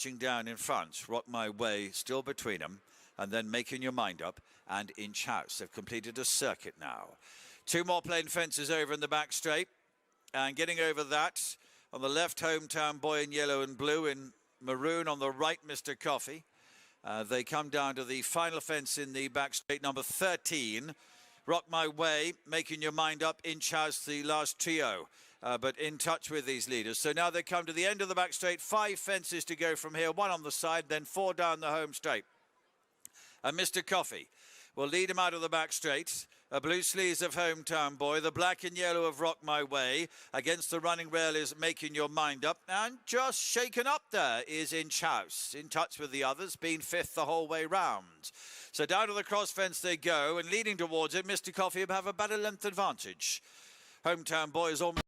marching down in front. Rock My Way still between them, and then Making Your Mind Up and Inch House. They've completed a circuit now. 2 more plain fences over in the back straight, and getting over that on the left, Hometown Boy in yellow and blue, in maroon on the right, Mr. Coffee. They come down to the final fence in the back straight, number 13. Rock My Way, Making Your Mind Up, Inch House, the last trio, but in touch with these leaders. So now they come to the end of the back straight, 5 fences to go from here, 1 on the side, then 4 down the home straight. And Mr. Coffee will lead him out of the back straight. Blue sleeves of Hometown Boy, the black and yellow of Rock My Way. Against the running rail is Making Your Mind Up. And just shaken up there is Inch House, in touch with the others, being 5th the whole way round. So down to the cross fence they go, and leading towards it, Mr. Coffee will have about a length advantage. Hometown Boy is almost...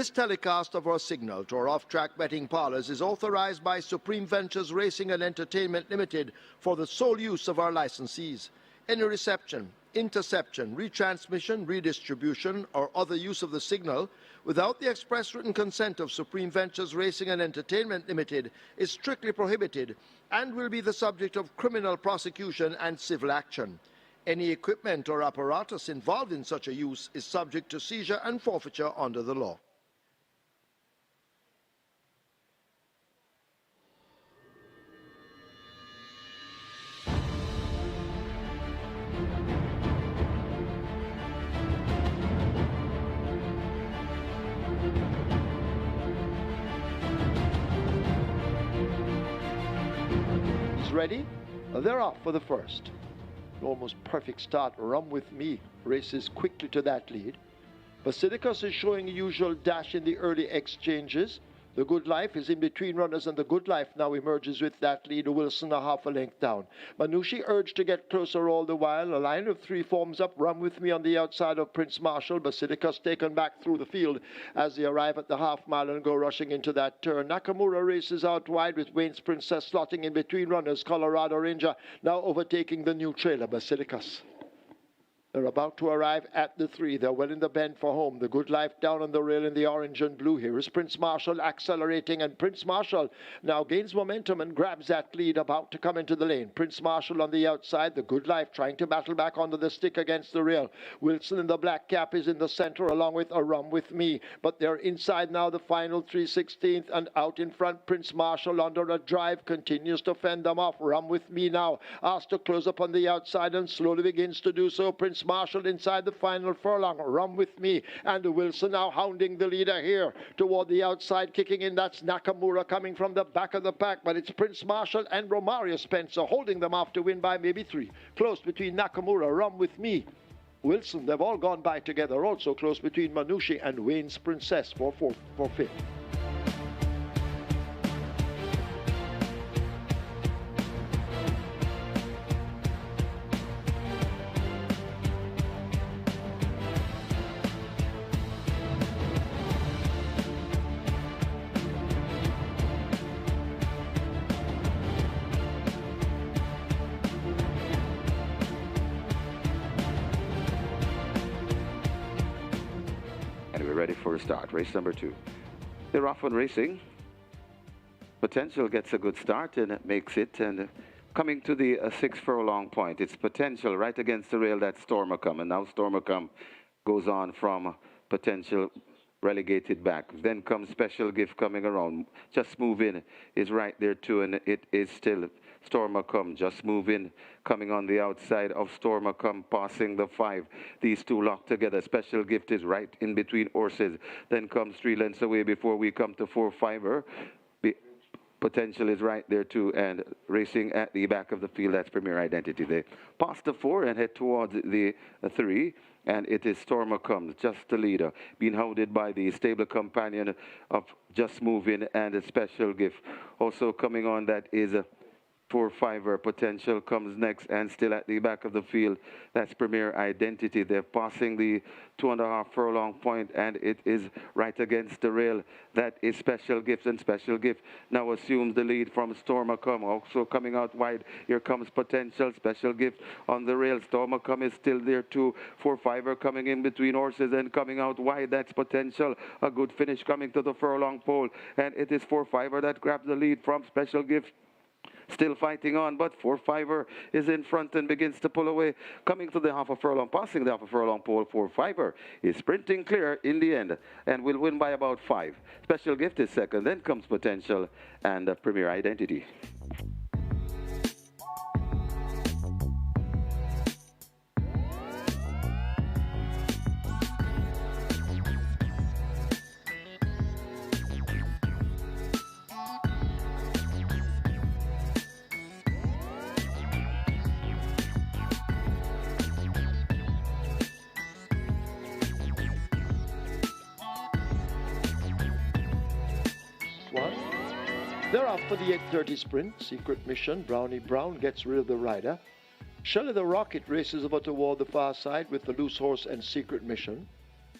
This telecast of our signal to our off-track betting parlors is authorized by Supreme Ventures Racing and Entertainment Limited for the sole use of our licensees. Any reception, interception, retransmission, redistribution, or other use of the signal without the express written consent of Supreme Ventures Racing and Entertainment Limited is strictly prohibited and will be the subject of criminal prosecution and civil action. Any equipment or apparatus involved in such a use is subject to seizure and forfeiture under the law. Ready? They're off for the first. An almost perfect start. Rum With Me races quickly to that lead. Basilicus is showing a usual dash in the early exchanges. The Good Life is in between runners, and the Good Life now emerges with that lead. Wilson a half a length down. Manushi urged to get closer all the while. A line of three forms up. Rum With Me on the outside of Prince Marshall. Basilicus taken back through the field as they arrive at the half mile and go rushing into that turn. Nakamura races out wide with Wayne's Princess slotting in between runners. Colorado Ranger now overtaking the new trailer, Basilicus. They're about to arrive at the three. They're well in the bend for home. The Good Life down on the rail in the orange and blue. Here is Prince Marshall accelerating, and Prince Marshall now gains momentum and grabs that lead, about to come into the lane. Prince Marshall on the outside. The Good Life trying to battle back onto the stick against the rail. Wilson in the black cap is in the center along with A Rum With Me. But they're inside now the final 3/16th, and out in front Prince Marshall under a drive continues to fend them off. Rum With Me now asked to close up on the outside and slowly begins to do so. Prince Marshall inside the final furlong. Rum With Me, and Wilson now hounding the leader here toward the outside, kicking in. That's Nakamura coming from the back of the pack, but it's Prince Marshall and Romario Spencer holding them off to win by maybe three. Close between Nakamura, Rum With Me, Wilson. They've all gone by together. Also close between Manushi and Wayne's Princess for fifth. Ready for a start. Race number 2. They're off on racing. Potential gets a good start and makes it. And coming to the 6 furlong point, it's Potential right against the rail. That's Stormacom. And now Stormacom goes on from Potential relegated back. Then comes Special Gift coming around. Just Move In is right there too. And it is still Stormacom. Just Move In coming on the outside of Stormacom, passing the 5. These two locked together. Special Gift is right in between horses. Then comes 3 lengths away before we come to 4-5er. Potential is right there too, and racing at the back of the field. That's Premier Identity. They pass the 4 and head towards the 3. And it is Stormacom, just the leader, being hounded by the stable companion of Just Move In and a Special Gift. Also coming on, that is a 4-5er. Potential comes next, and still at the back of the field, that's Premier Identity. They're passing the 2.5 furlong point, and it is right against the rail. That is Special Gift, and Special Gift now assumes the lead from Stormacom. Also coming out wide, here comes Potential. Special Gift on the rail. Stormacom is still there too. 4-5er coming in between horses and coming out wide. That's Potential. A good finish coming to the furlong pole, and it is 4-5er that grabs the lead from Special Gift. Still fighting on, but 4-5er is in front and begins to pull away. Coming to the half a furlong, passing the half a furlong pole, 4-5er is sprinting clear in the end and will win by about 5. Special Gift is second, then comes Potential and Premier Identity. They're off for the 8:30 sprint. Secret Mission. Brownie Brown gets rid of the rider. Shelley the Rocket races over toward the far side with the loose horse and Secret Mission.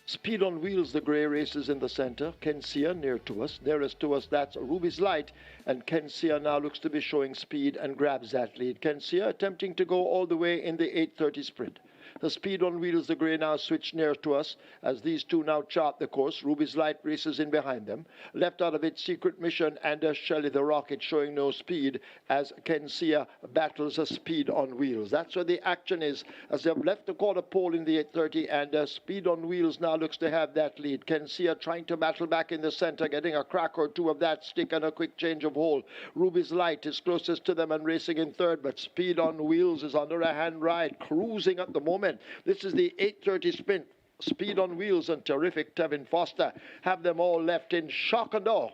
Speed on Wheels, the grey races in the center. Kensia near to us. Nearest to us, that's Ruby's Light. And Kensia now looks to be showing speed and grabs that lead. Kensia attempting to go all the way in the 8:30 sprint. The Speed on Wheels, the grey, now switch near to us as these two now chart the course. Ruby's Light races in behind them. Left out of it, Secret Mission and Shelley the Rocket showing no speed as Kensia battles a Speed on Wheels. That's where the action is as they've left the quarter pole in the 8:30 and Speed on Wheels now looks to have that lead. Kensia trying to battle back in the center, getting a crack or two of that stick and a quick change of hole. Ruby's Light is closest to them and racing in third, but Speed on Wheels is under a hand ride, cruising at the moment. This is the 8:30 sprint. Speed on Wheels and Terrific Tevin Foster have them all left in shock and awe.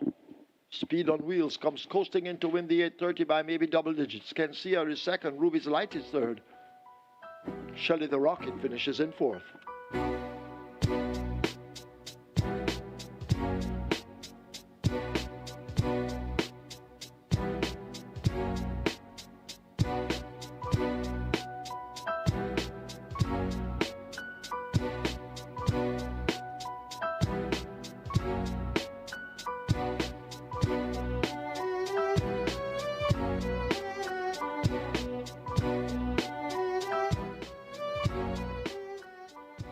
Speed on Wheels comes coasting in to win the 8:30 by maybe double digits. Kensia is second. Ruby's Light is third. Shelley the Rocket finishes in fourth.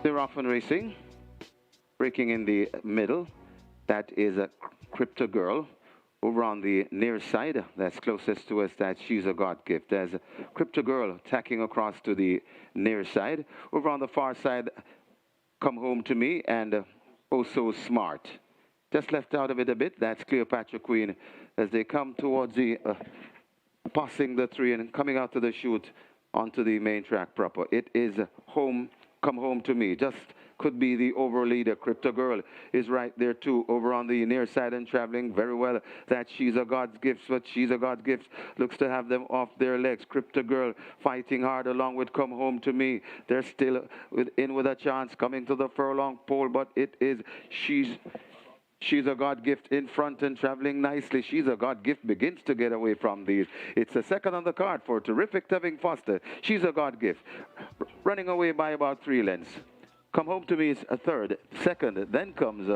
They're off and racing. Breaking in the middle, that is a Crypto Girl. Over on the near side, that's closest to us, that She's a God Gift. There's a Crypto Girl tacking across to the near side. Over on the far side, Come Home to Me and Oh So Smart. Just left out of it a bit, that's Cleopatra Queen as they come towards the, passing the three and coming out to the chute onto the main track proper. It is Come Home to Me. Just could be the over leader. Crypto Girl is right there too, over on the near side and traveling very well. That She's a God's Gift, but She's a God's Gift looks to have them off their legs. Crypto Girl fighting hard along with Come Home to Me. They're still in with a chance coming to the furlong pole, but it is She's a God Gift in front and traveling nicely. She's a God Gift begins to get away from these. It's a second on the card for Terrific Tevin Foster. She's a God Gift running away by about 3 lengths. Come Home to Me is a third. Second, then comes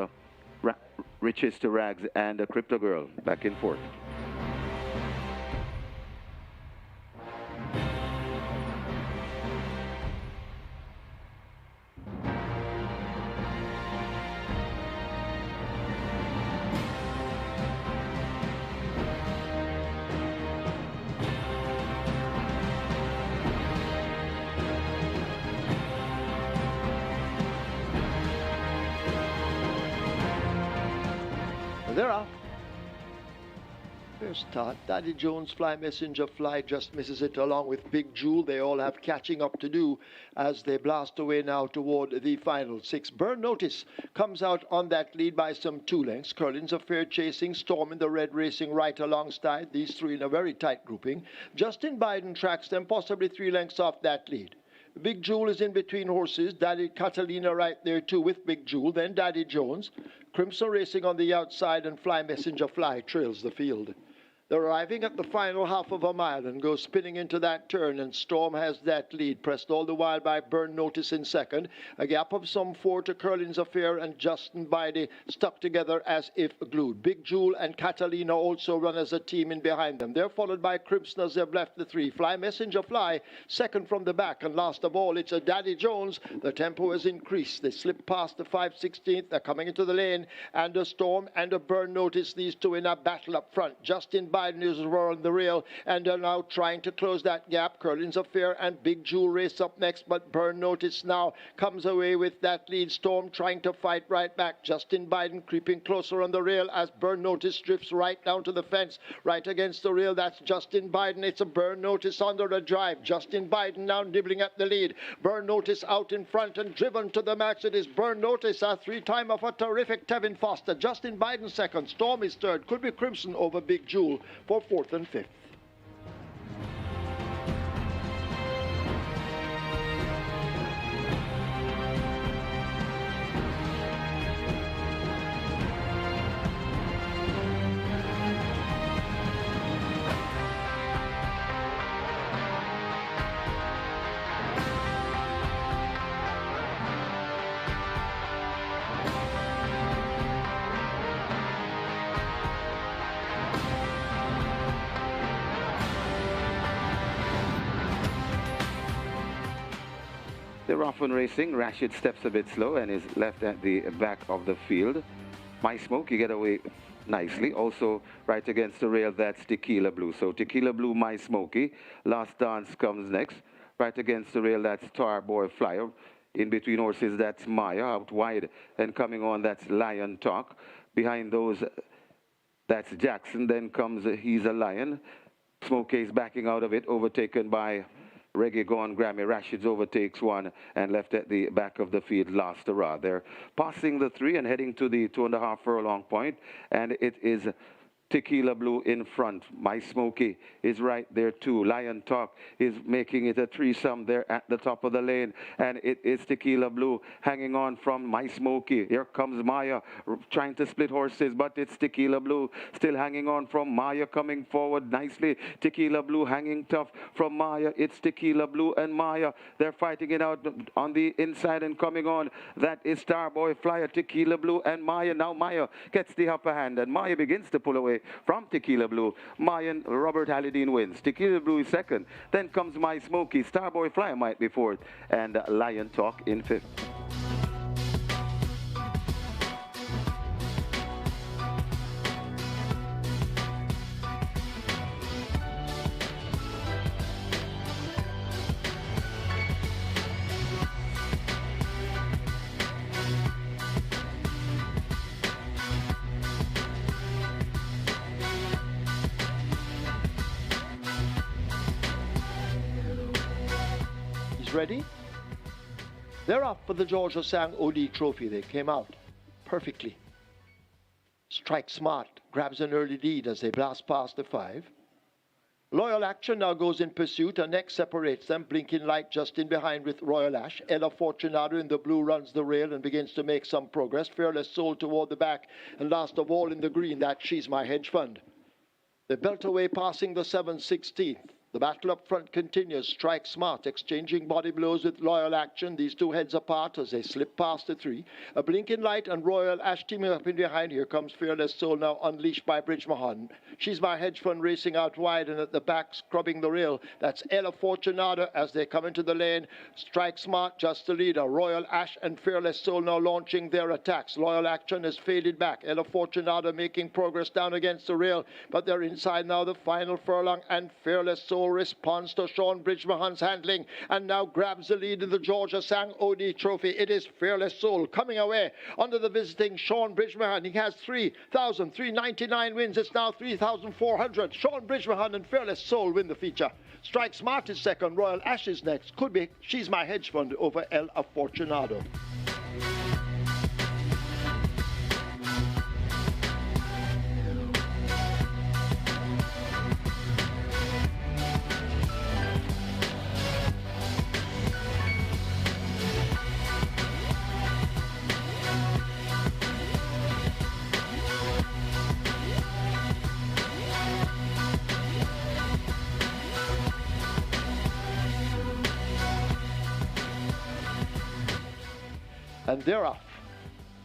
Riches to Rags and a Crypto Girl back in fourth. They're off. First start, Daddy Jones, Fly Messenger, Fly just misses it along with Big Jewel. They all have catching up to do as they blast away now toward the final 6. Burn Notice comes out on that lead by some 2 lengths. Curlin's Affair chasing, Storm in the red racing right alongside. These 3 in a very tight grouping. Justin Biden tracks them possibly 3 lengths off that lead. Big Jewel is in between horses. Daddy Catalina right there too with Big Jewel. Then Daddy Jones. Crimson racing on the outside and Fly Messenger Fly trails the field. They're arriving at the final half of a mile and go spinning into that turn, and Storm has that lead, pressed all the while by Burn Notice in second. A gap of some 4 to Curlin's Affair and Justin Biden stuck together as if glued. Big Jewel and Catalina also run as a team in behind them. They're followed by Crimson as they've left the 3. Fly Messenger Fly second from the back, and last of all it's a Daddy Jones. The tempo has increased. They slip past the 5/16. They're coming into the lane, and a Storm and a Burn Notice, these 2 in a battle up front. Justin Biden is on the rail and are now trying to close that gap. Curlin's Affair and Big Jewel race up next, but Burn Notice now comes away with that lead. Storm trying to fight right back. Justin Biden creeping closer on the rail as Burn Notice drifts right down to the fence, right against the rail. That's Justin Biden. It's a Burn Notice under a drive. Justin Biden now nibbling at the lead. Burn Notice out in front and driven to the max. It is Burn Notice, a 3-timer for Terrific Tevin Foster. Justin Biden second. Storm is third. Could be Crimson over Big Jewel for 4th and 5th. They're off and racing. Rashid steps a bit slow and is left at the back of the field. My Smoky get away nicely. Also right against the rail, that's Tequila Blue. So Tequila Blue, My Smoky. Last Dance comes next. Right against the rail, that's Starboy Flyer. In between horses, that's Maya. Out wide and coming on, that's Lion Talk. Behind those, that's Jackson. Then comes He's a Lion. Smokey is backing out of it, overtaken by Reggae Gone Grammy. Rashid's overtakes one and left at the back of the field, Last Hurrah. They're passing the 3 and heading to the 2.5 furlong point, and it is Tequila Blue in front. My Smoky is right there too. Lion Talk is making it a threesome there at the top of the lane, and it is Tequila Blue hanging on from My Smoky. Here comes Maya trying to split horses, but it's Tequila Blue still hanging on from Maya, coming forward nicely. Tequila Blue hanging tough from Maya. It's Tequila Blue and Maya. They're fighting it out on the inside and coming on. That is Starboy Flyer, Tequila Blue and Maya. Now Maya gets the upper hand and Maya begins to pull away from Tequila Blue. Mayan Robert Hallidine wins. Tequila Blue is second. Then comes My Smoky. Starboy Flyer might be fourth. And Lion Talk in fifth. Ready? They're up for the George Osang OD Trophy. They came out perfectly. Strike Smart grabs an early lead as they blast past the 5. Loyal Action now goes in pursuit, and next separates them. Blinking Light just in behind with Royal Ash. Ella Fortunato in the blue runs the rail and begins to make some progress. Fearless Soul toward the back, and last of all in the green, that She's My Hedge Fund. They belt away passing the 7/16. The battle up front continues. Strike Smart exchanging body blows with Loyal Action. These two heads apart as they slip past the 3. A Blinking Light and Royal Ash teaming up in behind. Here comes Fearless Soul now unleashed by Bridge Mahan. She's My Hedge Fund racing out wide and at the back scrubbing the rail. That's Ella Fortunato as they come into the lane. Strike Smart just the leader. Royal Ash and Fearless Soul now launching their attacks. Loyal Action has faded back. Ella Fortunato making progress down against the rail, but they're inside now the final furlong, and Fearless Soul responds to Sean Bridgemahan's handling and now grabs the lead in the George Osang OD Trophy. It is Fearless Soul coming away under the visiting Sean Bridgemahan. He has 3,399 wins. It's now 3,400. Sean Bridgemahan and Fearless Soul win the feature. Strike Smart is second. Royal Ash is next. Could be She's My Hedge Fund over El Afortunado. And they're off.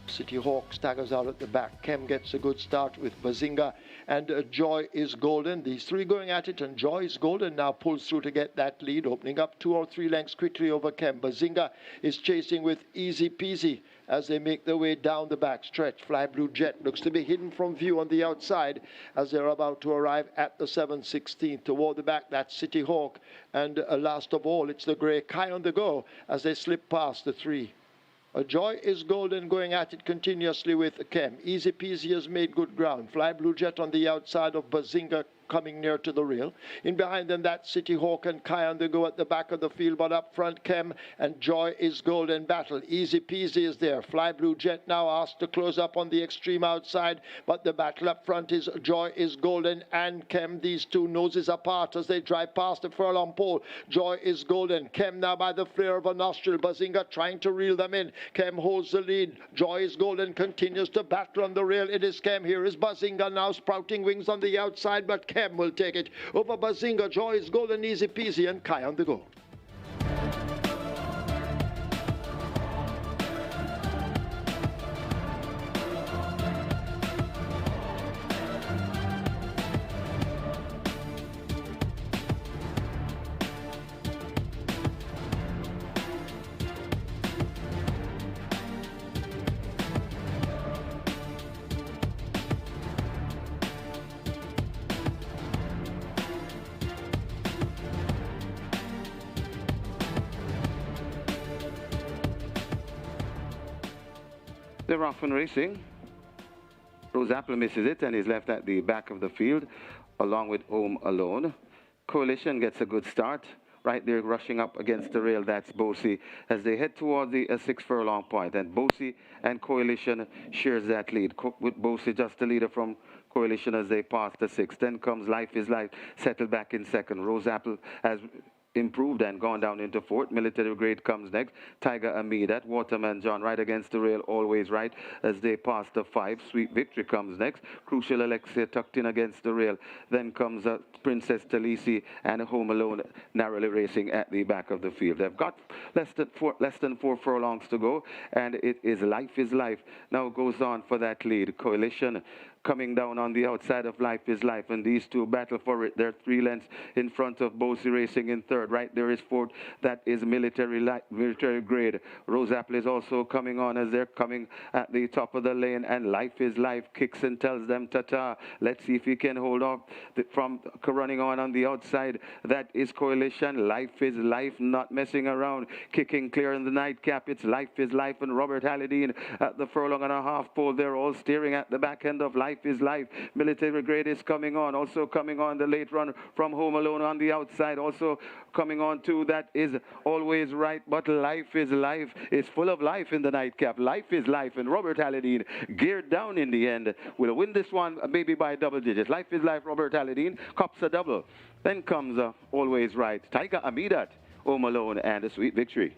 City Hawk staggers out at the back. Kem gets a good start with Bazinga, and Joy is Golden. These 3 going at it, and Joy is Golden now pulls through to get that lead, opening up 2 or 3 lengths quickly over Kem. Bazinga is chasing with Easy Peasy as they make their way down the back stretch. Fly Blue Jet looks to be hidden from view on the outside as they're about to arrive at the 7/16. Toward the back, that's City Hawk, and last of all, it's the grey Kai on the go as they slip past the 3. Joy is Golden going at it continuously with Kem. Easy Peasy has made good ground. Fly Blue Jet on the outside of Bazinga coming near to the rail. In behind them, that City Hawk and Kai on the go at the back of the field, but up front, Kem and Joy is Golden battle. Easy Peasy is there. Fly Blue Jet now asked to close up on the extreme outside, but the battle up front is Joy is Golden and Kem. These two noses apart as they drive past the furlong pole. Joy is Golden. Kem now by the flare of a nostril. Bazinga trying to reel them in. Kem holds the lead. Joy is Golden continues to battle on the rail. It is Kem. Here is Bazinga now sprouting wings on the outside, but Kem will take it over Bazinga. Joy is Golden, Easy Peasy, and Kai on the go. They're off and racing. Rose Apple misses it and is left at the back of the field along with Home Alone. Coalition gets a good start. Right there, rushing up against the rail, that's Bosie, as they head toward the 6 furlong point. And Bosie and Coalition shares that lead, with Bosie just the leader from Coalition as they pass the 6. Then comes Life is Life, settled back in second. Rose Apple has improved and gone down into fourth. Military Grade comes next. Tiger Amida, Waterman John right against the rail, always right as they pass the 5. Sweet Victory comes next. Crucial Alexia tucked in against the rail. Then comes Princess Talisi and Home Alone narrowly racing at the back of the field. They've got less than 4 furlongs to go, and it is Life now goes on for that lead. Coalition coming down on the outside of Life is Life, and these two battle for it. They're 3 lengths in front of Bosie racing in third. Right there is fourth. That is Military Grade. Rose Apple is also coming on as they're coming at the top of the lane, and Life is Life kicks and tells them ta-ta. Let's see if he can hold off from running on the outside. That is Coalition. Life is Life, not messing around, kicking clear in the nightcap. It's Life is Life and Robert Hallidine at the furlong and a half pole. They're all steering at the back end of Life is Life. Military Grade is coming on. Also coming on the late run from Home Alone on the outside. Also coming on too, that is Always Right. But Life is Life is full of life in the nightcap. Life is Life, and Robert Hallidine geared down in the end will win this one maybe by double digits. Life is Life, Robert Hallidine cops a double. Then comes Always Right, Tiger Amidat, Home Alone, and a Sweet Victory.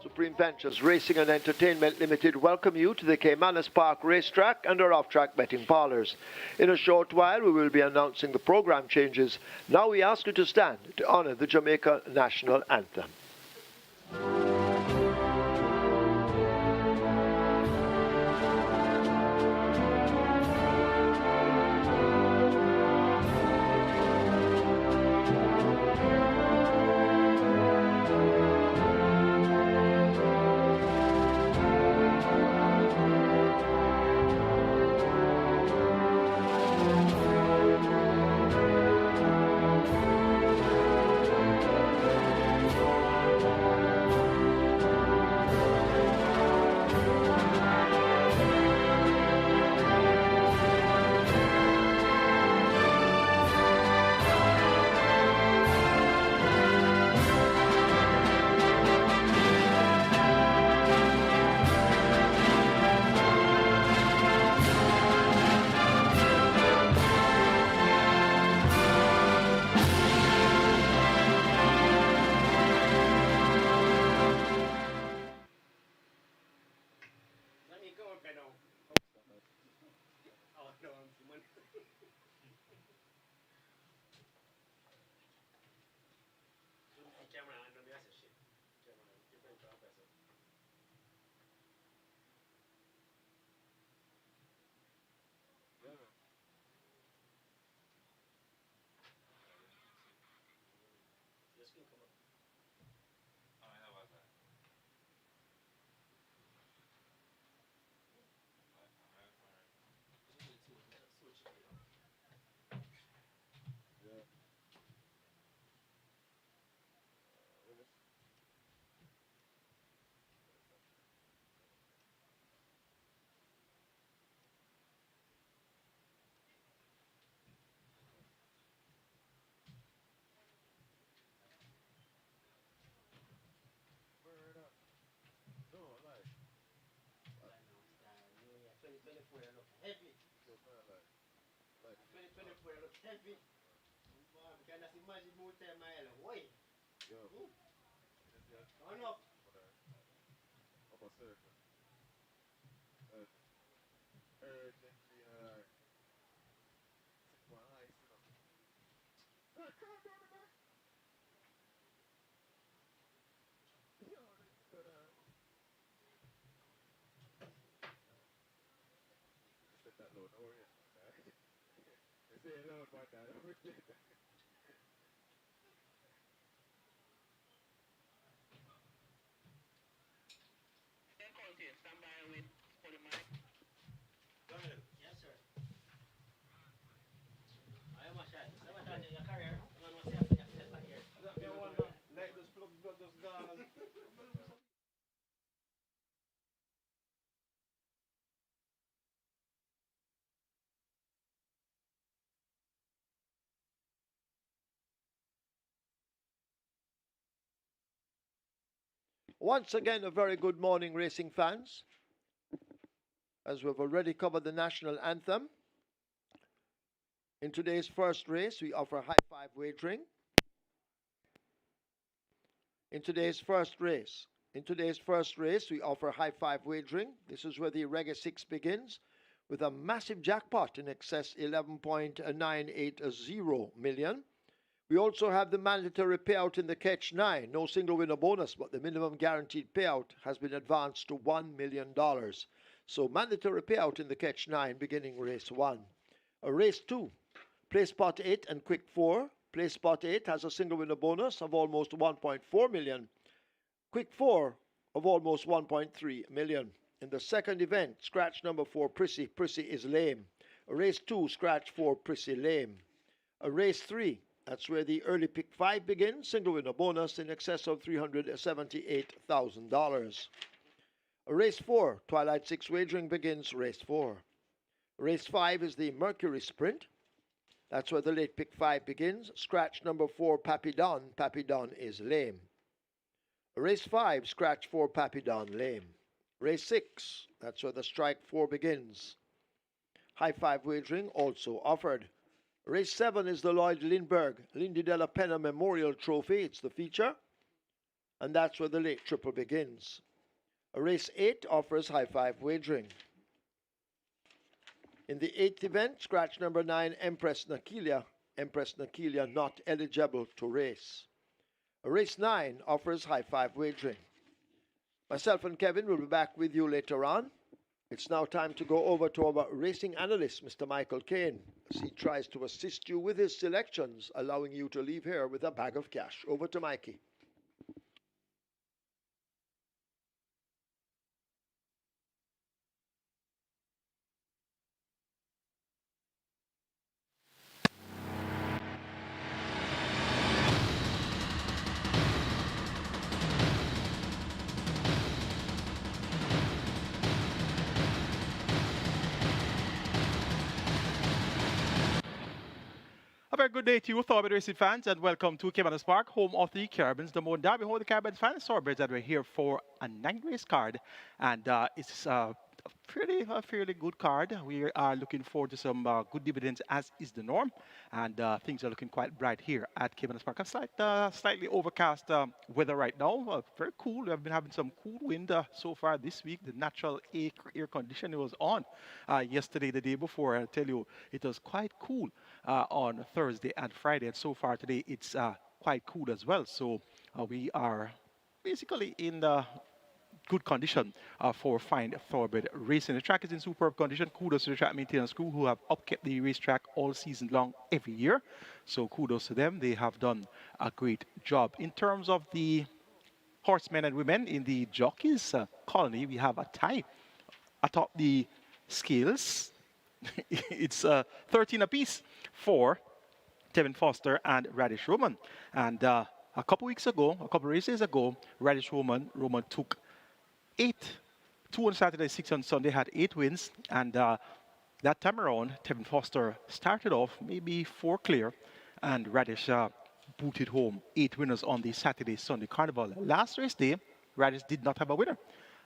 Supreme Ventures Racing and Entertainment Limited welcome you to the Caymanas Park Racetrack and our off-track betting parlors. In a short while, we will be announcing the program changes. Now we ask you to stand to honor the Jamaica National Anthem. Once again, a very good morning, racing fans. As we've already covered the national anthem, in today's first race, we offer high five wagering. In today's first race, we offer high five wagering. This is where the Reggae 6 begins with a massive jackpot in excess 11.980 million. We also have the mandatory payout in the Catch 9. No single winner bonus, but the minimum guaranteed payout has been advanced to $1 million. So mandatory payout in the Catch 9 beginning race 1. Race 2, play spot 8 and quick 4. Play spot 8 has a single winner bonus of almost 1.4 million. Quick 4 of almost 1.3 million. In the second event, scratch number 4, Prissy. Prissy is lame. Race 2, scratch 4, Prissy, lame. Race 3, that's where the early pick 5 begins. Single winner bonus in excess of $378,000. Race 4, Twilight 6 wagering begins race 4. Race 5 is the Mercury Sprint. That's where the late pick 5 begins. Scratch number 4, Pappy Don. Pappy Don is lame. Race 5, scratch 4, Pappy Don, lame. Race 6, that's where the strike 4 begins. High five wagering also offered. Race 7 is the Lloyd Lindbergh Lindy DELAPENHA Memorial Trophy. It's the feature. And that's where the late triple begins. Race 8 offers high five wagering. In the 8th event, scratch number 9, Empress Nakilia. Empress Nakilia not eligible to race. Race 9 offers high five wagering. Myself and Kevin will be back with you later on. It's now time to go over to our racing analyst, Mr. Michael Kane, as he tries to assist you with his selections, allowing you to leave here with a bag of cash. Over to Mikey. A very good day to you, Thoroughbred Racing fans, and welcome to Caymanas Park, home of the Caribbeans, the Moon Derby, home of the Caribbean fans, Thoroughbreds, that we're here for a 9-race card, and it's a fairly good card. We are looking forward to some good dividends, as is the norm, and things are looking quite bright here at Caymanas Park. A slightly overcast weather right now, very cool. We have been having some cool wind so far this week. The natural air conditioning was on yesterday, the day before. I tell you, it was quite cool on Thursday and Friday, and so far today it's quite cool as well. So we are basically in the good condition for fine thoroughbred racing. The track is in superb condition. Kudos to the track maintenance crew who have upkept the racetrack all season long every year. So kudos to them. They have done a great job. In terms of the horsemen and women in the jockeys colony, we have a tie atop the scales. It's 13 apiece for Tevin Foster and Radish Roman. And a couple races ago, Radish Roman took 8, 2 on Saturday, 6 on Sunday, had 8 wins. And that time around, Tevin Foster started off maybe 4 clear, and Radish booted home 8 winners on the Saturday, Sunday Carnival. Last race day, Radish did not have a winner.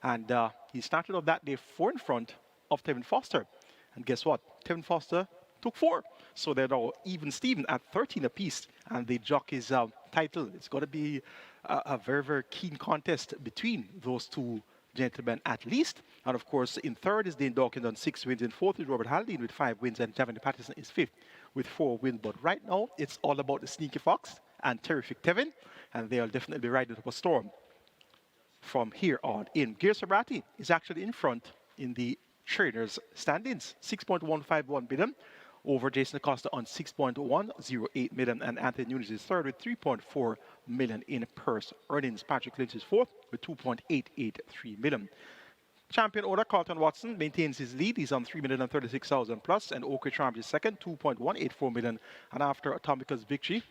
And he started off that day 4 in front of Tevin Foster. And guess what? Tevin Foster took 4. So they're now even Steven at 13 apiece. And the jockey's title, it's going to be a very, very keen contest between those two gentlemen at least. And of course, in third is Dane Dawkins on 6 wins. In fourth is Robert Haldane with 5 wins. And Javon Patterson is fifth with 4 wins. But right now, it's all about the Sneaky Fox and Terrific Tevin. And they'll definitely be riding up a storm from here on in. Gear Sabrati is actually in front in the trainers' standings. 6.151 billion over Jason Acosta on 6.108 million. And Anthony Nunes is third with 3.4 million in purse earnings. Patrick Lynch is fourth with 2.883 million. Champion order, Carlton Watson maintains his lead. He's on 3,036,000 plus. And Oak Ridge Farms is second, 2.184 million. And after Atomica's victory,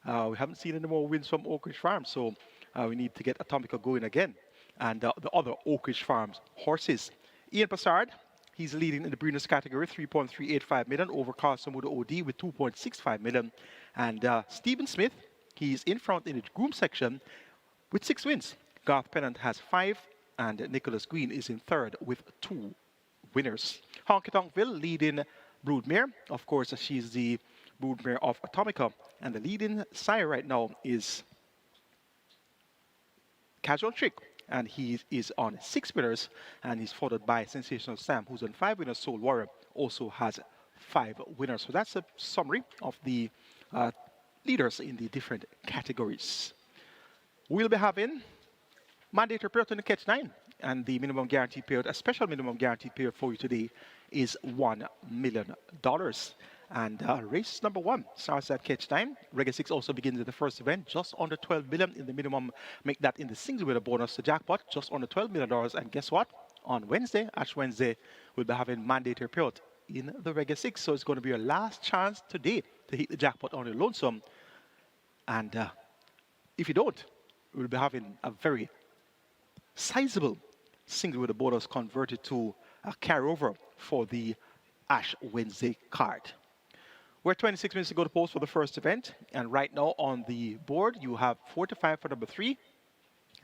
we haven't seen any more wins from Oak Ridge Farms. So we need to get Atomica going again. And the other Oak Ridge Farms horses. Ian Passard, he's leading in the Breeders category, 3.385 million over Carson Muda OD with 2.65 million. And Stephen Smith, he's in front in the groom section with 6 wins. Garth Pennant has 5, and Nicholas Green is in third with 2 winners. Honky Tonkville leading broodmare. Of course, she's the broodmare of Atomica. And the leading sire right now is Casual Trick. And he is on 6 winners, and he's followed by Sensational Sam, who's on 5 winners. Soul Warrior also has 5 winners. So that's a summary of the leaders in the different categories. We'll be having mandatory period in the Catch 9, and the minimum guarantee period, a special minimum guarantee period for you today is $1 million. And race number 1 starts at Catch 9. Reggae 6 also begins at the first event, just under 12 million in the minimum. Make that in the single winner bonus, the jackpot, just under $12 million. And guess what? On Wednesday, Ash Wednesday, we'll be having mandatory period in the Reggae 6. So it's going to be your last chance today to hit the jackpot on your lonesome. And if you don't, we'll be having a very sizable single winner bonus converted to a carryover for the Ash Wednesday card. We're 26 minutes to go to post for the first event. And right now on the board, you have 4 to 5 for number 3.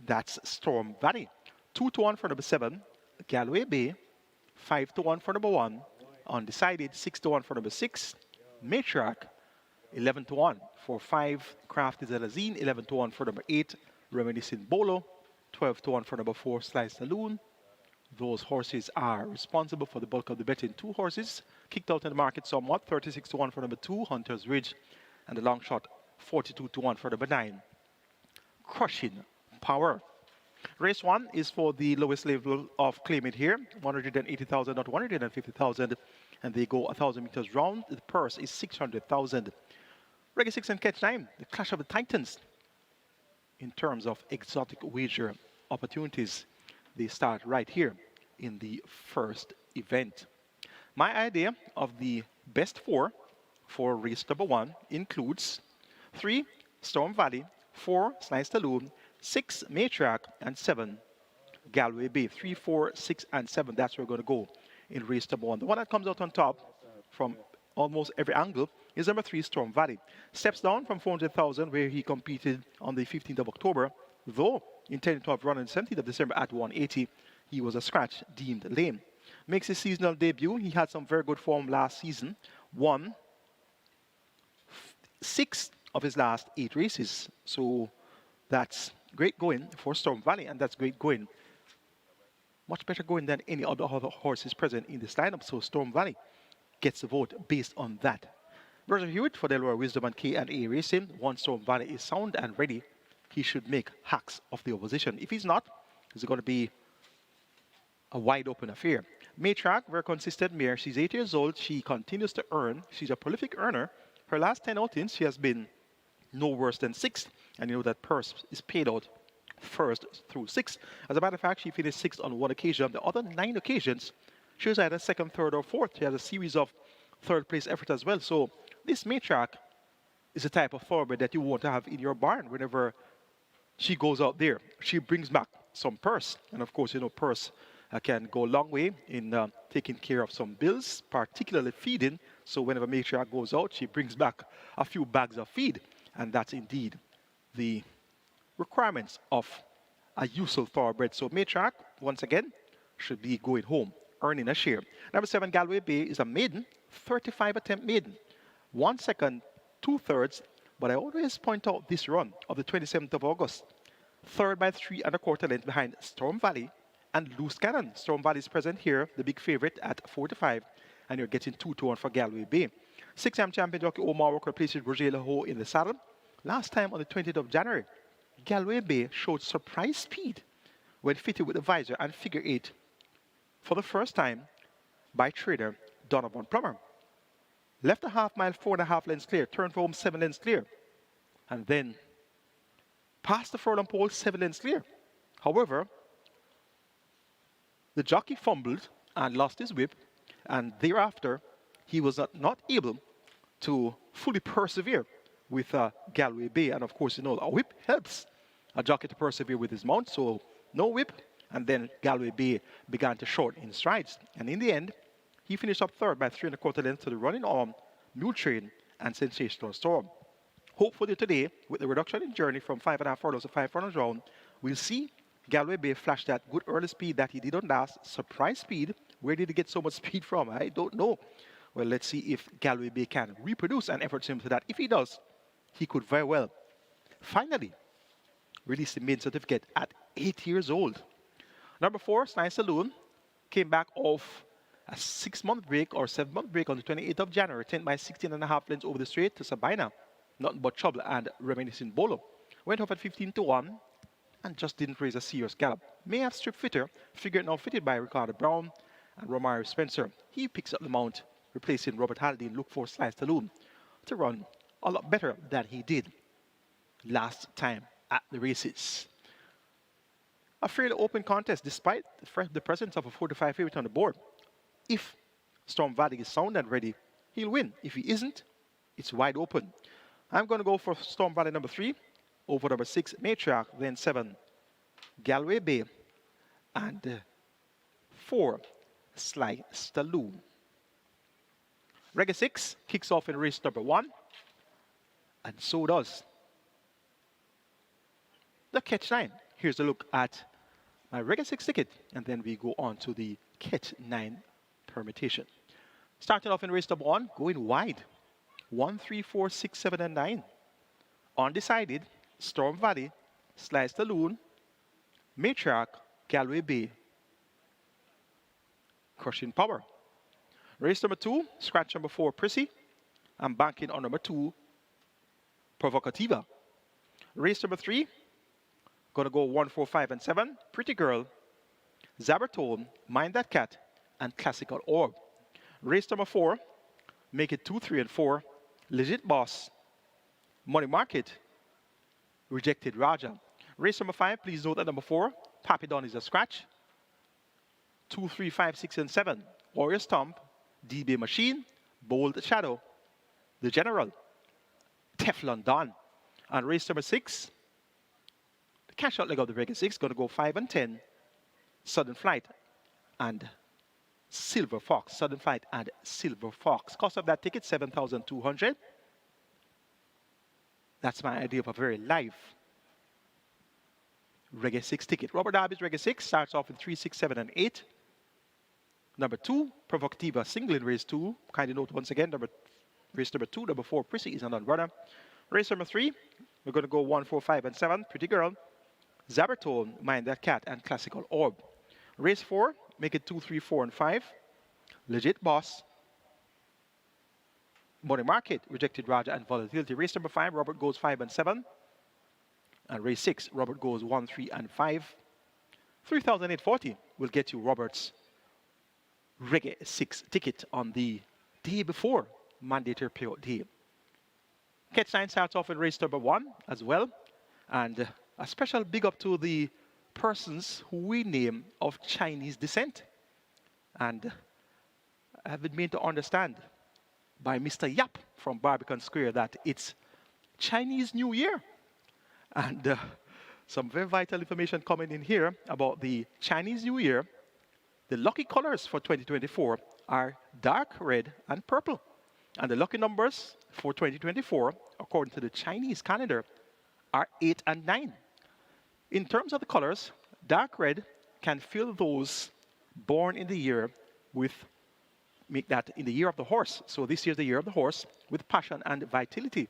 That's Storm Valley. 2 to 1 for number 7, Galway Bay. 5 to 1 for number 1. Undecided, 6 to 1 for number 6, Matriarch. 11 to 1 for 5, Crafty Zelazine. 11 to 1 for number 8, Reminiscent Bolo. 12 to 1 for number 4, Slice Saloon. Those horses are responsible for the bulk of the betting. 2 horses kicked out in the market somewhat. 36 to 1 for number 2, Hunter's Ridge. And the long shot, 42 to 1 for number 9, Crushing Power. Race 1 is for the lowest level of claimant here, 180,000, not 150,000. And they go 1,000 meters round. The purse is 600,000. Reggae 6 and Catch 9, the clash of the titans. In terms of exotic wager opportunities, they start right here in the first event. My idea of the best 4 for race number 1 includes 3, Storm Valley, 4, Slice Saloon, 6, Matriarch, and 7, Galway Bay. 3, 4, 6, and 7. That's where we're going to go in race number 1. The one that comes out on top from almost every angle is number 3, Storm Valley. Steps down from 400,000, where he competed on the 15th of October, though intended to have run on the 17th of December at 180. He was a scratch deemed lame. Makes his seasonal debut. He had some very good form last season. Won 6 of his last 8 races. So that's great going for Storm Valley, and that's great going. Much better going than any other horses present in this lineup. So Storm Valley gets the vote based on that. Roger Hewitt for Delaware Wisdom and K&A Racing. Once Storm Valley is sound and ready, he should make hacks of the opposition. If he's not, it's going to be a wide open affair. Matriarch, very consistent mare. She's 8 years old. She continues to earn. She's a prolific earner. Her last 10 outings, she has been no worse than 6th. And you know that purse is paid out 1st through 6th. As a matter of fact, she finished 6th on 1 occasion. The other 9 occasions, she was either 2nd, 3rd, or 4th. She has a series of 3rd place efforts as well. So this Matriarch is the type of thoroughbred that you want to have in your barn whenever she goes out there. She brings back some purse. And of course, you know, purse can go a long way in taking care of some bills, particularly feeding. So whenever Matriarch goes out, she brings back a few bags of feed. And that's indeed the requirements of a useful thoroughbred. So Matriarch, once again, should be going home earning a share. Number 7, Galway Bay, is a maiden, 35 attempt maiden. 1 second, 2/3. But I always point out this run of the 27th of August. Third by 3 1/4 lengths behind Storm Valley and Loose Cannon. Storm Valley is present here, the big favorite at 4-5. And you're getting 2-1 for Galway Bay. 6-time champion jockey Omar Walker places Roger Laho in the saddle. Last time on the 20th of January, Galway Bay showed surprise speed when fitted with the visor and figure 8 for the first time by trader Donovan Plummer. Left a half mile, 4.5 lengths clear, turned for home 7 lengths clear, and then passed the furlong pole 7 lengths clear. However, the jockey fumbled and lost his whip, and thereafter he was not able to fully persevere with Galway Bay. And of course, you know, a whip helps a jockey to persevere with his mount, so no whip, and then Galway Bay began to shorten in strides. And in the end, he finished up third by 3 1/4 lengths to the Running Arm, Mule Train, and Sensational Storm. Hopefully today, with the reduction in journey from 5.5 furlongs to 5 furlongs round, we'll see Galway Bay flash that good early speed that he did on last. Surprise speed. Where did he get so much speed from? I don't know. Well, let's see if Galway Bay can reproduce an effort similar to that. If he does, he could very well finally release the main certificate at 8 years old. Number 4, Sly Saloon, came back off a 6-month break or 7-month break on the 28th of January, 10 by 16.5 lengths over the straight to Sabina. Nothing but trouble and reminiscent Bolo. Went off at 15-1 and just didn't raise a serious gallop. May have strip fitter, figured now fitted by Ricardo Brown and Romario Spencer. He picks up the mount, replacing Robert Haldane. Look for Sly Saloon to run a lot better than he did last time at the races. A fairly open contest despite the presence of a 4-5 favorite on the board. If Storm Valley is sound and ready, he'll win. If he isn't, it's wide open. I'm going to go for Storm Valley number 3, over number 6, Matriarch, then 7, Galway Bay, and 4, Sly Saloon. Reggae 6 kicks off in race number 1, and so does the Catch 9. Here's a look at my Reggae 6 ticket, and then we go on to the Catch 9 permutation. Starting off in race number 1, going wide. 1, 3, 4, 6, 7, and 9. Undecided, Storm Valley, Sly Saloon, Matriarch, Galway Bay, Crushing Power. Race number 2, scratch number 4, Prissy. I'm banking on number 2, Provocativa. Race number 3, going to go 1, 4, 5, and 7, Pretty Girl, Zabertone, Mind That Cat, and Classical Orb. Race number 4, make it 2, 3, and 4, Legit Boss, Money Market, Rejected Raja. Race number 5, please note that number 4, Papidon is a scratch. 2, 3, 5, 6, and 7, Warrior Stomp, DB Machine, Bold Shadow, The General, Teflon Don. And race number 6, the cash out leg of the Reggae 6, going to go 5 and 10, Sudden Flight and Silver Fox. Sudden Flight and Silver Fox. Cost of that ticket, 7,200. That's my idea of a very live Reggae 6 ticket. Robert Darby's Reggae 6 starts off in 3, 6, 7, and 8. Number 2, Provocativa single in race 2. Kindly note once again, race number 2, number 4, Prissy is an runner. Race number 3, we're going to go 1, 4, 5, and 7, Pretty Girl, Zabertone, Mind That Cat, and Classical Orb. Race 4, make it 2, 3, 4, and 5, Legit Boss, Money Market, Rejected Raja, and Volatility. Race number 5, Robert goes 5 and 7. And race 6, Robert goes 1, 3, and 5. 3,840 will get you Robert's Reggae 6 ticket on the day before mandatory payout day. Catch 9 starts off in race number 1 as well. And a special big up to the persons who we name of Chinese descent. And I've been made to understand by Mr. Yap from Barbican Square that it's Chinese New Year. And some very vital information coming in here about the Chinese New Year. The lucky colors for 2024 are dark red and purple. And the lucky numbers for 2024, according to the Chinese calendar, are 8 and 9. In terms of the colors, dark red can fill those born in the year make that in the year of the horse. So this year's the year of the horse with passion and vitality,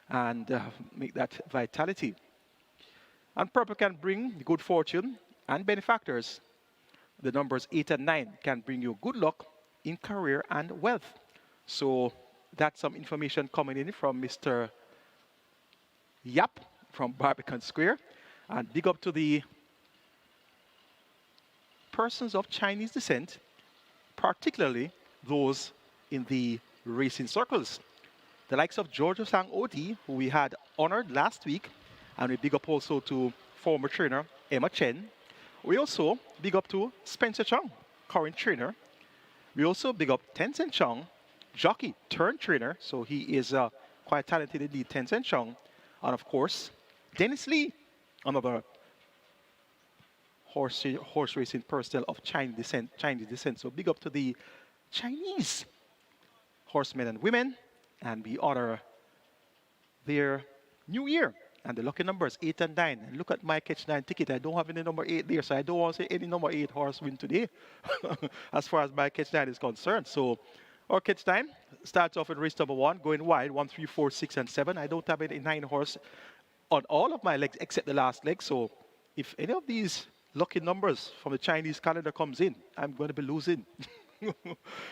and make that vitality. And purple can bring good fortune and benefactors. The numbers 8 and 9 can bring you good luck in career and wealth. So that's some information coming in from Mr. Yap from Barbican Square. And big up to the persons of Chinese descent, particularly those in the racing circles. The likes of Georgia Sang OD, who we had honored last week, and we big up also to former trainer Emma Chen. We also big up to Spencer Chung, current trainer. We also big up Tencent Chung, jockey turned trainer, so he is quite talented indeed, Tencent Chung. And of course, Dennis Lee, another horse racing personnel of Chinese descent. So big up to the Chinese horsemen and women, and we honor their new year. And the lucky numbers 8 and 9. And look at my catch 9 ticket. I don't have any number 8 there, so I don't want to say any number 8 horse win today, as far as my catch 9 is concerned. So our catch 9 starts off in race number 1, going wide, 1, 3, 4, 6, and 7. I don't have any 9 horse on all of my legs except the last leg. So if any of these lucky numbers from the Chinese calendar comes in, I'm going to be losing.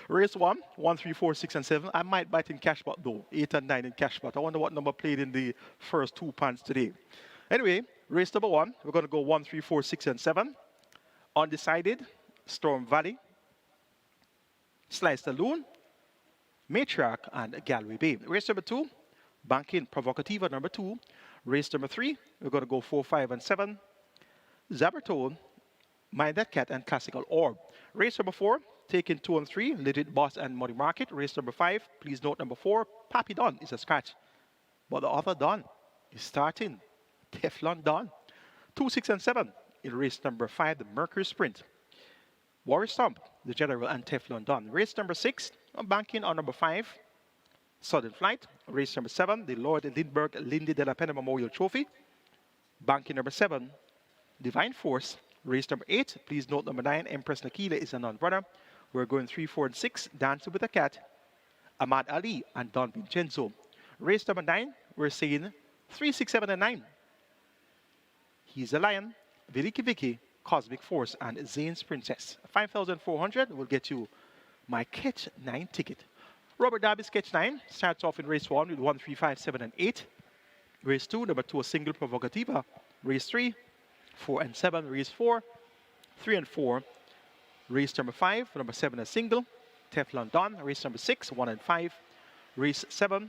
Race 1, 1, 3, 4, 6, and 7. I might bite in cash pot though, 8 and 9 in cash pot. I wonder what number played in the first 2 pans today. Anyway, race number 1, we're going to go 1, 3, 4, 6, and 7. Undecided, Storm Valley, Slice the Loon, Matriarch, and Galway Bay. Race number 2, Banking Provocativa number 2. Race number 3, we're going to go 4, 5, and 7. Zabertone, Mind That Cat, and Classical Orb. Race number 4, taking 2 and 3, Legit Boss and Muddy Market. Race number 5, please note number 4, Pappy Don is a scratch. But the other Don is starting, Teflon Don. 2, 6, and 7 in race number 5, the Mercury Sprint. Warrior Stomp, the General, and Teflon Don. Race number 6, I'm banking on number 5, Sudden Flight. Race number 7, the Lord LINDBERGH Lindy DELAPENHA Memorial Trophy. Banking number 7, Divine Force. Race number 8, please note number 9, Empress Nakila is a non-runner. We're going 3, 4, and 6, Dancing with a Cat, Ahmad Ali, and Don Vincenzo. Race number 9, we're saying 3, 6, 7, and 9. He's a Lion, Viliki Vicky, Cosmic Force, and Zane's Princess. 5,400 will get you my catch 9 ticket. Robert Darby's catch 9 starts off in race 1 with 1, 3, 5, 7, and 8. Race 2, number 2, a single Provocativa. Race 3, 4, and 7. Race 4, 3, and 4. Race number 5, number 7, a single, Teflon Don. Race number 6, 1, and 5. Race 7,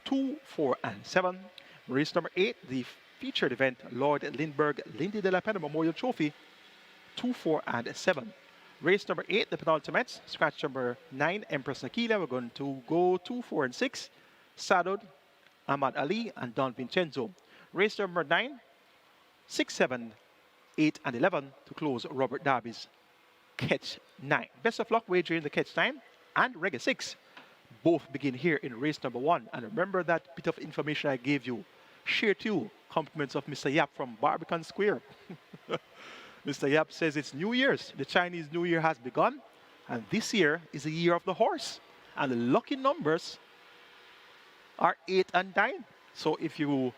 2, 4, and 7. Race number 8, the featured event, Lord LINDBERGH Lindy DELAPENHA Memorial Trophy, 2, 4, and 7. Race number 8, the penultimate, scratch number 9, Empress Nakila. We're going to go 2, 4, and 6, Saddled, Ahmad Ali, and Don Vincenzo. Race number 9, 6, 7, 8, and 11 to close Robert Darby's catch 9. Best of luck wagering the catch 9 and Reggae 6. Both begin here in race number 1. And remember that bit of information I gave you. Share too. Compliments of Mr. Yap from Barbican Square. Mr. Yap says it's New Year's. The Chinese New Year has begun. And this year is the year of the horse. And the lucky numbers are 8 and 9. So if you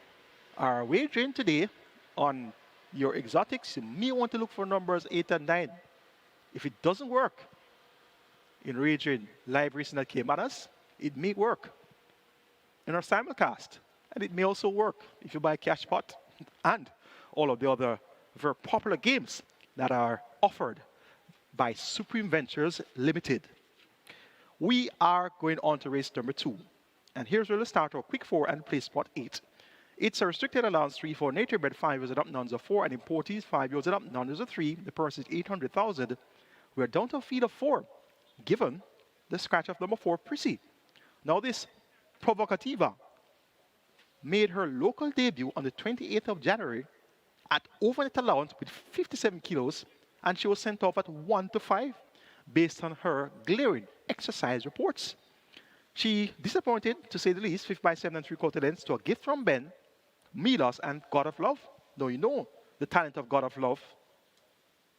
are wagering today on your exotics, you may want to look for numbers 8 and 9. If it doesn't work in wagering live racing at Caymanas, it may work in our simulcast. And it may also work if you buy Cash Pot and all of the other very popular games that are offered by Supreme Ventures Limited. We are going on to race number 2. And here's where we'll start our quick 4 and play spot 8. It's a restricted allowance 3 for nature bred 5 years and up, nuns of 4, and importees 5 years and up, nuns of 3. The purse is 800,000. We're down to a field of 4, given the scratch of number 4, Prissy. Now this Provocativa made her local debut on the 28th of January at overnet allowance with 57 kilos, and she was sent off at 1 to 5 based on her glaring exercise reports. She disappointed, to say the least, 5 by 7 and 3/4 lengths to a gift from Ben, Milos, and God of Love. Now you know the talent of God of Love.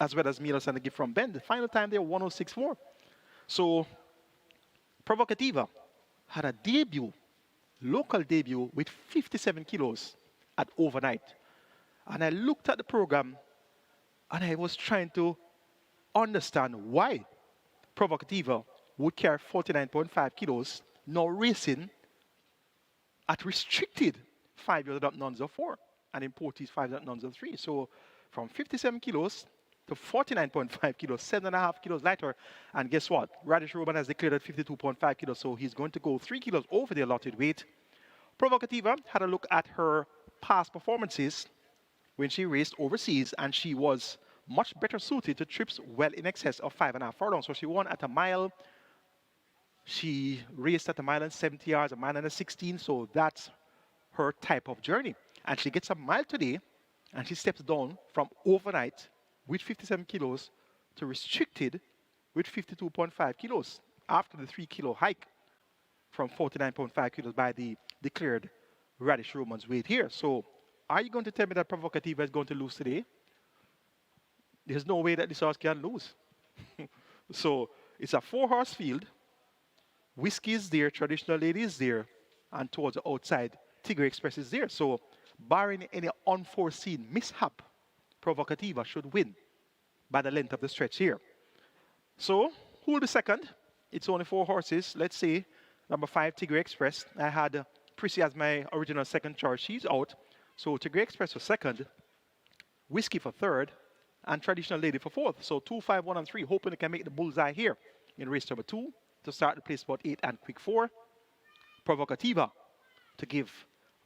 as well as Milos and the gift from Ben. The final time they were 106.4. So Provocativa had a debut, local debut, with 57 kilos at overnight. And I looked at the program and I was trying to understand why Provocativa would carry 49.5 kilos, now racing at restricted 5 years up nuns of 4 and in Porties 5 years up nuns of 3. So from 57 kilos to 49.5 kilos, 7.5 kilos lighter. And guess what? Radish Roman has declared at 52.5 kilos, so he's going to go 3 kilos over the allotted weight. Provocativa had a look at her past performances when she raced overseas, and she was much better suited to trips well in excess of 5.5 furlongs. So she won at a mile. She raced at a mile and 70 yards, a mile and a 16, so that's her type of journey. And she gets a mile today, and she steps down from overnight with 57 kilos to restricted with 52.5 kilos after the 3 kilo hike from 49.5 kilos by the declared Radish Roman's weight here. So are you going to tell me that Provocativa is going to lose today? There's no way that this horse can lose. So it's a 4-horse field. Whiskey is there, Traditional Lady is there, and towards the outside, Tigre Express is there. So barring any unforeseen mishap, Provocativa should win by the length of the stretch here. So who will be second? It's only 4 horses. Let's say number 5, Tigre Express. I had Prissy as my original second choice. She's out. So Tigre Express for second, Whiskey for third, and Traditional Lady for fourth. So 2, 5, 1, and 3, hoping they can make the bullseye here in race number 2 to start the place spot 8 and quick 4. Provocativa to give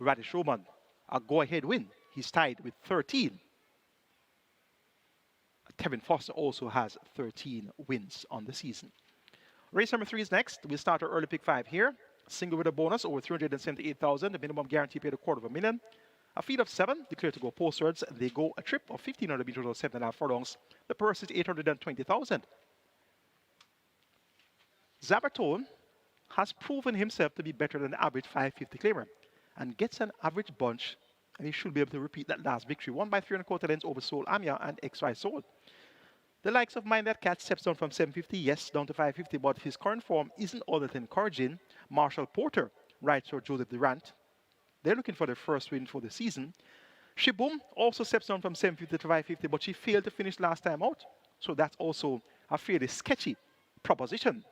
Radish Roman a go-ahead win. He's tied with 13. Kevin Foster also has 13 wins on the season. Race number 3 is next. We'll start our early pick 5 here. Single with a bonus over 378,000. The minimum guarantee paid $250,000. A feed of 7 declared to go postwards. They go a trip of 1,500 meters or 7.5 furlongs. The purse is 820,000. Zabertone has proven himself to be better than the average 550 claimer and gets an average bunch, and he should be able to repeat that last victory. Won by 3.25 lengths over Soul Amia and XY Soul. The likes of Mind That Cat steps down from 750, yes, down to 550, but his current form isn't all that encouraging. Marshall Porter rides for Joseph Durant. They're looking for their first win for the season. Shiboom also steps down from 750 to 550, but she failed to finish last time out. So that's also a fairly sketchy proposition.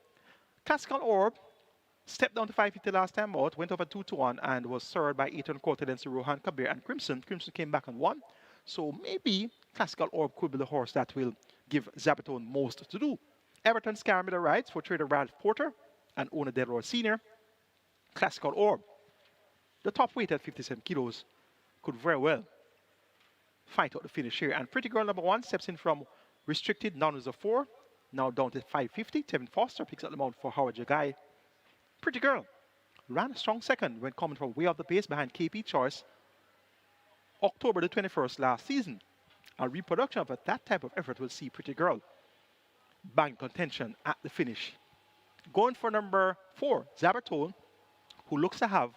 Classical Orb stepped down to 550 last time out, went over 2-1, and was served by 8.25 lengths to Rohan Kabir and Crimson. Crimson came back and won. So maybe Classical Orb could be the horse that will give Zabertone most to do. Everton's Caramida rides for trader Ralph Porter and owner Delroy Sr. Classical Orb, the top weight at 57 kilos, could very well fight out the finish here. And Pretty Girl number 1 steps in from restricted non-reserve 4, now down to 550. Tevin Foster picks up the mount for Howard Jagai. Pretty Girl ran a strong second when coming from way off the pace behind KP Choice October the 21st last season. A reproduction of that type of effort will see Pretty Girl bang contention at the finish. Going for number 4, Zabertone, who looks to have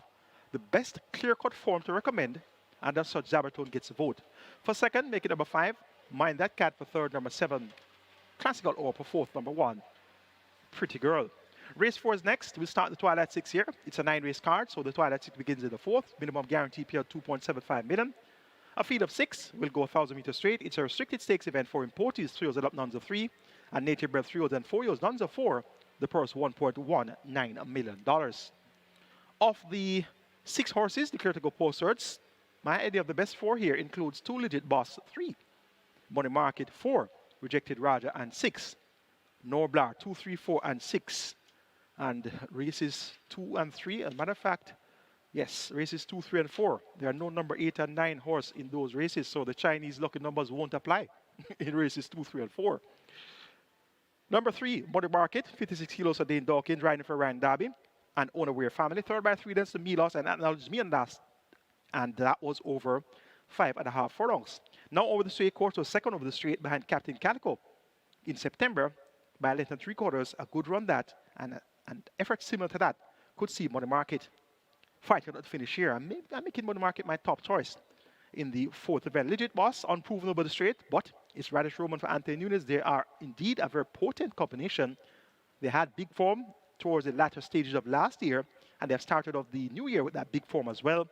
the best clear-cut form to recommend, and as such, Zabertone gets a vote. For second, make it number 5, Mind That Cat for third, number 7, Classical Orb for fourth, number 1, Pretty Girl. Race 4 is next. We'll start the Twilight 6 here. It's a 9-race card, so the Twilight 6 begins in the 4th. Minimum guarantee payout $2.75 million. A feed of 6 will go 1,000 meters straight. It's a restricted stakes event for importees, 3 years and up, nuns of 3, and native bred 3 years and 4 years, nuns of 4. The purse $1.19 million. Of the 6 horses declared to go postwards, my idea of the best 4 here includes 2 Legit Boss 3, Money Market 4, Rejected Raja and 6, Norblar 2, 3, 4, and 6, and races 2 and 3. As a matter of fact, yes, races 2, 3, and 4. There are no number 8 and 9 horse in those races, so the Chinese lucky numbers won't apply in races 2, 3, and 4. Number 3, Money Market, 56 kilos for Dane Dawkins, riding for Ryan Darby and Owner Weir family. Third by 3 lengths to Milos and Acknowledge Me and last, and that was over 5.5 furlongs. Now over the straight course, was second over the straight behind Captain Calico in September by a length and 3/4. A good run that, and effort similar to that could see Money Market fighting at the finish here. I'm making Money Market my top choice. in the fourth event. Legit Boss, unproven over the straight, but it's Radish Roman for Anthony Nunes. They are indeed a very potent combination. They had big form towards the latter stages of last year, and they've started off the new year with that big form as well.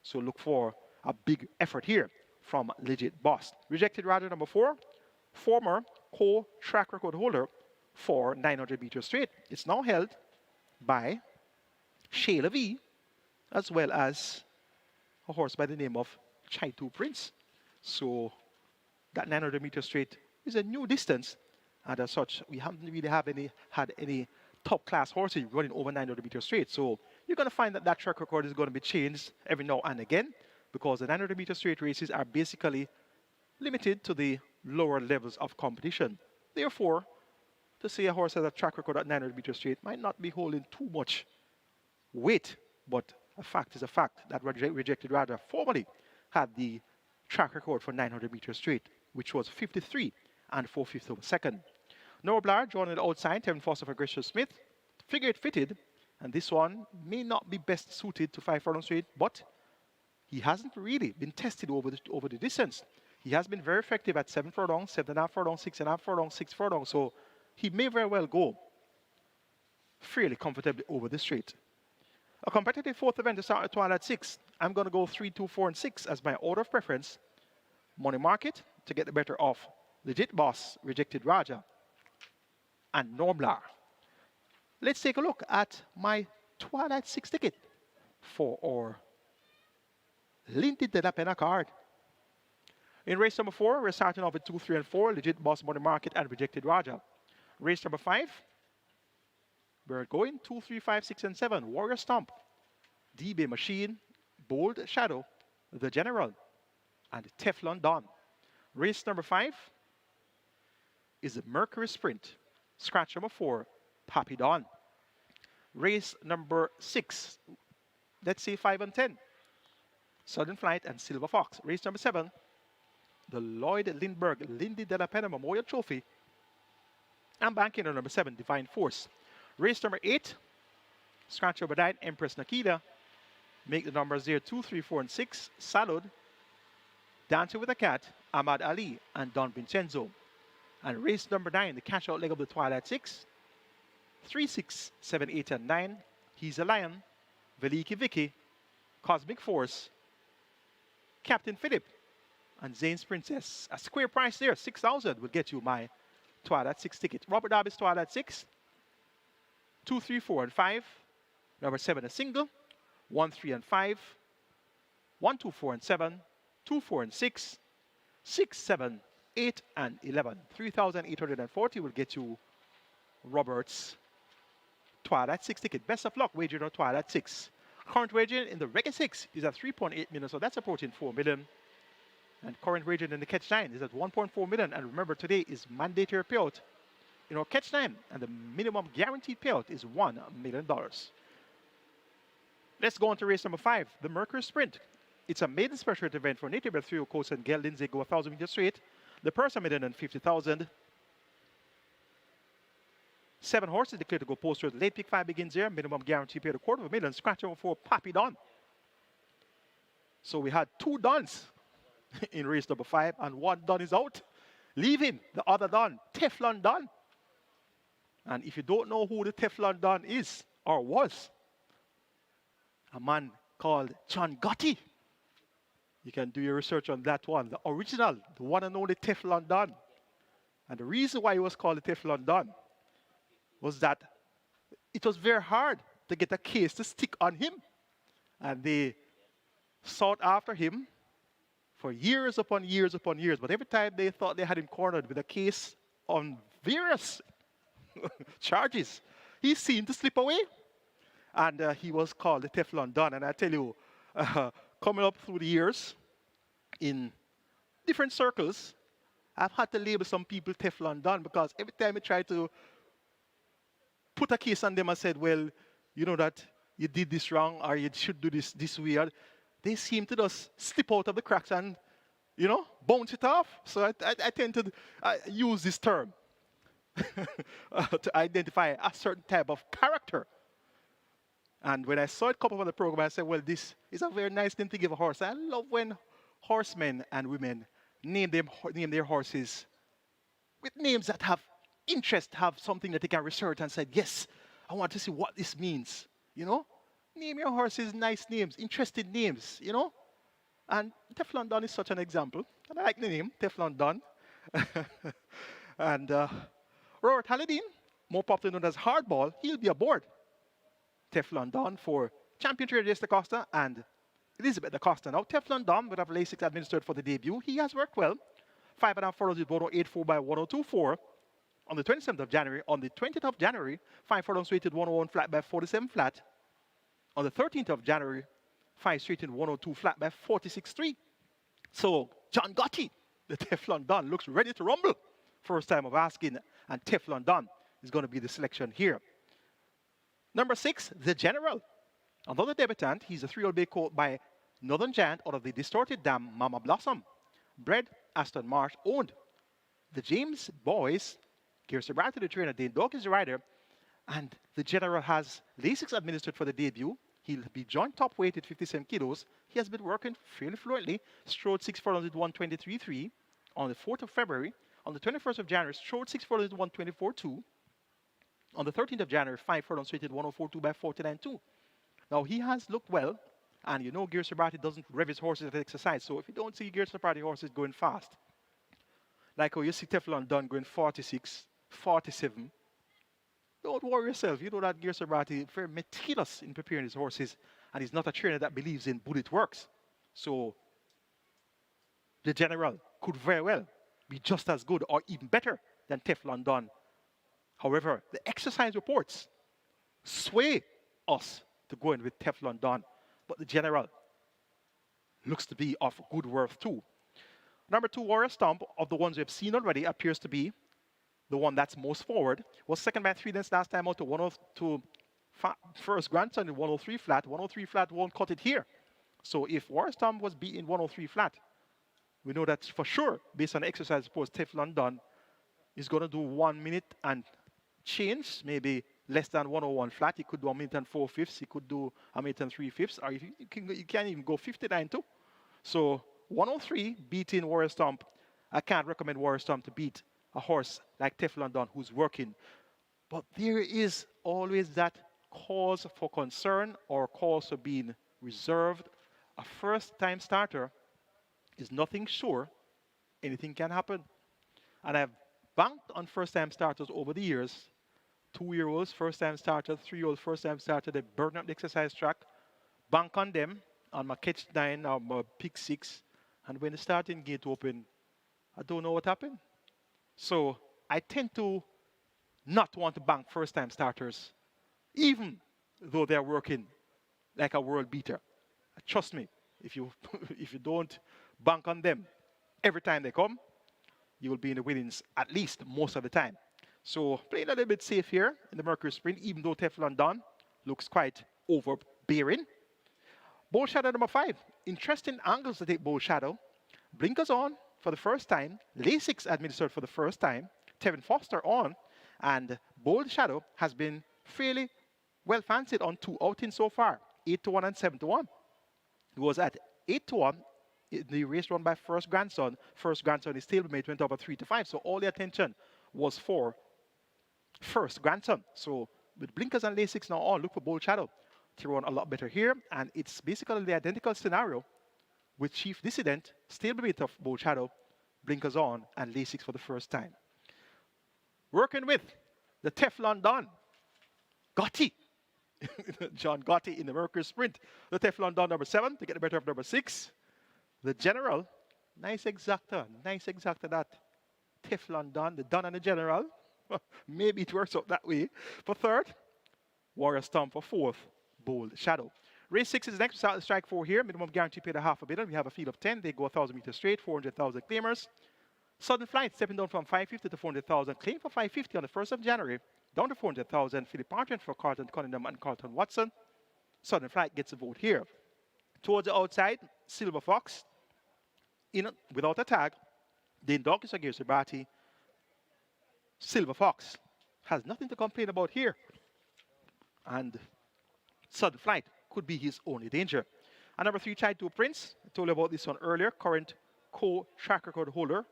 So look for a big effort here from Legit Boss. Rejected Rider number 4, former co-track record holder for 900 meters straight. It's now held by Shayla V, as well as a horse by the name of Chaitu Prince. So that 900 meters straight is a new distance, and as such, we haven't really had any top class horses running over 900 meters straight. So you're going to find that track record is going to be changed every now and again, because the 900 meter straight races are basically limited to the lower levels of competition. Therefore, to say a horse has a track record at 900 meters straight might not be holding too much weight, but a fact is a fact. That Rejected Rider formerly had the track record for 900 meters straight, which was 53 and 4/5 of a second. Noah Blair joined on the outside, Tevin Foster for Gresham Smith. Figure it fitted, and this one may not be best suited to 5 furlong straight, but he hasn't really been tested over the distance. He has been very effective at 7 furlong, 7.5 furlong, 6.5 furlong, 6 furlong, so he may very well go fairly comfortably over the straight. A competitive fourth event to start at Twilight 6. I'm going to go 3, 2, 4, and 6 as my order of preference. Money Market to get the better of Legit Boss, Rejected Raja, and Norblar. Let's take a look at my Twilight 6 ticket for our Lindy DELAPENHA card. In race number 4, we're starting off with 2, 3, and 4, Legit Boss, Money Market, and Rejected Raja. Race number 5, we're going 2, 3, 5, 6, and 7, Warrior Stomp, DB Machine, Bold Shadow, The General, and Teflon Don. Race number 5 is the Mercury Sprint. Scratch number 4, Pappy Don. Race number 6, let's say 5 and 10, Southern Flight and Silver Fox. Race number 7, the LLOYD LINDBERGH Lindy DELAPENHA Memorial Trophy. And banking on number 7, Divine Force. Race number 8, scratch number 9, Empress Nakida. Make the numbers there 2, 3, 4, and 6, Salud, Dancing with a Cat, Ahmad Ali, and Don Vincenzo. And race number 9, the cash out leg of the Twilight 6, 3, 6, 7, 8, and 9, He's a Lion, Veliki Vicky, Cosmic Force, Captain Philip, and Zane's Princess. A square price there, 6,000 will get you my Twilight 6 ticket. Robert Darby's Twilight 6, 2, 3, 4, and 5, number 7 a single, 1, 3, and 5, 1, 2, 4, and 7, 2, 4, and 6, 6, 7, 8, and 11. 3,840 will get you Robert's Twilight 6 ticket. Best of luck wagering on Twilight 6. Current wagering in the Reggae 6 is at 3.8 million, so that's approaching 4 million. And current wagering in the Catch 9 is at 1.4 million. And remember, today is mandatory payout in our Catch 9, and the minimum guaranteed payout is $1 million. Let's go on to race number 5, the Mercury Sprint. It's a maiden special event for Native Bred 3 Coast and Gail Lindsay go 1,000 meters straight. The purse $1,050,000. 7 horses declared to go posters. Late pick 5 begins here. Minimum guarantee paid $250,000. Scratch over 4, Pappy Don. So we had 2 Dons in race number 5, and 1 Don is out, leaving the other Don, Teflon Don. And if you don't know who the Teflon Don is or was, a man called John Gotti. You can do your research on that one. The original, the one and only Teflon Don. And the reason why he was called the Teflon Don was that it was very hard to get a case to stick on him. And they sought after him for years upon years upon years. But every time they thought they had him cornered with a case on various charges, he seemed to slip away. And he was called the Teflon Don. And I tell you, coming up through the years, in different circles, I've had to label some people Teflon Don, because every time I try to put a case on them and said, well, you know that you did this wrong, or you should do this weird, they seem to just slip out of the cracks and, you know, bounce it off. So I tend to use this term to identify a certain type of character. And when I saw it come up on the program, I said, well, this is a very nice thing to give a horse. I love when horsemen and women name their horses with names that have interest, have something that they can research and say, yes, I want to see what this means, you know? Name your horses nice names, interesting names, you know? And Teflon Don is such an example. And I like the name, Teflon Don. And Robert Halladine, more popularly known as Hardball, he'll be aboard Teflon Don for Champion Trader Jace DaCosta and Elizabeth DaCosta. Now, Teflon Don would have Lasix administered for the debut. He has worked well. 5.5 furlongs with 1084 by 1024 on the 27th of January. On the 20th of January, 5 furlongs weighted 101 flat by 47 flat. On the 13th of January, 5 straightened 102 flat by 46.3. So, John Gotti, the Teflon Don, looks ready to rumble. First time of asking, and Teflon Don is going to be the selection here. Number 6, the General. Another debutant. He's a 3-year-old bay colt by Northern Giant out of the Distorted Dam, Mama Blossom. Bred, Aston Marsh, owned. The James boys, Kirsten Bradley, the trainer, Dane Dog is the rider, and the General has Lasix administered for the debut. He'll be joint top weight at 57 kilos. He has been working fairly fluently. Strode 6 furlongs at 123.3 on the 4th of February. On the 21st of January, strode 6 furlongs at 124.2. On the 13th of January, 5 furlongs straight at 104.2 by 49.2. Now, he has looked well, and you know Gear Sabrati doesn't rev his horses at exercise, so if you don't see Gear Sabrati horses going fast, like how you see Teflon Don going 46, 47, don't worry yourself. You know that Gear Sabrati is very meticulous in preparing his horses, and he's not a trainer that believes in bullet works. So, the General could very well be just as good or even better than Teflon Don. However, the exercise reports sway us to go in with Teflon Don, but the General looks to be of good worth too. Number 2, Warrior Stomp, of the ones we have seen already, appears to be the one that's most forward. Was second by 3 lengths last time out to first grandson in 103 flat. 103 flat won't cut it here. So if Warrior Stomp was beating 103 flat, we know that for sure, based on the exercise reports, Teflon Don is going to do 1 minute and change, maybe less than 101 flat. He could do 1 minute and 4/5. He could do 1 minute and 3/5. Or you can even go 59 too. So 103 beating Warrior Stomp. I can't recommend Warrior Stomp to beat a horse like Teflon Don who's working. But there is always that cause for concern or cause for being reserved. A first-time starter is nothing sure. Anything can happen. And I've banked on first-time starters over the years. 2-year-olds, first-time starters, 3-year-olds, first-time starter. They burn up the exercise track. Bank on them on my catch 9 or my pick 6. And when the starting gate open, I don't know what happened. So I tend to not want to bank first-time starters, even though they're working like a world beater. Trust me, if you if you don't bank on them every time they come, you will be in the winnings at least most of the time. So playing a little bit safe here in the Mercury Sprint, even though Teflon Don looks quite overbearing. Bold Shadow number 5. Interesting angles to take Bold Shadow. Blinkers on for the first time. Lasix administered for the first time. Tevin Foster on. And Bold Shadow has been fairly well fancied on 2 outings so far. 8-1 and 7-1. He was at 8-1 in the race run by First Grandson. First Grandson is stablemate, went over 3-5. So all the attention was for First Grandson. So with blinkers and Lasix now on, look for Bold Shadow to run a lot better here. And it's basically the identical scenario with Chief Dissident, stablemate of Bold Shadow, blinkers on, and Lasix for the first time. Working with the Teflon Don, Gotti. John Gotti in the Mercury Sprint. The Teflon Don number 7 to get the better of number 6. The General, nice exacta that. Teflon Don, the Don and the General. Maybe it works out that way. For 3rd, Warrior Stomp for 4th, Bold Shadow. Race 6 is next. Start strike 4 here. Minimum guarantee paid a $500,000. We have a field of 10. They go 1,000 meters straight, 400,000 claimers. Sudden Flight stepping down from 550 to 400,000. Claim for 550 on the 1st of January. Down to 400,000. Philip Partridge for Carlton Cunningham and Carlton Watson. Sudden Flight gets a vote here. Towards the outside, Silver Fox. In without a tag. Dane Dawkins against Sabati. Silver Fox has nothing to complain about here. And Sudden Flight could be his only danger. And number 3, Chai 2 Prince. I told you about this one earlier. Current co-track record holder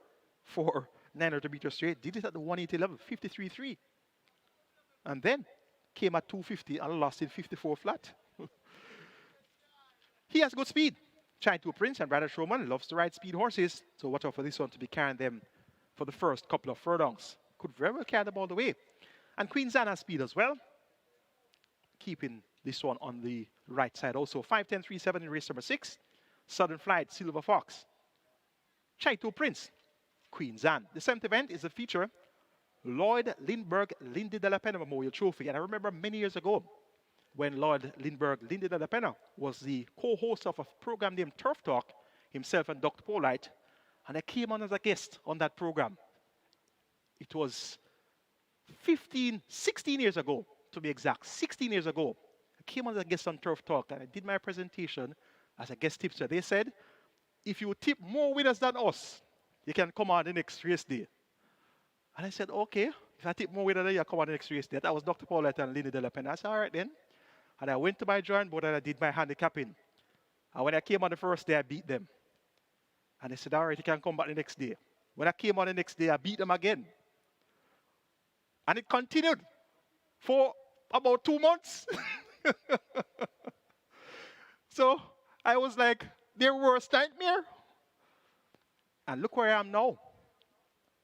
for 900 meters straight. Did it at the 180 level, 53.3. And then came at 250 and lost in 54 flat. He has good speed. Chai 2 Prince and Brother Showman loves to ride speed horses. So watch out for this one to be carrying them for the first couple of furlongs. Could very well carry them all the way. And Queen Zan has speed as well. Keeping this one on the right side also. 5:10.37 in race number 6. Southern Flight, Silver Fox. Chai 2 Prince, Queen Zan. The 7th event is a feature. Lloyd, Lindbergh, Lindy DELAPENHA Memorial Trophy. And I remember many years ago when Lloyd, Lindbergh, Lindy DELAPENHA was the co-host of a program named Turf Talk, himself and Dr. Polite. And I came on as a guest on that program. It was 16 years ago, to be exact, 16 years ago. I came on as a guest on Turf Talk, and I did my presentation as a guest tipster. They said, if you tip more winners than us, you can come on the next race day. And I said, okay, if I tip more winners than you, come on the next race day. That was Dr. Paulette and Lindy DELAPENHA. I said, all right then. And I went to my drawing board and I did my handicapping. And when I came on the first day, I beat them. And they said, all right, you can come back the next day. When I came on the next day, I beat them again. And it continued for about 2 months. So I was like, their worst nightmare. And look where I am now.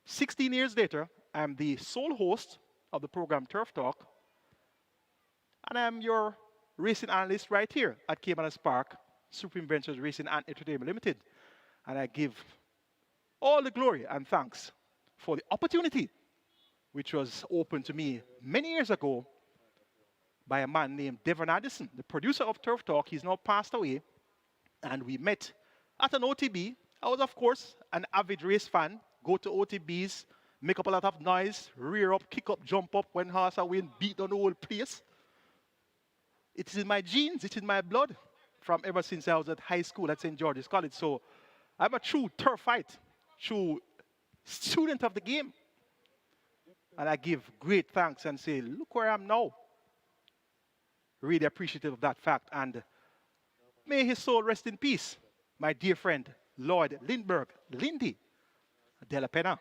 16 years later, I'm the sole host of the program Turf Talk. And I'm your racing analyst right here at Caymanas Park, Supreme Ventures Racing and Entertainment Limited. And I give all the glory and thanks for the opportunity which was opened to me many years ago by a man named Devon Addison, the producer of Turf Talk. He's now passed away. And we met at an OTB. I was, of course, an avid race fan. Go to OTBs, make up a lot of noise, rear up, kick up, jump up when horse are win, beat on the whole place. It is in my genes, it's in my blood from ever since I was at high school at St. George's College. So I'm a true turfite, true student of the game. And I give great thanks and say, look where I am now. Really appreciative of that fact. And may his soul rest in peace, my dear friend, Lloyd, Lindbergh, Lindy DELAPENHA.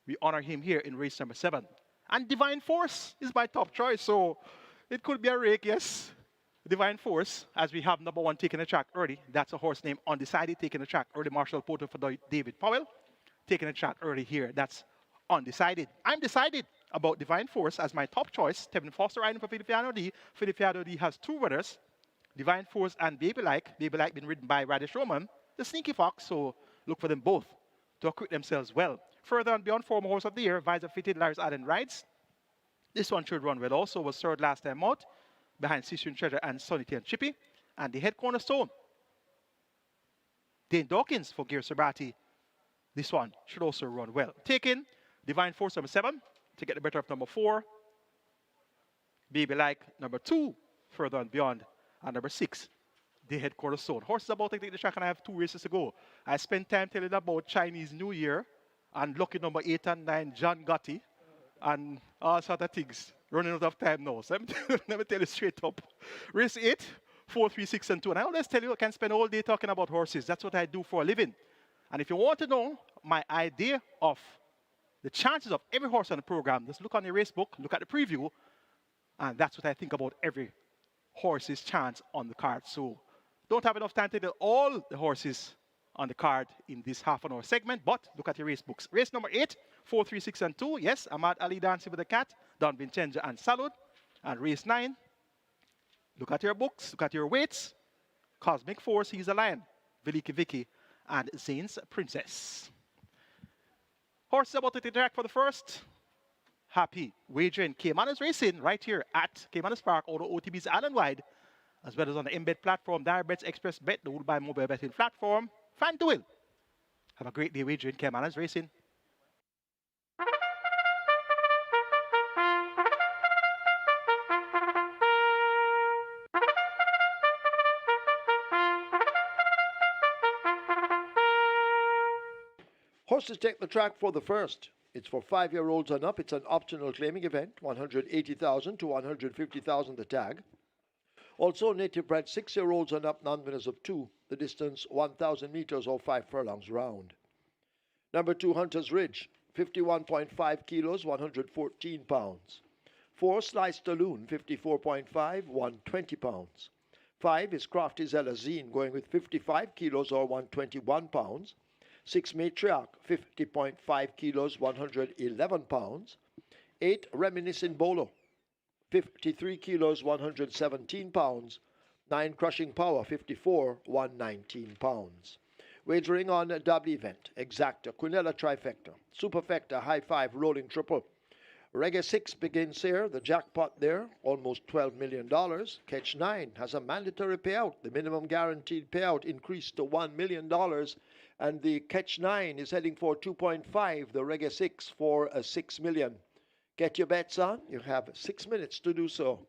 We honor him here in race number 7. And Divine Force is my top choice, so it could be a rake, yes. Divine Force, as we have number 1 taking the track early. That's a horse named Undecided, taking the track early. Marshall Porter for David Powell, taking the track early here. That's Undecided. I'm decided about Divine Force as my top choice. Tevin Foster riding for Filippiano D. Filippiano D has 2 winners, Divine Force and Baby Like. Baby Like been ridden by Radish Roman, the Sneaky Fox, so look for them both to acquit themselves well. Further on beyond, former horse of the year, Visor Fitted, Lars Allen rides. This one should run well also, was 3rd last time out, behind Cicerone Treasure and Sonny T and Chippy. And the head cornerstone, Dane Dawkins for Gear Sabati. This one should also run well. Taking Divine Force number 7 to get the better of number 4. Baby Like number 2, further on beyond, and number 6, the head cornerstone. Horse is about to take the track and I have 2 races to go. I spent time telling about Chinese New Year and lucky number 8 and 9, John Gotti, and all sort of things. Running out of time now. So let me tell you straight up. Race 8, 4, 3, 6, and 2. And I always tell you I can spend all day talking about horses. That's what I do for a living. And if you want to know my idea of the chances of every horse on the program, just look on the race book, look at the preview, and that's what I think about every horse's chance on the card. So don't have enough time to tell all the horses on the card in this half-an-hour segment, but look at your race books. Race number 8, 4, 3, 6, and 2. Yes, Ahmad Ali Dancing with the Cat, Don Vincenzo and Salud. And race 9, look at your books, look at your weights. Cosmic Force, he's a lion. Veliki Vicky and Zane's Princess. Horses about to take the track for the first. Happy wagering. Caymanas racing right here at Caymanas Park, Auto OTB's island-wide, as well as on the embed platform, Direbets Express Bet, the Woodbine mobile betting platform. Fan to will. Have a great day wagering. Caymanas racing. Horses take the track for the first. It's for 5-year-olds and up. It's an optional claiming event, 180,000 to 150,000 the tag. Also, native bred 6-year-olds and up, non-winners of 2. The distance 1,000 meters or 5 furlongs round. Number 2, Hunter's Ridge, 51.5 kilos, 114 pounds. 4, Sliced Loon, 54.5, 120 pounds. 5 is Crafty Zelazine, going with 55 kilos or 121 pounds. 6, Matriarch, 50.5 kilos, 111 pounds. 8, Reminiscent Bolo, 53 kilos, 117 pounds. 9, Crushing Power, 54, 119 pounds. Wagering on a double event, Exacta, Quinella Trifecta, Superfecta, High 5, Rolling Triple. Reggae 6 begins here, the jackpot there, almost $12 million. Catch 9 has a mandatory payout. The minimum guaranteed payout increased to $1 million. And the Catch 9 is heading for 2.5, the Reggae 6 for a $6 million. Get your bets on. You have 6 minutes to do so.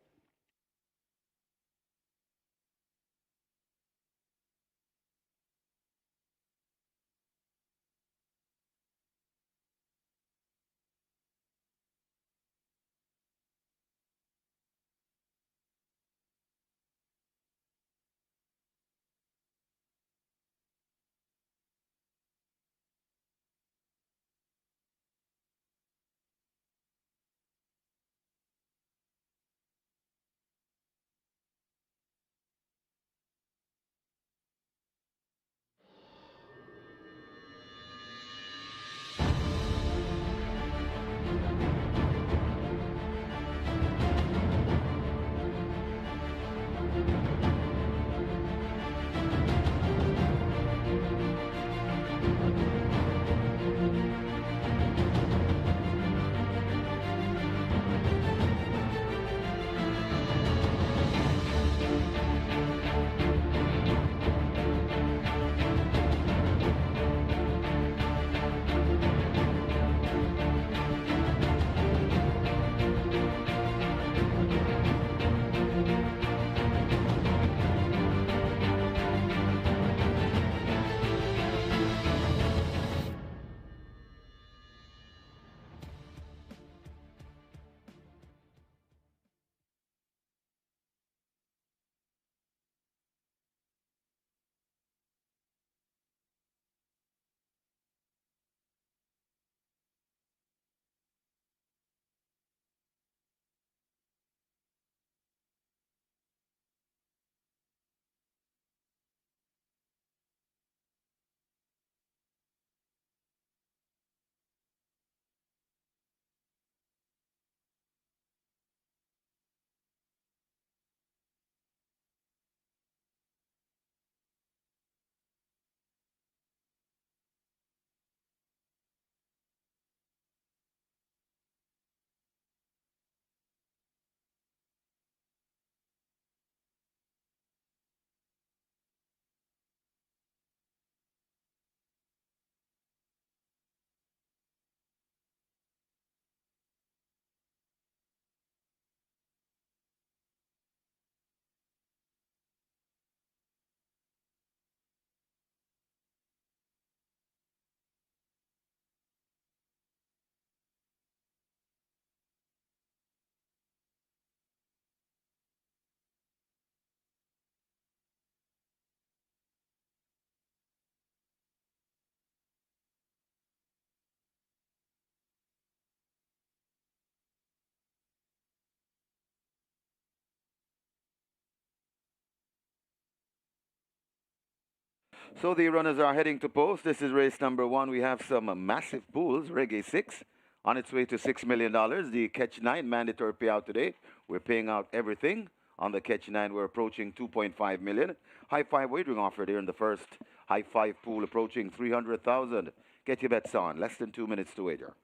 So the runners are heading to post. This is race number 1. We have some massive pools. Reggae 6 on its way to $6 million. The Catch 9 mandatory payout today. We're paying out everything. On the Catch 9, we're approaching 2.5 million. High 5 wagering offered here in the first High 5 pool approaching 300,000. Get your bets on. Less than 2 minutes to wager.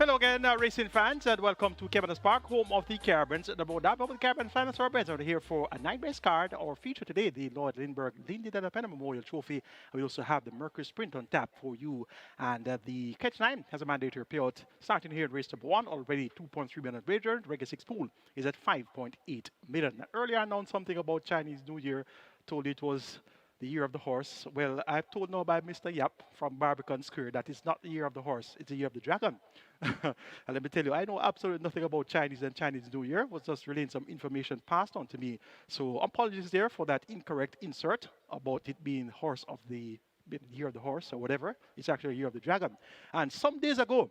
Hello again, racing fans, and welcome to Caymanas Park, home of the Caribbeans. The board up of the Caribbean Finance Orbits are here for a 9-race card. Our feature today, the Lord LINDBERGH Lindy DELAPENHA Memorial Trophy. We also have the Mercury Sprint on tap for you. And the Catch 9 has a mandatory payout starting here in race number 1, already 2.3 million wagered. Regular 6 pool is at 5.8 million. Now, earlier I announced something about Chinese New Year, told you it was the year of the horse. Well, I've told now by Mr. Yap from Barbican Square that it's not the year of the horse, it's the year of the dragon. And let me tell you, I know absolutely nothing about Chinese and Chinese New Year. Was just relaying some information passed on to me. So apologies there for that incorrect insert about it being horse of the year of the horse or whatever. It's actually a year of the dragon. And some days ago,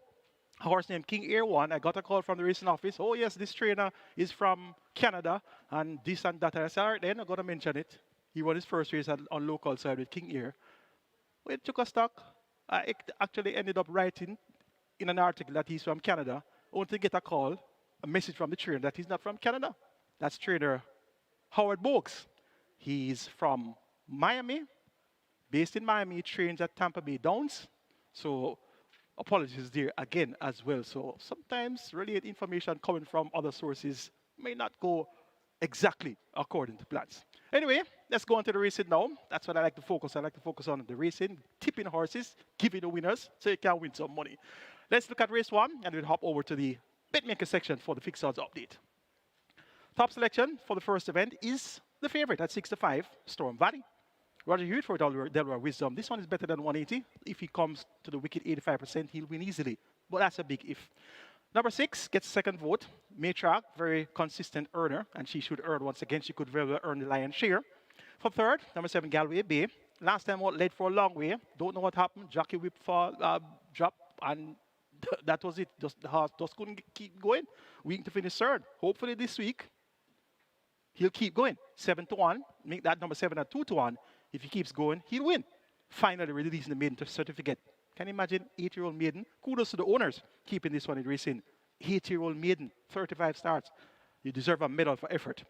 a horse named King Air One, I got a call from the racing office. Oh yes, this trainer is from Canada and this and that. And I said, all right, then I'm going to mention it. He won his first race on local side with King Air. We took a stock. I actually ended up writing in an article that he's from Canada, only to get a call, a message from the trainer that he's not from Canada. That's trainer Howard Boakes. He's from Miami, based in Miami, he trains at Tampa Bay Downs. So apologies there again as well. So sometimes related information coming from other sources may not go exactly according to plans. Anyway, let's go on to the racing now. That's what I like to focus. I like to focus on the racing, tipping horses, giving the winners so you can win some money. Let's look at race 1 and we'll hop over to the betmaker section for the fixed odds update. Top selection for the first event is the favorite at 6-5, Storm Valley. Roger Hewitt for Delaware Wisdom. This one is better than 180. If he comes to the wicked 85%, he'll win easily. But that's a big if. Number 6 gets second vote. Matriarch, very consistent earner, and she should earn once again. She could very well earn the lion's share. For third, number 7, Galway Bay. Last time out, led for a long way. Don't know what happened. Jockey whip for drop, and that was it. The horse just couldn't keep going. Week to finish third. Hopefully this week, he'll keep going. 7-1. Make that number 7 at 2-1. If he keeps going, he'll win. Finally releasing the maiden certificate. Can you imagine 8-year-old maiden? Kudos to the owners keeping this one in racing. 8-year-old maiden, 35 starts. You deserve a medal for effort.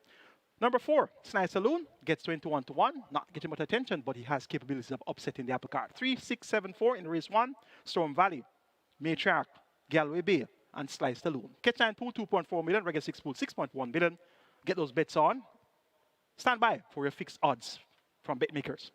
Number 4, Snice Saloon gets 21-1. Not getting much attention, but he has capabilities of upsetting the apple cart. 3, 6, 7, 4 in race 1. Storm Valley, Matriarch, Galway Bay, and Slice Saloon. Catch 9 pool, 2.4 million. Regular 6 pool, 6.1 million. Get those bets on. Stand by for your fixed odds from BetMakers.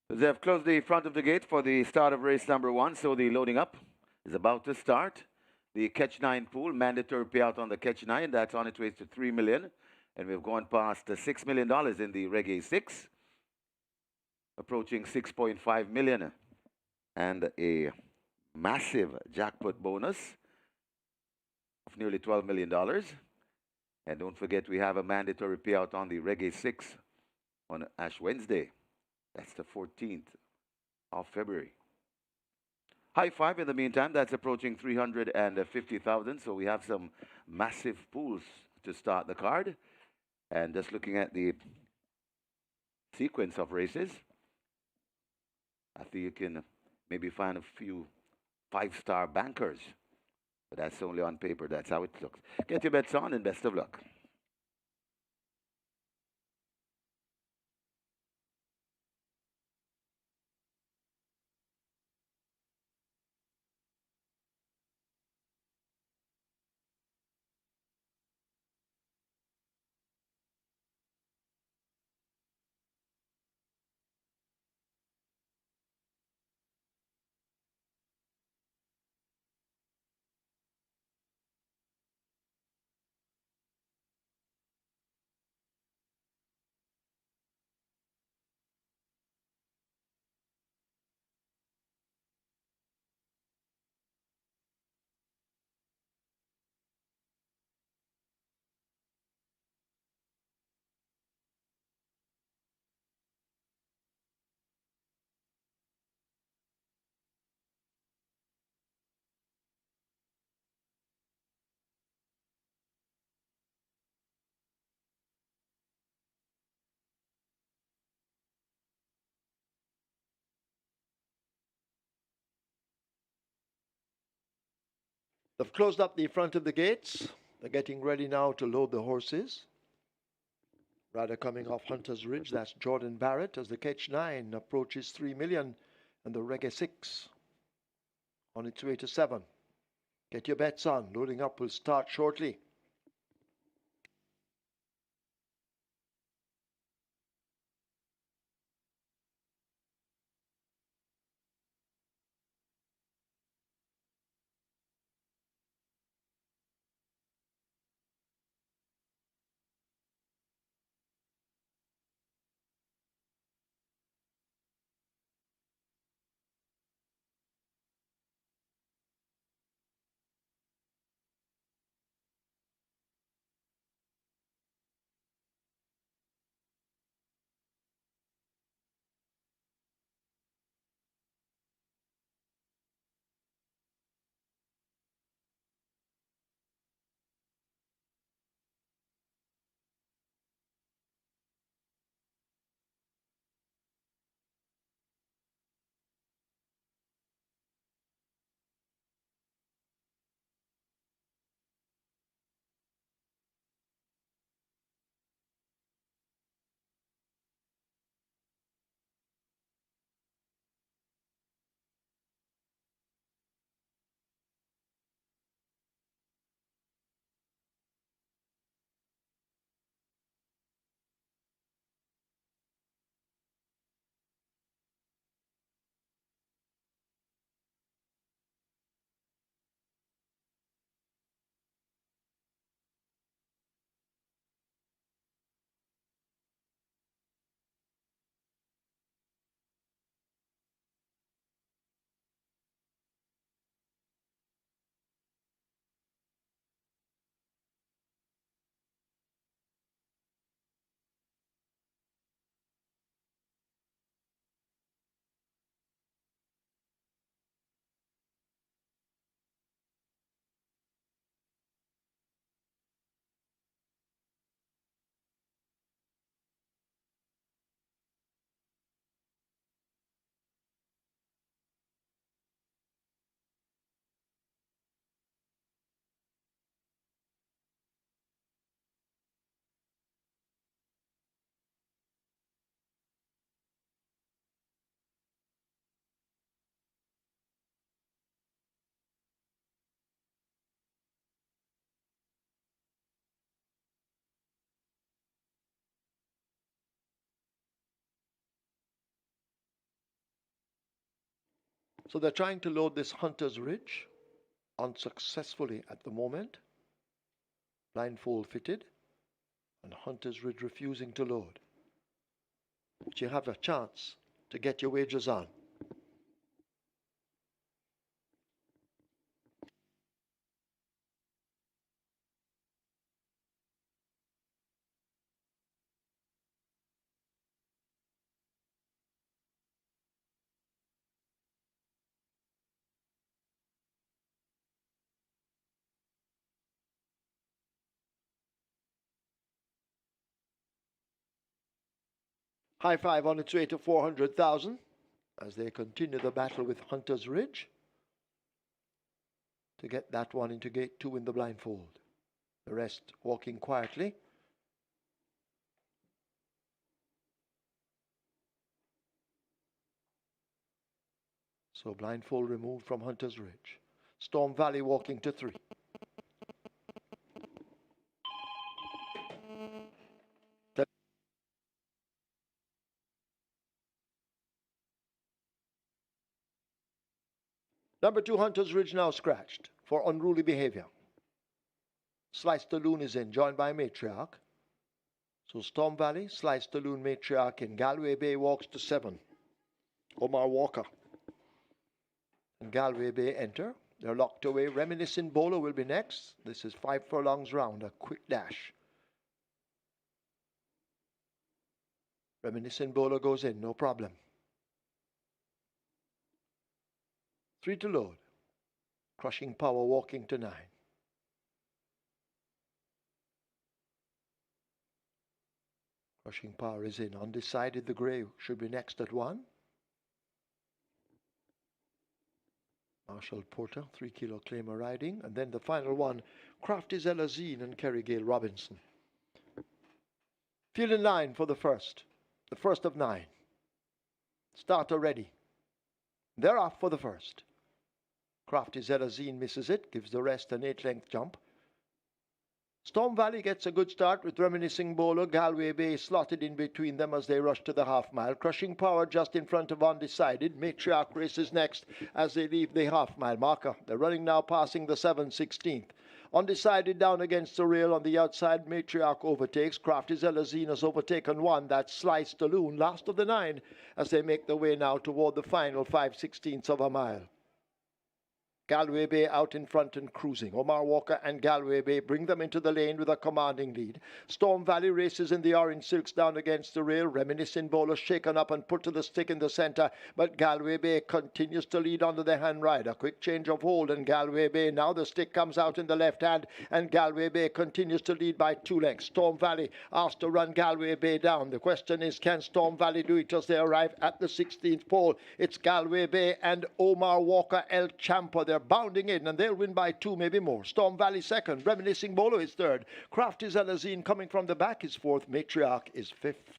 They have closed the front of the gate for the start of race number 1, so the loading up is about to start. The Catch 9 pool, mandatory payout on the Catch 9, that's on its way to $3 million. And we've gone past $6 million in the Reggae 6, approaching $6.5 million. And a massive jackpot bonus of nearly $12 million. And don't forget, we have a mandatory payout on the Reggae 6 on Ash Wednesday. That's the 14th of February. High five in the meantime, that's approaching 350,000. So we have some massive pools to start the card. And just looking at the sequence of races, I think you can maybe find a few 5-star bankers. But that's only on paper. That's how it looks. Get your bets on and best of luck. They've closed up the front of the gates. They're getting ready now to load the horses. Rider coming off Hunter's Ridge, that's Jordan Barrett, as the Catch 9 approaches 3 million and the Reggae 6 on its way to 7. Get your bets on. Loading up will start shortly. So they're trying to load this Hunter's Ridge unsuccessfully at the moment. Blindfold fitted and Hunter's Ridge refusing to load. But you have a chance to get your wagers on. High Five on its way to 400,000 as they continue the battle with Hunter's Ridge to get that one into gate 2 in the blindfold. The rest walking quietly. So blindfold removed from Hunter's Ridge. Storm Valley walking to 3. Number 2, Hunter's Ridge now scratched for unruly behavior. Slice the Loon is in, joined by Matriarch. So Storm Valley, Slice the Loon, Matriarch in. Galway Bay walks to 7. Omar Walker and Galway Bay enter. They're locked away. Reminiscent Bowler will be next. This is 5 furlongs round, a quick dash. Reminiscent Bowler goes in, no problem. 3 to load. Crushing Power walking to 9. Crushing Power is in. Undecided, the Grey should be next at 1. Marshall Porter, 3 kilo claimer riding. And then the final one, Crafty Zelazine and Kerry Gale Robinson. Field in line for the first of 9. Starter ready. They're off for the first. Crafty Zelazine misses it, gives the rest an 8-length jump. Storm Valley gets a good start with Reminiscing Bowler. Galway Bay slotted in between them as they rush to the half-mile. Crushing Power just in front of Undecided. Matriarch races next as they leave the half-mile marker. They're running now passing the 7/16th. Undecided down against the rail on the outside. Matriarch overtakes. Crafty Zelazine has overtaken one. That's Slice the Loon, last of the 9, as they make their way now toward the final 5/16ths of a mile. Galway Bay out in front and cruising. Omar Walker and Galway Bay bring them into the lane with a commanding lead. Storm Valley races in the orange silks down against the rail. Reminiscent Bowler shaken up and put to the stick in the centre, but Galway Bay continues to lead under the hand rider. Quick change of hold and Galway Bay. Now the stick comes out in the left hand and Galway Bay continues to lead by 2 lengths. Storm Valley asked to run Galway Bay down. The question is, can Storm Valley do it as they arrive at the 16th pole? It's Galway Bay and Omar Walker El Champo. They're bounding in and they'll win by 2, maybe more. Storm Valley second. Reminiscing Bowler is third. Crafty Zelazine coming from the back is fourth. Matriarch is fifth.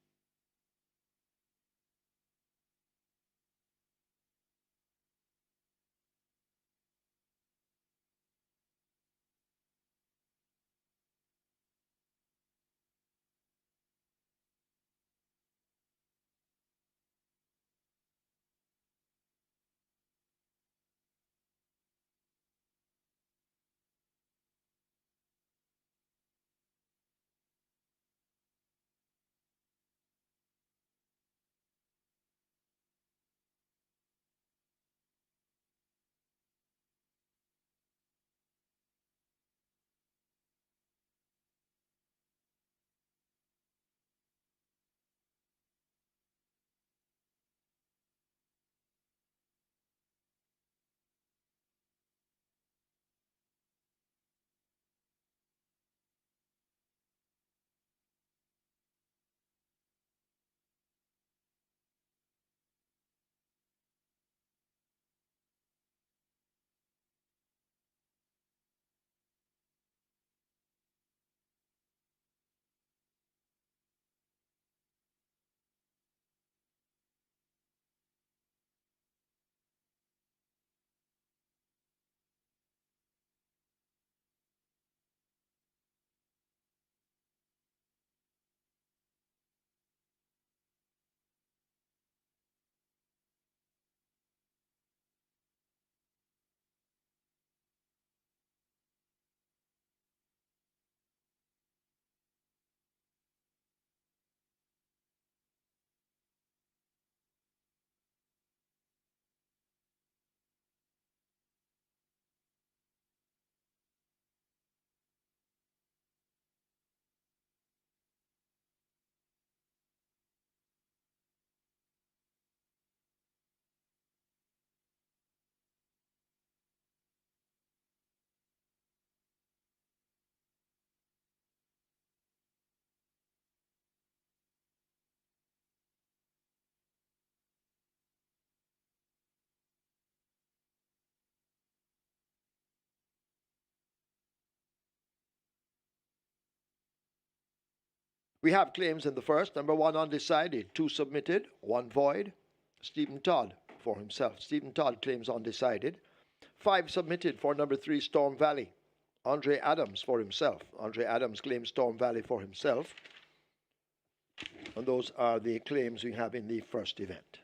We have claims in the first. Number 1 Undecided, 2 submitted, 1 void. Stephen Todd for himself. Stephen Todd claims Undecided. 5 submitted for number 3 Storm Valley. Andre Adams for himself. Andre Adams claims Storm Valley for himself. And those are the claims we have in the first event.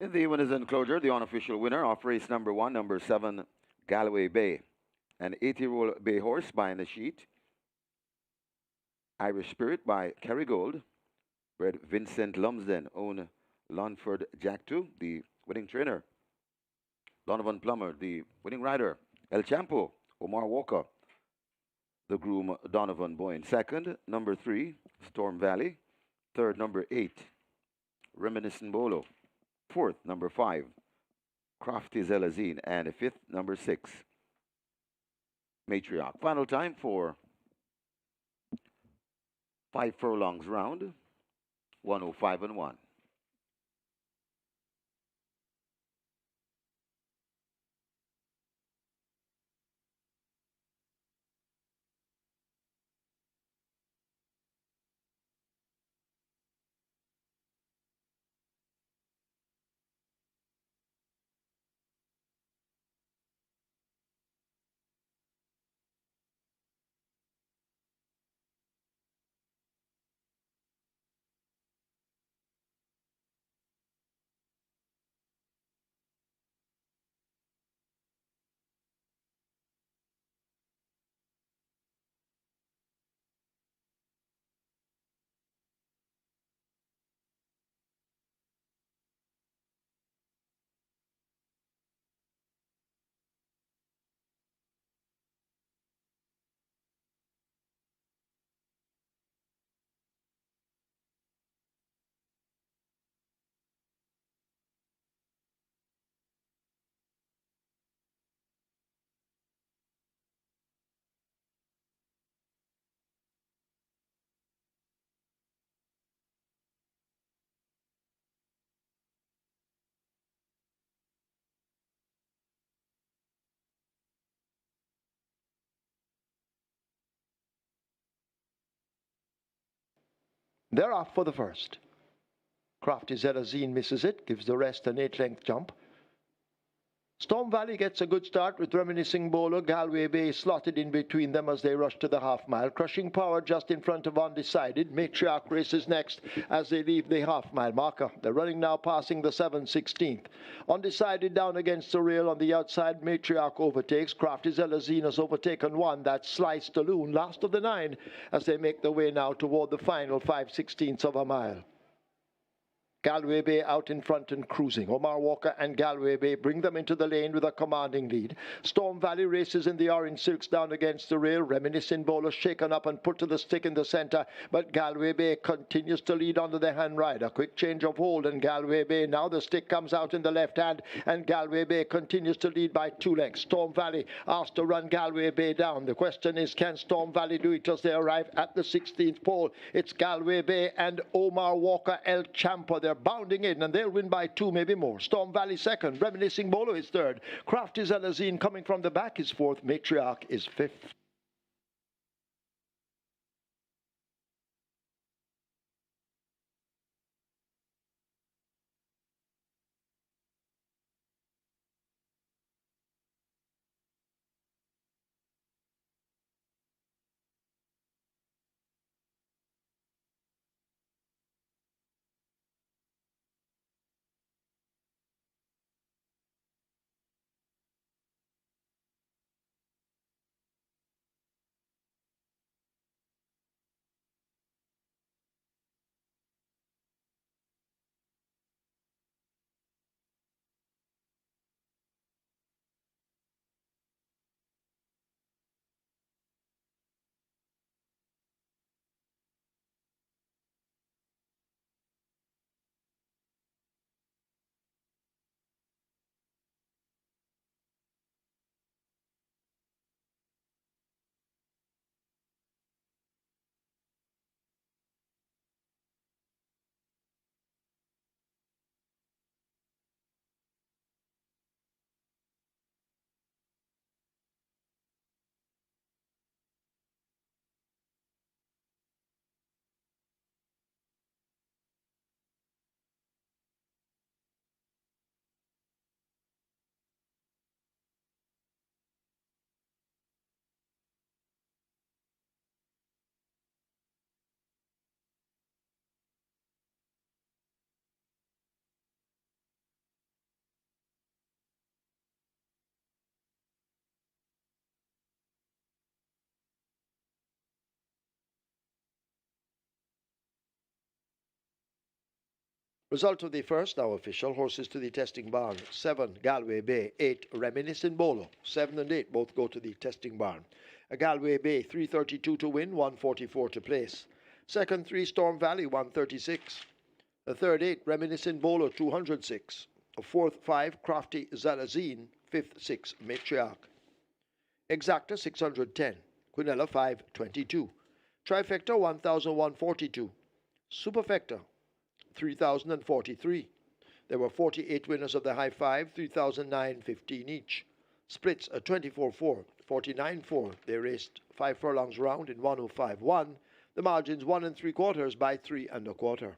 In the winners' enclosure, the unofficial winner of race number 1, number 7, Galway Bay. An 80-year-old bay horse by Nasheet. Irish Spirit by Kerry Gold. Bred Vincent Lumsden, own Lonford Jack 2, the winning trainer. Donovan Plummer, the winning rider. El Champo, Omar Walker. the groom Donovan Boyne. Second, number 3, Storm Valley. Third, number 8, Reminiscent Bolo. Fourth, number 5, Crafty Zelazine. And fifth, number 6, Matriarch. Final time for 5 furlongs round, 105 and 1. They're off for the first. Crafty Zelazine misses it, gives the rest an 8-length jump. Storm Valley gets a good start with Reminiscing Bowler. Galway Bay slotted in between them as they rush to the half-mile. Crushing Power just in front of Undecided. Matriarch races next as they leave the half-mile marker. They're running now passing the 7/16. Undecided down against the rail on the outside. Matriarch overtakes. Crafty Zelazine has overtaken one. That's Slice Loon, last of the 9, as they make their way now toward the final 5/16 of a mile. Galway Bay out in front and cruising. Omar Walker and Galway Bay bring them into the lane with a commanding lead. Storm Valley races in the orange silks down against the rail. Reminiscent Bowler shaken up and put to the stick in the center, but Galway Bay continues to lead under the hand rider. Quick change of hold, and Galway Bay, now the stick comes out in the left hand, and Galway Bay continues to lead by 2 lengths. Storm Valley asked to run Galway Bay down. The question is, can Storm Valley do it as they arrive at the 16th pole? It's Galway Bay and Omar Walker El Champa. They're bounding in, and they'll win by 2, maybe more. Storm Valley second. Reminiscing Bolo is third. Crafty Zelazine coming from the back is fourth. Matriarch is fifth. Result of the first, now official. Horses to the testing barn. 7, Galway Bay. 8, Reminiscent Bolo. 7 and 8 both go to the testing barn. Galway Bay 332 to win, 144 to place. Second 3 Storm Valley 136. The third 8 Reminiscent Bowler 206. A fourth 5 Crafty Zalazine, fifth 6 Matriarch. Exacta 610. Quinella 522. Trifecta 1142. Superfecta 3043. There were 48 winners of the high five, 3,915 each. Splits at 24-4, 49-4. They raced 5 furlongs round in 105.1. The margins 1 3/4 by 3 1/4.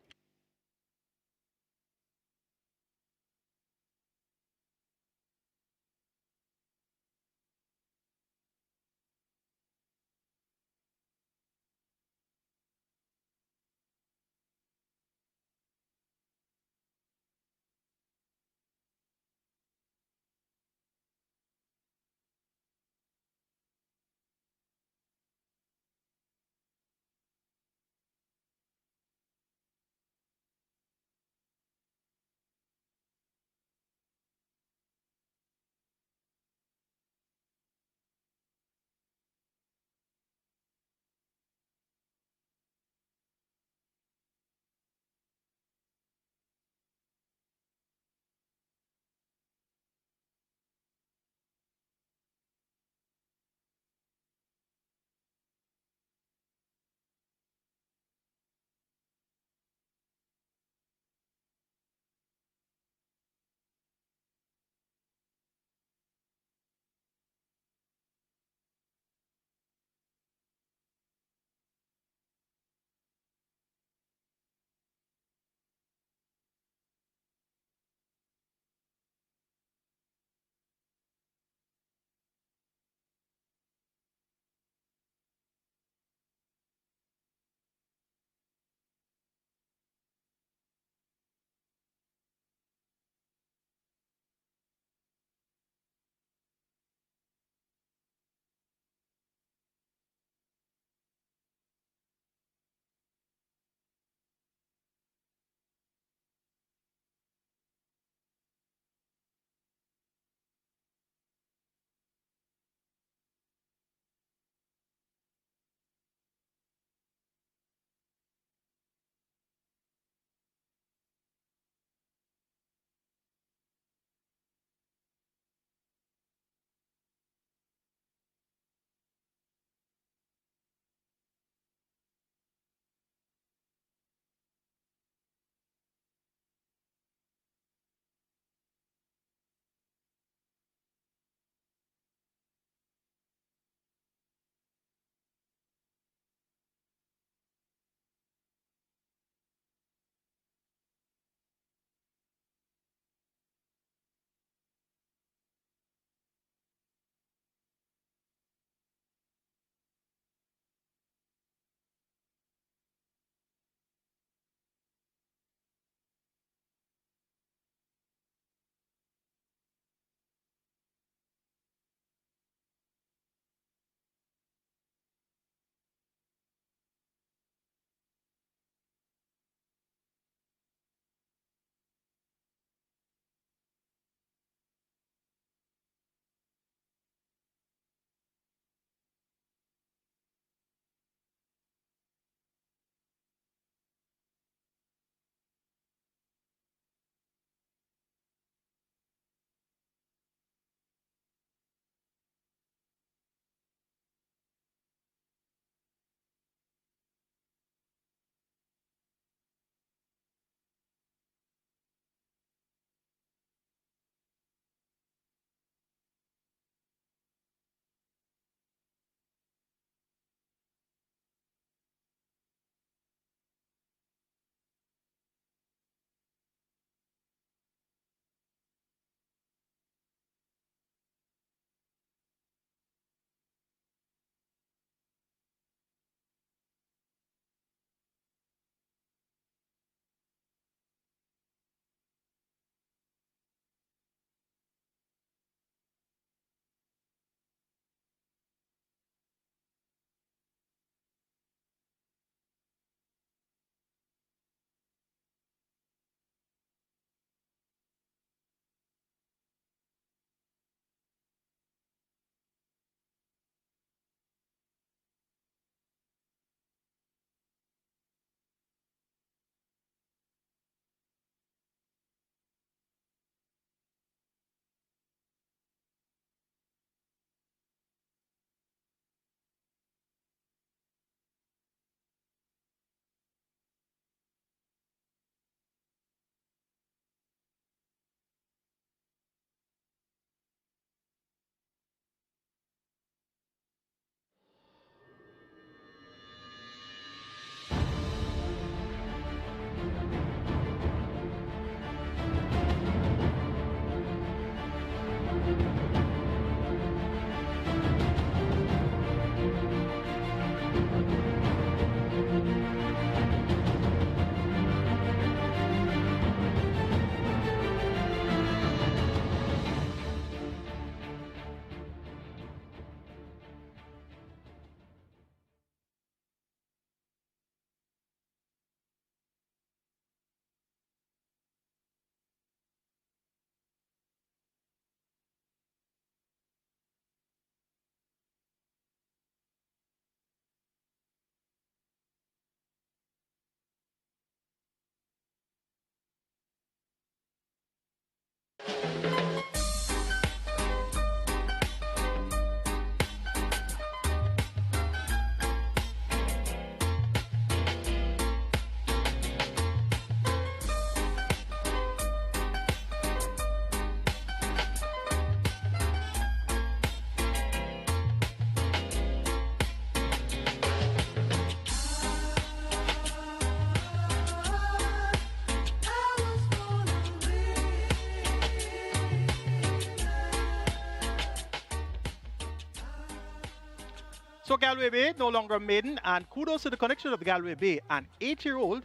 So Galway Bay, no longer maiden, and kudos to the connection of Galway Bay, an 8-year-old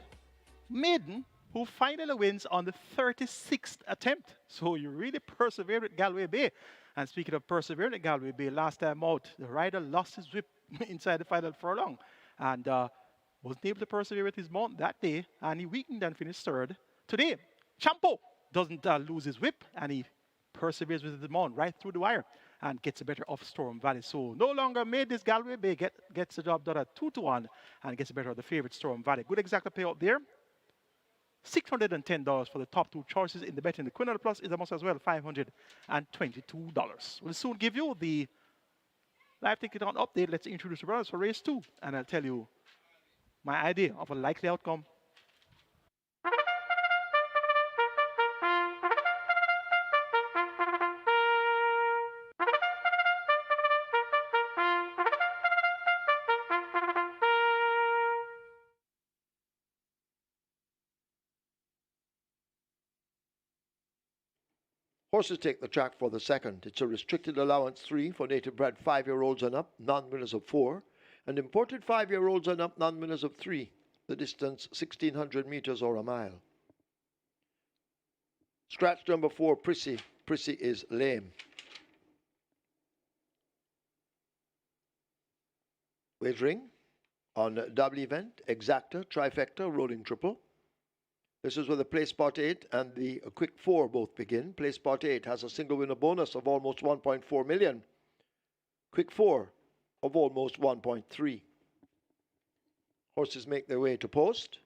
maiden who finally wins on the 36th attempt. So you really persevered at Galway Bay. And speaking of persevering at Galway Bay, last time out, the rider lost his whip inside the final furlong and wasn't able to persevere with his mount that day, and he weakened and finished third. Today, Champo doesn't lose his whip, and he perseveres with the mount right through the wire and gets a better off Storm Valley. So no longer made this Galway Bay gets the job done at 2-1 and gets a better of the favorite Storm Valley. Good exact payout there. $610 for the top two choices in the betting. The Quinel Plus is a must as well, $522. We'll soon give you the live ticket on update. Let's introduce the brothers for race 2, and I'll tell you my idea of a likely outcome. Horses take the track for the second. It's a restricted allowance 3 for native bred 5-year-olds and up, non-winners of 4, and imported 5-year-olds and up, non-winners of 3. The distance 1,600 meters or a mile. Scratch number 4, Prissy. Prissy is lame. Wagering on double event, exacta, trifecta, rolling triple. This is where the play spot 8 and the quick 4 both begin. Play spot 8 has a single winner bonus of almost 1.4 million. Quick 4 of almost 1.3. Horses make their way to post.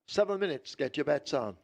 7 minutes, get your bets on.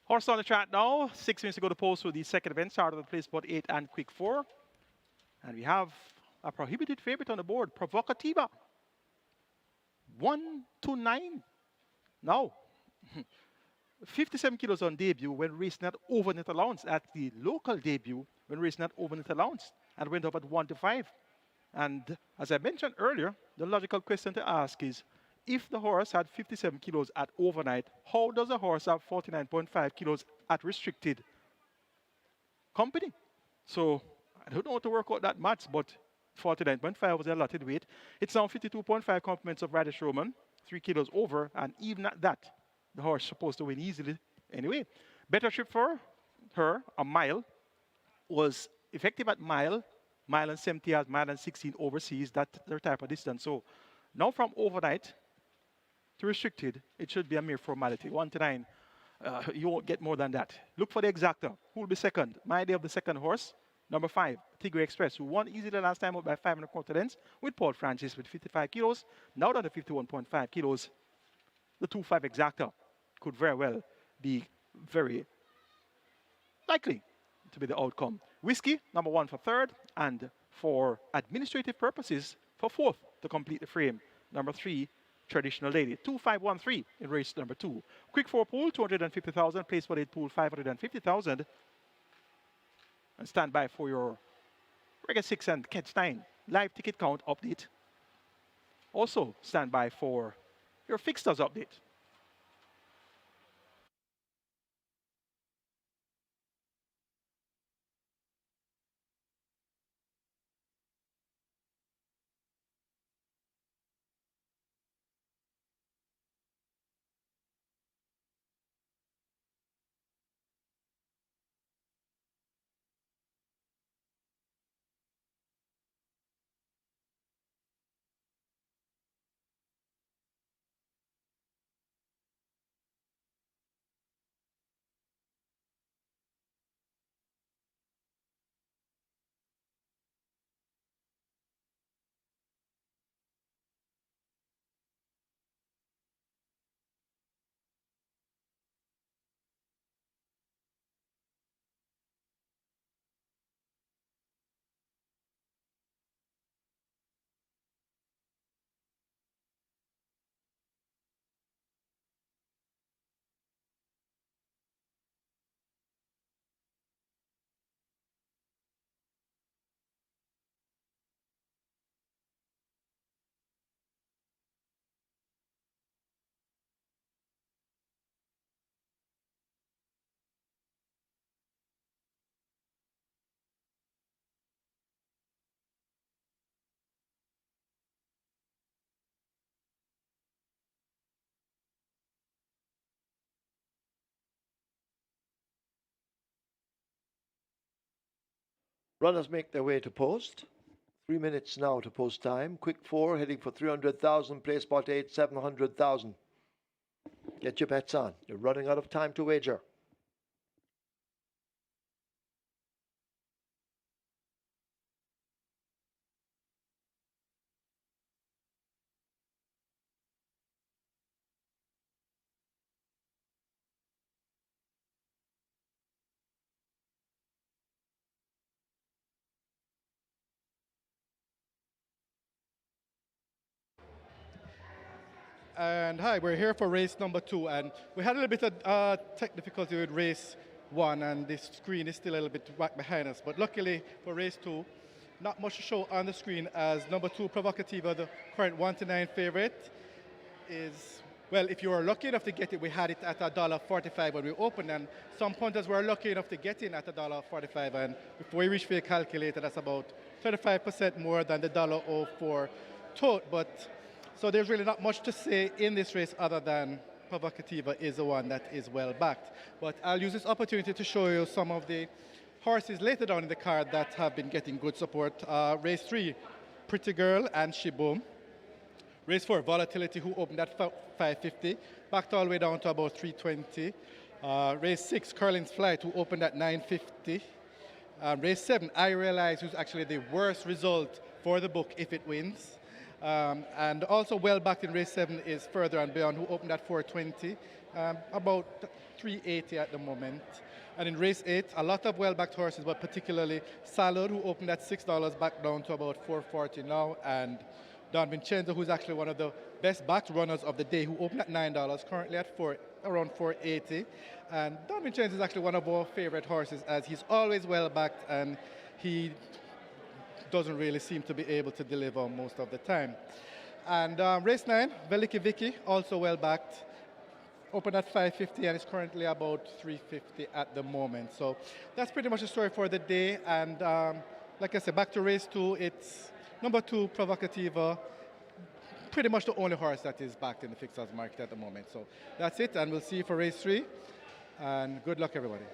Horse on the track now. 6 minutes to go to post with the second event. Start of the play spot 8 and quick 4. And we have a prohibited favorite on the board, Provocativa. 1-9. Now, 57 kilos on debut when racing at over net allowance. At the local debut when racing at over net allowance. And went up at 1-5. And as I mentioned earlier, the logical question to ask is, if the horse had 57 kilos at overnight, how does a horse have 49.5 kilos at restricted company? So I don't know how to work out that much, but 49.5 was the allotted weight. It's now 52.5 compliments of Radish Roman, 3 kilos over, and even at that, the horse is supposed to win easily anyway. Better trip for her, a mile, was effective at mile and 70 yards, mile and 16 overseas, that's their type of distance. So now from overnight to restricted, it should be a mere formality. 1-9, you won't get more than that. Look for the exacta. Who will be second? My idea of the second horse, number 5, Tigre Express, who won easily last time out by 5.25 lengths with Paul Francis with 55 kilos. Now down to 51.5 kilos. The 2-5 exacta could very well be very likely to be the outcome. Whiskey, number 1 for third, and for administrative purposes, for fourth to complete the frame. Number 3, Traditional Lady. 2-5-1-3 in race number 2. Quick 4 pool, 250,000. Place for 8 pool, 550,000. And stand by for your Reggae 6 and Catch 9 live ticket count update. Also, stand by for your fixtures update. Runners make their way to post. 3 minutes now to post time. Quick 4 heading for 300,000. Play spot 8, 700,000. Get your bets on. You're running out of time to wager. And hi, we're here for race number 2, and we had a little bit of tech difficulty with race 1, and this screen is still a little bit back behind us. But luckily for race 2, not much to show on the screen, as number 2, Provocativa, the current 1-9 favorite, is, well, if you were lucky enough to get it, we had it at $1.45 when we opened, and some punters were lucky enough to get in at $1.45, and before we reached for your calculator, that's about 35% more than the $1.04 tote. But so there's really not much to say in this race other than Provocativa is the one that is well backed. But I'll use this opportunity to show you some of the horses later down in the card that have been getting good support. Race 3, Pretty Girl and Shiboom. Race 4, Volatility, who opened at 550, backed all the way down to about 320. Race 6, Curlin's Flight, who opened at 950. Race 7, I Realize, who's actually the worst result for the book if it wins. And also well backed in race 7 is Further and Beyond, who opened at 420, about 380 at the moment. And in race 8, a lot of well backed horses, but particularly Salud, who opened at $6, back down to about 440 now, and Don Vincenzo, who's actually one of the best backed runners of the day, who opened at $9, currently at around 480. And Don Vincenzo is actually one of our favorite horses, as he's always well backed and he doesn't really seem to be able to deliver most of the time. And race 9, Veliki Vicky, also well backed, opened at 550 and is currently about 350 at the moment. So that's pretty much the story for the day. And like I said, back to race 2, it's number 2, Provocativa, pretty much the only horse that is backed in the fixers market at the moment. So that's it, and we'll see you for race 3. And good luck, everybody.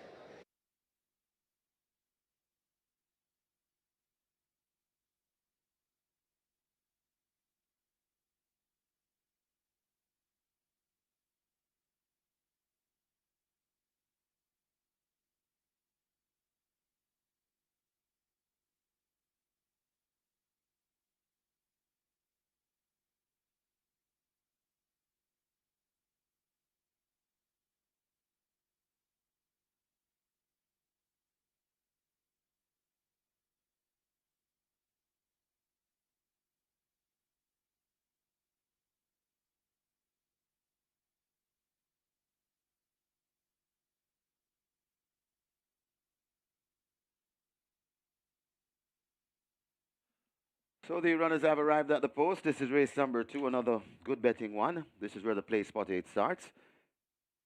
So the runners have arrived at the post. This is race number 2, another good betting one. This is where the play spot 8 starts.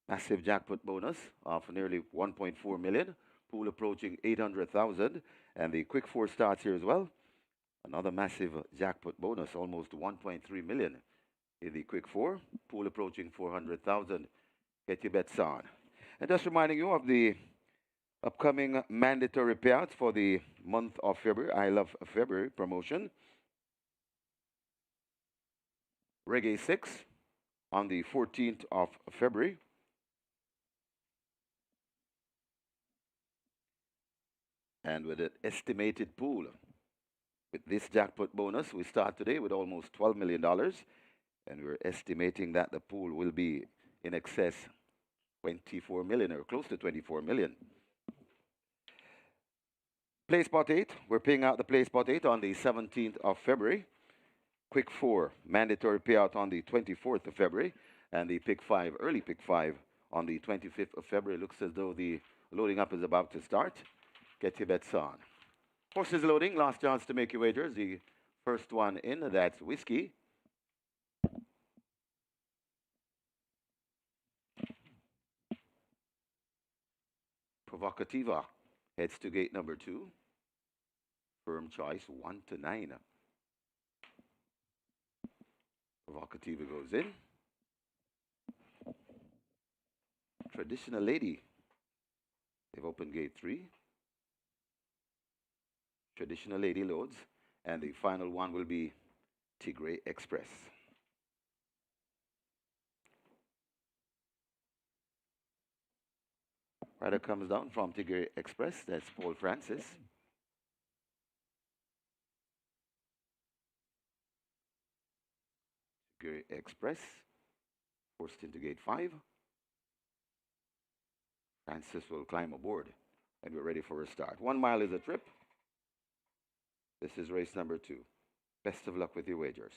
Massive jackpot bonus of nearly 1.4 million. Pool approaching 800,000. And the quick 4 starts here as well. Another massive jackpot bonus, almost 1.3 million in the quick 4. Pool approaching 400,000. Get your bets on. And just reminding you of the upcoming mandatory payouts for the month of February. I Love February promotion. Reggae 6 on the 14th of February. And with an estimated pool, with this jackpot bonus, we start today with almost $12 million. And we're estimating that the pool will be in excess 24 million or close to 24 million. Play spot 8, we're paying out the play spot 8 on the 17th of February. Quick 4, mandatory payout on the 24th of February. And the pick 5, early pick 5 on the 25th of February. Looks as though the loading up is about to start. Get your bets on. Horses loading, last chance to make your wagers. The first one in, that's Whiskey. Provocativa heads to gate number 2. Firm choice 1 to 9. Provocativa goes in. Traditional Lady. They've opened gate 3. Traditional Lady loads. And the final one will be Tigray Express. Rider comes down from Tigray Express. That's Paul Francis. Tigray Express. Forced into gate 5. Francis will climb aboard. And we're ready for a start. 1 mile is a trip. This is race number 2. Best of luck with your wagers.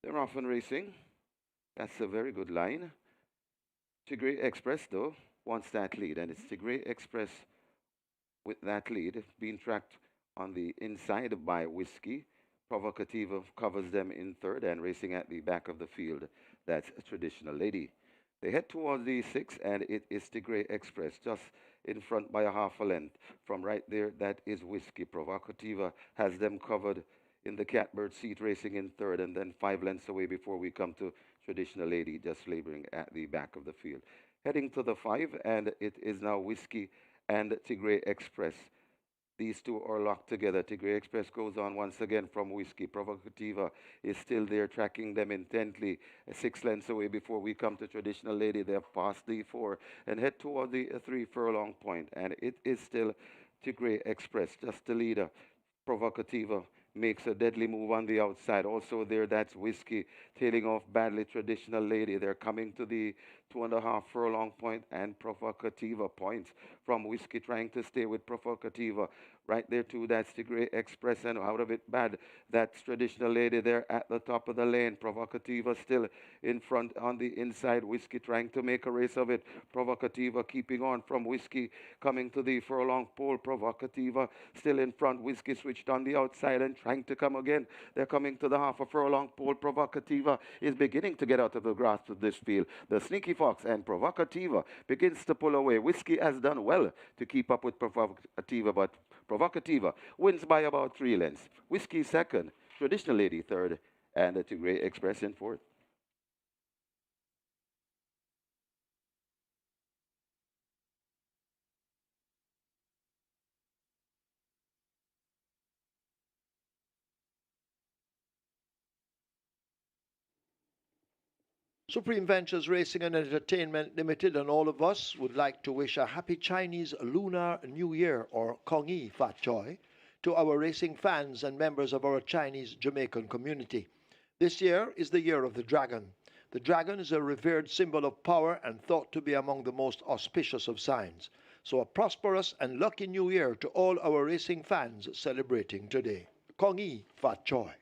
They're off and racing. That's a very good line. Tigray Express, though, wants that lead. And it's Tigray Express with that lead being tracked on the inside by Whiskey. Provocativa covers them in third and racing at the back of the field. That's Traditional Lady. They head towards the 6, and it is Tigray Express just in front by a half a length. From right there, that is Whiskey. Provocativa has them covered in the catbird seat, racing in third, and then 5 lengths away before we come to Traditional Lady, just laboring at the back of the field. Heading to the 5, and it is now Whiskey and Tigray Express. These two are locked together. Tigray Express goes on once again from Whiskey. Provocativa is still there, tracking them intently. 6 lengths away before we come to Traditional Lady. They have passed the 4 and head toward the 3 furlong point. And it is still Tigray Express, just the leader. Provocativa makes a deadly move on the outside. Also there, that's Whiskey tailing off badly Traditional Lady. They're coming to the 2.5 furlong point, and Provocativa points from Whiskey, trying to stay with Provocativa. Right there too, that's Tigray Express, and out of it bad, that's Traditional Lady there at the top of the lane. Provocativa still in front on the inside. Whiskey trying to make a race of it. Provocativa keeping on from Whiskey, coming to the furlong pole. Provocativa still in front. Whiskey switched on the outside and trying to come again. They're coming to the half a furlong pole. Provocativa is beginning to get out of the grasp of this field. The Sneaky Fox and Provocativa begins to pull away. Whiskey has done well to keep up with Provocativa, but Provocativa wins by about 3 lengths. Whiskey second, Traditional Lady third, and Tigray Express in fourth. Supreme Ventures Racing and Entertainment Limited and all of us would like to wish a happy Chinese Lunar New Year, or Kong Yi Fat Choi, to our racing fans and members of our Chinese Jamaican community. This year is the year of the dragon. The dragon is a revered symbol of power and thought to be among the most auspicious of signs. So a prosperous and lucky New Year to all our racing fans celebrating today. Kong Yi Fat Choi.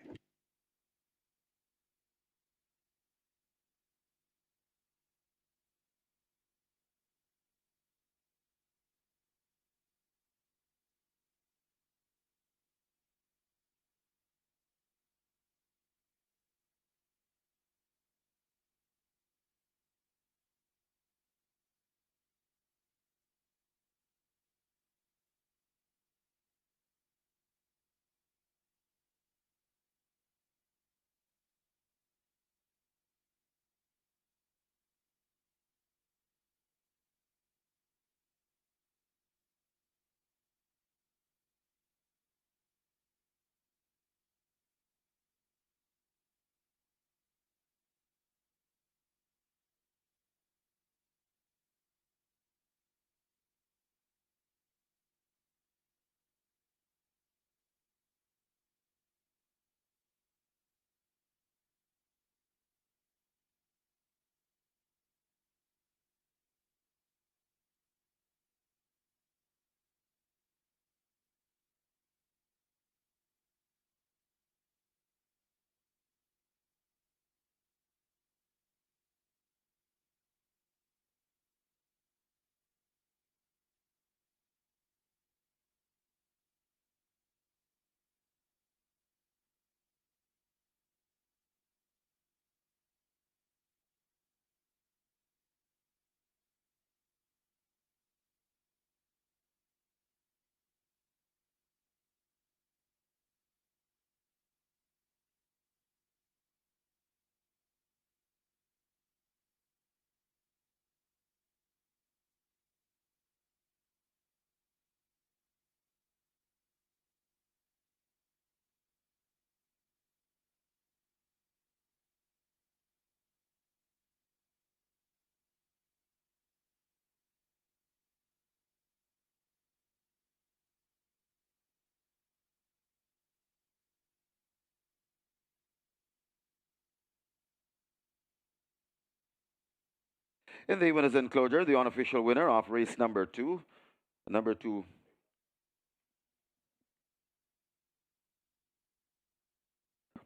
In the winners' enclosure, the unofficial winner of race number 2,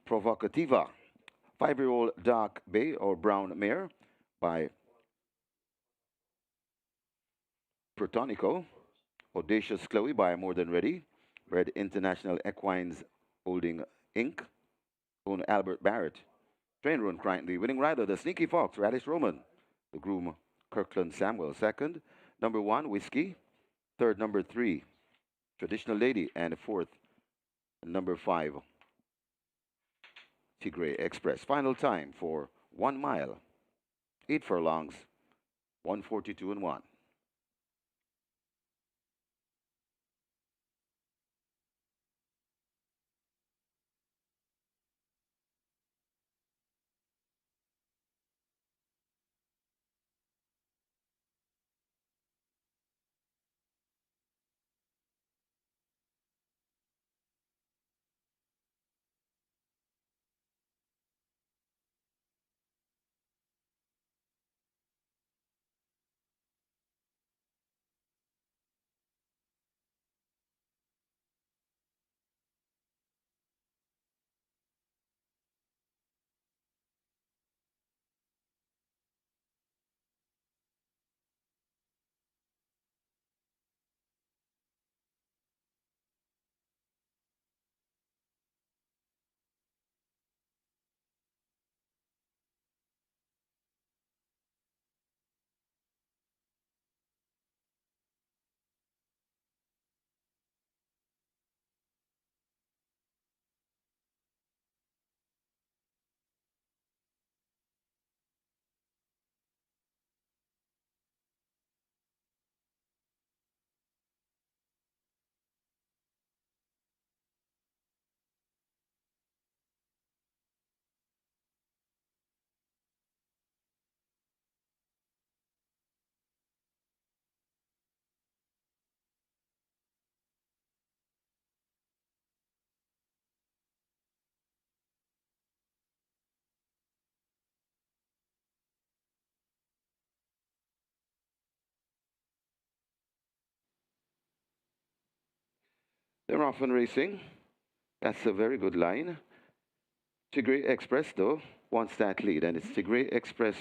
Provocativa, 5-year-old dark bay or brown mare by Protonico, Audacious Chloe by More Than Ready, Red International Equines Holding Inc., own Albert Barrett, train run currently, winning rider, the Sneaky Fox, Radish Roman, the groom, Kirkland Samuel, second, number 1, Whiskey, third, number 3, Traditional Lady, and fourth, number 5, Tigre Express. Final time for 1 mile, 8 furlongs, 1:42 and 1. They're often racing. That's a very good line. Tigre Express, though, wants that lead, and it's Tigre Express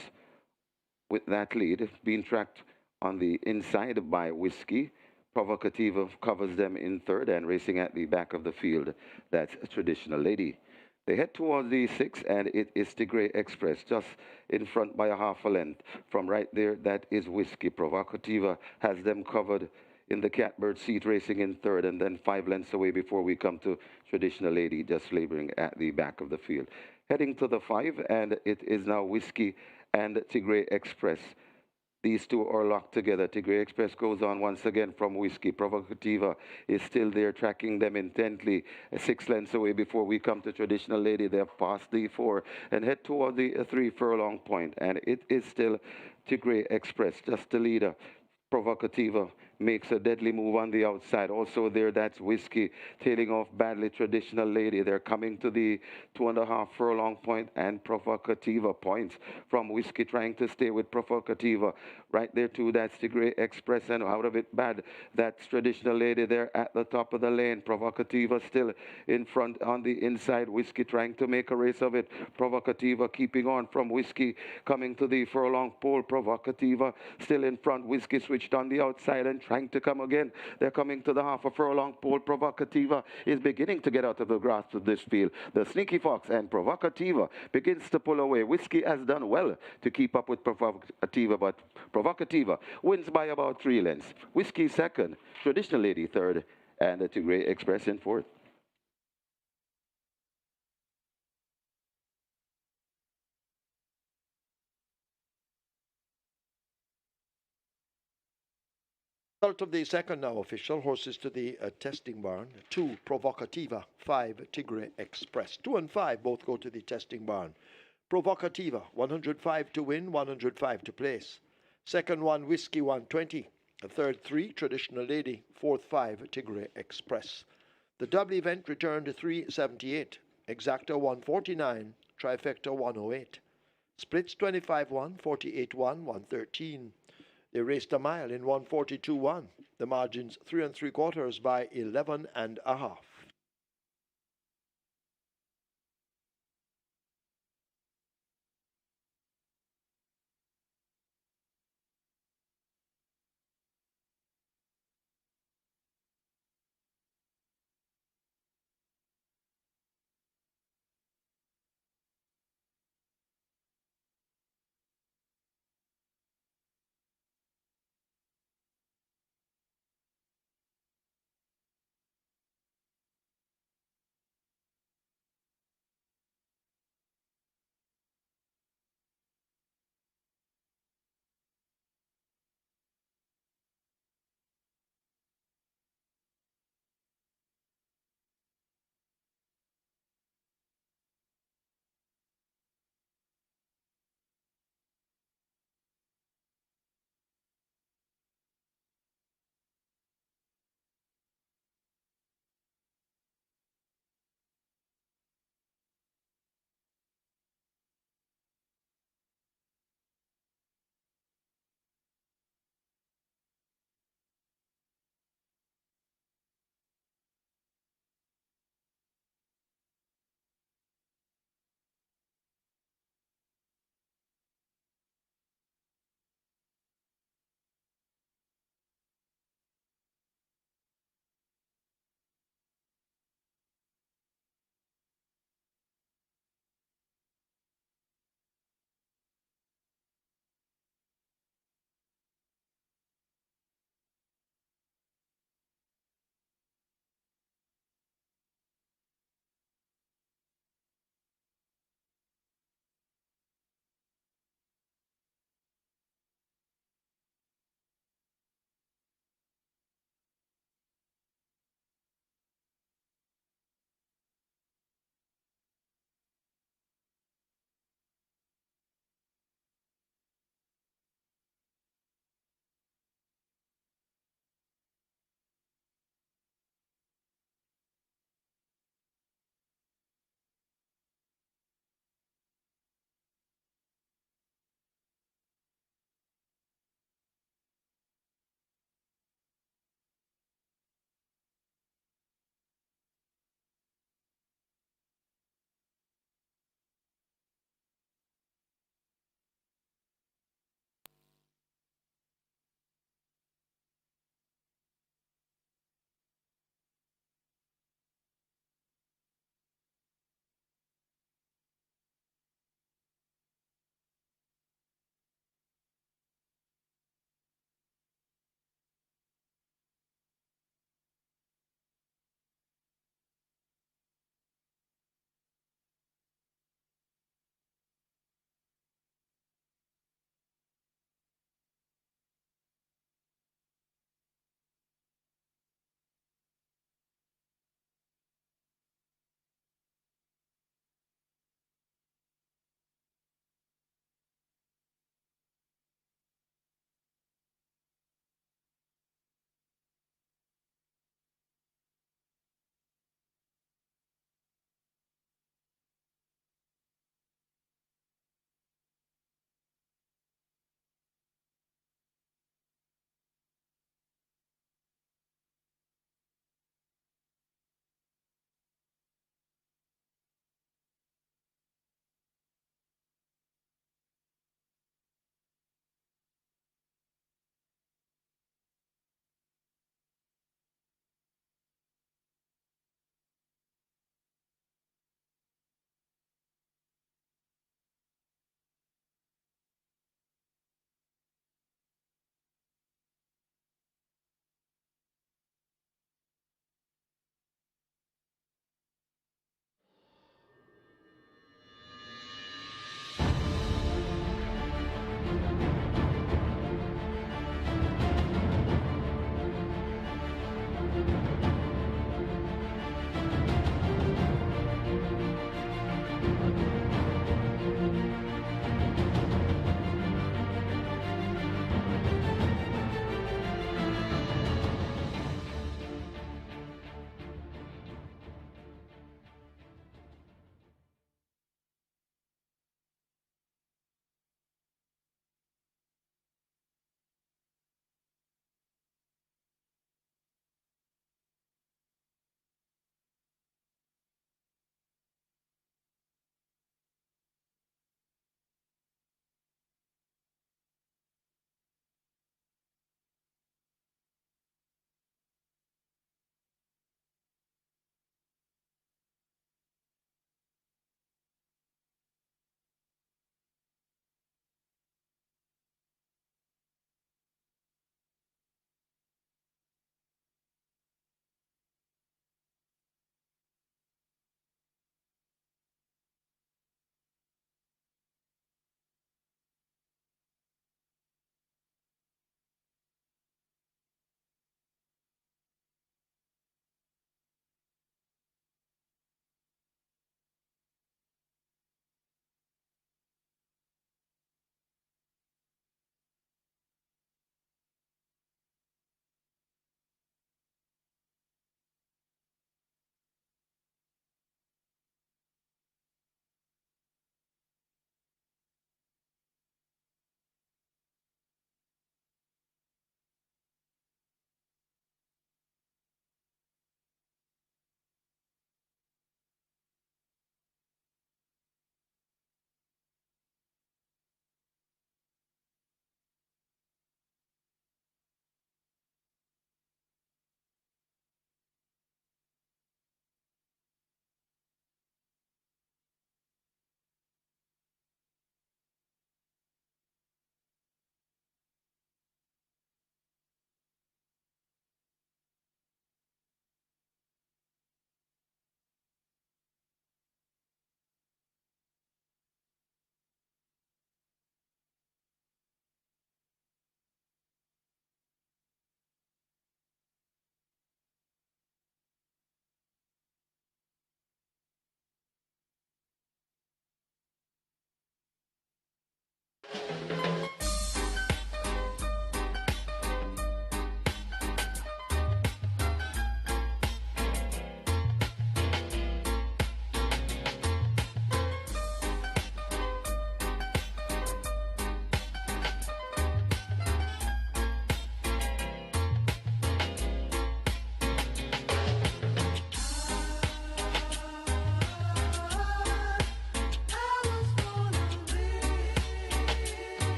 with that lead being tracked on the inside by Whiskey. Provocativa covers them in third, and racing at the back of the field, that's Traditional Lady. They head towards the 6, and it is Tigre Express just in front by a half a length. From right there, that is Whiskey. Provocativa has them covered in the catbird seat, racing in third, and then 5 lengths away before we come to Traditional Lady, just laboring at the back of the field. Heading to the 5, and it is now Whiskey and Tigre Express. These two are locked together. Tigre Express goes on once again from Whiskey. Provocativa is still there, tracking them intently. 6 lengths away before we come to Traditional Lady. They have passed the 4 and head toward the 3 furlong point. And it is still Tigre Express, just the leader. Provocativa makes a deadly move on the outside. Also there, that's Whiskey tailing off badly Traditional Lady. They're coming to the 2.5 furlong point, and Provocativa points from Whiskey, trying to stay with Provocativa. Right there too, that's Tigre Express, and out of it bad, that's Traditional Lady there at the top of the lane. Provocativa still in front on the inside. Whiskey trying to make a race of it. Provocativa keeping on from Whiskey, coming to the furlong pole. Provocativa still in front. Whiskey switched on the outside and trying to come again. They're coming to the half a furlong pole. Provocativa is beginning to get out of the grasp of this field. The Sneaky Fox and Provocativa begins to pull away. Whiskey has done well to keep up with Provocativa, but Provocativa wins by about 3 lengths. Whiskey second, Traditional Lady third, and the Tigre Express in fourth. Result of the second now official. Horses to the testing barn. 2 Provocativa, 5 Tigre Express. 2 and 5 both go to the testing barn. Provocativa 105 to win, 105 to place. Second one Whiskey 120. The third 3 Traditional Lady. Fourth 5 Tigre Express. The double event returned to 378. Exacta 149. Trifecta 108. Splits 25-1, 48-1, 113. They raced a mile in 142-1. The margins 3 3/4 by 11.5.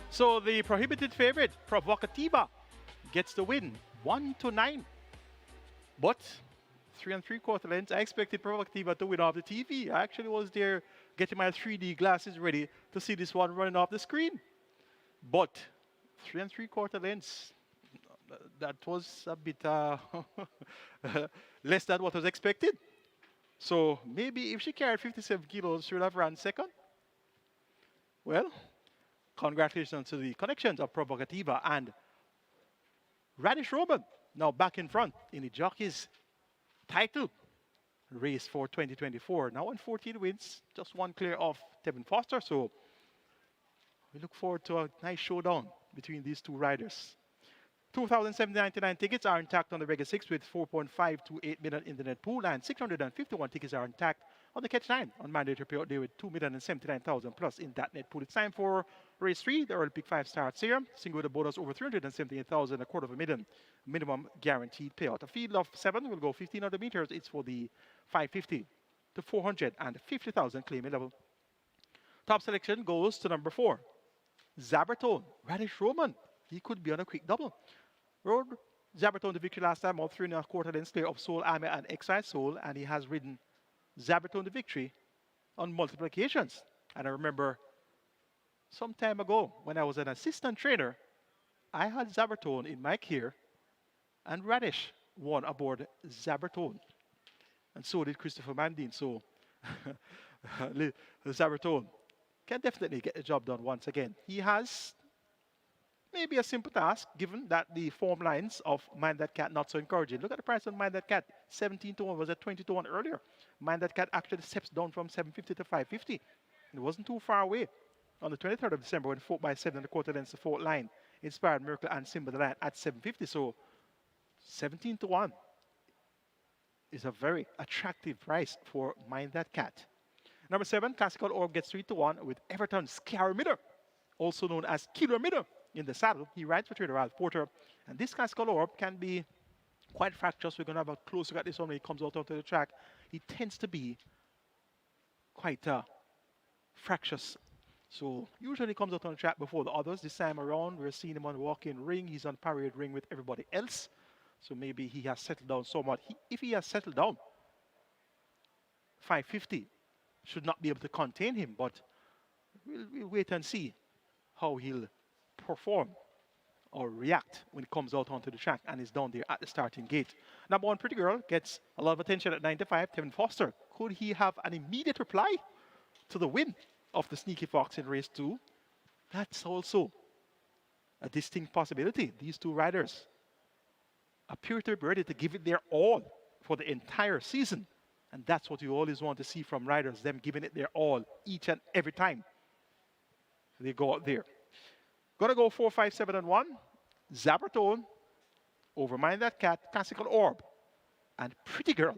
So the prohibited favorite, Provocativa, gets the win, 1-9. But 3 3/4 lengths. I expected Provocativa to win off the TV. I actually was there getting my 3D glasses ready to see this one running off the screen. But 3 3/4 lengths, that was a bit less than what was expected. So maybe if she carried 57 kilos, she would have run second. Well, congratulations to the connections of Provocativa and Radish Roman, now back in front in the Jockeys title race for 2024. Now on 14 wins, just one clear of Tevin Foster. So we look forward to a nice showdown between these two riders. 2,799 tickets are intact on the Regular 6 with 4.528 million in the net pool, and 651 tickets are intact on the Catch 9 on mandatory payout day with 2,079,000 plus in that net pool. It's time for race 3, the Olympic 5 starts here. Single with a bonus over 378,000, $250,000 minimum guaranteed payout. A field of 7 will go 1,500 meters. It's for the 550 to 450,000 claiming level. Top selection goes to number 4, Zaberton, Radish Roman. He could be on a quick double. Rode Zaberton the victory last time, all 3 1/4 lengths clear of Soul Army and Exile Soul, and he has ridden Zaberton the victory on multiple occasions. And I remember some time ago when I was an assistant trainer, I had Zaberton in my care, and Radish won aboard Zaberton. And so did Christopher Mandine. So Zaberton can definitely get the job done once again. He has maybe a simple task, given that the form lines of Mind That Cat not so encouraging. Look at the price on Mind That Cat. 17-1 was at 20-1 earlier. Mind That Cat actually steps down from 750 to 550. It wasn't too far away. On the 23rd of December, when 4 by 7 1/4 lengths the fourth line, inspired Miracle and Simba the Line at 750. So 17-1 is a very attractive price for Mind That Cat. Number 7, Classical Orb gets 3-1 with Everton's Scary Miller, also known as Killer Miller, in the saddle. He rides for trader Ralph Porter, and this Classical Orb can be quite fractious. We're going to have a close look at this one when he comes out onto the track. He tends to be quite fractious. So usually he comes out on the track before the others. This time around, we're seeing him on walk-in ring. He's on parade ring with everybody else. So maybe he has settled down somewhat. If he has settled down, 550 should not be able to contain him, but we'll wait and see how he'll perform or react when it comes out onto the track and is down there at the starting gate. Number 1, Pretty Girl, gets a lot of attention at 9-5. Tevin Foster, could he have an immediate reply to the win of the Sneaky Fox in race 2? That's also a distinct possibility. These two riders appear to be ready to give it their all for the entire season. And that's what you always want to see from riders, them giving it their all each and every time they go out there. Gonna go 4, 5, 7, and 1. Zaberton over Mind That Cat, Classical Orb, and Pretty Girl.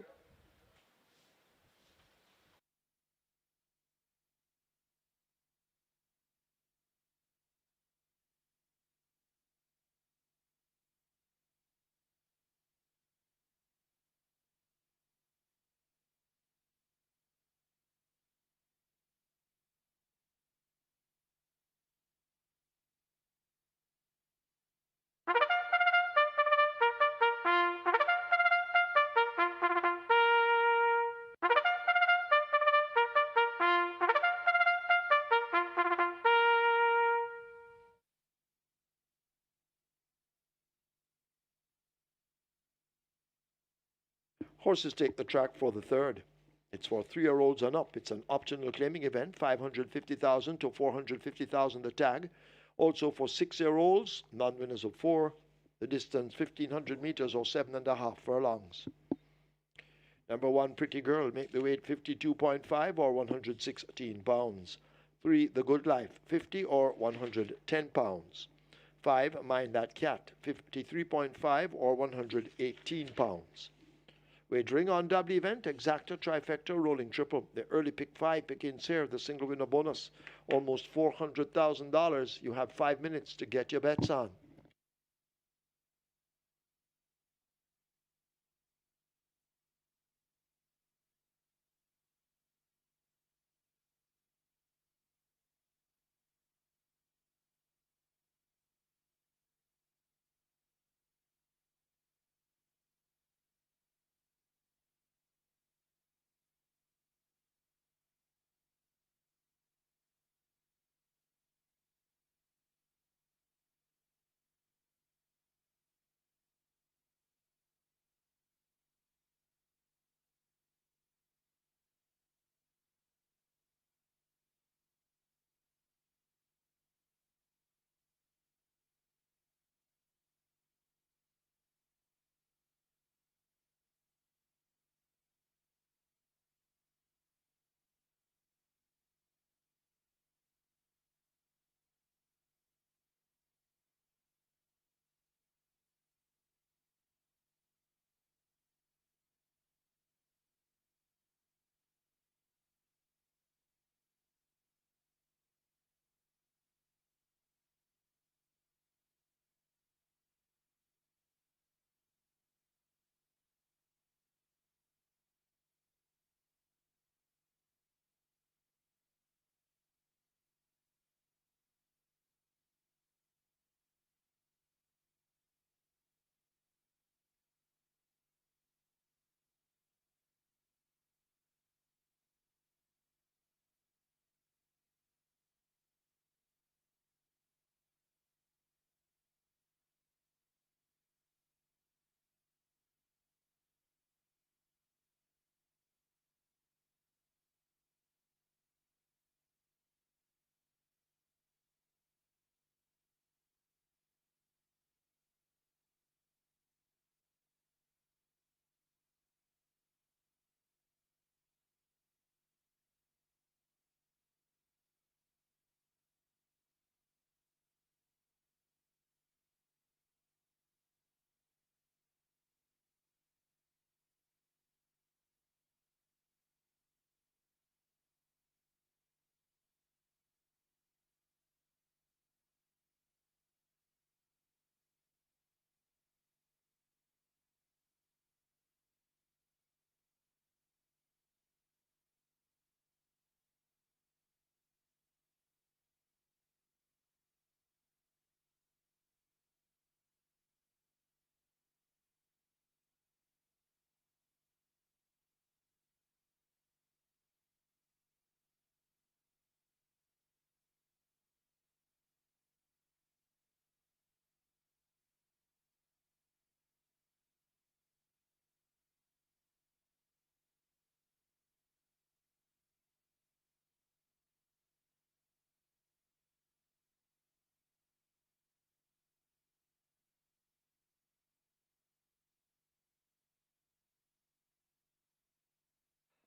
Horses take the track for the third. It's for 3-year-olds and up. It's an optional claiming event, 550,000 to 450,000 the tag. Also for 6-year-olds, non-winners of 4, the distance 1,500 meters or 7.5 furlongs. Number 1, Pretty Girl, make the weight 52.5 or 116 pounds. 3, The Good Life, 50 or 110 pounds. 5, Mind That Cat, 53.5 or 118 pounds. Wagering on double event, exacta, trifecta, rolling triple. The early pick 5 begins here, the single winner bonus. Almost $400,000. You have 5 minutes to get your bets on.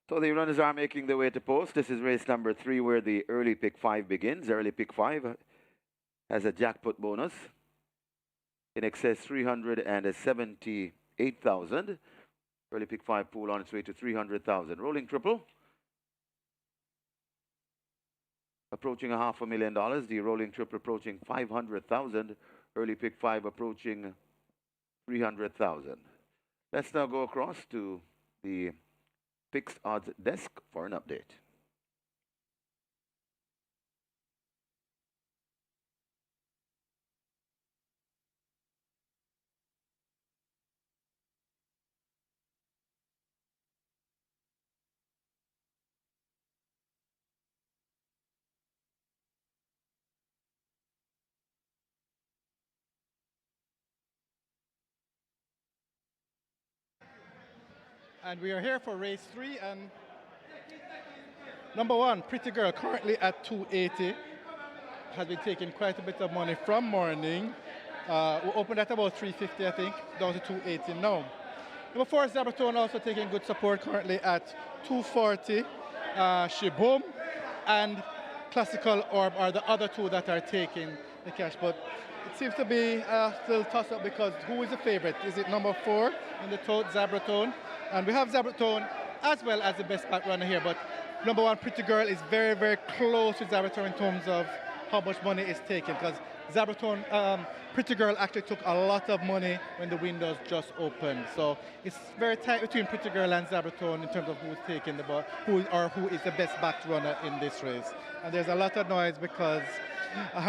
So the runners are making their way to post. This is race number 3 where the early pick 5 begins. Early pick 5 has a jackpot bonus in excess 378,000. Early pick 5 pool on its way to 300,000. Rolling triple. Approaching $500,000. The rolling triple approaching 500,000. Early pick 5 approaching 300,000. Let's now go across to the fixed odds desk for an update. And we are here for race 3, and number 1, Pretty Girl, currently at 280, has been taking quite a bit of money from morning. We opened at about 350, I think, down to 280 now. Number 4 is Zabertone, also taking good support currently at 240. Shiboom and Classical Orb are the other two that are taking the cash. But it seems to be still toss-up because who is the favorite? Is it number 4 in the tote, Zabertone? And we have Zabertone as well as the best back runner here. But number 1, Pretty Girl, is very, very close to Zabertone in terms of how much money is taken, because Zabertone, Pretty Girl actually took a lot of money when the windows just opened. So it's very tight between Pretty Girl and Zabertone in terms of who's taking the ball, who is the best backed runner in this race. And there's a lot of noise because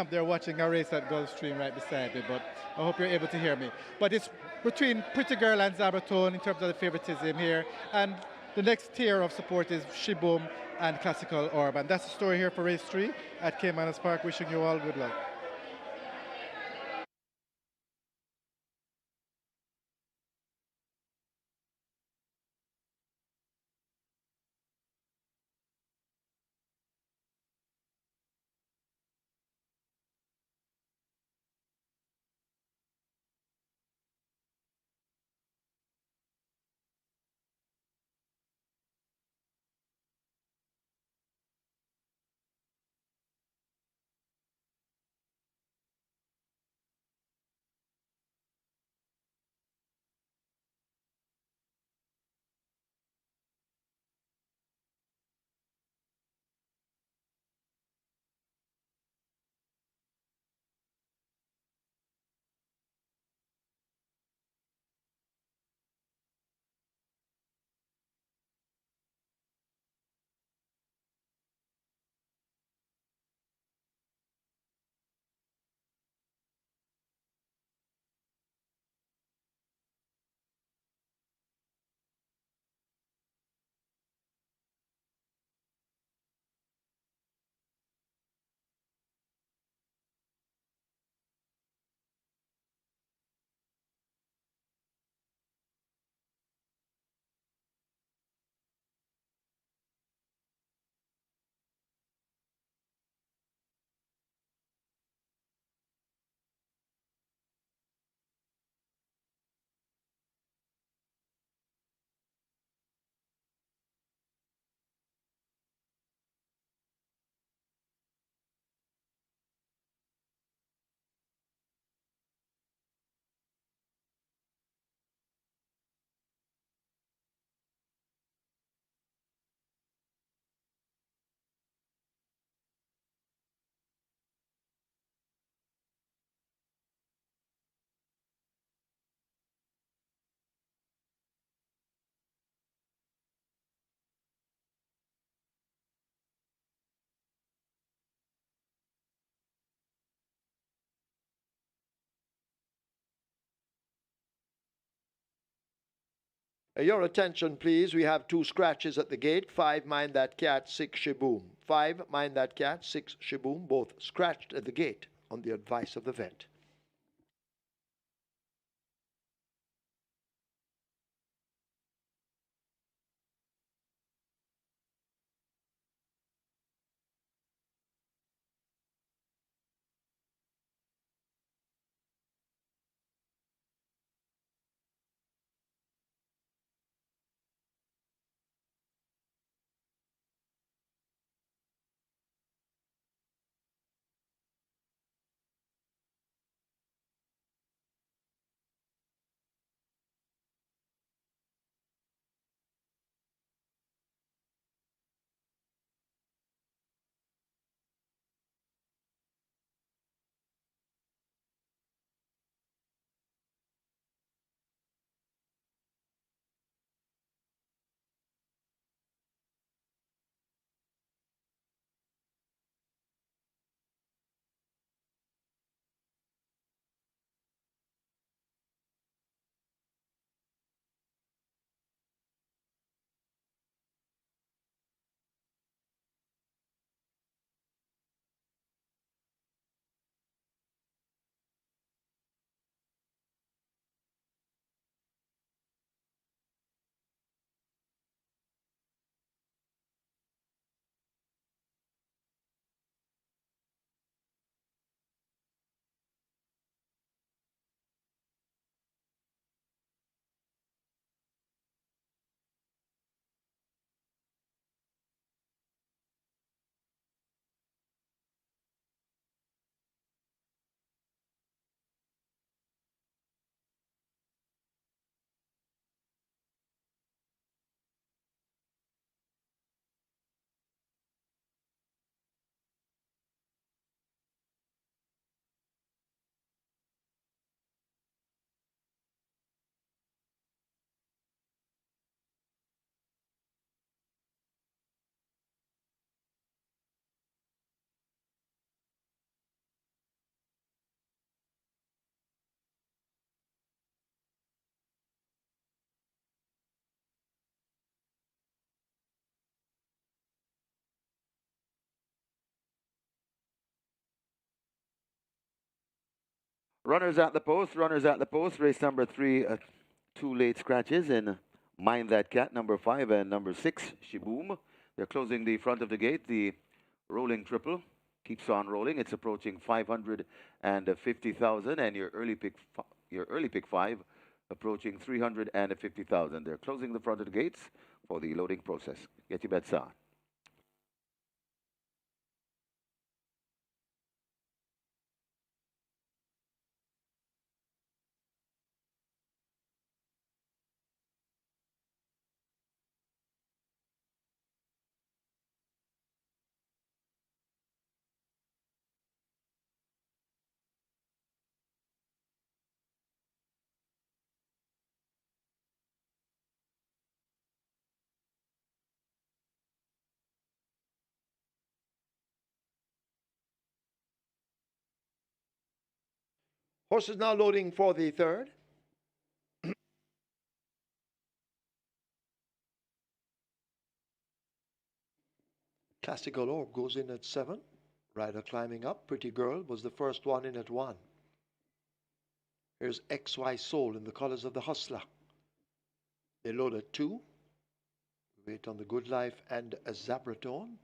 they're watching a race at Gulfstream right beside me, but I hope you're able to hear me. But it's between Pretty Girl and Zabertone in terms of the favoritism here. And the next tier of support is Shiboom and Classical Orb. And that's the story here for race 3 at Caymanas Park. Wishing you all good luck. Your attention, please. We have 2 scratches at the gate. 5, Mind That Cat, 6, Shiboom. 5, Mind That Cat, 6, Shiboom, both scratched at the gate on the advice of the vet. Runners at the post, runners at the post. Race number 3, 2 late scratches in Mind That Cat, number 5 and number 6, Shiboom. They're closing the front of the gate. The rolling triple keeps on rolling. It's approaching 550,000, and your early pick 5 approaching 350,000. They're closing the front of the gates for the loading process. Get your bets on. Horse is now loading for the third. Classical Orb goes in at 7. Rider climbing up. Pretty Girl was the first one in at 1. Here's XY Soul in the colors of the Hustler. They load at 2. Wait on the Good Life and a Zabratone.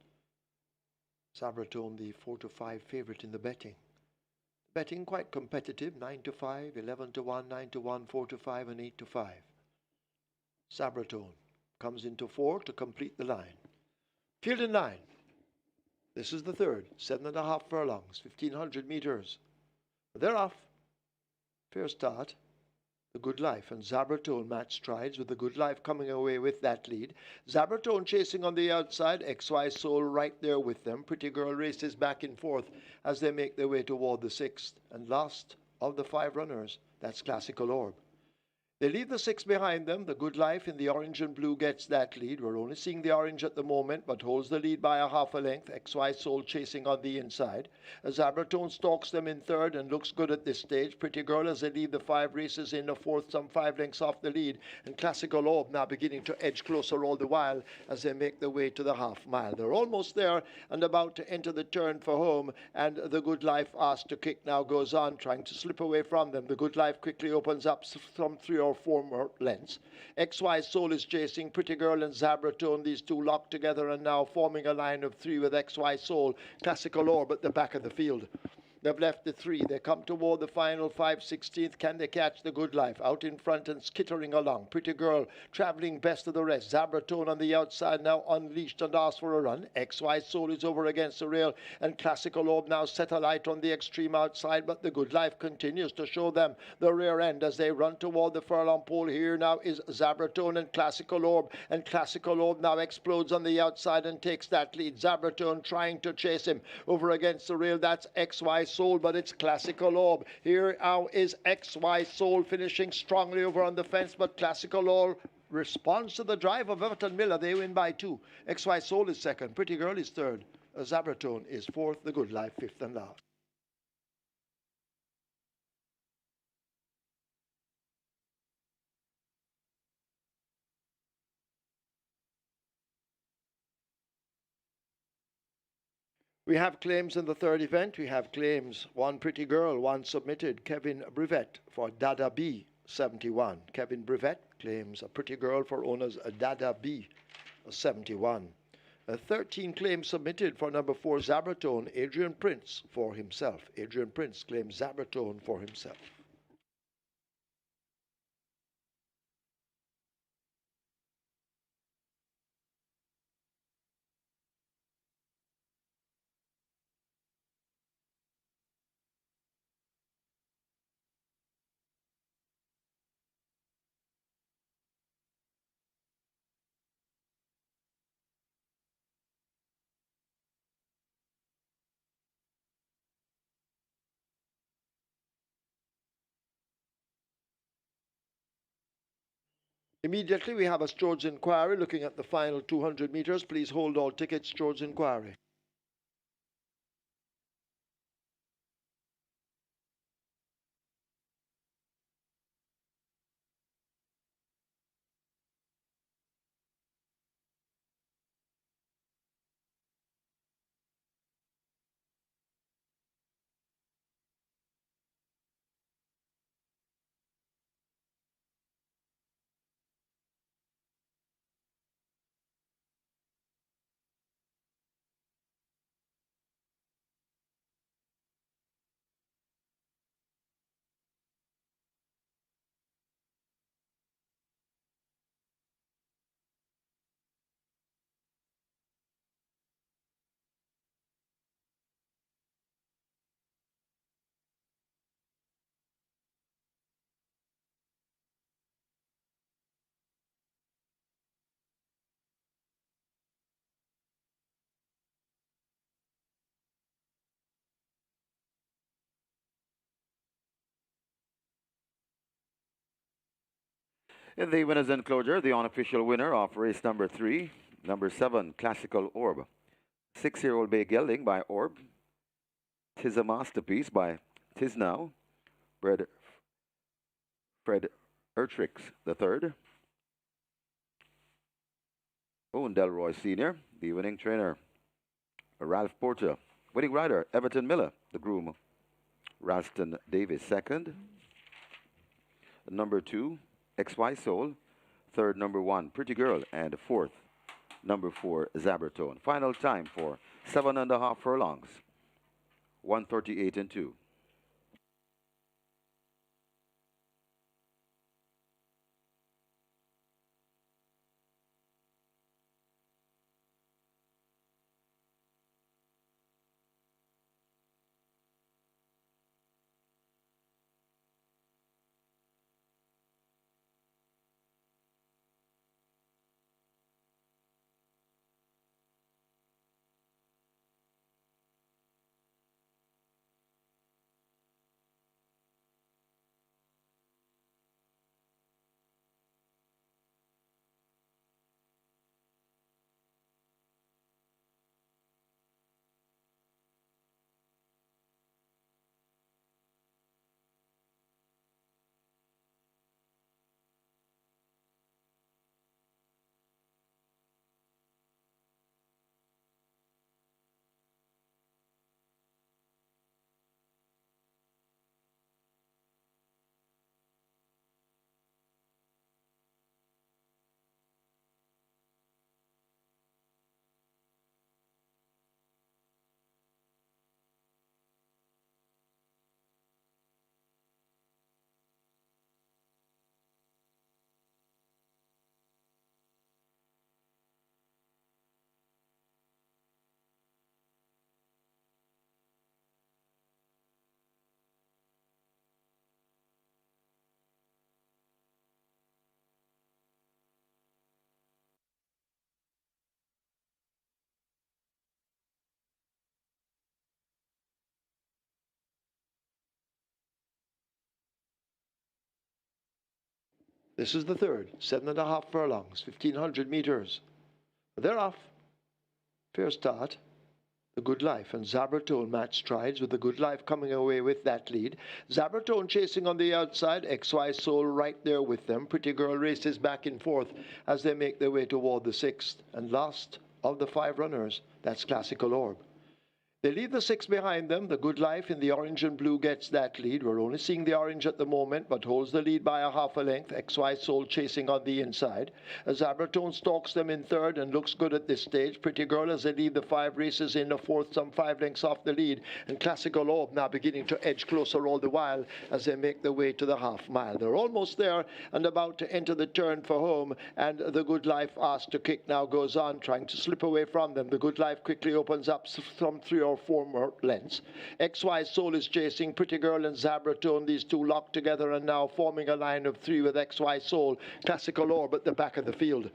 Zabratone, the 4 to 5 favorite in the betting. Betting quite competitive, 9 to 5, 11 to 1, 9 to 1, 4 to 5, and 8 to 5. Zabratone comes into 4 to complete the line. Field in line. This is the third, 7.5 furlongs, 1,500 meters. They're off. Fair start. The Good Life and Zabratone match strides, with the Good Life coming away with that lead. Zabratone chasing on the outside, XY Soul right there with them. Pretty Girl races back and forth as they make their way toward the 6th and last of the 5 runners. That's Classical Orb. They leave the 6 behind them. The Good Life in the orange and blue gets that lead. We're only seeing the orange at the moment, but holds the lead by a half a length. XY Soul chasing on the inside. Zabratone stalks them in third and looks good at this stage. Pretty Girl, as they leave the 5 races in the fourth, some 5 lengths off the lead. And Classical Orb now beginning to edge closer all the while as they make their way to the half mile. They're almost there and about to enter the turn for home. And the Good Life, asked to kick, now goes on, trying to slip away from them. The Good Life quickly opens up from 3 or 4 more lengths. XY Soul is chasing. Pretty Girl and Zabratone, these two locked together and now forming a line of 3 with XY Soul. Classical Orb at the back of the field. They've left the 3. They come toward the final 5/16th. Can they catch the Good Life? Out in front and skittering along. Pretty Girl traveling best of the rest. Zabratone on the outside now unleashed and asked for a run. XY Soul is over against the rail, and Classical Orb now set a light on the extreme outside, but the Good Life continues to show them the rear end as they run toward the furlong pole. Here now is Zabratone and Classical Orb, and Classical Orb now explodes on the outside and takes that lead. Zabratone trying to chase him over against the rail. That's XY Soul, but it's Classical Orb. Here now is XY Soul finishing strongly over on the fence, but Classical Orb responds to the drive of Everton Miller. They win by 2. XY Soul is second. Pretty Girl is third. Zabratone is fourth. The Good Life fifth and last. We have claims in the third event. We have claims. 1 Pretty Girl, 1 submitted. Kevin Brevet for Dada B, 71. Kevin Brevet claims a Pretty Girl for owners Dada B, 71. 13 claims submitted for number 4 Zabratone. Adrian Prince for himself. Adrian Prince claims Zabratone for himself. Immediately, we have a George inquiry looking at the final 200 meters. Please hold all tickets, George inquiry. In the winner's enclosure, the unofficial winner of race number 3, number 7, Classical Orb. 6-year-old bay gelding by Orb. Tis a Masterpiece by Tis Now, bred Fred Ertrix III. Owen Delroy Sr., the winning trainer. Ralph Porter. Winning rider, Everton Miller, the groom. Ralston Davis, second. Number 2, XY Soul. Third, number 1, Pretty Girl. And fourth, number 4, Zabertone. Final time for 7.5 furlongs. 1:38 and 2. This is the third, 7.5 furlongs, 1,500 meters. They're off. Fair start. The Good Life and Zabertone match strides with the Good Life coming away with that lead. Zabertone chasing on the outside, XY Soul right there with them. Pretty Girl races back and forth as they make their way toward the 6th. And last of the 5 runners, that's Classical Orb. They leave the 6 behind them. The Good Life in the orange and blue gets that lead. We're only seeing the orange at the moment, but holds the lead by a half a length. XY Soul chasing on the inside. As Zabertone stalks them in third and looks good at this stage. Pretty Girl as they leave the 5 races in the fourth, some 5 lengths off the lead. And Classical Orb now beginning to edge closer all the while as they make their way to the half mile. They're almost there and about to enter the turn for home. And the Good Life asked to kick now goes on, trying to slip away from them. The Good Life quickly opens up some 3 or 4 more lengths. XY Soul is chasing Pretty Girl and Zabertone, these two locked together and now forming a line of 3 with XY Soul. Classical Orb at the back of the field.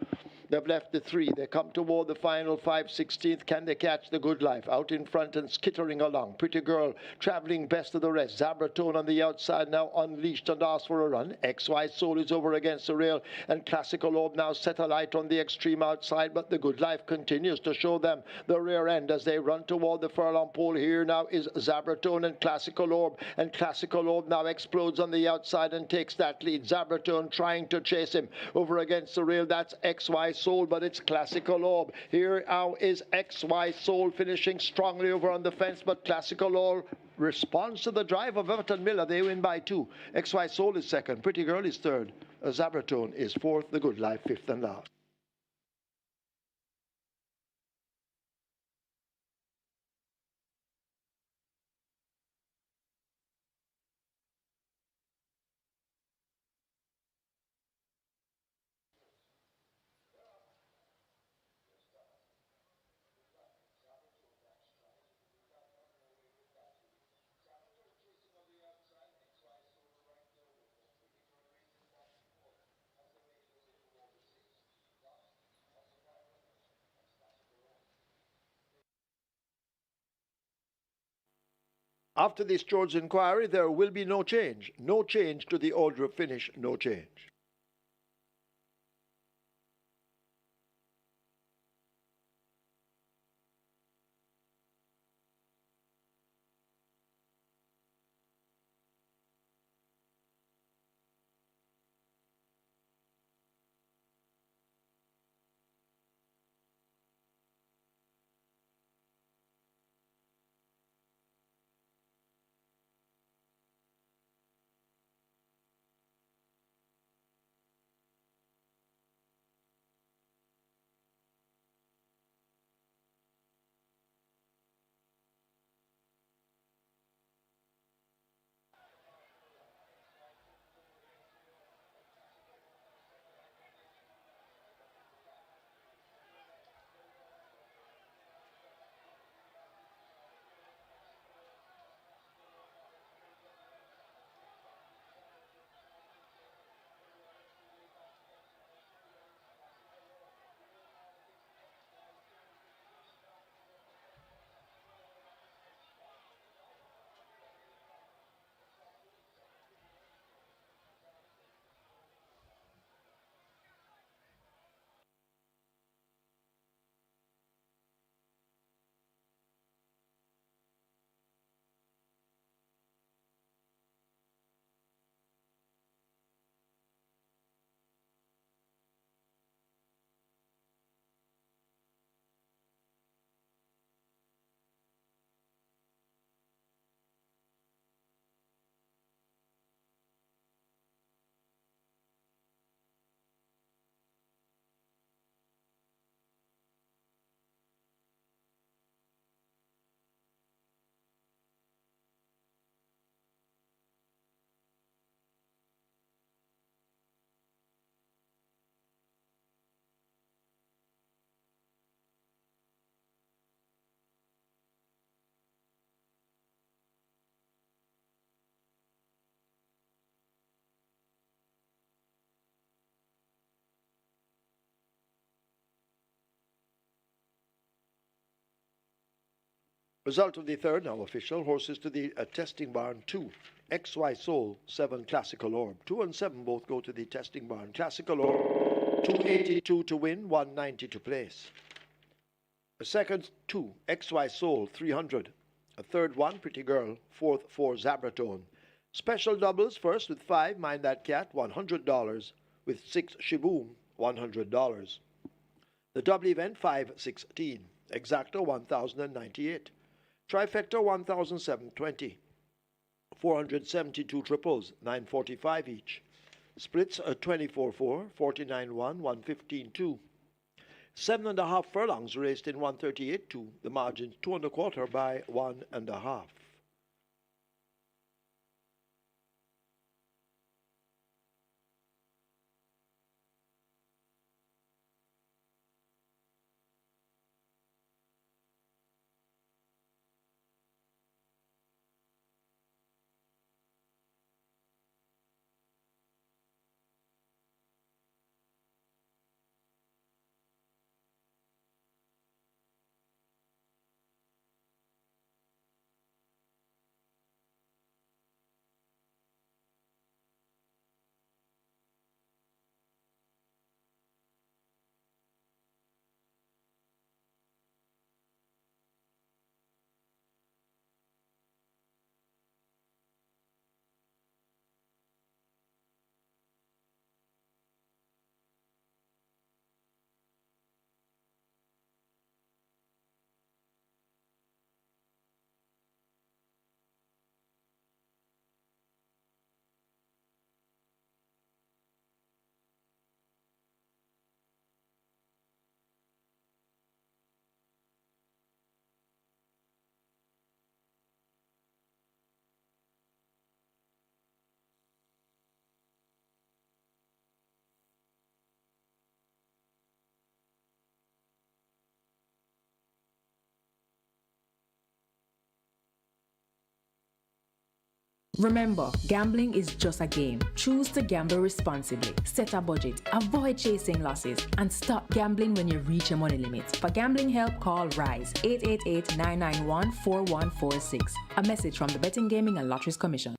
They've left the 3. They come toward the final 5/16. Can they catch the Good Life? Out in front and skittering along. Pretty Girl traveling best of the rest. Zabertone on the outside now unleashed and asked for a run. XY Soul is over against the rail and Classical Orb now set a light on the extreme outside, but the Good Life continues to show them the rear end as they run toward the furlong pole. Here now is Zabertone and Classical Orb, and Classical Orb now explodes on the outside and takes that lead. Zabertone trying to chase him over against the rail. That's XY Soul, but it's Classical Orb. Here now is XY Soul finishing strongly over on the fence, but Classical Orb responds to the drive of Everton Miller. They win by 2. XY Soul is second. Pretty Girl is third. Zabertone is fourth. The Good Life fifth and last. After this George's inquiry, there will be no change. No change to the order of finish, no change. Result of the third, now official. Horses to the testing barn 2. XY Soul, 7 Classical Orb. 2 and 7 both go to the testing barn. Classical Orb, 282 to win, 190 to place. A second 2, XY Soul, 300. A third 1, Pretty Girl. Fourth 4, Zabratone. Special doubles first with 5, Mind That Cat, $100. With 6, Shiboom, $100. The double event 516. Exacta 1098. Trifecta 1720. 472 triples, 945 each. Splits 24-4, 49-1, 115-2. 7.5 furlongs raced in 138-2. The margin 2 1/4 by 1.5. Remember, gambling is just a game. Choose to gamble responsibly. Set a budget, avoid chasing losses, and stop gambling when you reach your money limit. For gambling help, call RISE 888-991-4146. A message from the Betting, Gaming and Lotteries Commission.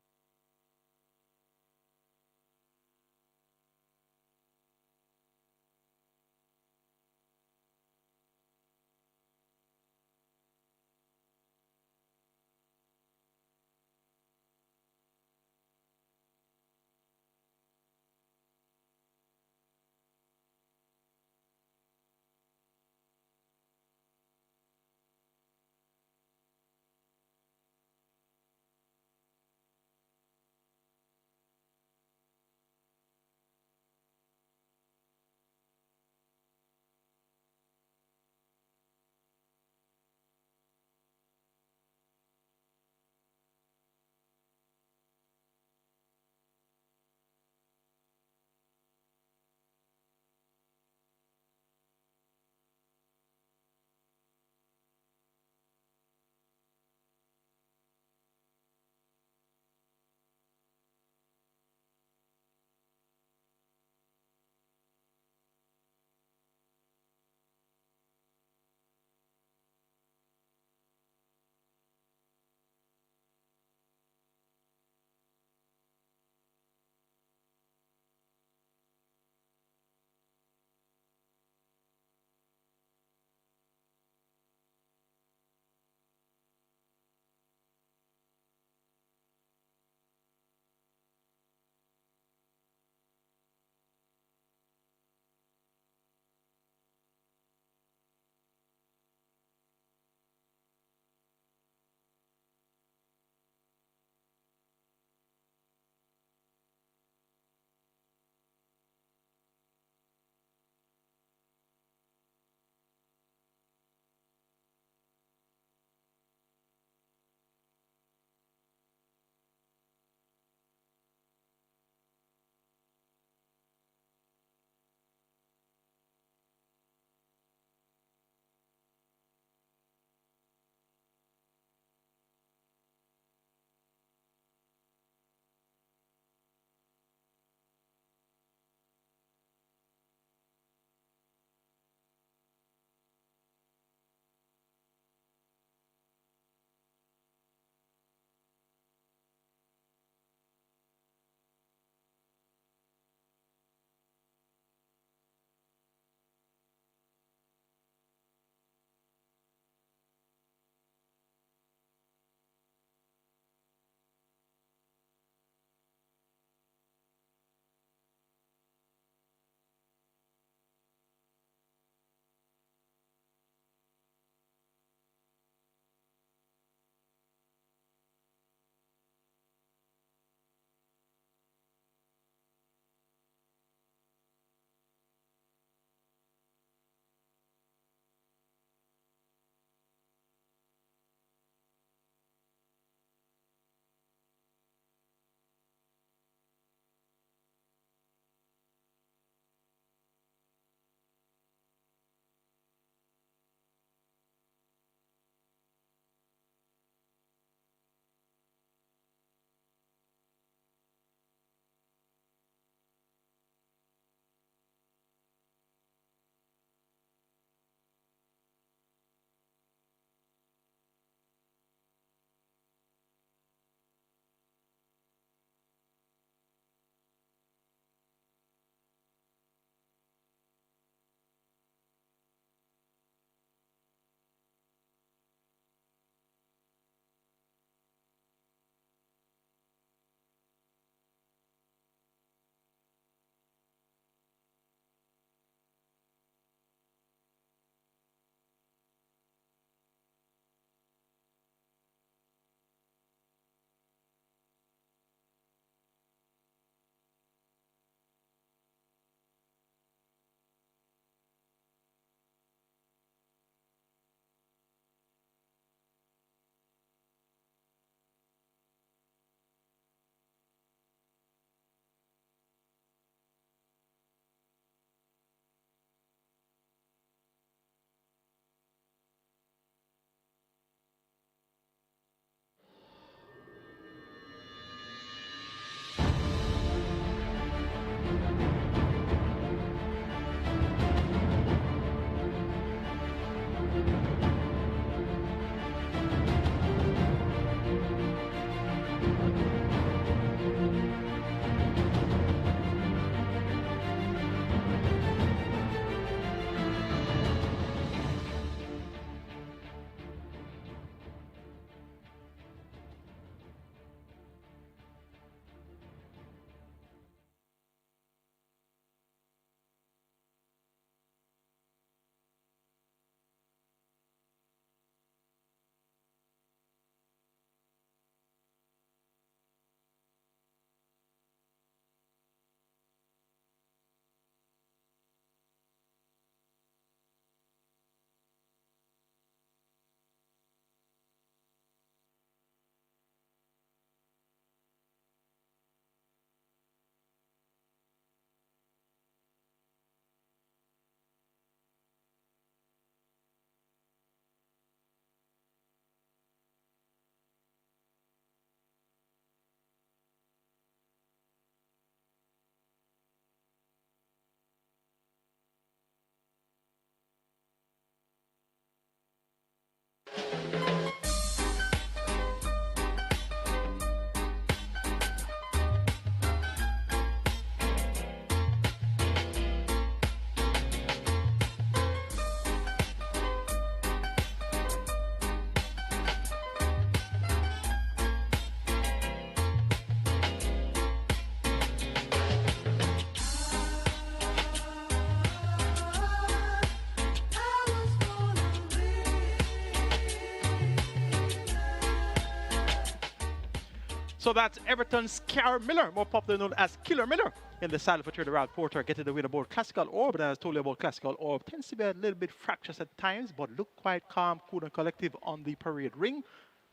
So that's Everton's Scar Miller, more popularly known as Killer Miller, in the saddle for third round Porter, getting the win aboard Classical Orb. And as I told you about Classical Orb, tends to be a little bit fractious at times, but look quite calm, cool, and collective on the parade ring.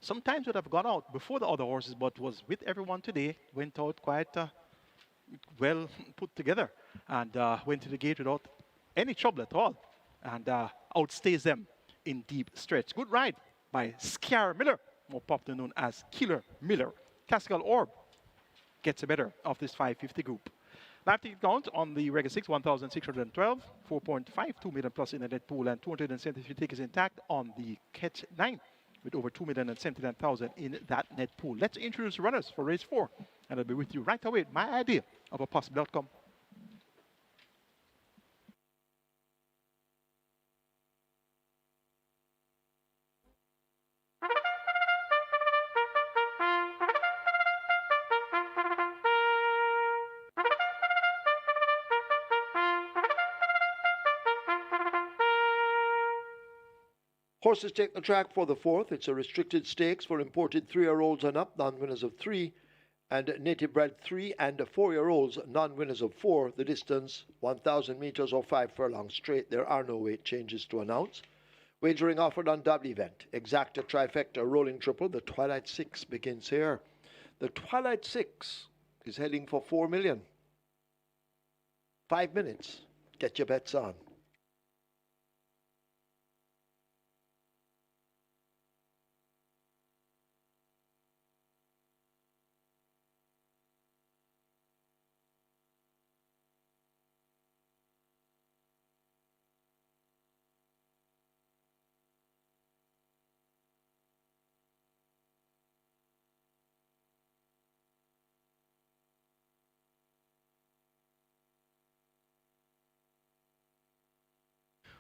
Sometimes would have gone out before the other horses, but was with everyone today. Went out quite well put together, and went to the gate without any trouble at all, and outstays them in deep stretch. Good ride by Scar Miller, more popularly known as Killer Miller. Classical Orb gets the better of this 550 group. Live ticket count on the regular 6, 1,612, 4.52 million plus in the net pool, and 273 tickets intact on the catch 9, with over 2,079,000 in that net pool. Let's introduce runners for race 4, and I'll be with you right away with my idea of a possible outcome. Horses take the track for the 4th. It's a restricted stakes for imported 3-year-olds and up, non-winners of 3, and native bred 3 and 4-year-olds, non-winners of 4. The distance, 1,000 meters or 5 furlongs straight. There are no weight changes to announce. Wagering offered on double event. Exacta trifecta, rolling triple. The Twilight 6 begins here. The Twilight 6 is heading for 4 million. 5 minutes. Get your bets on.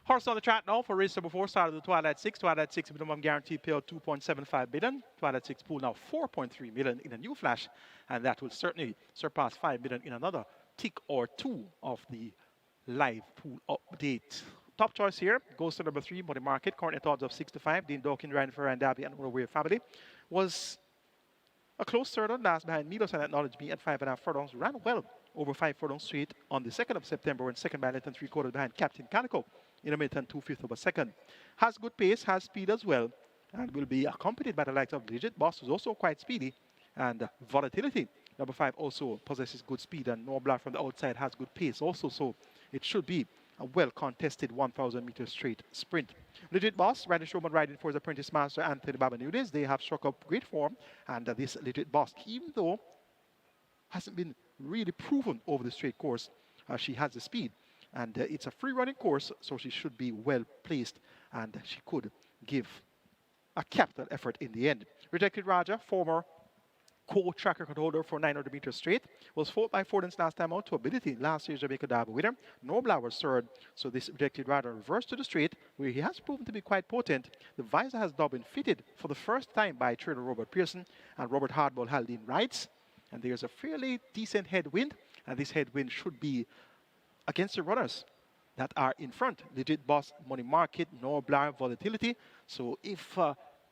Horse on the track now for race number 4, started the Twilight 6. Twilight 6 minimum guaranteed payout 2.75 million. Twilight 6 pool now 4.3 million in a new flash, and that will certainly surpass 5 million in another tick or two of the live pool update. Top choice here goes to number 3, Money Market, currently at odds of 6 to 5. Dean Dawkins, Ryan Ferrand, Darby, and Warrior Family was a close third on last behind Milos and Acknowledge Me at 5.5 furlongs. Ran well over 5 furlongs straight on the 2nd of September, when second by length and 3/4 behind Captain Calico in a minute and 2/5 of a second. Has good pace, has speed as well, and will be accompanied by the likes of Digit Boss, who's also quite speedy, and Volatility. Number 5 also possesses good speed, and Norbler from the outside has good pace also, so it should be a well-contested 1,000 meter straight sprint. Legit Boss, Riding Showman riding for his apprentice master Anthony Babanudes. They have struck up great form, and this Legit Boss, even though hasn't been really proven over the straight course, she has the speed. And it's a free running course, so she should be well placed, and she could give a capital effort in the end. Rejected Raja, former co-track record holder for 900 meters straight, was 4th by Fordens last time out to ability. Last year's Jamaica Derby winner. Nobler was 3rd, so this Rejected Raja reversed to the straight, where he has proven to be quite potent. The visor has now been fitted for the first time by trainer Robert Pearson, and Robert Hardball held in rights. And there's a fairly decent headwind, and this headwind should be against the runners that are in front. Legit Boss, Money Market, Norblar, Volatility. So if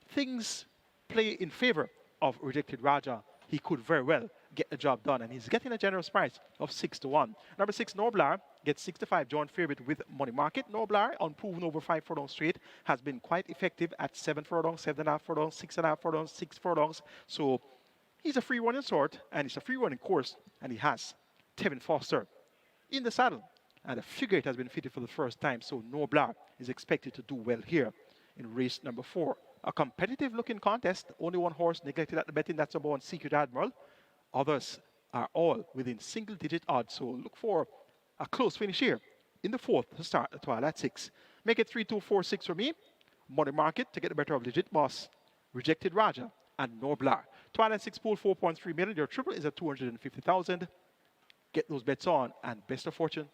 things play in favor of Rejected Raja, he could very well get the job done. And he's getting a generous price of 6 to 1. Number 6, Norblar, gets 65 John favorite with Money Market. Norblar, unproven over 5 furlongs straight, has been quite effective at 7 furlongs, 7.5 furlongs, 6.5 furlongs, 6 furlongs. So he's a free running sort, and it's a free running course, and he has Tevin Foster in the saddle, and a figure eight has been fitted for the first time, so Noblar is expected to do well here in race number 4. A competitive looking contest, only one horse neglected at the betting, that's number 1, Secret Admiral. Others are all within single digit odds, so look for a close finish here in the 4th to start the Twilight 6. Make it 3, 2, 4, 6 for me. Money Market to get the better of Legit Boss, Rejected Raja, and Noblar. Twilight 6 pool 4.3 million. Your triple is at 250,000. Get those bets on, and best of fortune.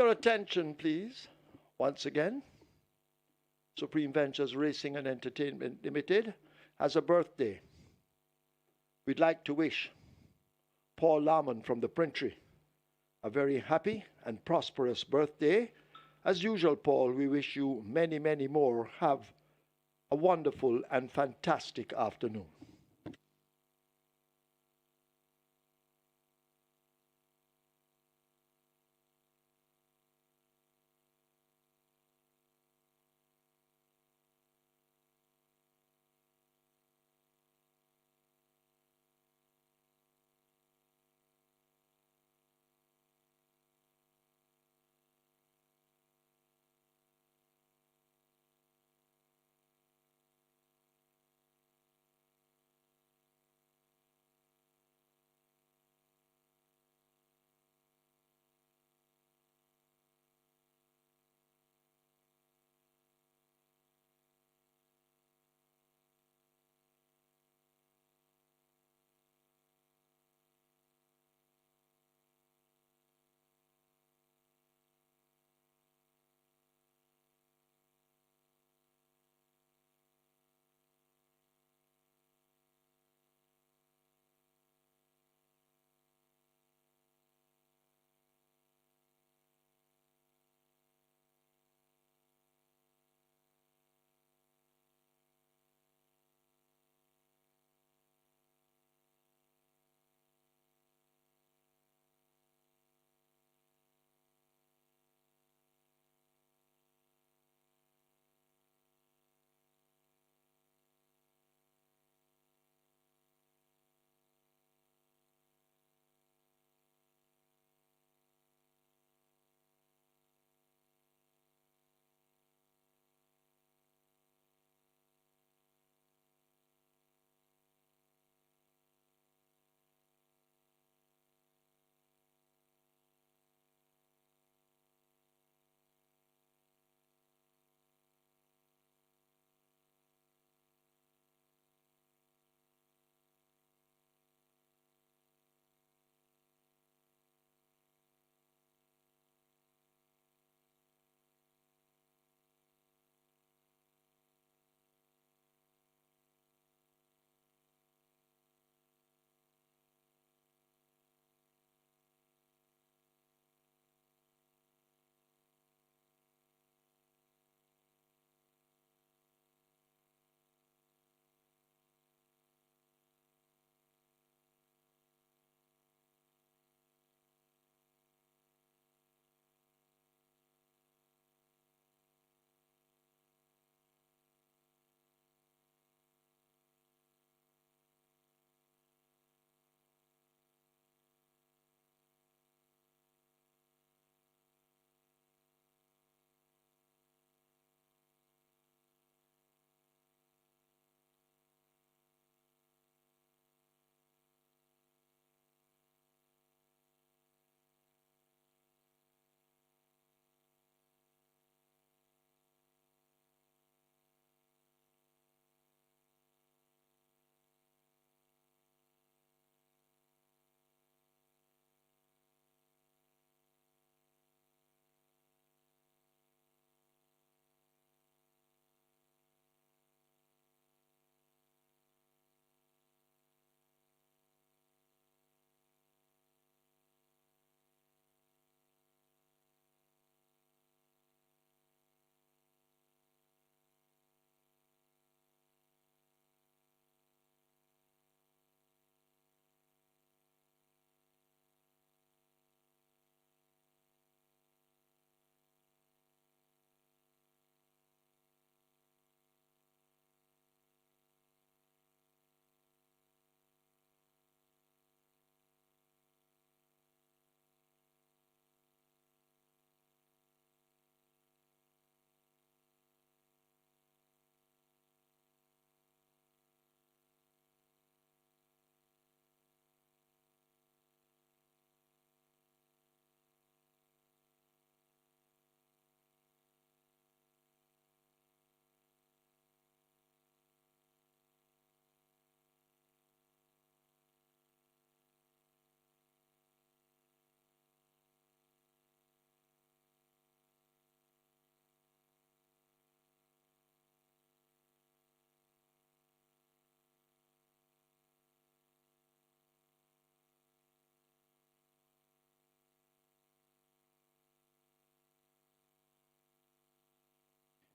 Your attention, please. Once again, Supreme Ventures Racing and Entertainment Limited has a birthday. We'd like to wish Paul Lamont from the Printry a very happy and prosperous birthday. As usual, Paul, we wish you many, many more. Have a wonderful and fantastic afternoon.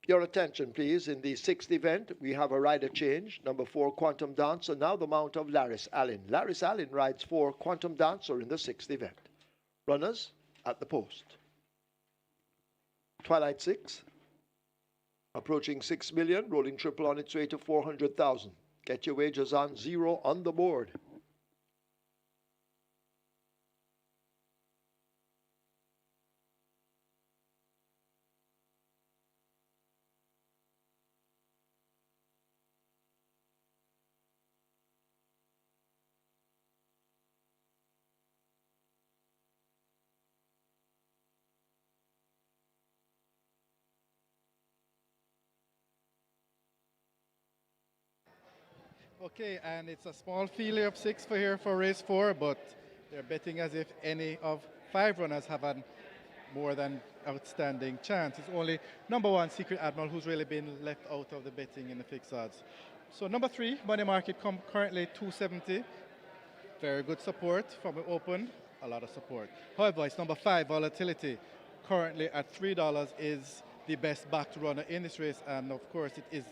Your attention, please. In the sixth event, we have a rider change. Number 4, Quantum Dancer, now the mount of Laris Allen. Laris Allen rides for Quantum Dancer in the sixth event. Runners at the post. Twilight 6, approaching 6 million, rolling triple on its way to 400,000. Get your wagers on 0 on the board. Okay, and it's a small field of 6 for here for race 4, but they're betting as if any of 5 runners have a more than outstanding chance. It's only number 1, Secret Admiral, who's really been left out of the betting in the fixed odds. So number 3, Money Market, currently 270. Very good support from the open, a lot of support. However, it's number 5, Volatility, currently at $3, is the best backed runner in this race, and of course it is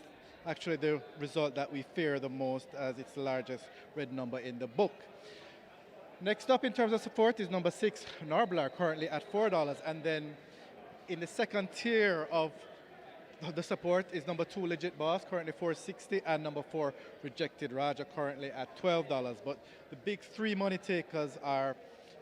actually the result that we fear the most, as it's the largest red number in the book. Next up in terms of support is number 6, Norbler, currently at $4. And then in the second tier of the support is number 2, Legit Boss, currently $4.60, and number 4, Rejected Raja, currently at $12. But the big 3 money takers are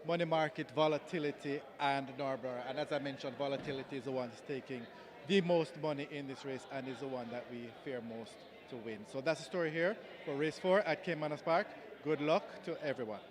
Money Market, Volatility, and Norbler. And as I mentioned, Volatility is the one that's taking the most money in this race and is the one that we fear most to win. So that's the story here for race 4 at Caymanas Park. Good luck to everyone.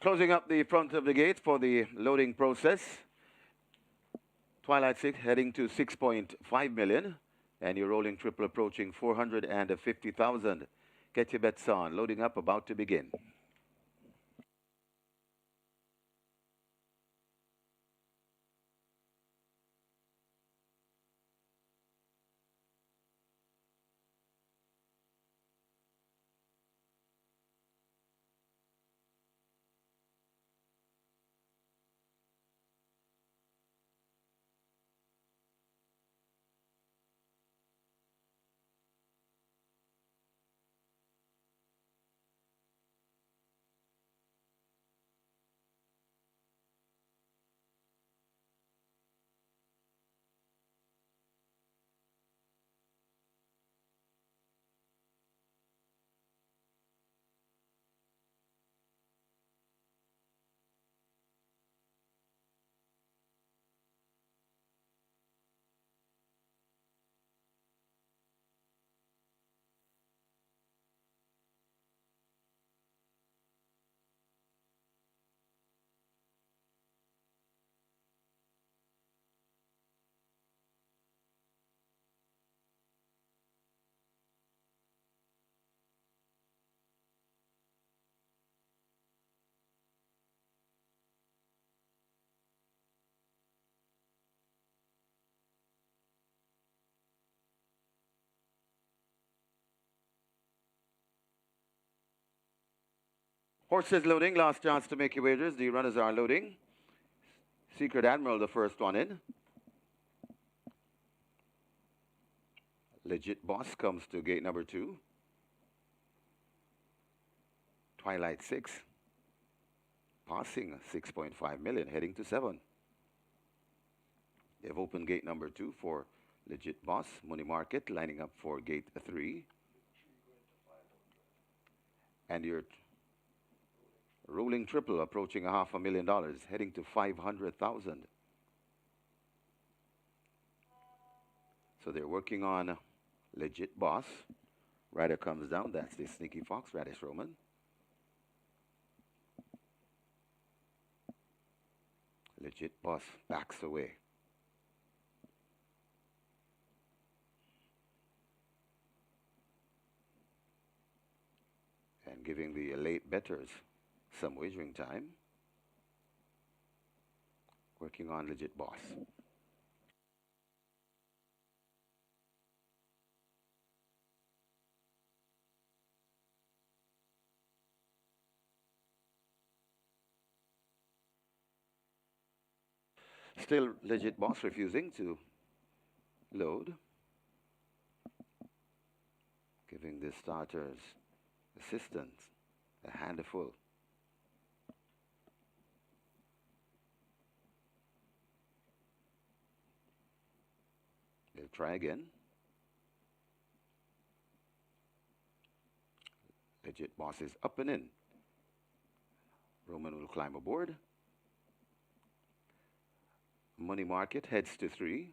Closing up the front of the gate for the loading process. Twilight 6 heading to 6.5 million. And your rolling triple approaching 450,000. Get your bets on. Loading up, about to begin. Horses loading, last chance to make your wagers. The runners are loading. Secret Admiral, the first one in. Legit Boss comes to gate number 2. Twilight 6. Passing 6.5 million, heading to 7. They've opened gate number 2 for Legit Boss. Money Market lining up for gate 3. And your rolling triple approaching $500,000, heading to 500,000. So they're working on Legit Boss. Rider comes down. That's the Sneaky Fox, Radish Roman. Legit Boss backs away. And giving the late bettors some wagering time. Working on Legit Boss. Still Legit Boss refusing to load. Giving the starters assistants a handful. They'll try again. Legit Boss is up and in. Roman will climb aboard. Money Market heads to 3.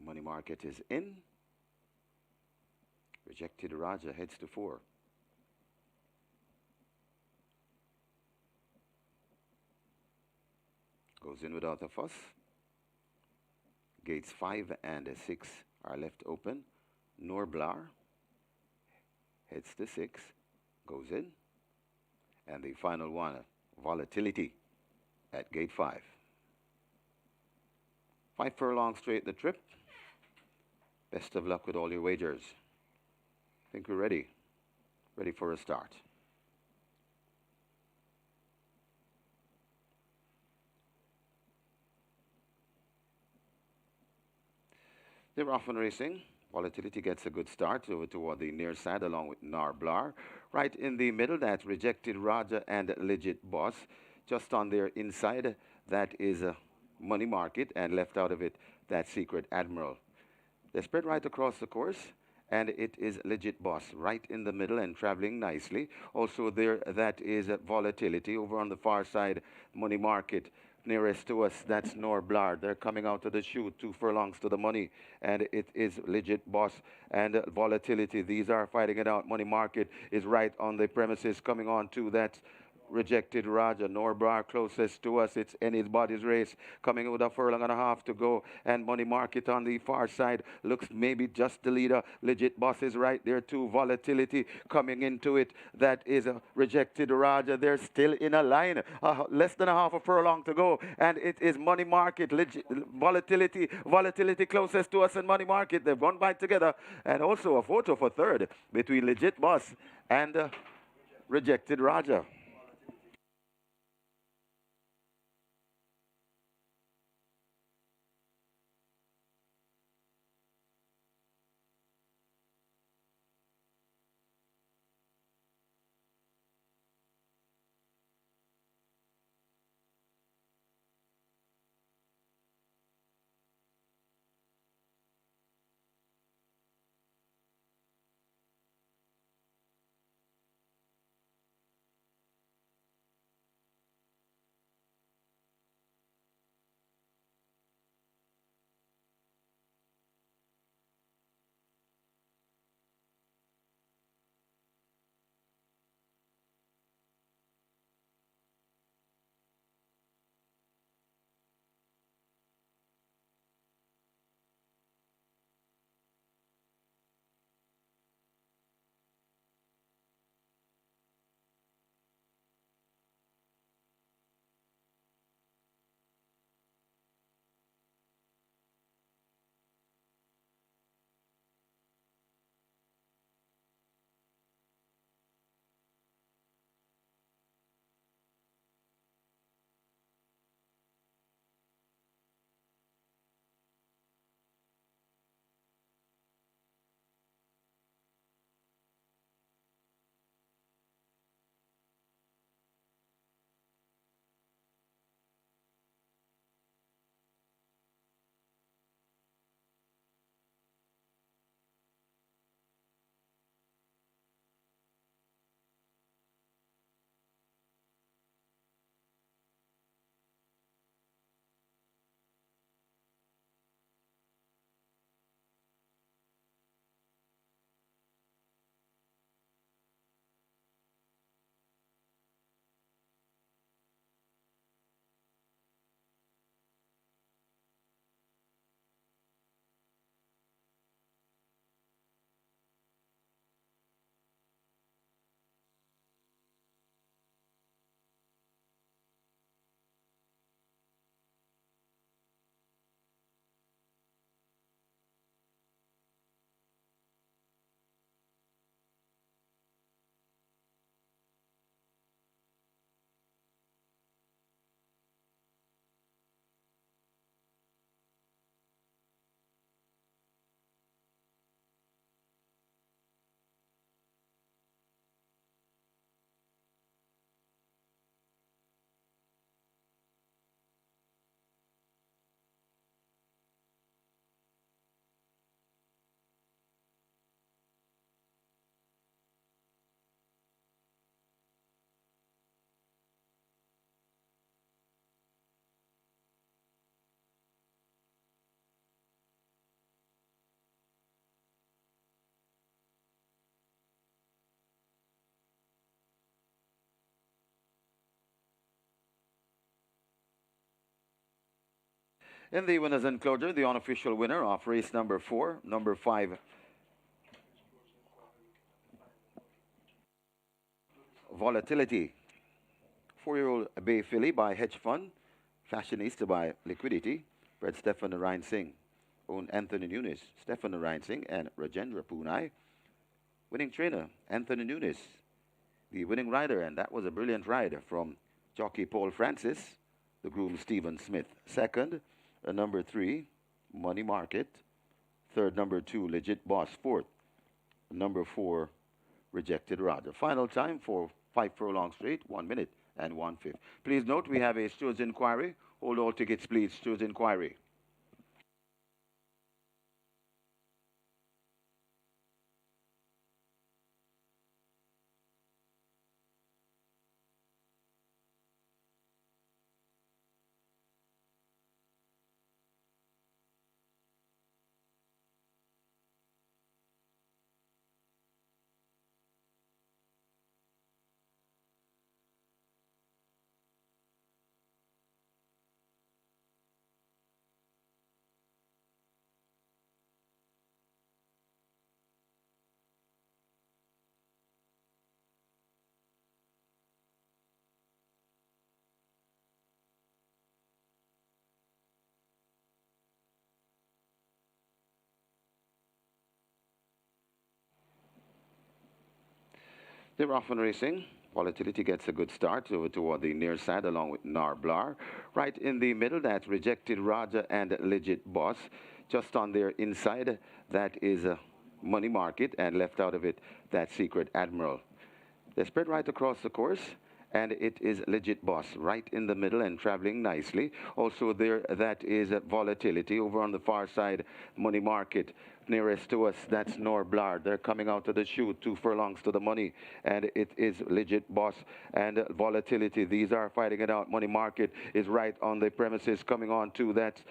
Money Market is in. Rejected Raja heads to 4. Goes in without a fuss. Gates 5 and 6 are left open. Norblar heads to 6, goes in. And the final one, Volatility at gate 5. 5 furlongs straight the trip. Best of luck with all your wagers. I think we're ready. Ready for a start. They're off and racing. Volatility gets a good start over toward the near side along with Narblar. Right in the middle, that's Rejected Raja and Legit Boss. Just on their inside, that is Money Market, and left out of it, that Secret Admiral. They're spread right across the course, and it is Legit Boss right in the middle and traveling nicely. Also there, that is Volatility. Over on the far side, Money Market. Nearest to us, that's Norblar. They're coming out of the chute, 2 furlongs to the money, and it is Legit Boss and Volatility. These are fighting it out. Money Market is right on the premises, coming on to that Rejected Raja. Norblar closest to us. It's anybody's race, coming with a furlong and a half to go, and Money Market on the far side looks maybe just the leader. Legit Boss is right there too. Volatility coming into it. That is a Rejected Raja. They're still in a line, less than a half a furlong to go, and it is Money Market. Volatility closest to us, and Money Market. They've gone by together, and also a photo for third between Legit Boss and Rejected Raja. In the winners enclosure, the unofficial winner of race number 4, number 5, Volatility. 4-year-old Bay filly by Hedge Fund, Fashionista by Liquidity, bred Stefan Narayan Singh, owned Anthony Nunes, Stefan Narayan Singh, and Rajendra Punai. Winning trainer, Anthony Nunes. The winning rider, and that was a brilliant ride from jockey Paul Francis, the groom Stephen Smith. Second, number 3, Money Market. Third, number 2, Legit Boss. Fourth, number 4, Rejected Roger. Final time for 5 furlong straight, 1 minute and 1/5. Please note we have a steward's inquiry. Hold all tickets, please. Steward's inquiry. They're off and racing. Volatility gets a good start over toward the near side along with Narblar. Right in the middle, that's Rejected Raja and Legit Boss. Just on their inside, that is Money Market, and left out of it, that Secret Admiral. They're spread right across the course, and it is Legit Boss right in the middle and traveling nicely. Also there, that is Volatility. Over on the far side, Money Market. Nearest to us, that's Norblar. They're coming out of the chute, 2 furlongs to the money, and it is Legit Boss and Volatility. These are fighting it out. Money Market is right on the premises, coming on to that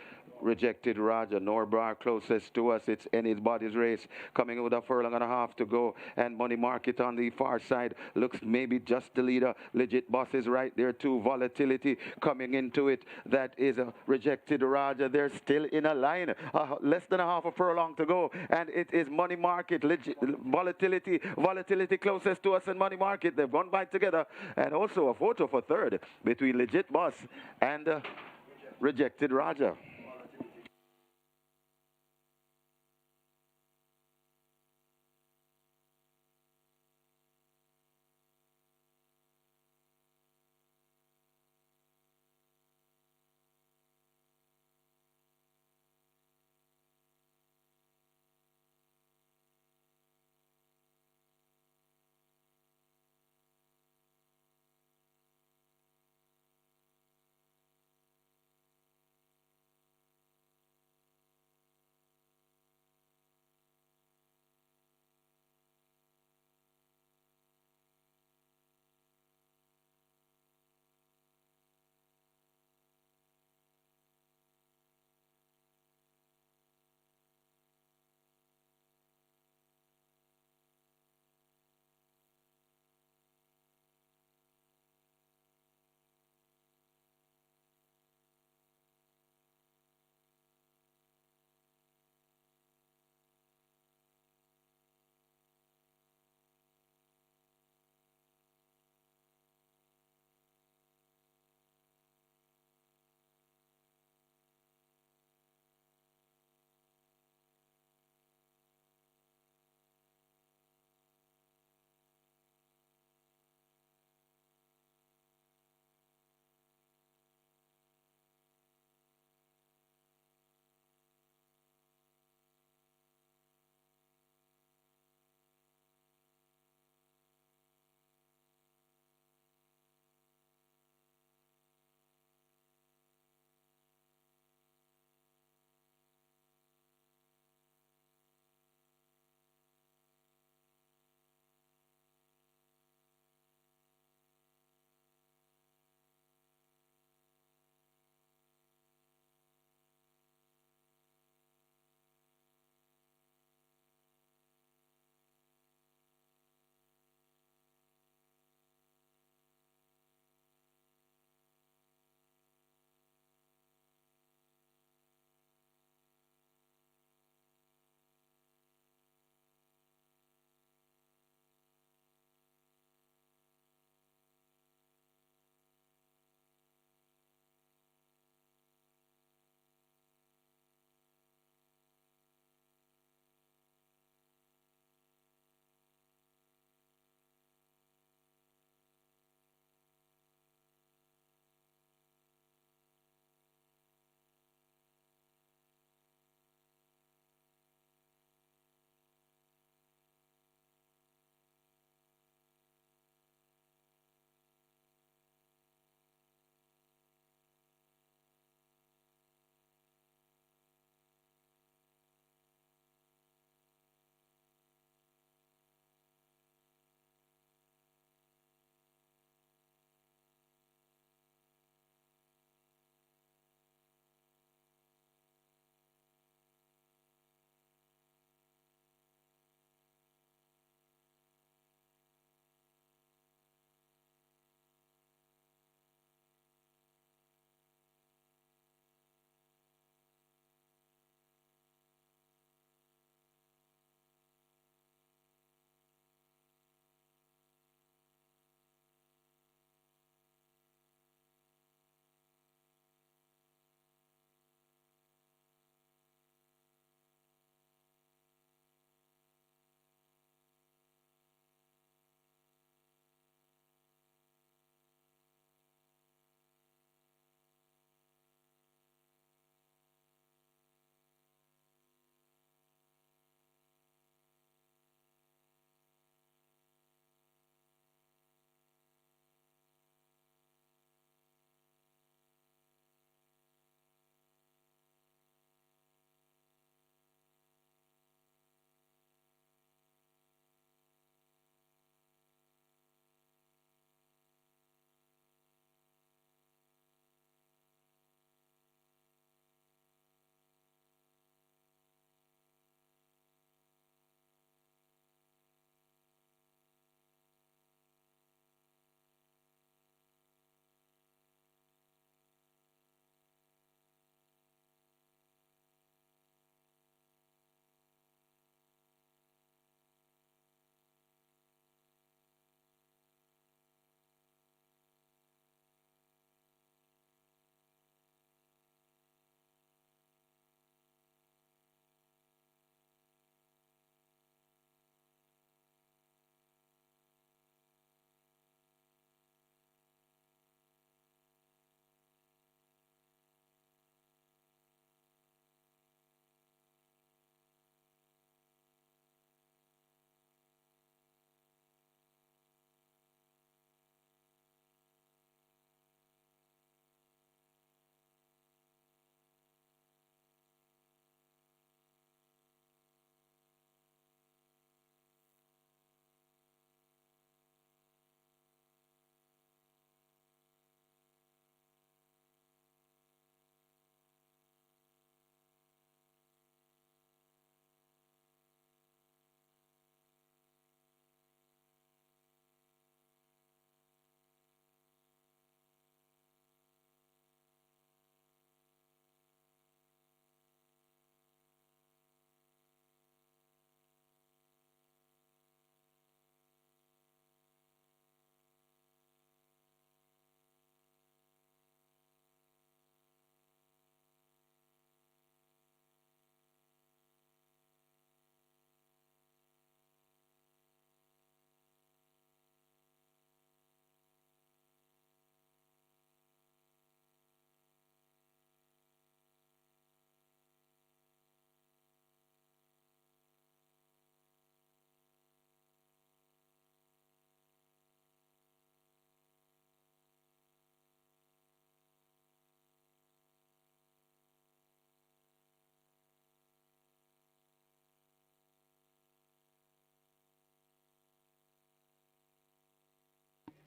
Rejected Raja. Norblar closest to us. It's anybody's race. Coming with a furlong and a half to go, and Money Market on the far side looks maybe just the leader. Legit Boss is right there too. Volatility coming into it. That is a Rejected Raja. They're still in a line. Less than a half a furlong to go, and it is Money Market. Volatility closest to us and Money Market. They've gone by together, and also a photo for third between Legit Boss and Rejected Raja.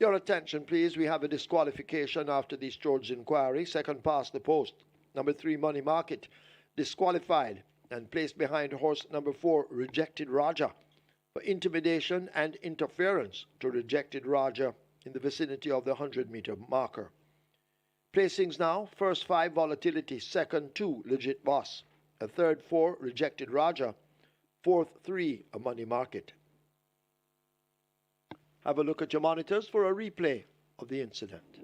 Your attention, please. We have a disqualification after this George inquiry. Second past the post. Number 3, Money Market, disqualified and placed behind horse number 4, Rejected Raja, for intimidation and interference to Rejected Raja in the vicinity of the 100-meter marker. Placings now: first 5, Volatility; second 2, Legit Boss; a third 4, Rejected Raja; fourth 3, a Money Market. Have a look at your monitors for a replay of the incident.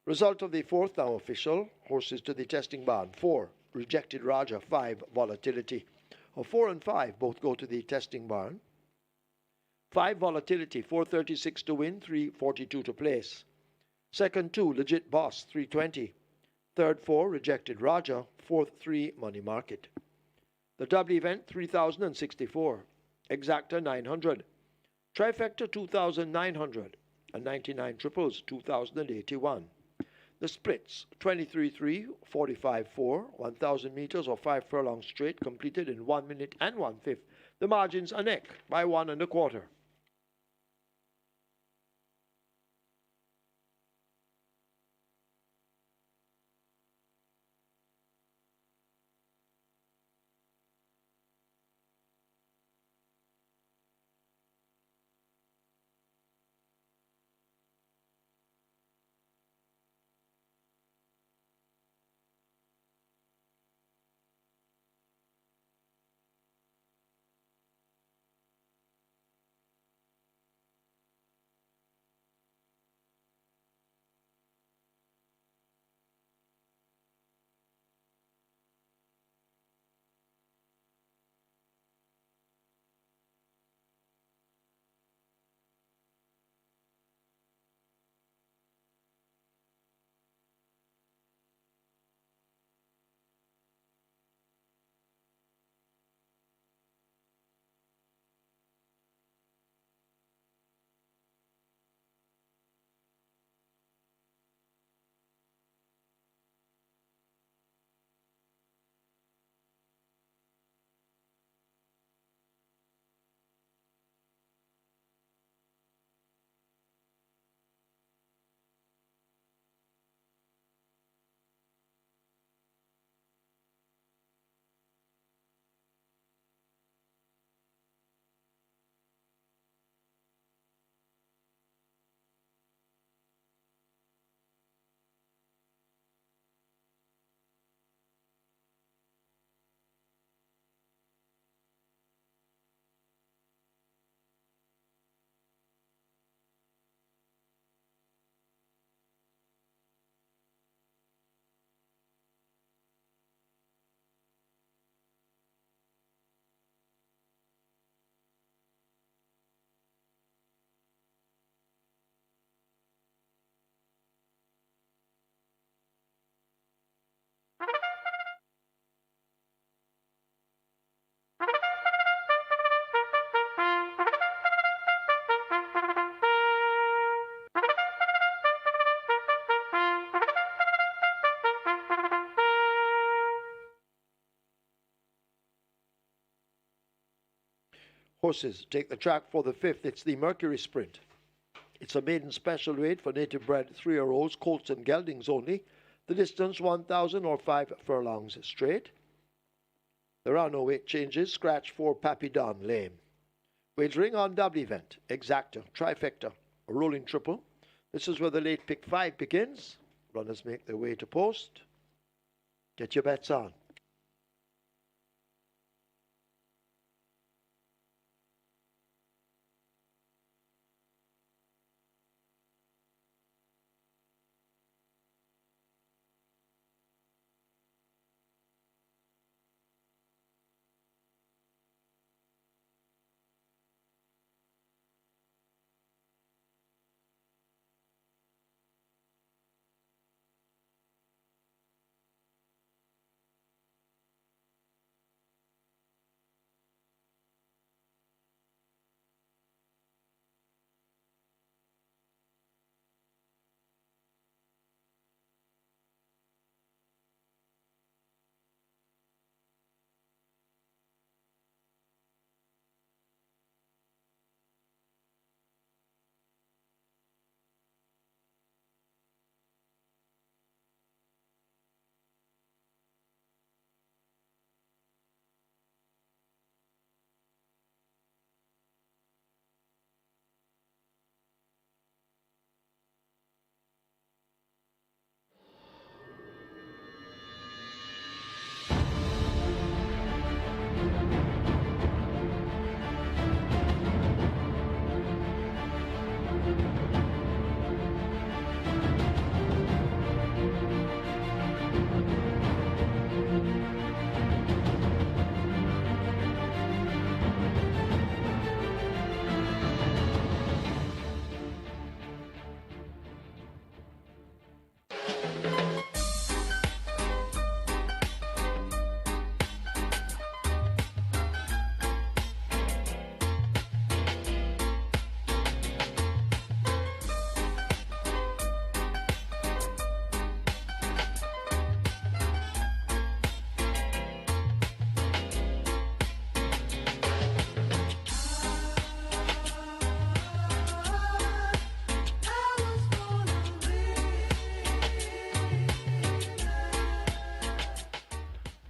Result of the fourth now official. Horses to the testing barn. 4, Rejected Raja. 5, Volatility. 4 and 5 both go to the testing barn. 5, Volatility. 436 to win, 342 to place. Second 2, Legit Boss. 320. Third 4, Rejected Raja. Fourth 3, Money Market. The double event 3064. Exacta 900. Trifecta 2900. And 99 triples 2081. The splits 23-3, 45-4, 1,000 meters or 5 furlongs straight completed in 1 minute and 1/5. The margins are neck by 1 1/4. Horses take the track for the 5th. It's the Mercury Sprint. It's a maiden special weight for native bred 3-year-olds, colts and geldings only. The distance 1,000 or 5 furlongs straight. There are no weight changes. Scratch for Papidon lame. Wagering on double event, exacta, trifecta, a rolling triple. This is where the late pick 5 begins. Runners make their way to post. Get your bets on.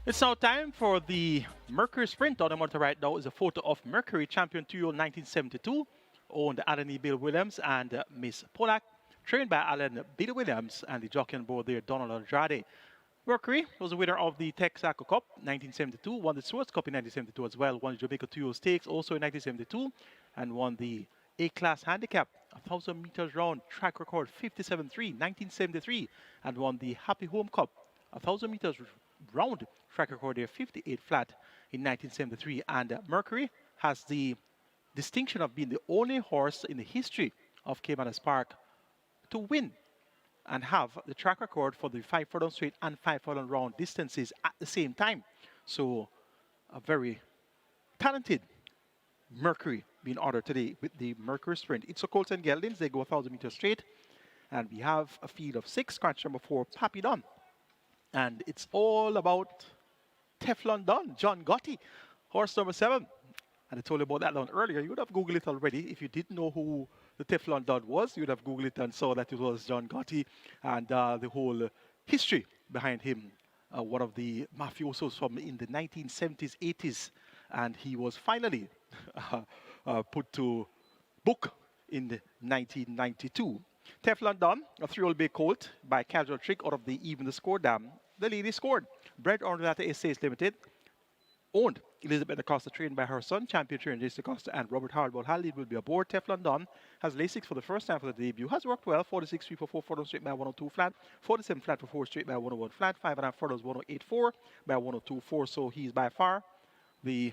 It's now time for the Mercury Sprint. On the monitor right now is a photo of Mercury Champion 1972, owned Alan E. Bill Williams and Miss Polak, trained by Alan Bill Williams and the jockey on board there, Donald Andrade. Mercury was the winner of the Texaco Cup 1972, won the Swords Cup in 1972 as well, won the Jamaica Tuyo Stakes also in 1972, and won the A-Class Handicap 1,000 meters round track record 57.3 1973, and won the Happy Home Cup 1,000 meters round track record there 58 flat in 1973. And Mercury has the distinction of being the only horse in the history of Caymanas Park to win and have the track record for the 5 furlong straight and 5 furlong round distances at the same time. So a very talented Mercury being honored today with the Mercury Sprint. It's a Colts and Geldings. They go 1,000 meters straight. And we have a field of 6, scratch number 4, Pappy Don. And it's all about Teflon Don, John Gotti, horse number 7. And I told you about that one earlier. You would have Googled it already. If you didn't know who the Teflon Don was, you would have Googled it and saw that it was John Gotti and the whole history behind him. One of the mafiosos from in the 1970s, 80s. And he was finally put to book in 1992. Teflon Don, a 3-year-old bay colt by Casual Trick out of the Even the Score Dam. The lady scored. Bred on Data Estates Limited. Owned Elizabeth Acosta, trained by her son, champion trainer Jason Acosta, and Robert Hardball Hallid will be aboard. Teflon Don has Lasix for the first time for the debut. Has worked well. 46 3 for 4 furlongs straight by 102 flat. 47 flat for 4 straight by 101 flat. 5.5 furlongs 108.4 by 102.4. So he's by far the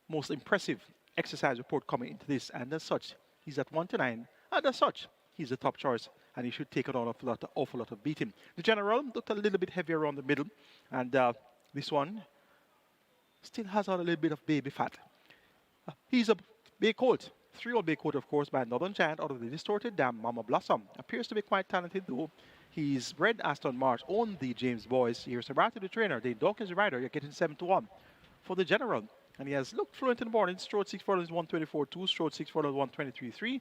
most impressive exercise report coming into this. And as such, he's at 1-9. And as such, he's the top choice, and he should take an awful lot of beating. The General looked a little bit heavier around the middle, and this one still has a little bit of baby fat. He's a bay colt, 3-year-old bay colt, of course, by Northern Giant out of the Distorted Dam, Mama Blossom. Appears to be quite talented, though. He's bred Aston March, owned the James Boys. Here's Sabrati, the trainer. Dane Dawkins, the rider. You're getting 7-1 for the General. And he has looked fluent in the morning. Strode 6 furlongs 124.2, strode 6 furlongs 123.3.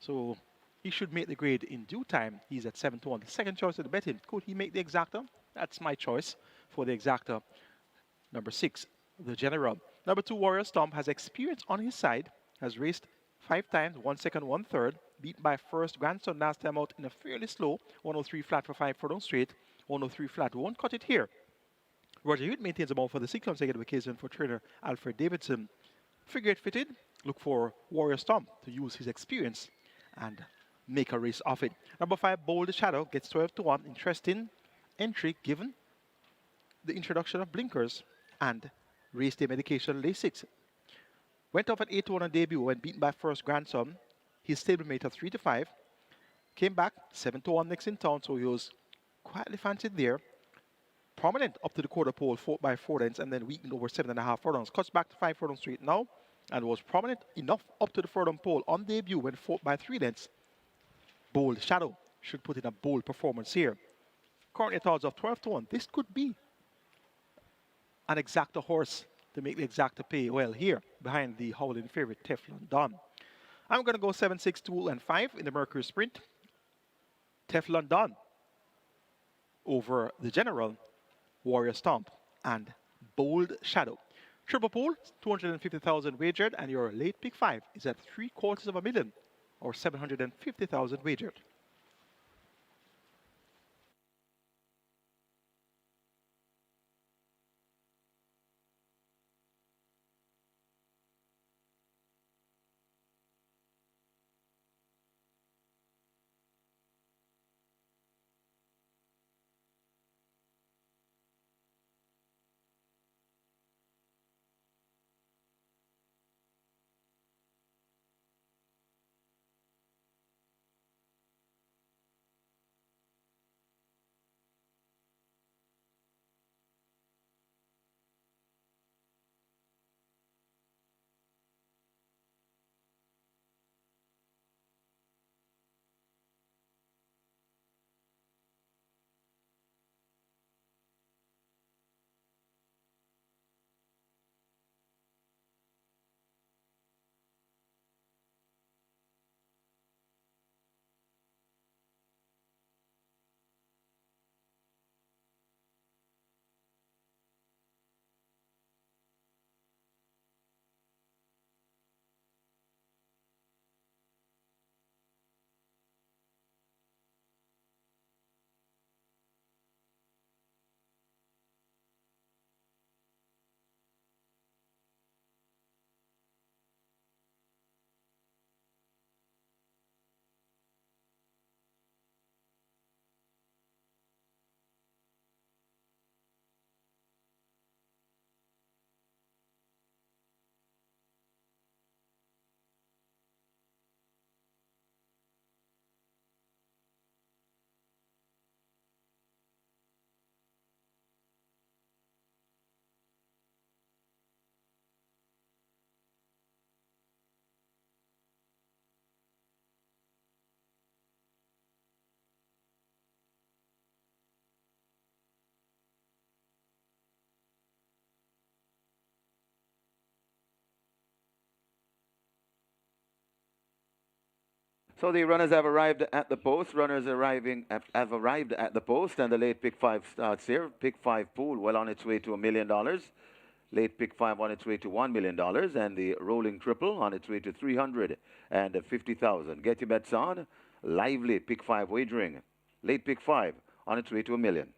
So he should make the grade in due time. He's at 7-1. The second choice of the betting. Could he make the exacta? That's my choice for the exacta. Number 6, the General. Number 2, Warrior Stomp, has experience on his side. Has raced 5 times, 1 second, 1 third. Beaten by first grandson last time out in a fairly slow 103 flat for 5 furlong straight. 103 flat. Won't cut it here. Roger Hewitt maintains a mount for the 6th consecutive occasion for trainer Alfred Davidson. Figure 8 fitted. Look for Warrior Stomp to use his experience and make a race of it. Number 5, Bold Shadow, gets 12-1. Interesting entry given the introduction of blinkers and race day medication Lasix. Went off at 8-1 on debut when beaten by first grandson. His stablemate of 3-5. Came back 7-1 next in town, so he was quietly fancied there. Prominent up to the quarter pole, 4 by 4 lengths, and then weakened over 7.5 furlongs. Cuts back to 5 furlongs straight now, and was prominent enough up to the furlong pole on debut when 4 by 3 lengths. Bold Shadow should put in a bold performance here. Currently at odds of 12-1. This could be an exacta horse to make the exacta pay well here behind the howling favorite Teflon Don. I'm going to go 7, 6, 2, and 5 in the Mercury Sprint. Teflon Don over the General, Warrior Stomp, and Bold Shadow. Triple pool, 250,000 wagered, and your late pick 5 is at 750,000 or 750,000 wagered. So the runners have arrived at the post. Runners have arrived at the post, and the late pick 5 starts here. Pick 5 pool well on its way to $1 million. Late pick 5 on its way to $1 million, and the rolling triple on its way to 350,000. Get your bets on. Lively pick 5 wagering. Late pick 5 on its way to $1 million.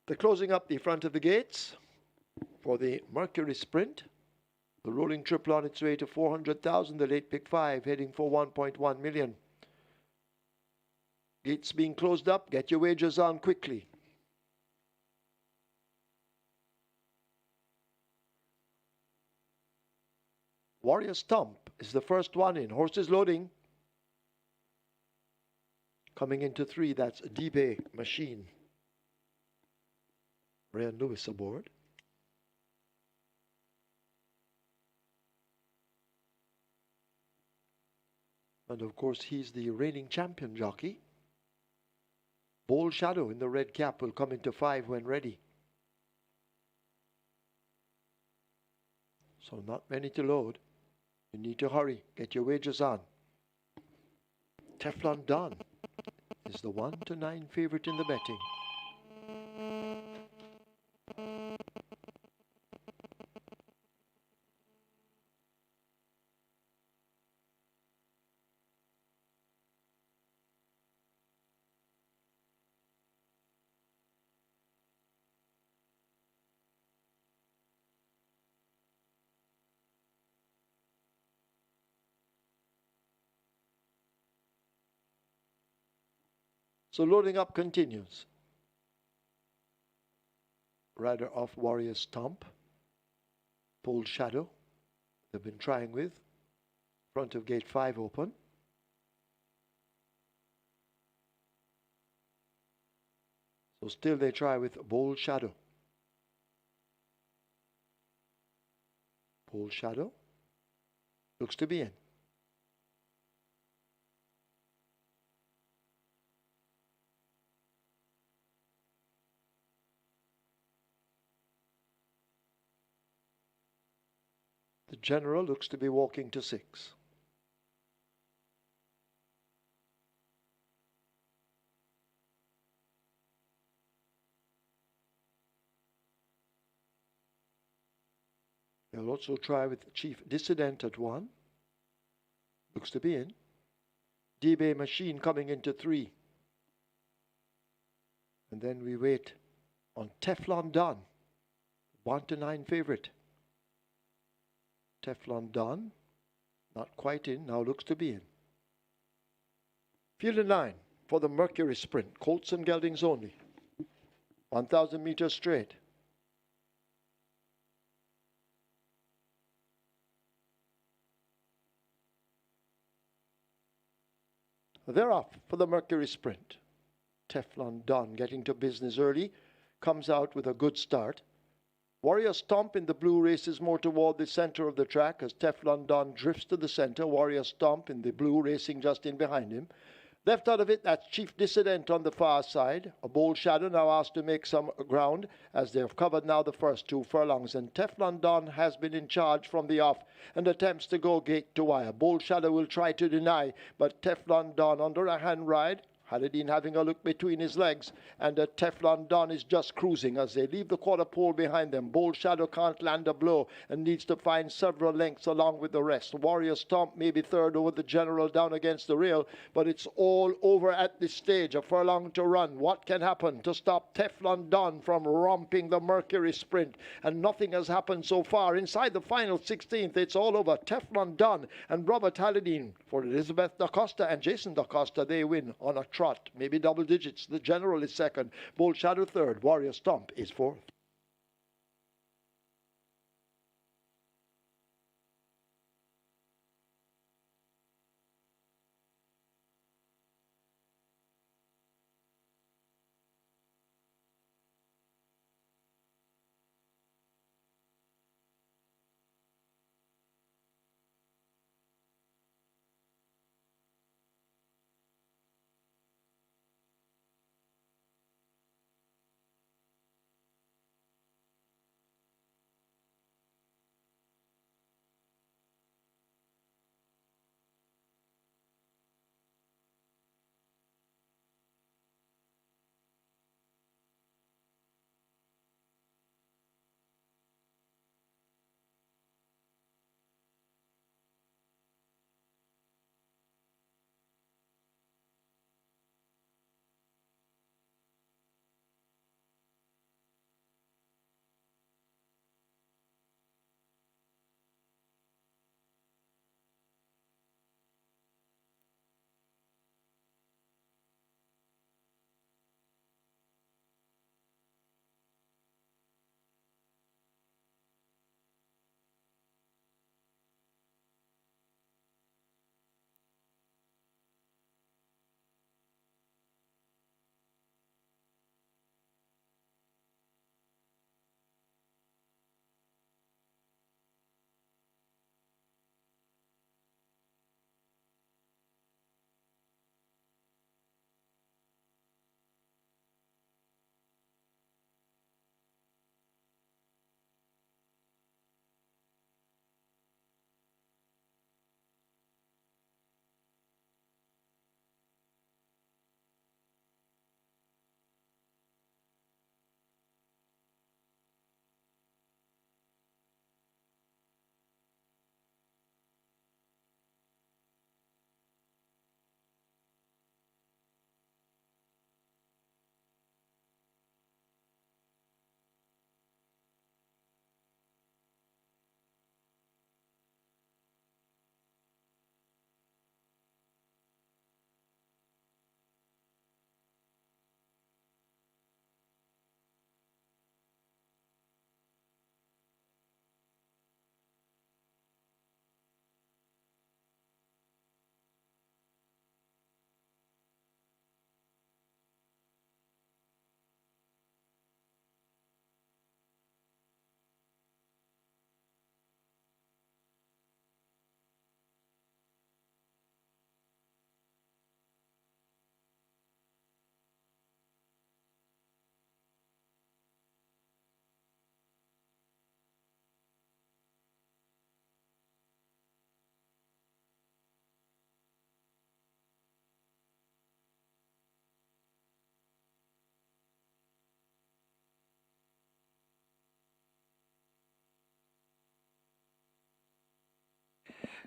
They're closing up the front of the gates for the Mercury Sprint. The rolling triple on its way to 400,000. The late pick 5 heading for 1.1 million. Gates being closed up. Get your wagers on quickly. Warrior Stomp is the first one in. Horses loading. Coming into 3, that's DB Machine. Ryan Lewis aboard. And of course, he's the reigning champion jockey. Bold Shadow in the red cap will come into 5 when ready. So not many to load. You need to hurry. Get your wagers on. Teflon Don is the 1 to 9 favorite in the betting. So loading up continues. Rider off Warrior Stomp. Bold Shadow. They've been trying with. Front of gate 5 open. So still they try with Bold Shadow. Bold shadow. Looks to be in. The general looks to be walking to 6. They'll also try with Chief Dissident at 1. Looks to be in. D-Bay Machine coming into 3. And then we wait on Teflon Don, 1-9 favorite. Teflon Don, not quite in, now looks to be in. Field in line for the Mercury Sprint, Colts and Geldings only. 1,000 meters straight. They're off for the Mercury Sprint. Teflon Don getting to business early, comes out with a good start. Warrior Stomp in the blue races more toward the center of the track as Teflon Don drifts to the center. Warrior Stomp in the blue racing just in behind him. Left out of it, that's Chief Dissident on the far side. A Bold Shadow now asked to make some ground as they've covered now the first 2 furlongs. And Teflon Don has been in charge from the off and attempts to go gate to wire. Bold Shadow will try to deny, but Teflon Don under a hand ride. Haladin having a look between his legs, and the Teflon Don is just cruising as they leave the quarter pole behind them. Bold Shadow can't land a blow and needs to find several lengths along with the rest. Warrior Stomp may be third over the general down against the rail, but it's all over at this stage. A furlong to run. What can happen to stop Teflon Don from romping the Mercury Sprint? And nothing has happened so far. Inside the final 16th, it's all over. Teflon Don and Robert Haladin for Elizabeth Da Costa and Jason Da Costa. They win on a trot, maybe double digits. The general is second. Bold Shadow third. Warrior Stomp is fourth.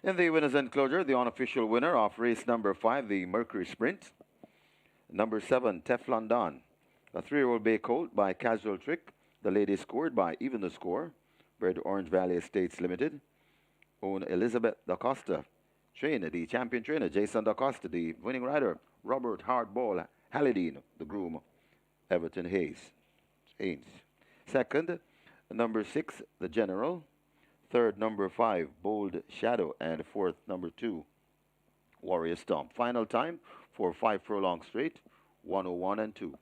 In the winner's enclosure, the unofficial winner of race number 5, the Mercury Sprint. Number 7, Teflon Don. A 3-year-old bay colt by Casual Trick. The lady scored by Even the Score. Bred Orange Valley Estates Limited. Own Elizabeth Da Costa. Trainer, the champion trainer, Jason Da Costa. The winning rider, Robert Hardball Hallidine. The groom, Everton Haynes. Second, number 6, the General. Third, number 5, Bold Shadow. And fourth, number 2, Warrior Stomp. Final time for 5 furlong straight, 101 and 2.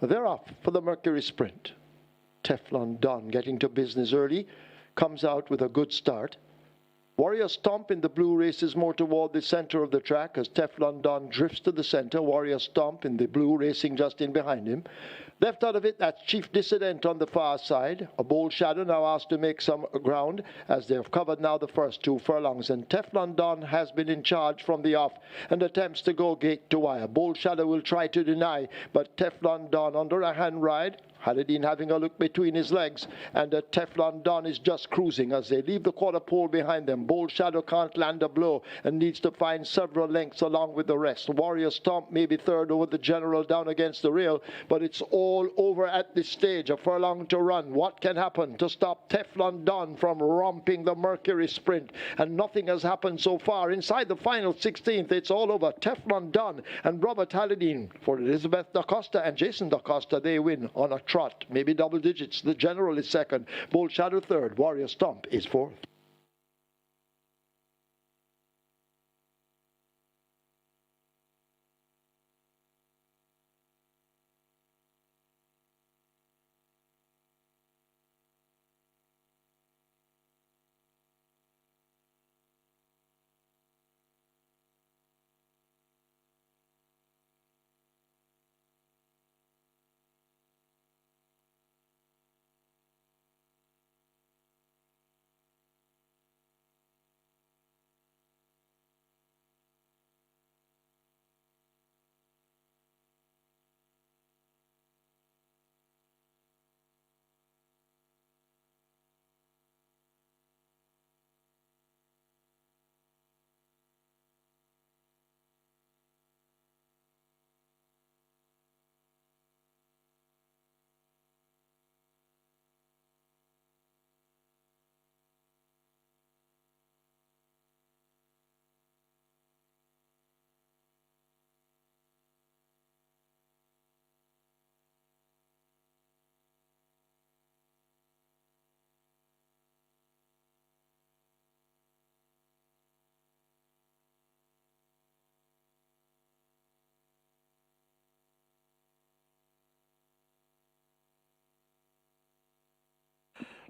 They're off for the Mercury Sprint. Teflon Don getting to business early, comes out with a good start. Warrior Stomp in the blue races more toward the center of the track as Teflon Don drifts to the center. Warrior Stomp in the blue racing just in behind him. Left out of it, that's Chief Dissident on the far side. A Bold Shadow now asked to make some ground as they've covered now the first 2 furlongs. And Teflon Don has been in charge from the off and attempts to go gate to wire. Bold Shadow will try to deny, but Teflon Don under a hand ride. Hallidine having a look between his legs, and Teflon Don is just cruising as they leave the quarter pole behind them. Bold Shadow can't land a blow and needs to find several lengths along with the rest. Warrior Stomp maybe third over the General down against the rail, but it's all over at this stage. A furlong to run. What can happen to stop Teflon Don from romping the Mercury Sprint? And nothing has happened so far. Inside the final 16th, it's all over. Teflon Don and Robert Hallidine for Elizabeth Da Costa and Jason Da Costa. They win on a trot, maybe double digits. The General is second, Bold Shadow third, Warrior Stomp is fourth.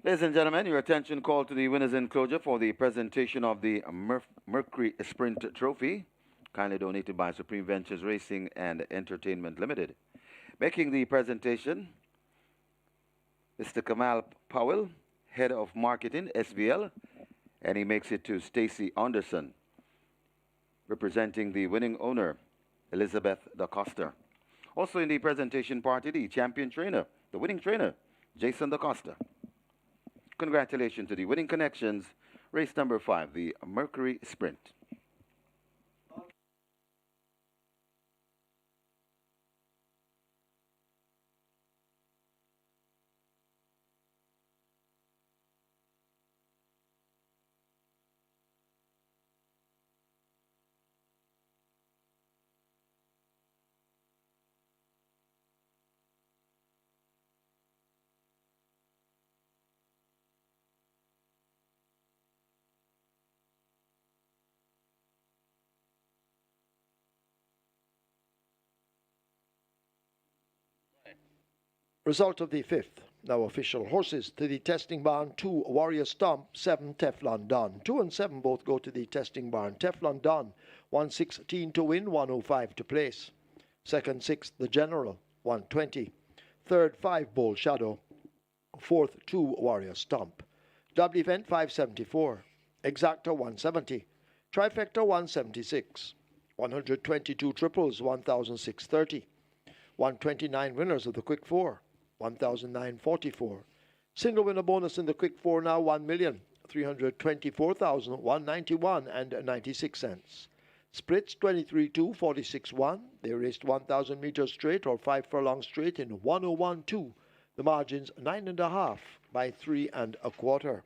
Ladies and gentlemen, your attention called to the winner's enclosure for the presentation of the Mercury Sprint Trophy, kindly donated by Supreme Ventures Racing and Entertainment Limited. Making the presentation, Mr. Kamal Powell, Head of Marketing, SVL, and he makes it to Stacy Anderson, representing the winning owner, Elizabeth Da Costa. Also in the presentation party, the champion trainer, the winning trainer, Jason DaCosta. Congratulations to the winning connections. Race number 5, the Mercury Sprint. Result of the 5th. Now official horses to the testing barn. 2 Warrior Stomp, 7 Teflon Don. 2 and 7 both go to the testing barn. Teflon Don, 116 to win, 105 to place. Second, 6th, the General, 120. Third, 5 Bold Shadow. Fourth, 2 Warrior Stomp. Double event, 574. Exacta, 170. Trifecta, 176. 122 triples, 1,630. 129 winners of the Quick Four, 1,944. Single winner bonus in the Quick Four now 1,324,191 and 96 cents. Splits 23-2, 46-1. They raced 1,000 meters straight or 5 furlong straight in 101.2. The margins 9.5 by 3 1/4.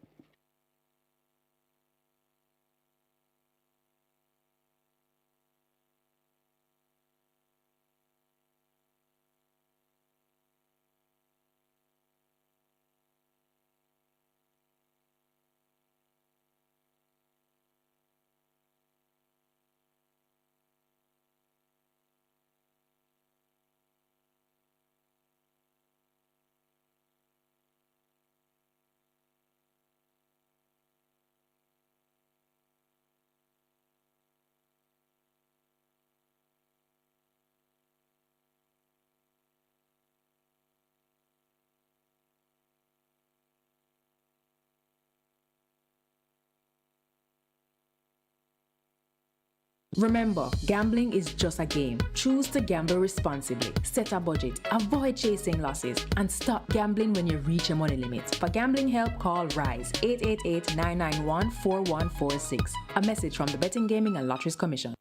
Remember, gambling is just a game. Choose to gamble responsibly. Set a budget, avoid chasing losses, and stop gambling when you reach your money limit. For gambling help, call RISE 888-991-4146. A message from the Betting, Gaming and Lotteries Commission.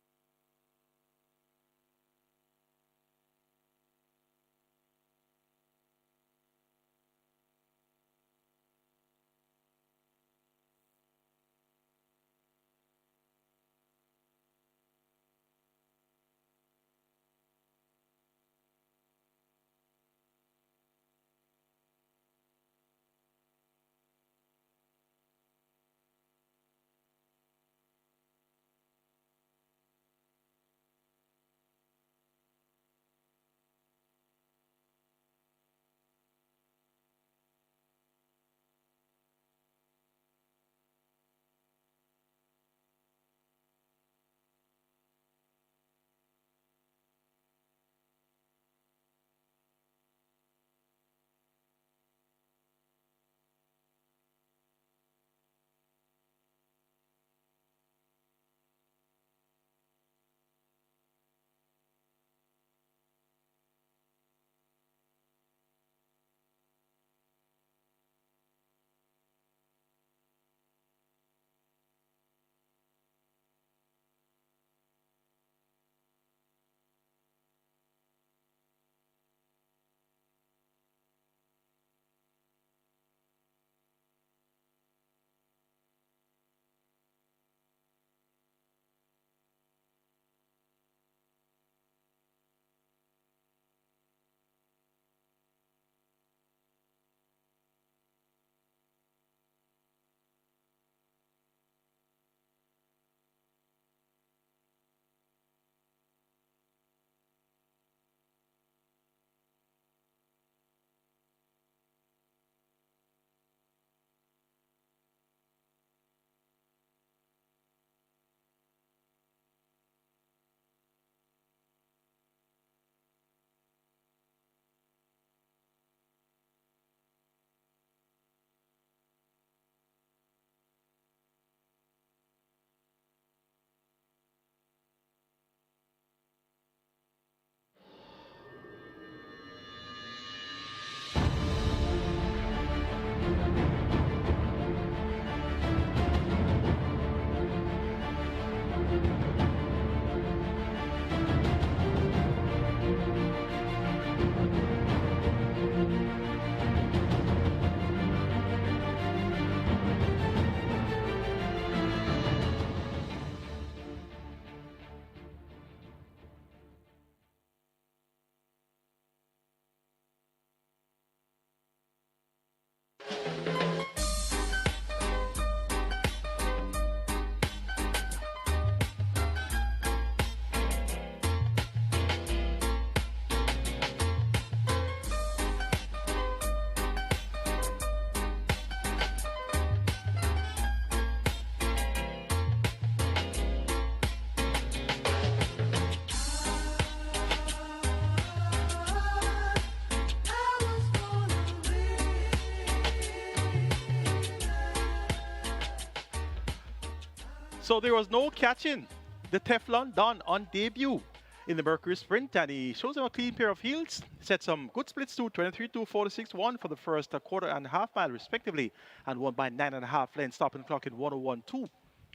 So there was no catching the Teflon Don on debut in the Mercury Sprint, and he shows him a clean pair of heels. Set some good splits too, 23-2, 46-1 for the first quarter and half mile respectively, and won by 9.5 lengths, stopping clock in 101.2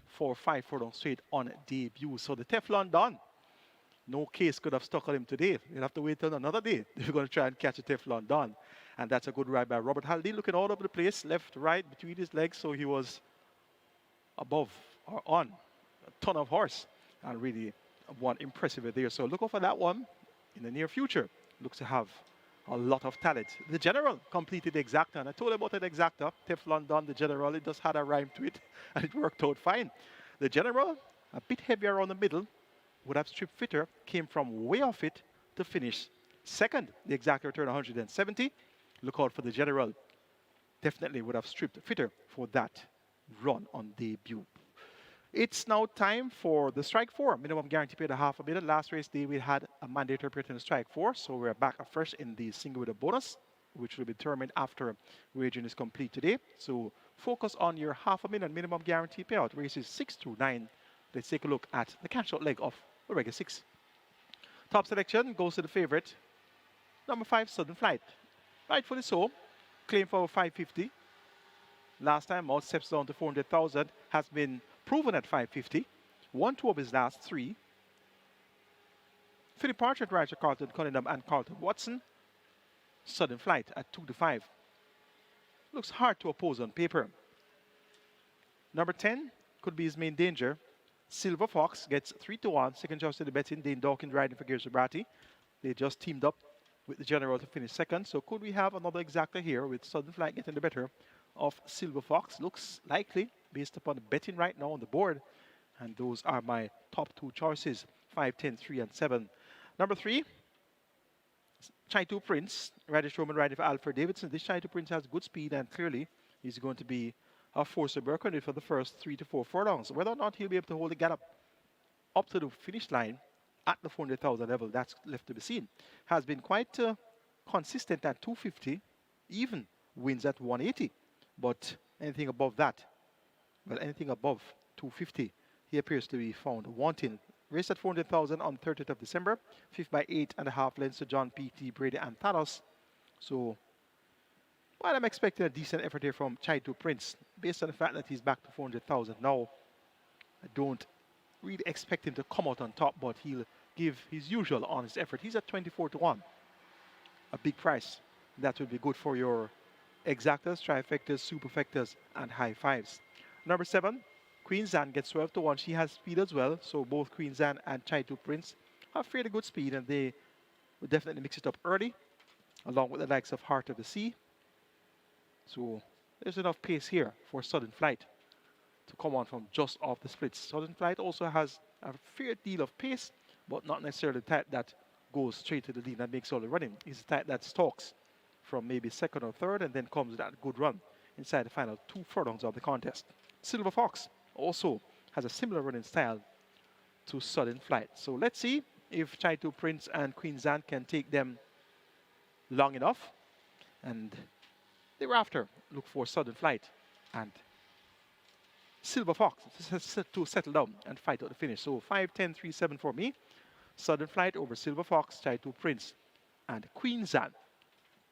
for 5 furlongs straight on debut. So the Teflon Don, no case could have stuck on him today. You'll have to wait till another day if you're going to try and catch a Teflon Don. And that's a good ride by Robert Halliday, looking all over the place, left, right, between his legs, so he was above or on a ton of horse, and really one impressive there. So look out for that one in the near future. Looks to have a lot of talent. The General completed the exacta, and I told you about the exacta. Teflon Don, the General, it just had a rhyme to it, and it worked out fine. The General, a bit heavier around the middle, would have stripped fitter, came from way off it to finish second. The exacta return 170. Look out for the General. Definitely would have stripped fitter for that run on debut. It's now time for the Strike 4. Minimum guarantee paid $500,000. Last race day we had a mandatory paid in the Strike 4, so we're back afresh in the single with a bonus, which will be determined after wagering is complete today. So focus on your $500,000 minimum guarantee payout. Races 6 through 9. Let's take a look at the cash out leg of the regular 6. Top selection goes to the favorite, number 5, Sudden Flight. Rightfully so. Claim for 550. Last time out, steps down to 400,000. Has been proven at 550. Won 2 of his last 3. Philip Partridge, Roger Carlton Cunningham, and Carlton Watson. Sudden Flight at 2 to 5. Looks hard to oppose on paper. Number 10 could be his main danger. Silver Fox gets 3 to 1. Second choice to the betting. Dane Dawkins riding for Gary Sobrati. They just teamed up with the General to finish second. So could we have another exacta here with Sudden Flight getting the better of Silver Fox? Looks likely based upon the betting right now on the board. And those are my top 2 choices, 5, 10, 3, and 7. Number 3, Chaitu Prince, Radish Roman riding for Alfred Davidson. This Chaitu Prince has good speed, and clearly he's going to be a force of Mercury for the first 3 to 4 furlongs. Whether or not he'll be able to hold the gallop up to the finish line at the 400,000 level, that's left to be seen. Has been quite consistent at 250, even wins at 180. But anything above that, well, anything above 250, he appears to be found wanting. Race at 400,000 on 30th of December, 5th by 8.5 lengths to John P.T. Brady and Thanos. So, well, I'm expecting a decent effort here from Chaitu Prince, based on the fact that he's back to 400,000 now. I don't really expect him to come out on top, but he'll give his usual honest effort. He's at 24 to 1. A big price. That will be good for your exactas, trifectas, superfectas, and high fives. Number 7, Queen Zan gets 12 to 1. She has speed as well, so both Queen Zan and Chaitu Prince have fairly good speed, and they will definitely mix it up early, along with the likes of Heart of the Sea. So there's enough pace here for Sudden Flight to come on from just off the splits. Sudden Flight also has a fair deal of pace, but not necessarily the type that goes straight to the lead and makes all the running. He's the type that stalks from maybe second or third and then comes with that good run inside the final 2 furlongs of the contest. Silver Fox also has a similar running style to Sudden Flight. So let's see if Chaitu Prince and Queen Zan can take them long enough. And thereafter, look for Sudden Flight and Silver Fox to settle down and fight out the finish. So 5, 10, 3, 7 for me. Sudden Flight over Silver Fox, Chaitu Prince, and Queen Zan.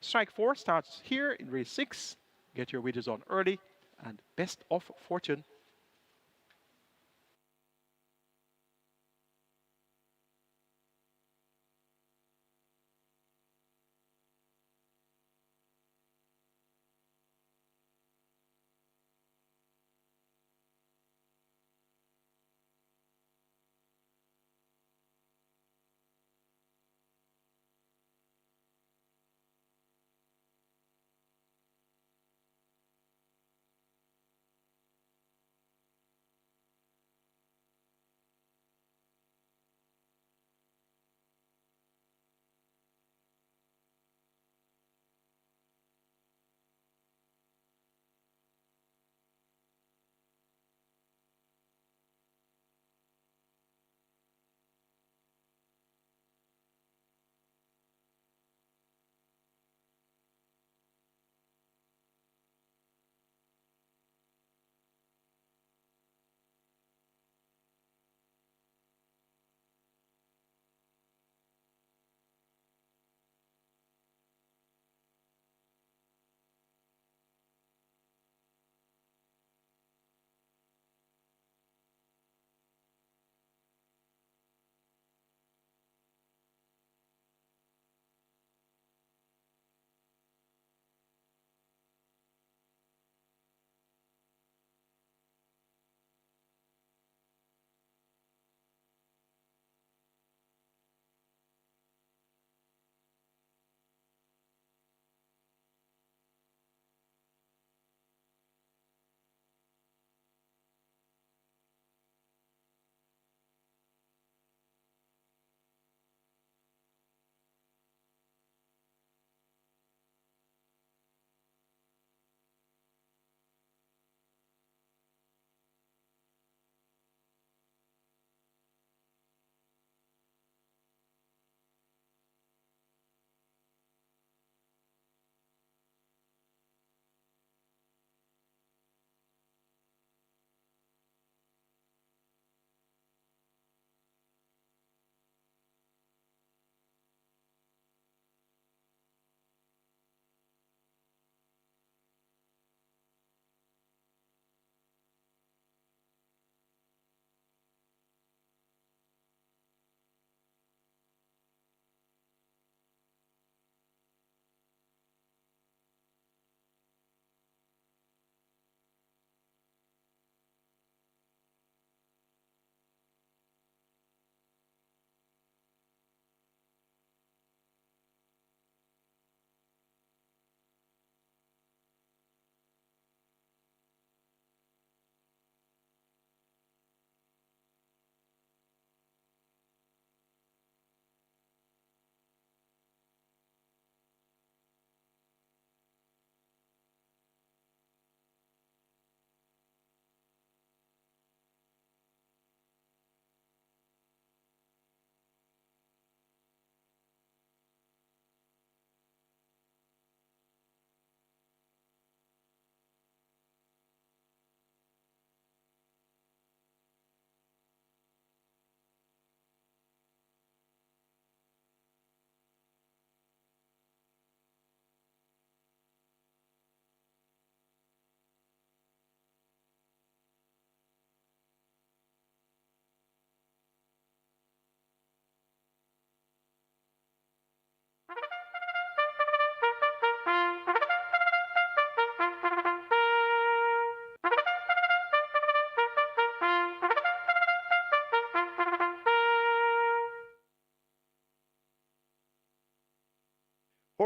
Strike 4 starts here in race 6. Get your wagers on early, and best of fortune.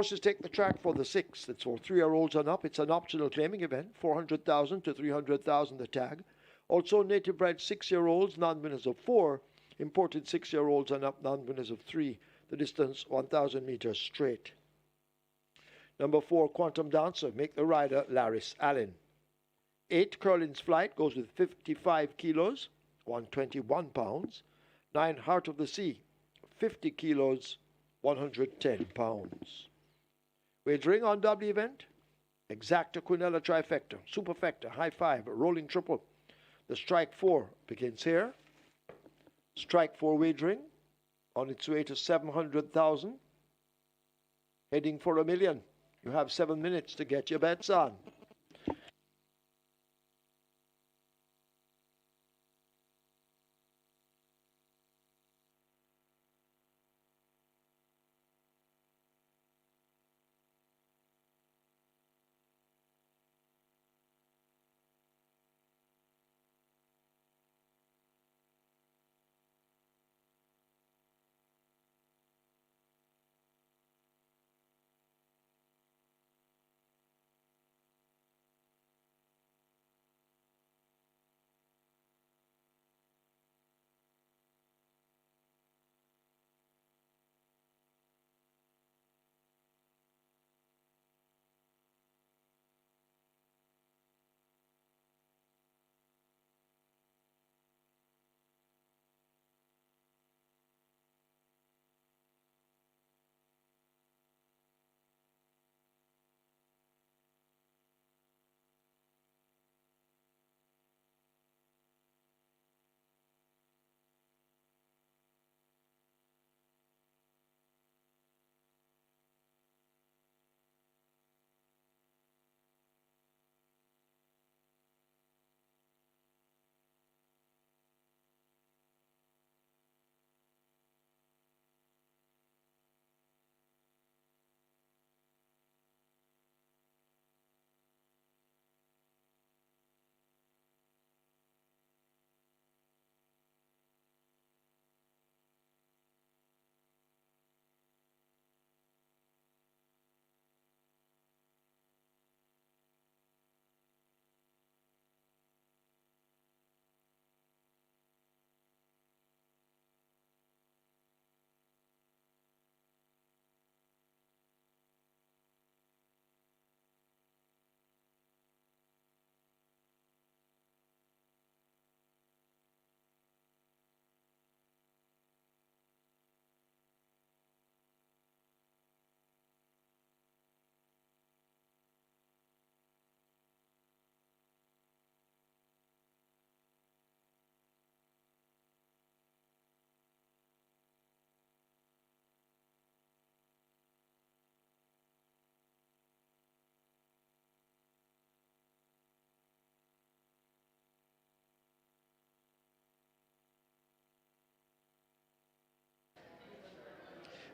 Horses take the track for the 6th. It's for 3-year-olds and up. It's an optional claiming event, 400,000 to 300,000 the tag. Also native bred 6-year-olds, non-winners of 4. Imported 6-year-olds and up, non-winners of 3. The distance 1,000 meters straight. Number 4, Quantum Dancer, make the rider Laris Allen. 8, Curlin's Flight, goes with 55 kilos, 121 pounds. 9, Heart of the Sea, 50 kilos, 110 pounds. Wagering on W event, Exacta, Quinella trifecta, superfecta, high 5, rolling triple. The strike 4 begins here. Strike 4 wagering on its way to 700,000. Heading for $1 million. You have 7 minutes to get your bets on.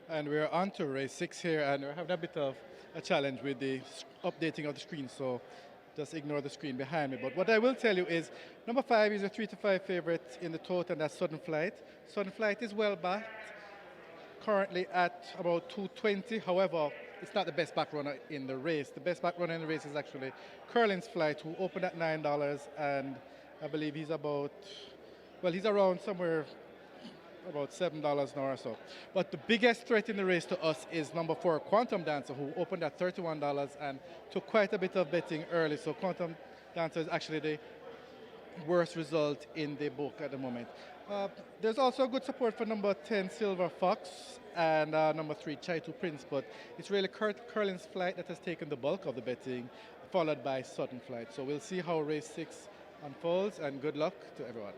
And we're on to race 6 here, and we're having a bit of a challenge with the updating of the screen, so just ignore the screen behind me. But what I will tell you is, number 5 is a 3-5 favorite in the total, and that's Sudden Flight. Sudden Flight is well backed, currently at about 220. However, it's not the best back runner in the race. The best back runner in the race is actually Curlin's Flight, who opened at $9, and I believe he's about, well, he's around somewhere about $7 now or so. But the biggest threat in the race to us is number 4, Quantum Dancer, who opened at $31 and took quite a bit of betting early. So Quantum Dancer is actually the worst result in the book at the moment. There's also good support for number 10, Silver Fox, and number 3, Chaitu Prince, but it's really Curlin's Flight that has taken the bulk of the betting, followed by Sudden Flight. So we'll see how race 6 unfolds, and good luck to everyone.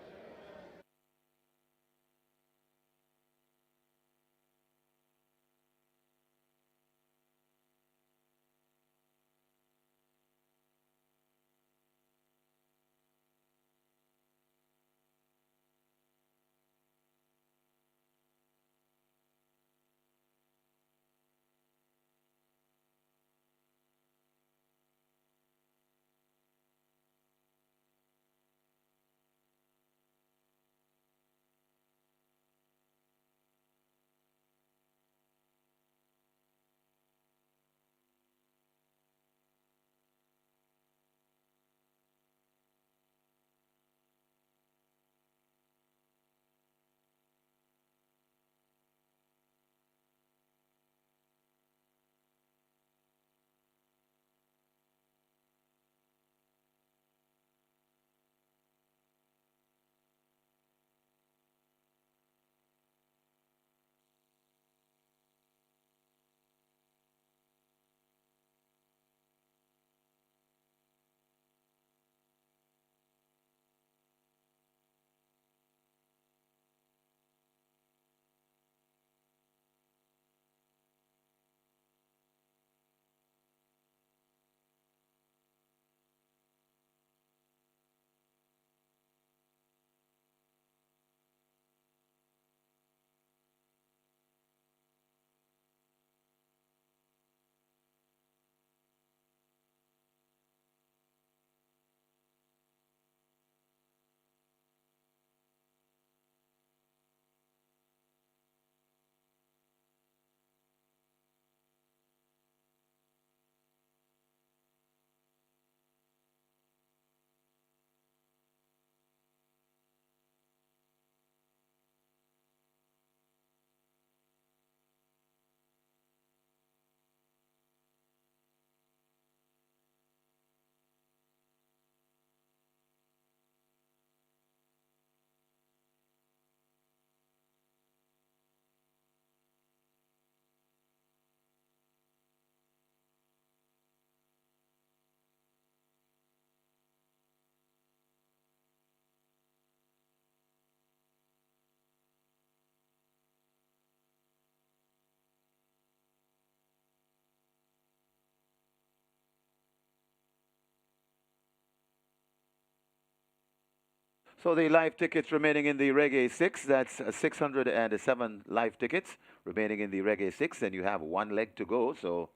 So the live tickets remaining in the Reggae 6, that's 607 live tickets remaining in the Reggae 6, and you have one leg to go, so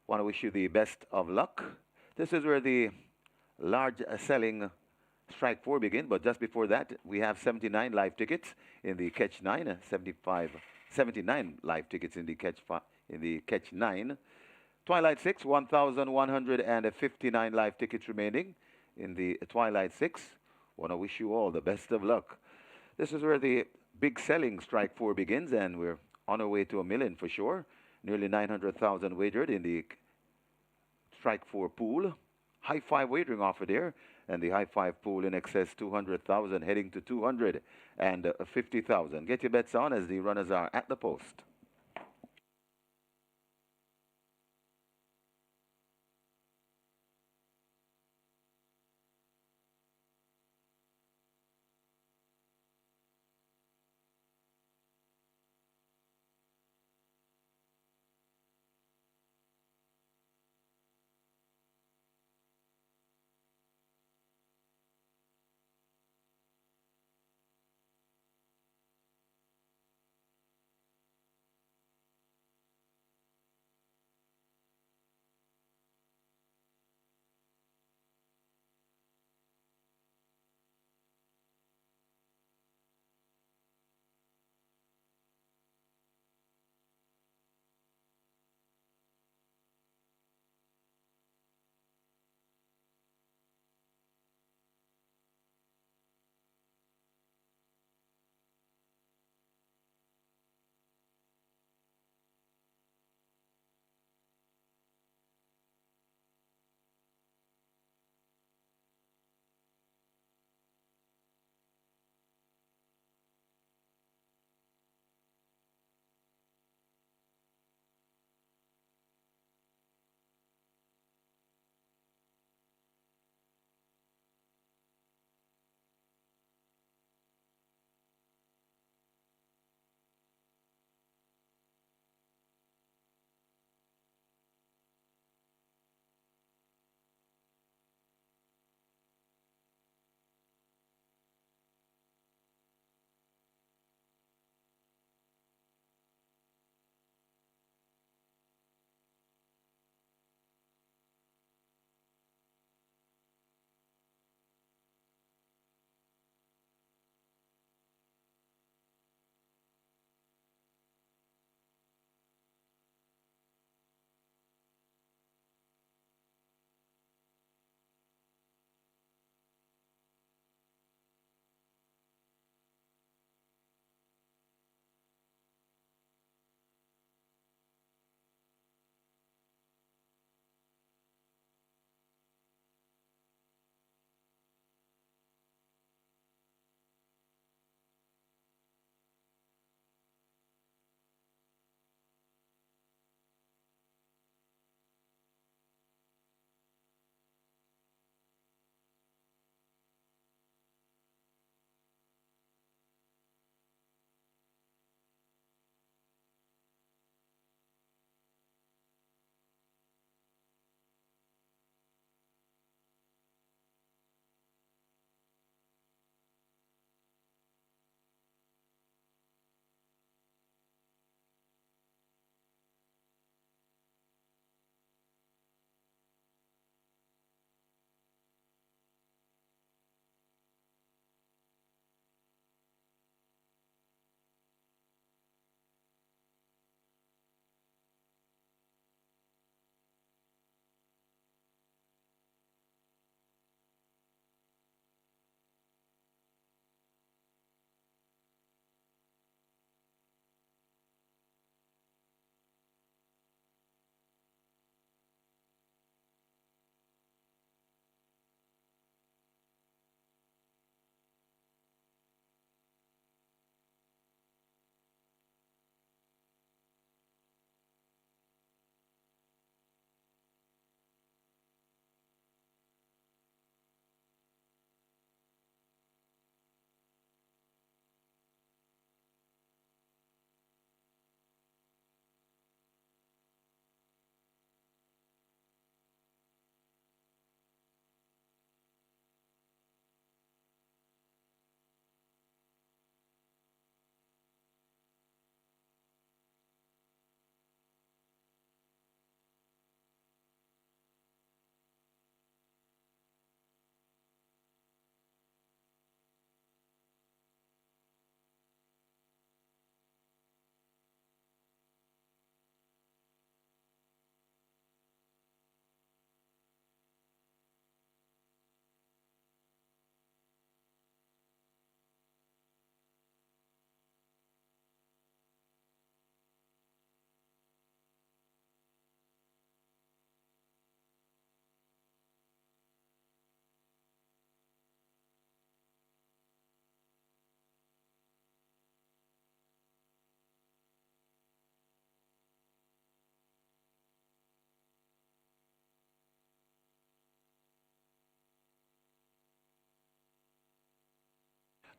want to wish you the best of luck. This is where the large selling strike 4 begin, but just before that, we have 79 live tickets in the catch 9, 79 live tickets in the catch 9. Twilight 6, 1,159 live tickets remaining in the Twilight 6. Want to wish you all the best of luck. This is where the big selling strike 4 begins, and we're on our way to 1 million for sure. Nearly 900,000 wagered in the strike 4 pool. High 5 wagering offer there, and the high 5 pool in excess 200,000 heading to 250,000. Get your bets on as the runners are at the post.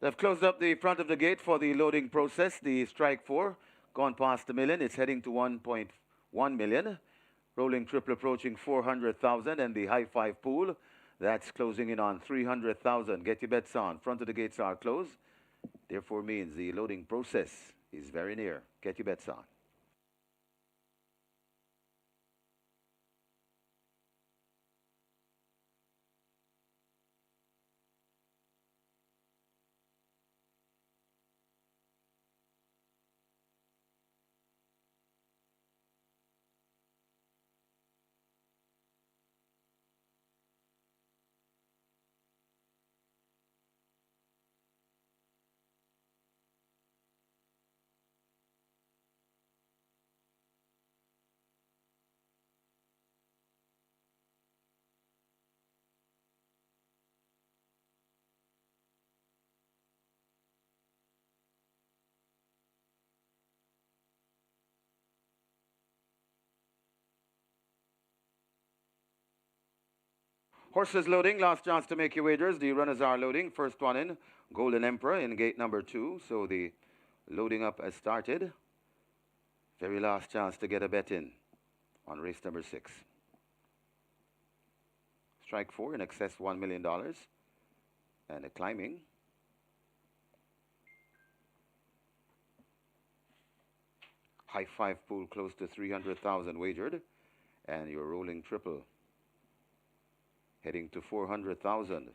They've closed up the front of the gate for the loading process. The strike 4 gone past the million. It's heading to 1.1 million. Rolling triple approaching 400,000, and the high 5 pool, that's closing in on 300,000. Get your bets on. Front of the gates are closed. Therefore means the loading process is very near. Get your bets on. Horses loading, last chance to make your wagers. The runners are loading. First one in, Golden Emperor in gate number 2. So the loading up has started. Very last chance to get a bet in on race number 6. Strike 4 in excess $1 million. And a climbing. High 5 pool close to 300,000 wagered. And your rolling triple heading to 400,000.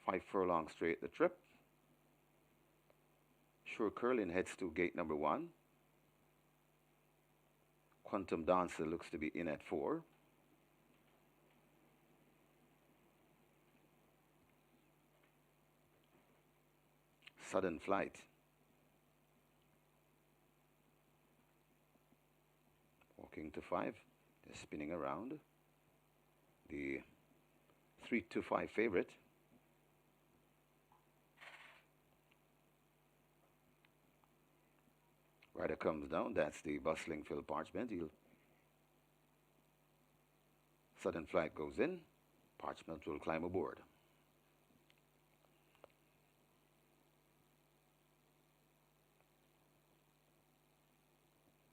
5 furlong straight the trip. Sure Curlin heads to gate number 1. Quantum Dancer looks to be in at 4. Sudden Flight. Walking to 5. They're spinning around. The 3-5 favorite. Rider comes down. That's the bustling Phil Parchment. Sudden Flight goes in. Parchment will climb aboard.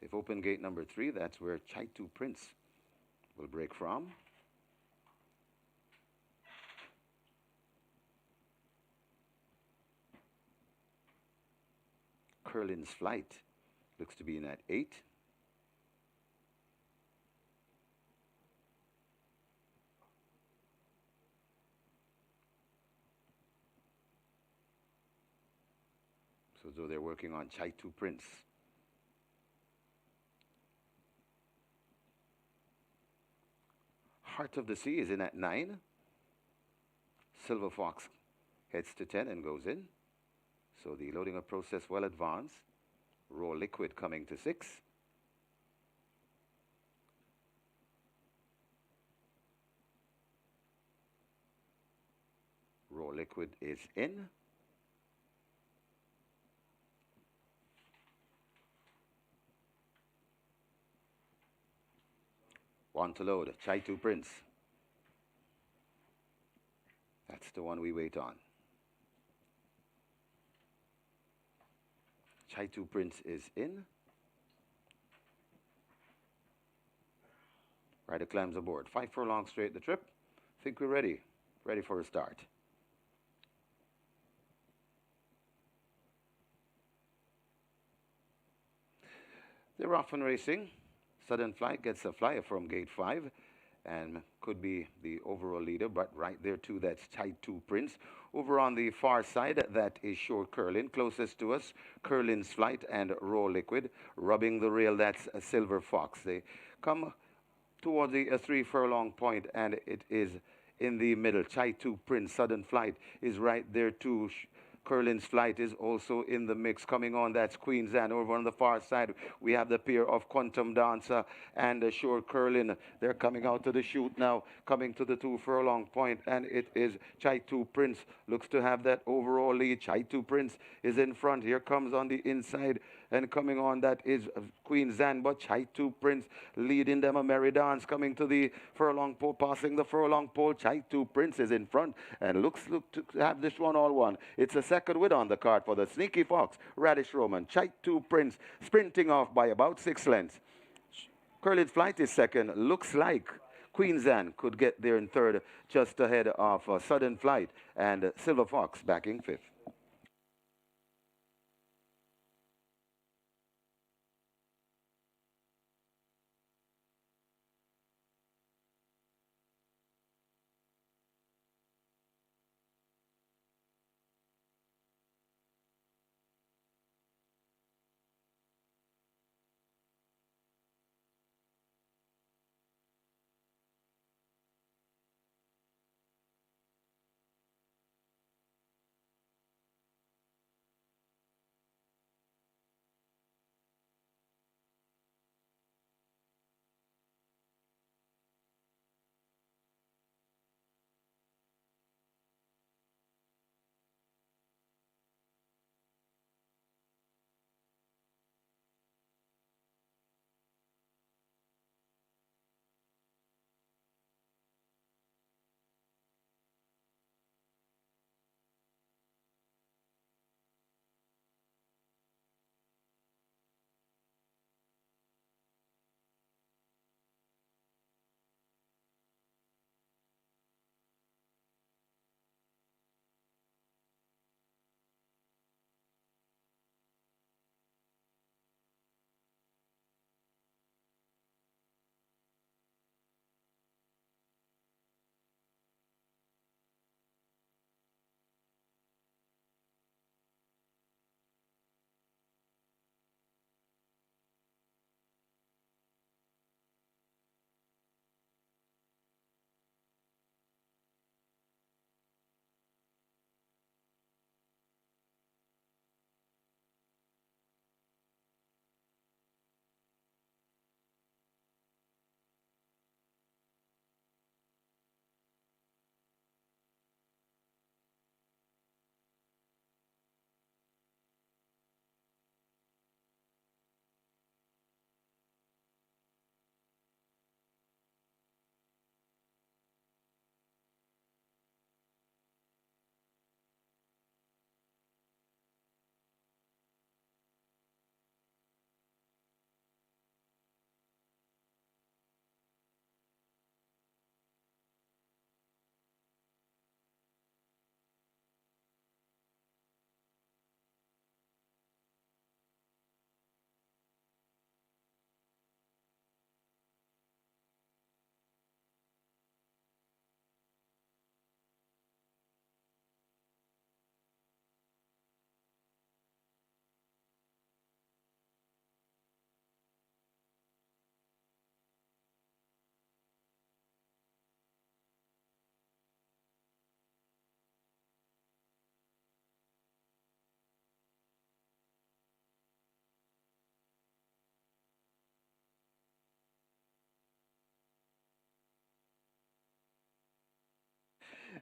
They've opened gate number 3. That's where Chaitu Prince will break from. Curlin's Flight looks to be in at 8. So they're working on Chaitu Prince. Heart of the Sea is in at 9. Silver Fox heads to 10 and goes in. So the loading up process well advanced. Raw Liquid coming to 6. Raw Liquid is in. One to load, Chaitu Prince. That's the one we wait on. Chaitu Prince is in. Rider climbs aboard. 5 furlongs straight the trip. Think we're ready. Ready for a start. They're off and racing. Sudden Flight gets a flyer from gate 5 and could be the overall leader, but right there too, that's Chaitu Prince. Over on the far side, that is Short Curlin. Closest to us, Curlin's Flight and Raw Liquid. Rubbing the rail, that's a Silver Fox. They come toward the 3 furlong point, and it is in the middle. Chaitu Prince, Sudden Flight is right there too. Curlin's Flight is also in the mix. Coming on, that's Queen's Anne. Over on the far side, we have the pair of Quantum Dancer and Shore Curlin. They're coming out to the chute now, coming to the 2 furlong point, and it is Chaitu Prince. Looks to have that overall lead. Chaitu Prince is in front. Here comes on the inside, and coming on, that is Queen's Anne, but Chaitu Prince leading them. A merry dance coming to the furlong pole, passing the furlong pole. Chaitu Prince is in front and looks to have this one all won. It's a second win on the card for the Sneaky Fox, Radish Roman. Chaitu Prince sprinting off by about 6 lengths. Curlin's Flight is second. Looks like Queen's Anne could get there in third, just ahead of Sudden Flight, and Silver Fox backing fifth.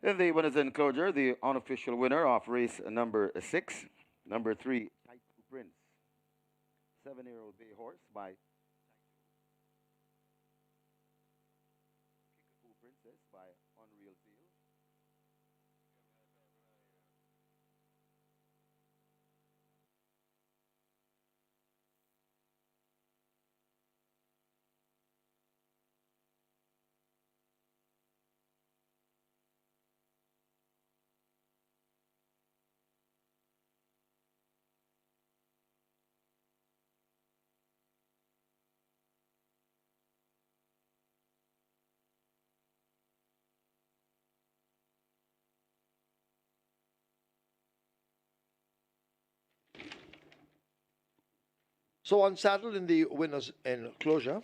And the winners in closure, the unofficial winner of race number 6, number 3, Chaitu Prince, 7-year-old bay horse by Kickapoo Princess by Unreal Field. So unsaddled in the winners enclosure,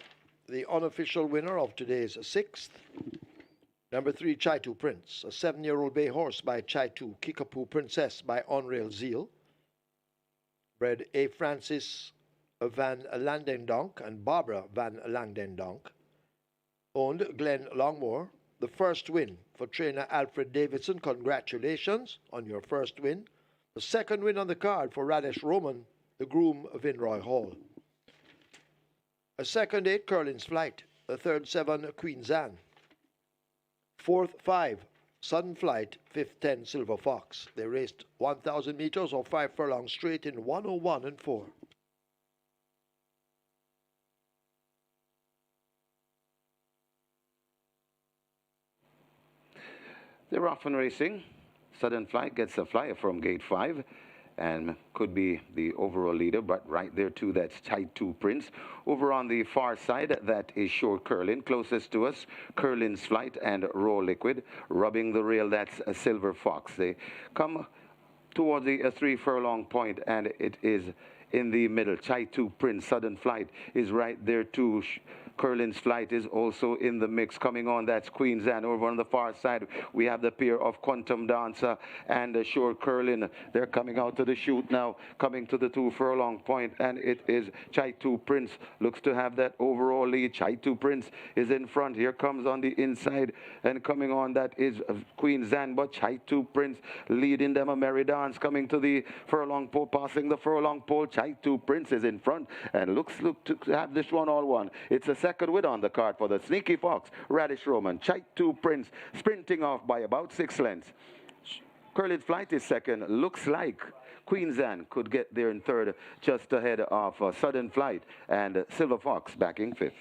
the unofficial winner of today's 6th Number 3, Chaitu Prince, a 7-year-old bay horse by Chaitu Kickapoo Princess by On-Rail Zeal. Bred A. Francis Van Landendonk and Barbara Van Landendonk. Owned Glenn Longmore. The first win for trainer Alfred Davidson. Congratulations on your first win. The second win on the card for Radish Roman, the groom of Vinroy Hall. A second 8, Curlin's Flight. A third 7, Queen's Anne. Fourth 5, Sudden Flight. Fifth 10, Silver Fox. They raced 1,000 meters or 5 furlongs straight in 1:01 and 4. They're often racing. Sudden Flight gets a flyer from gate 5 and could be the overall leader, but right there too, that's Chaitu Prince. Over on the far side, that is Short Curlin. Closest to us, Curlin's Flight and Raw Liquid. Rubbing the rail, that's a Silver Fox. They come towards the 3 furlong point, and it is in the middle. Chaitu Prince, Sudden Flight is right there too. Curlin's Flight is also in the mix. Coming on, that's Queen's Anne. Over on the far side, we have the pair of Quantum Dancer and Short Curlin. They're coming out to the chute now, coming to the 2 furlong point, and it is Chaitu Prince. Looks to have that overall lead. Chaitu Prince is in front. Here comes on the inside, and coming on, that is Queen's Anne, but Chaitu Prince leading them. A merry dance coming to the furlong pole, passing the furlong pole. Chaitu Prince is in front and looks to have this one all won. It's a second win on the card for the Sneaky Fox, Radish Roman. Chaitu Prince sprinting off by about 6 lengths. Curlin's Flight is second. Looks like Queen's Anne could get there in third, just ahead of Sudden Flight, and Silver Fox backing 5th.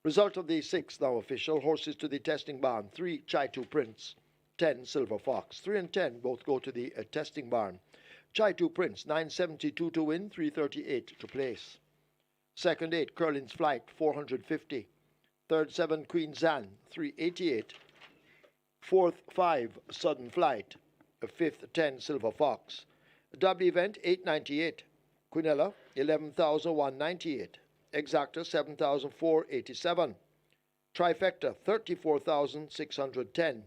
Result of the 6th now official. Horses to the testing barn. 3 Chai 2 Prince, 10 Silver Fox. 3 and 10 both go to the testing barn. Chai 2 Prince, 972 to win, 338 to place. Second 8 Curlin's Flight, 450. Third 7 Queen Zan, 388. Fourth 5 Sudden Flight. Fifth 10 Silver Fox. Double event 898. Quinella 11,198. Exacta 7,487. Trifecta 34,610.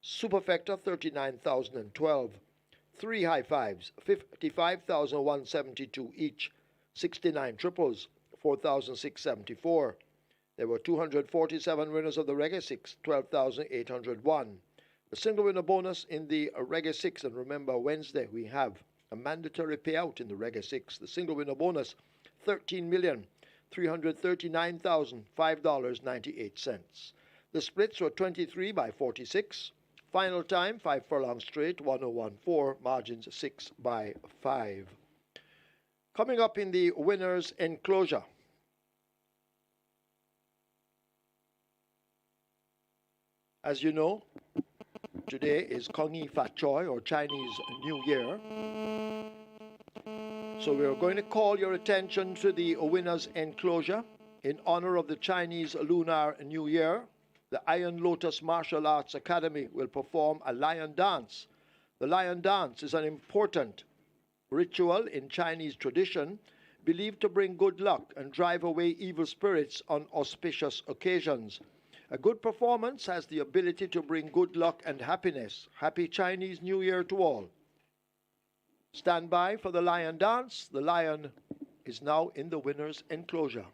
Superfecta 39,012. 3 high fives 55,172 each. 69 triples 4,674. There were 247 winners of the Reggae 6, 12,801. The single winner bonus in the Reggae 6, and remember Wednesday we have a mandatory payout in the Reggae 6. The single winner bonus, $13,339,005.98. The splits were 23 by 46. Final time, 5 furlongs straight, 1014, margins 6 by 5. Coming up in the winner's enclosure. As you know, today is Kongi Fat Choi, or Chinese New Year. So we are going to call your attention to the winner's enclosure in honor of the Chinese Lunar New Year. The Iron Lotus Martial Arts Academy will perform a lion dance. The lion dance is an important ritual in Chinese tradition, believed to bring good luck and drive away evil spirits on auspicious occasions. A good performance has the ability to bring good luck and happiness. Happy Chinese New Year to all. Stand by for the lion dance. The lion is now in the winner's enclosure.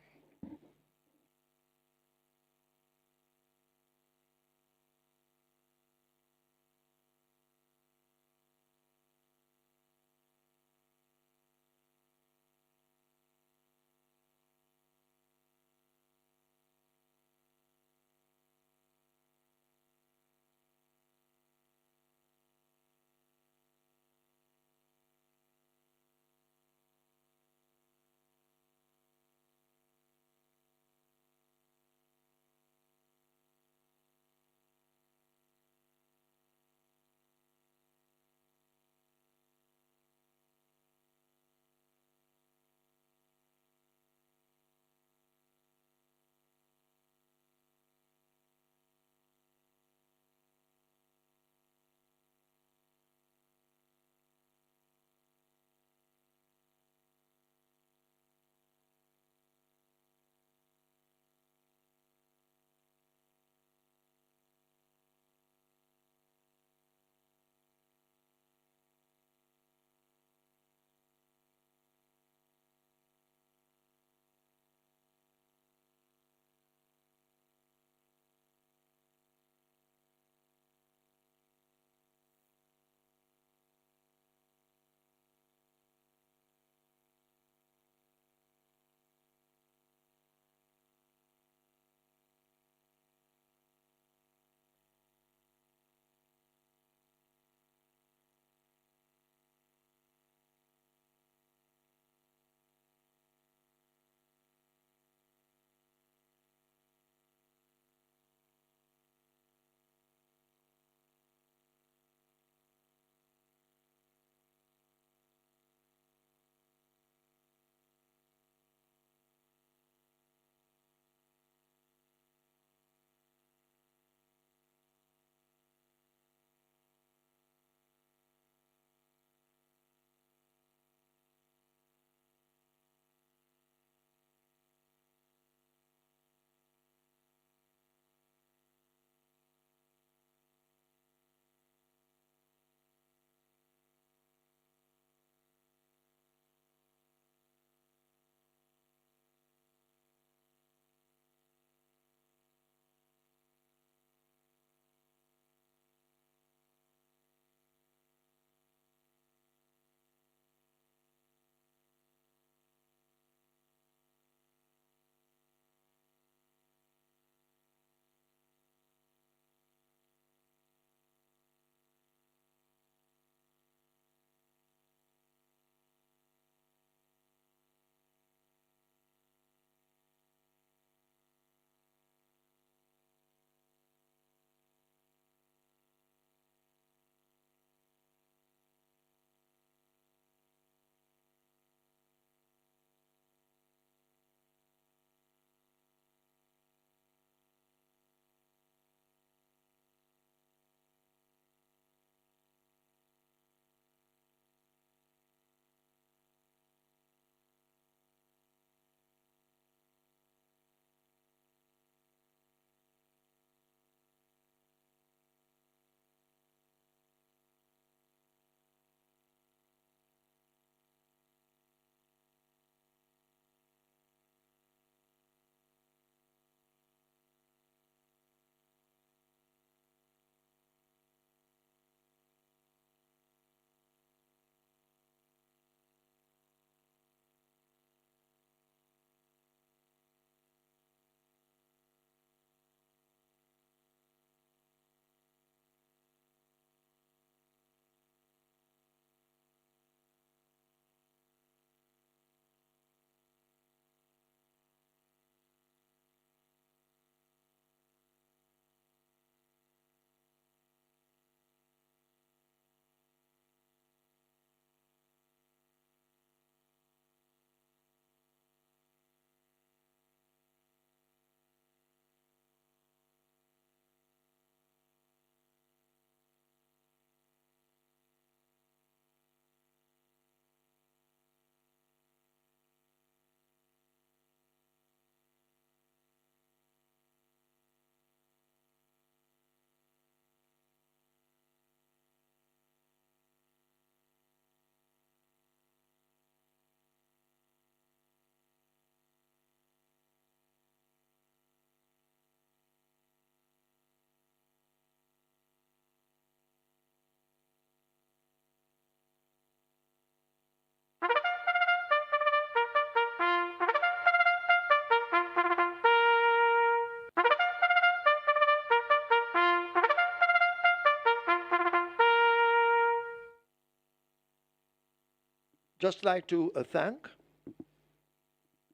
Just like to thank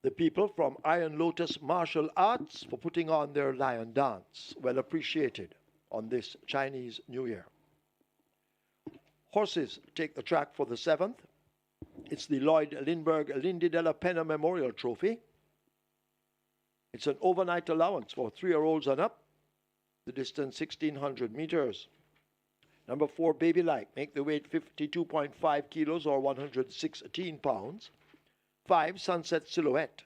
the people from Iron Lotus Martial Arts for putting on their lion dance. Well appreciated on this Chinese New Year. Horses take the track for the 7th. It's the Lloyd Lindbergh Lindy DELAPENHA Memorial Trophy. It's an overnight allowance for 3-year-olds and up. The distance 1,600 meters. Number 4, Baby Like, make the weight 52.5 kilos or 116 pounds. 5, Sunset Silhouette,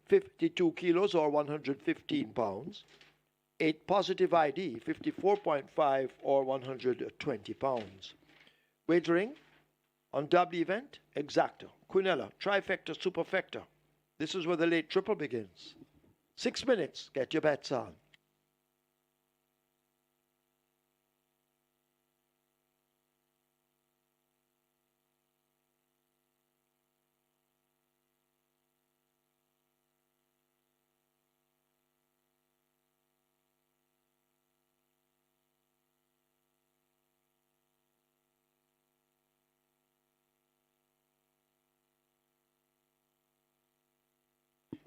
52 kilos or 115 pounds. 8, Positive ID, 54.5 or 120 pounds. Wagering on double event, Exacta, Quinella, Trifecta, Superfecta. This is where the late triple begins. 6 minutes, get your bets on.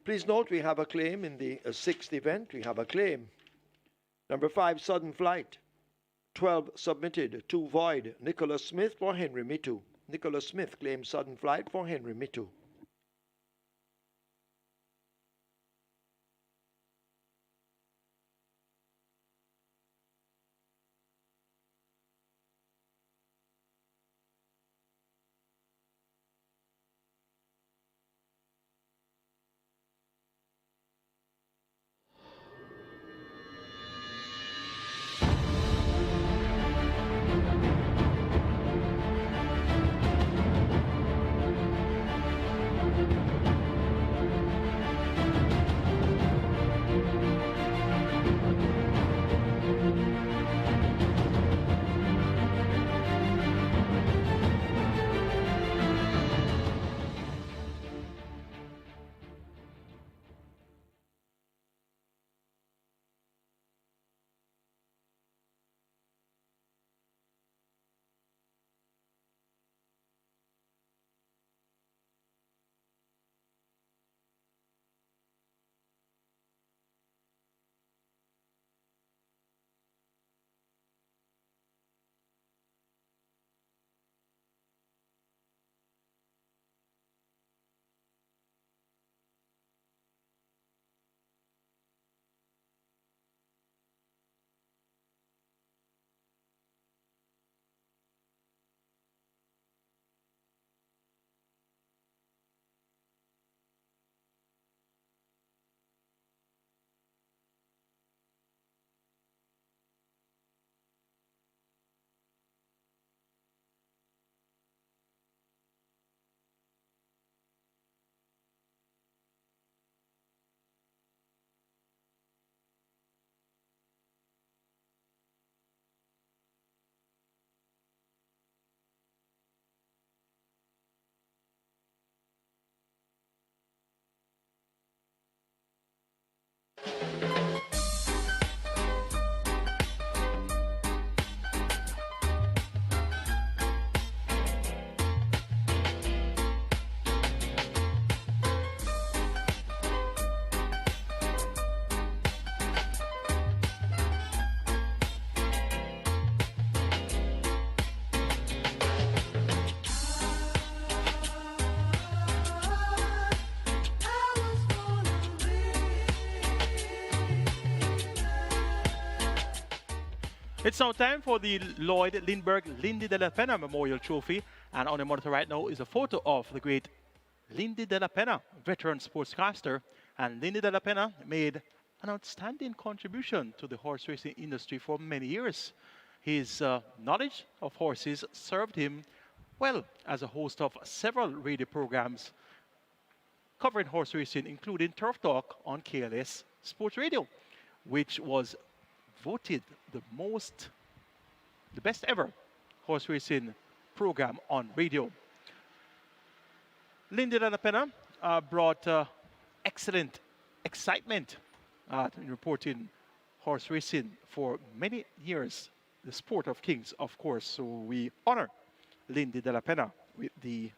Please note we have a claim in the 6th event. We have a claim. Number 5, Sudden Flight. 12 submitted, 2 void. Nicholas Smith for Henry Mitu. Nicholas Smith claims Sudden Flight for Henry Mitu. It's now time for the Lloyd Lindbergh Lindy DELAPENHA Memorial Trophy. And on the monitor right now is a photo of the great Lindy DELAPENHA, veteran sportscaster. And Lindy DELAPENHA made an outstanding contribution to the horse racing industry for many years. His knowledge of horses served him well as a host of several radio programs covering horse racing, including Turf Talk on KLS Sports Radio, which was voted the best ever horse racing program on radio. Lindy DELAPENHA brought excellent excitement in reporting horse racing for many years, the sport of kings, of course. So we honor Lindy DELAPENHA with the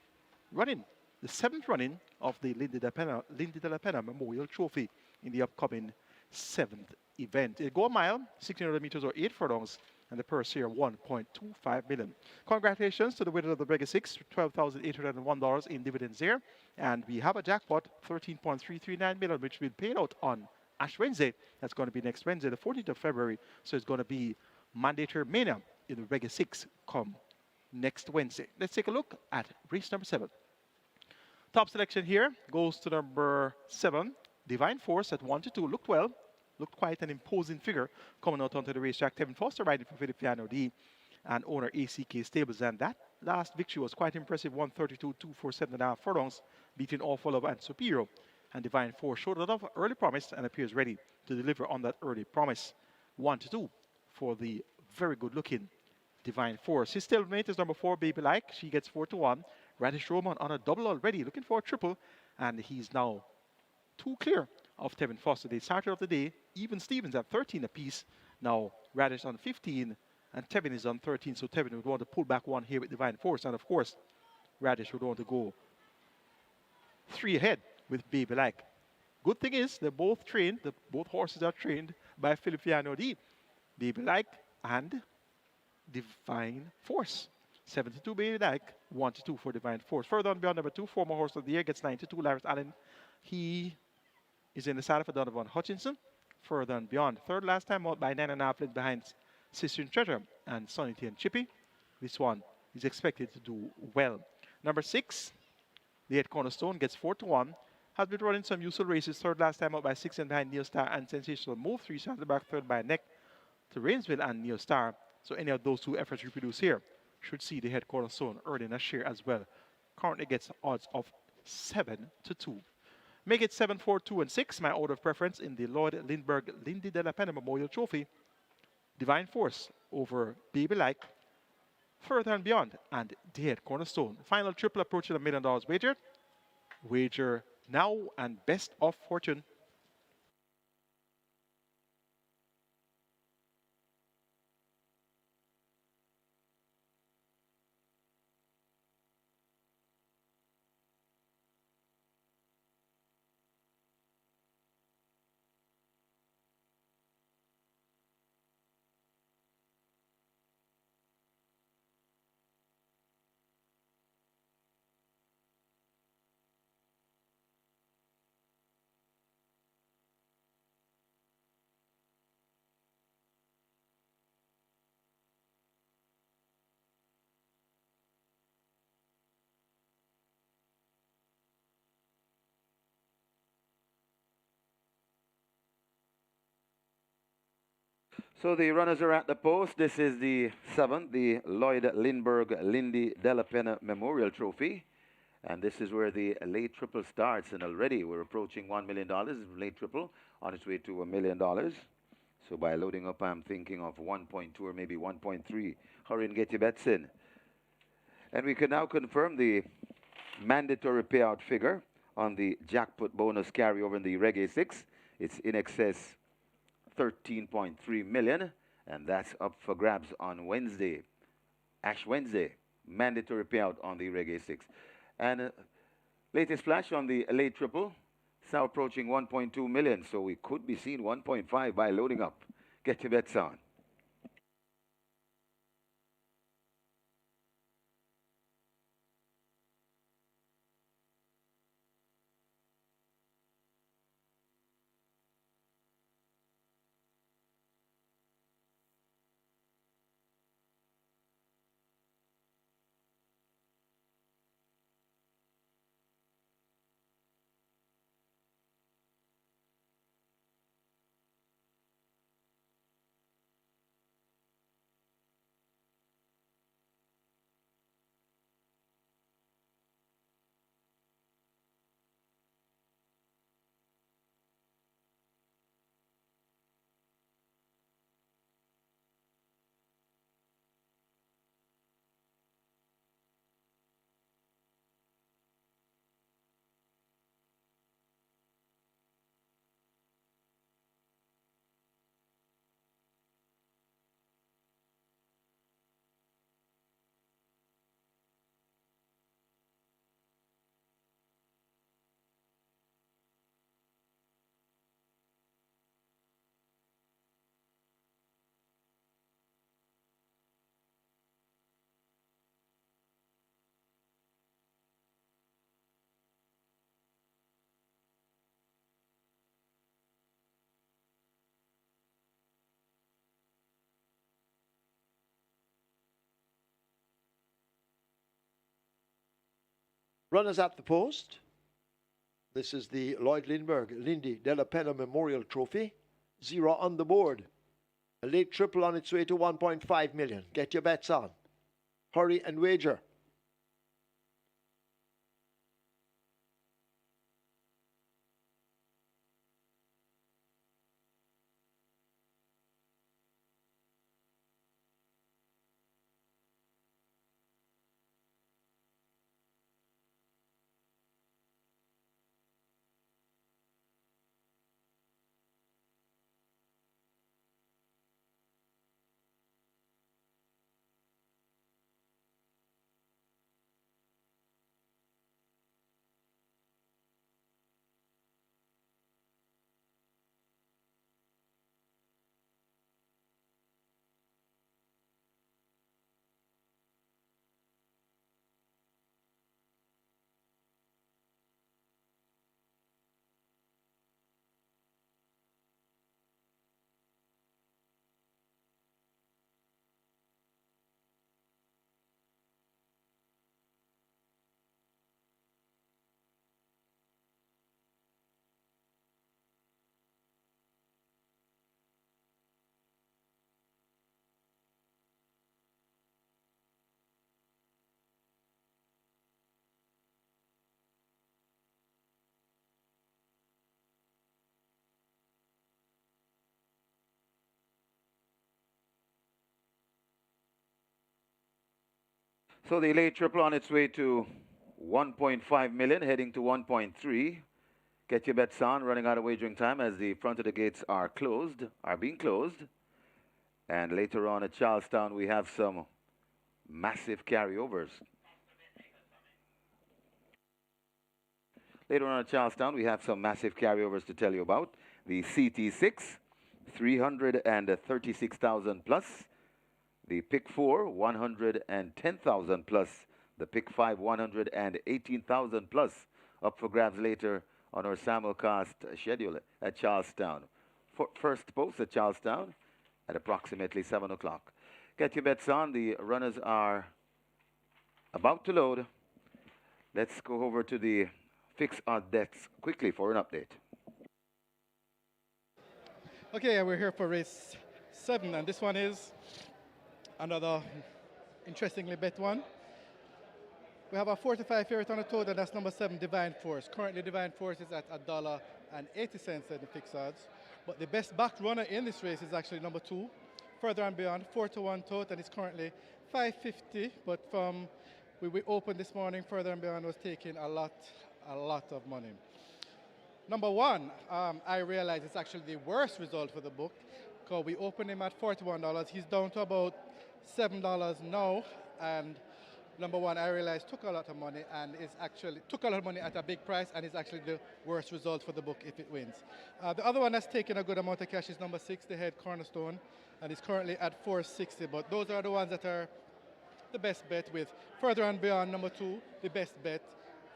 running, the 7th running of the Lindy DeLaPenha Memorial Trophy in the upcoming 7th event. It go a mile, 1600 meters or 8 furlongs, and the purse here 1.25 million. Congratulations to the winner of the Breguet 6, $12,801 in dividends there. And we have a jackpot, 13.339 million, which will be paid out on Ash Wednesday. That's going to be next Wednesday, the 14th of February. So it's going to be Mandatory Mania in the Breguet 6 come next Wednesday. Let's take a look at race number 7. Top selection here goes to number 7, Divine Force at 1-2. Looked well. Looked quite an imposing figure coming out onto the racetrack. Tevin Foster riding for Filippiano D and owner ACK Stables. And that last victory was quite impressive. 132.247.5 furlongs, beating Awful Love and Superior. And Divine Force showed a lot of early promise and appears ready to deliver on that early promise. 1-2 for the very good looking Divine Force. His stablemate is number 4, Baby Like. She gets 4-1. Radish Roman on a double already, looking for a triple. And he's now 2 clear of Tevin Foster. The starter of the day, even Stevens at 13 apiece. Now Radish on 15 and Tevin is on 13. So Tevin would want to pull back one here with Divine Force. And of course, Radish would want to go 3 ahead with Baby Like. Good thing is they're both trained. Both horses are trained by Filippiano D. Baby Like and Divine Force. 72 Baby Like, 1-2 for Divine Force. Further on beyond number 2, former horse of the year, gets 92, Lars Allen. He is in the saddle for Donovan Hutchinson. Further on beyond, third last time out by 9.5 lengths behind Sister Treasure and Sonny T and Chippy. This one is expected to do well. Number 6, the 8 Cornerstone, gets 4-1. Has been running some useful races. Third last time out by 6 and behind Neil Star and Sensational Move. 3 started back, third by Neck to Rainsville and Neil Star. So any of those 2 efforts reproduce here should see the head Cornerstone earning a share as well. Currently gets odds of 7-2. Make it 7, 4, 2, and 6. My order of preference in the Lloyd Lindbergh Lindy DeLaPenha Memorial Trophy. Divine Force over Baby Like. Further and Beyond and the head Cornerstone. Final triple approaching $1 million wagered. Wager now and best of fortune. So the runners are at the post. This is the 7th, the Lloyd Lindbergh Lindy DeLaPenha Memorial Trophy. And this is where the late triple starts. And already we're approaching $1 million. Late triple on its way to $1 million. So by loading up, I'm thinking of 1.2 or maybe 1.3. Hurry and get your bets in. And we can now confirm the mandatory payout figure on the jackpot bonus carryover in the Reggae 6. It's in excess 13.3 million, and that's up for grabs on Wednesday, Ash Wednesday, mandatory payout on the Reggae 6. And latest flash on the late triple, it's now approaching 1.2 million, so we could be seeing 1.5 by loading up. Get your bets on. Runners at the post. This is the Lloyd Lindbergh Lindy DELAPENHA Memorial Trophy. 0 on the board. A late triple on its way to 1.5 million. Get your bets on. Hurry and wager. So the late triple on its way to 1.5 million, heading to 1.3. Get your bets on, running out of wagering time as the front of the gates are being closed. And later on at Charlestown, we have some massive carryovers. Later on at Charlestown, we have some massive carryovers to tell you about. The CT6, 336,000 plus. The pick 4, 110,000 plus. The pick 5, 118,000 plus. Up for grabs later on our simulcast schedule at Charlestown. First post at Charlestown at approximately 7 o'clock. Get your bets on. The runners are about to load. Let's go over to the fixed odd decks quickly for an update. Okay, we're here for race 7, and this one is another interestingly bet one. We have a 45 favorite on the total, that's number 7, Divine Force. Currently, Divine Force is at $1.80 in the fixed odds. But the best back runner in this race is actually number 2, Further and Beyond, 4-1 total, and it's currently $5.50. But from when we opened this morning, Further and Beyond was taking a lot of money. Number 1, I realize it's actually the worst result for the book, because we opened him at $41. He's down to about $7 now, and number 1, I realize, took a lot of money and is actually took a lot of money at a big price, and is actually the worst result for the book if it wins. The other one that's taken a good amount of cash is number 6, The Head Cornerstone, and it's currently at $4.60. But those are the ones that are the best bet, with Further and Beyond, number 2, the best bet,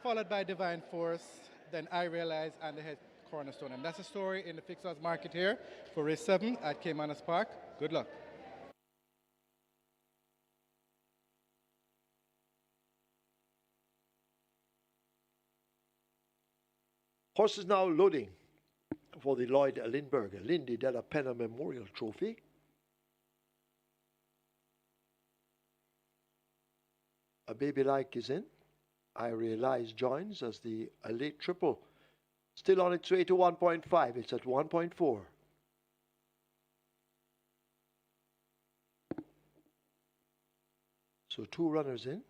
followed by Divine Force, then I Realize, and The Head Cornerstone. And that's the story in the fixed odds market here for race 7 at Caymanas Park. Good luck. Horses now loading for the Lloyd Lindbergh Lindy DELAPENHA Memorial Trophy. A Baby Like is in. I Realize joins as the late triple. Still on its way to 1.5. It's at 1.4. So 2 runners in.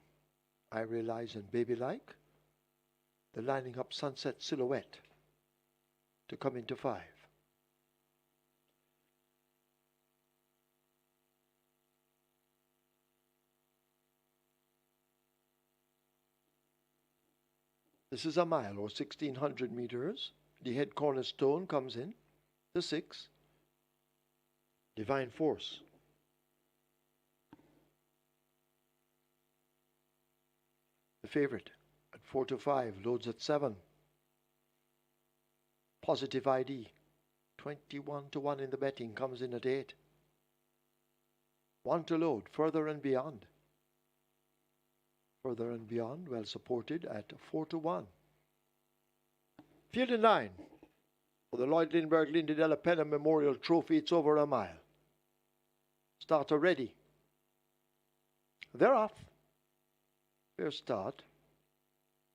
I Realize and Baby Like. They're lining up Sunset Silhouette to come into 5. This is a mile or 1,600 meters. The Head Cornerstone comes in. The 6. Divine Force. The favorite at 4-5, loads at 7. Positive ID, 21-1 in the betting, comes in at 8. 1 to load, Further and Beyond. Further and Beyond, well supported at 4-1. Field in 9 for the Lloyd Lindbergh Lindy DELAPENHA Memorial Trophy. It's over a mile. Starter ready. They're off. Fair start.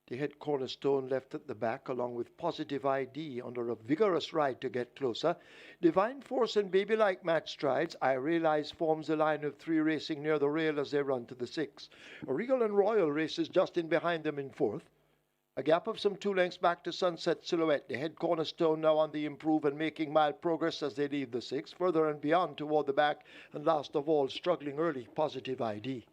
The head cornerstone left at the back along with Positive ID under a vigorous ride to get closer. Divine Force and Baby Like match strides. I Realize forms a line of 3 racing near the rail as they run to the 6. Regal and Royal races just in behind them in 4th. A gap of some 2 lengths back to Sunset Silhouette. The head cornerstone now on the improve and making mild progress as they leave the 6. Further and Beyond toward the back, and last of all, struggling early, Positive ID.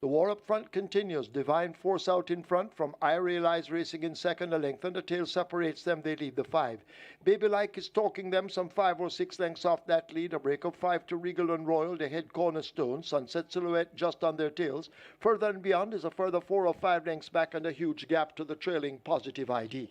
The war up front continues. Divine Force out in front from I Realize racing in second, a length and a tail separates them. They lead the 5. Baby Like is stalking them some 5 or 6 lengths off that lead. A break of 5 to Regal and Royal, the head cornerstone. Sunset Silhouette just on their tails. Further and Beyond is a further 4 or 5 lengths back and a huge gap to the trailing Positive ID.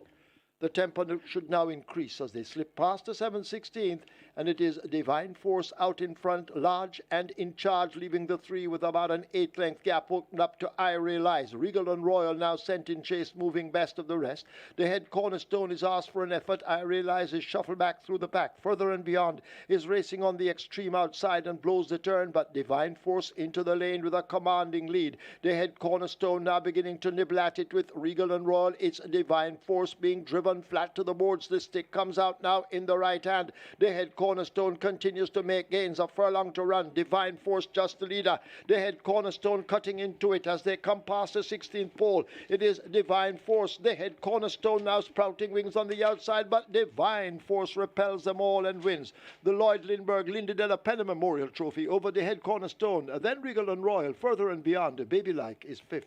The tempo should now increase as they slip past the 7/16th, and it is Divine Force out in front, large and in charge, leaving the 3 with about an 8-length gap opened up to I Realize. Regal and Royal now sent in chase, moving best of the rest. The head cornerstone is asked for an effort. I Realize is shuffled back through the pack. Further and Beyond is racing on the extreme outside and blows the turn, but Divine Force into the lane with a commanding lead. The head cornerstone now beginning to nibble at it with Regal and Royal. It's Divine Force being driven flat to the boards. The stick comes out now in the right hand. The head cornerstone continues to make gains. A furlong to run. Divine Force just the leader. The head cornerstone cutting into it as they come past the 16th pole. It is Divine Force. The head cornerstone now sprouting wings on the outside, but Divine Force repels them all and wins the Lloyd Lindbergh Lindy DELAPENHA Memorial Trophy over the head cornerstone. Then Regal and Royal. Further and Beyond, Baby Like is 5th.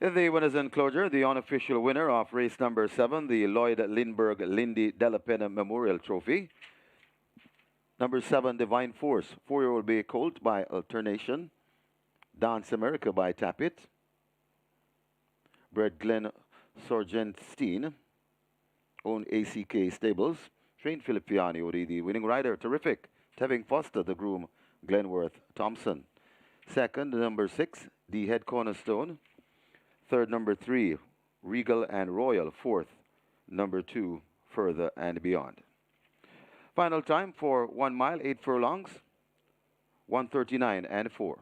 In the winners' enclosure, the unofficial winner of race number 7, the Lloyd LINDBERGH Lindy DELAPENHA Memorial Trophy. Number 7, Divine Force, 4-year-old bay colt by Alternation. Dance America by Tapit. Bred Glenn Sorgenstein. Owned ACK Stables. Trained Philip Fiani, the winning rider. Terrific. Tevin Foster, the groom. Glenworth Thompson. Second, number 6, The Head Cornerstone. Third, number 3, Regal and Royal. Fourth, number 2, Further and Beyond. Final time for 1 mile, 8 furlongs, 1:39 and 4.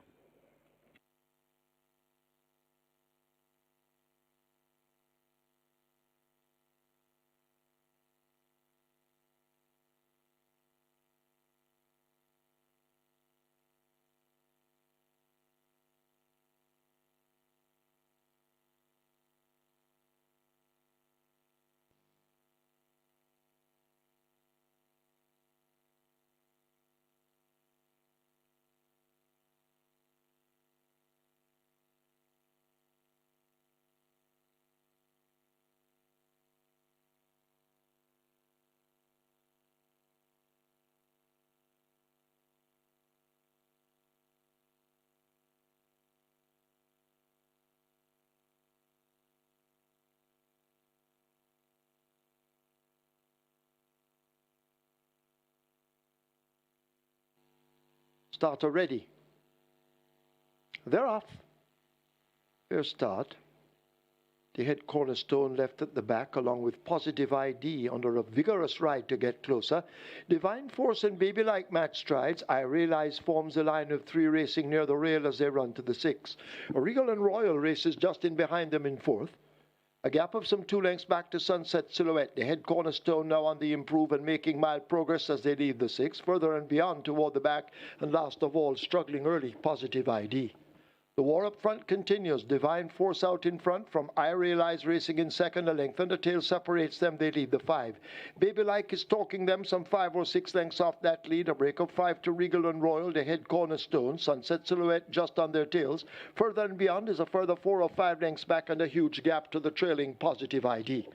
Starter ready. They're off. Fair start. The Head Cornerstone left at the back along with Positive ID under a vigorous ride to get closer. Divine Force and Baby Like match strides. I Realize forms a line of 3 racing near the rail as they run to the 6. Regal and Royal races just in behind them in 4th. A gap of some 2 lengths back to Sunset Silhouette. The Head Cornerstone now on the improve and making mild progress as they leave the 6. Further and Beyond toward the back. And last of all, struggling early, Positive ID. The war up front continues. Divine Force out in front from I Realize racing in second. A length and a tail separates them. They lead the 5. Baby Like is stalking them some 5 or 6 lengths off that lead. A break of 5 to Regal and Royal. The Head Cornerstone. Sunset Silhouette just on their tails. Further and Beyond is a further 4 or 5 lengths back and a huge gap to the trailing Positive ID.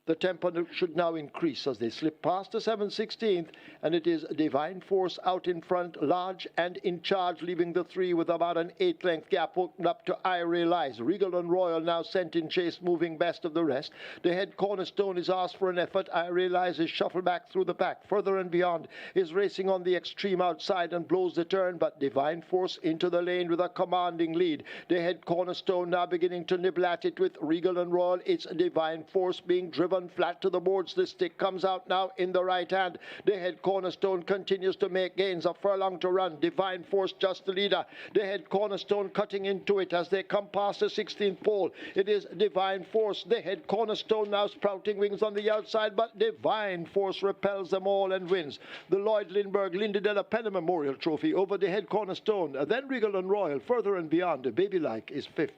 The tempo should now increase as they slip past the 7/16th, and it is Divine Force out in front, large and in charge, leaving the 3 with about an 8-length gap opened up to I Realize. Regal and Royal now sent in chase, moving best of the rest. The Head Cornerstone is asked for an effort. I Realize is shuffled back through the pack. Further and Beyond is racing on the extreme outside and blows the turn, but Divine Force into the lane with a commanding lead. The Head Cornerstone now beginning to nibble at it with Regal and Royal. It's Divine Force being driven flat to the boards. The stick comes out now in the right hand. The Head Cornerstone continues to make gains. A furlong to run. Divine Force just the leader. The Head Cornerstone cutting into it as they come past the 16th pole. It is Divine Force. The Head Cornerstone now sprouting wings on the outside, but Divine Force repels them all and wins the Lloyd LINDBERGH Lindy DELAPENHA Memorial Trophy over the Head Cornerstone. Then Regal and Royal. Further and Beyond. Baby Like is 5th.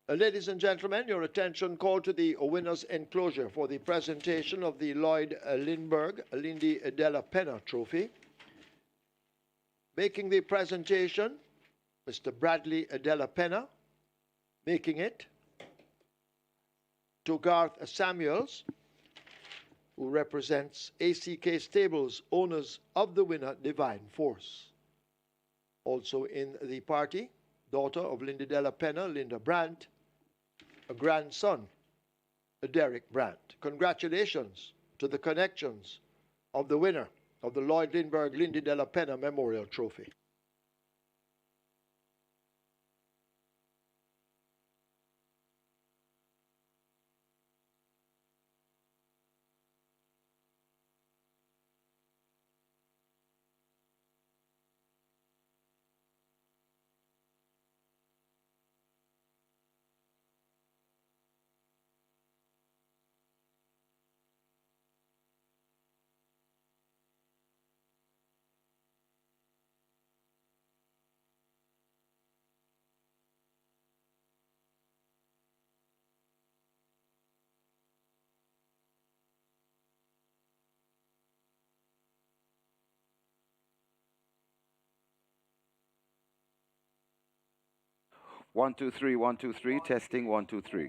Ladies and gentlemen, your attention called to the winner's enclosure for the presentation of the Lloyd LINDBERGH Lindy DELAPENHA Trophy. Making the presentation, Mr. Bradley DELAPENHA. Making it to Garth Samuels, who represents ACK Stables, owners of the winner, Divine Force. Also in the party, daughter of Lindy DELAPENHA, Linda Brandt, a grandson, Derek Brandt. Congratulations to the connections of the winner of the Lloyd LINDBERGH Lindy DELAPENHA Memorial Trophy. One, two, three, 1, 2, 3, testing 1, 2, 3.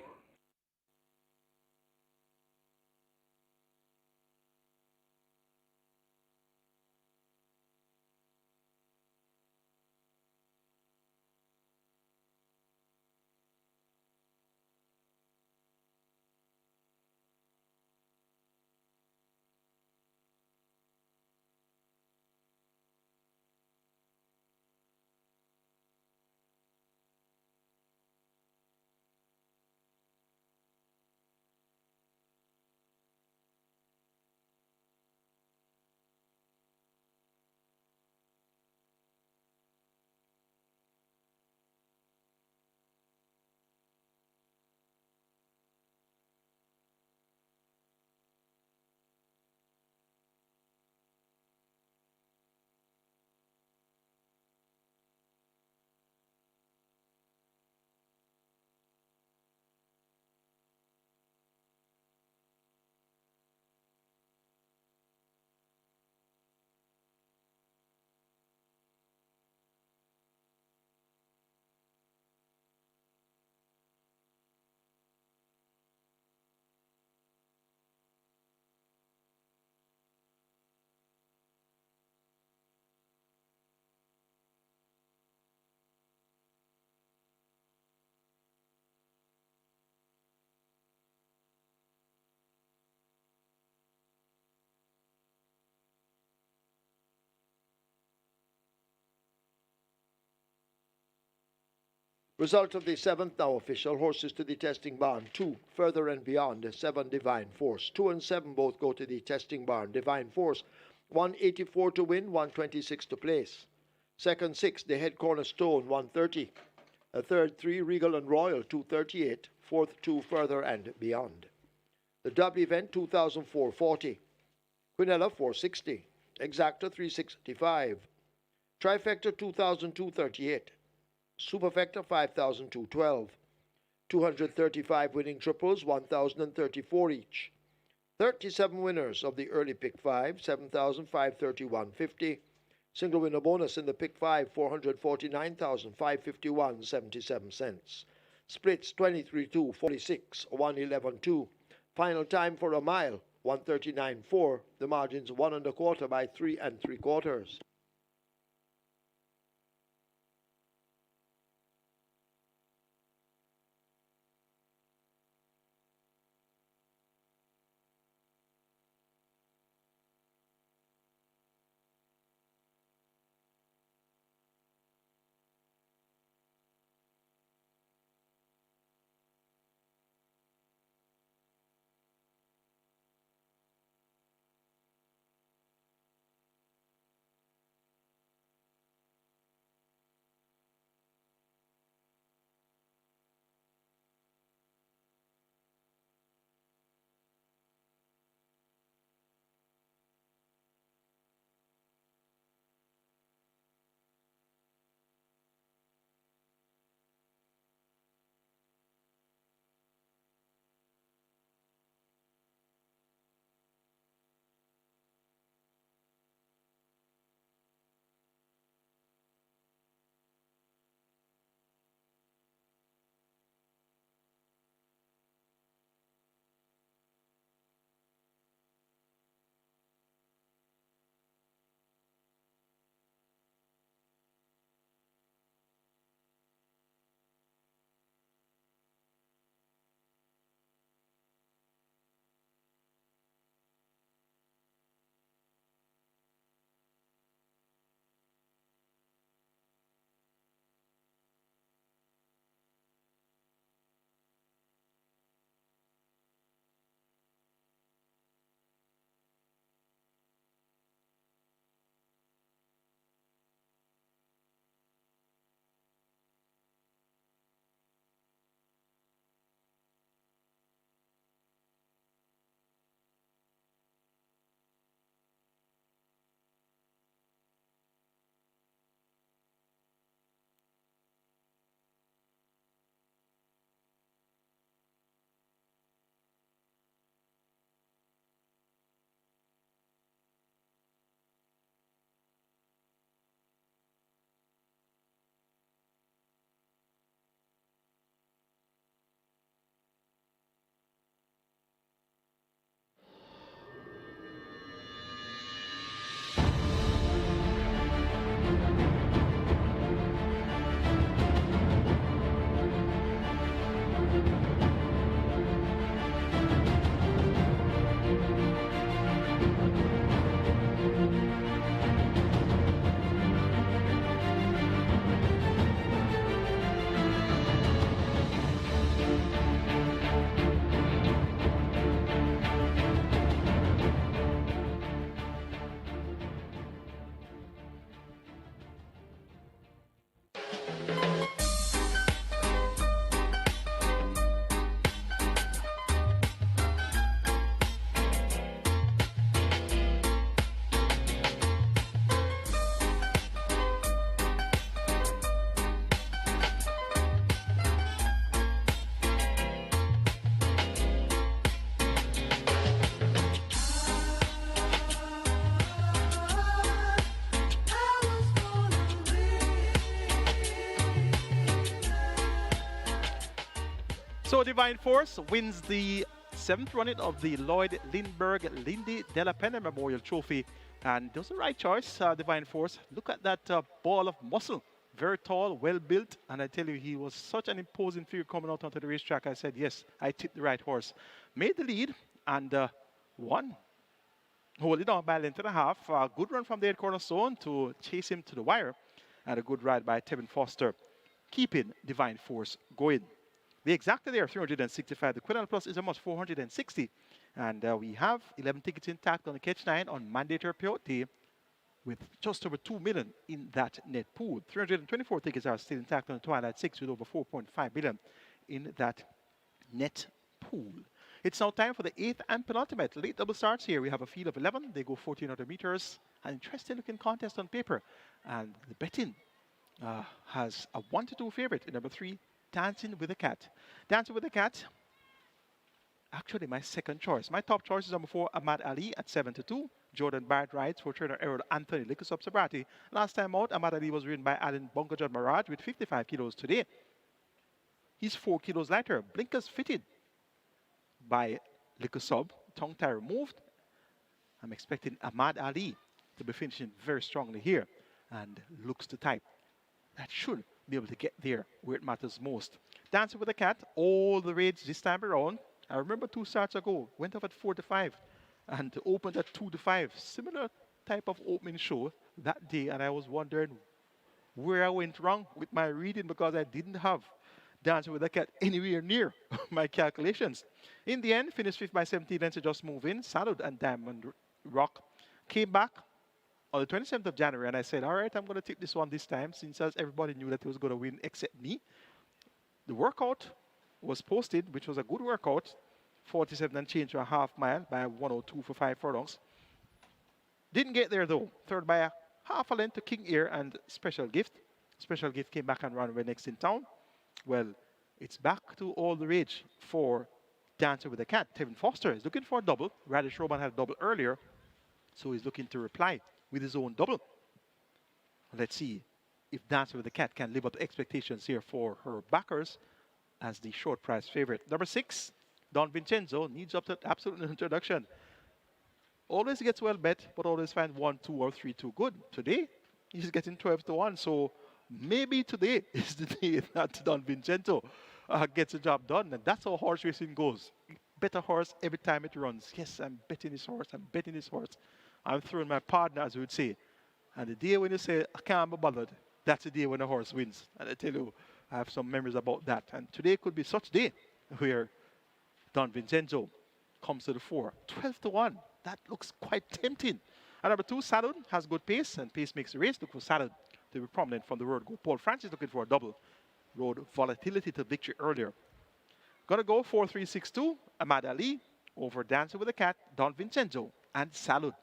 Result of the 7th now official. Horses to the testing barn. 2, Further and Beyond. 7, Divine Force. 2 and 7 both go to the testing barn. Divine Force, 184 to win, 126 to place. Second 6, The Head Cornerstone, 130. Third 3, Regal and Royal, 238. Fourth 2, Further and Beyond. The double event, 2004-40. Quinella, 460. Exacta, 365. Trifecta, 2002-38. Superfecta, 5,212. 235 winning triples, 1,034 each. 37 winners of the early pick 5, 7,531.50. Single winner bonus in the pick 5, 449,551.77 cents. Splits 23-2, 46, 111-2. Final time for a mile, 139.4. The margins 1 1/4 by 3 3/4. So Divine Force wins the 7th running of the Lloyd Lindbergh Lindy DELAPENHA Memorial Trophy. And it was the right choice, Divine Force. Look at that ball of muscle. Very tall, well built. And I tell you, he was such an imposing figure coming out onto the racetrack. I said, yes, I tipped the right horse. Made the lead and won. Hold it on by a length and a half. A good run from the 8 cornerstone to chase him to the wire. And a good ride by Tevin Foster, keeping Divine Force going. The exacta there, 365. The Quinal Plus is almost 460. And we have 11 tickets intact on the Catch 9 on mandatory payout day with just over 2 million in that net pool. 324 tickets are still intact on the Twilight 6 with over 4.5 billion in that net pool. It's now time for the 8th and penultimate. Late double starts here. We have a field of 11. They go 1,400 meters. An interesting looking contest on paper. And the betting has a 1-2 favorite in number 3, Dancing with the Cat. Dancing with the Cat, actually my second choice. My top choice is number 4, Ahmad Ali at 7-2. Jordan Barrett rides for trainer Errol Anthony Likusop Sabrati. Last time out, Ahmad Ali was ridden by Alan Bungajan Maraj with 55 kilos today. He's 4 kilos lighter. Blinkers fitted by Likusop. Tongue tie removed. I'm expecting Ahmad Ali to be finishing very strongly here and looks the type that should be able to get there where it matters most. Dancing with the Cat, all the rage this time around. I remember 2 starts ago, went off at 4-5 and opened at 2-5. Similar type of opening show that day, and I was wondering where I went wrong with my reading because I didn't have Dancing with the Cat anywhere near my calculations. In the end, finished 5th by 17 lengths to just move in. Salud and Diamond Rock came back on the 27th of January, and I said, all right, I'm going to take this one this time, since as everybody knew that he was going to win except me. The workout was posted, which was a good workout, 47 and change to a half mile by 102 for 5 furlongs. Didn't get there, though. Third by a half a length to King Air and Special Gift. Special Gift came back and ran away next in town. Well, it's back to all the rage for Dancer with the Cat. Tevin Foster is looking for a double. Radish Roman had a double earlier, so he's looking to reply with his own double. Let's see if Dancer with the Cat can live up to expectations here for her backers as the short price favorite. Number 6, Don Vincenzo, needs up to absolute introduction. Always gets well bet, but always find 1, 2, or 3 too good. Today, he's getting 12-1, so maybe today is the day that Don Vincenzo gets the job done, and that's how horse racing goes. Bet a horse every time it runs. Yes, I'm betting this horse, I'm betting this horse. I'm throwing my partner, as we would say. And the day when you say, I can't be bothered, that's the day when the horse wins. And I tell you, I have some memories about that. And today could be such a day where Don Vincenzo comes to the fore. 12-1. That looks quite tempting. And number 2, Salud has good pace, and pace makes the race. Look for Salud to be prominent from the road. Go Paul Francis looking for a double. Rode volatility to victory earlier. Gonna go 4-3-6-2. Ahmad Ali over Dancer with the Cat, Don Vincenzo, and Salud.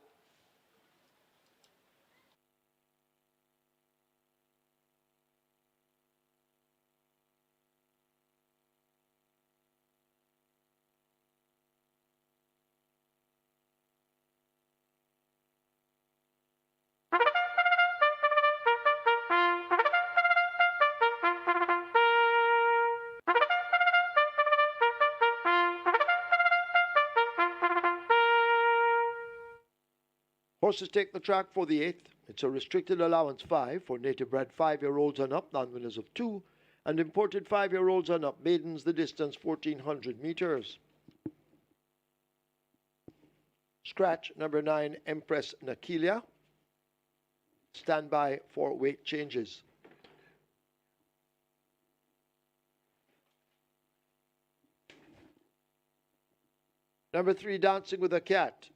Horses take the track for the 8th. It's a restricted allowance 5 for native bred 5-year-olds and up, non-winners of 2, and imported 5-year-olds and up, maidens the distance 1,400 meters. Scratch number 9, Empress Nakilia. Stand by for weight changes. Number 3, Dancing with a Cat.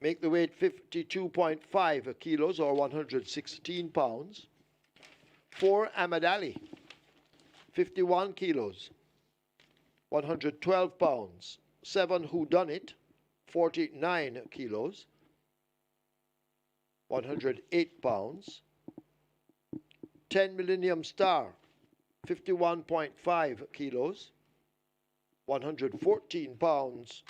Make the weight 52.5 kilos or 116 pounds. 4, Ahmad Ali, 51 kilos, 112 pounds. 7, Who Done It, 49 kilos, 108 pounds. 10, Millennium Star, 51.5 kilos, 114 pounds.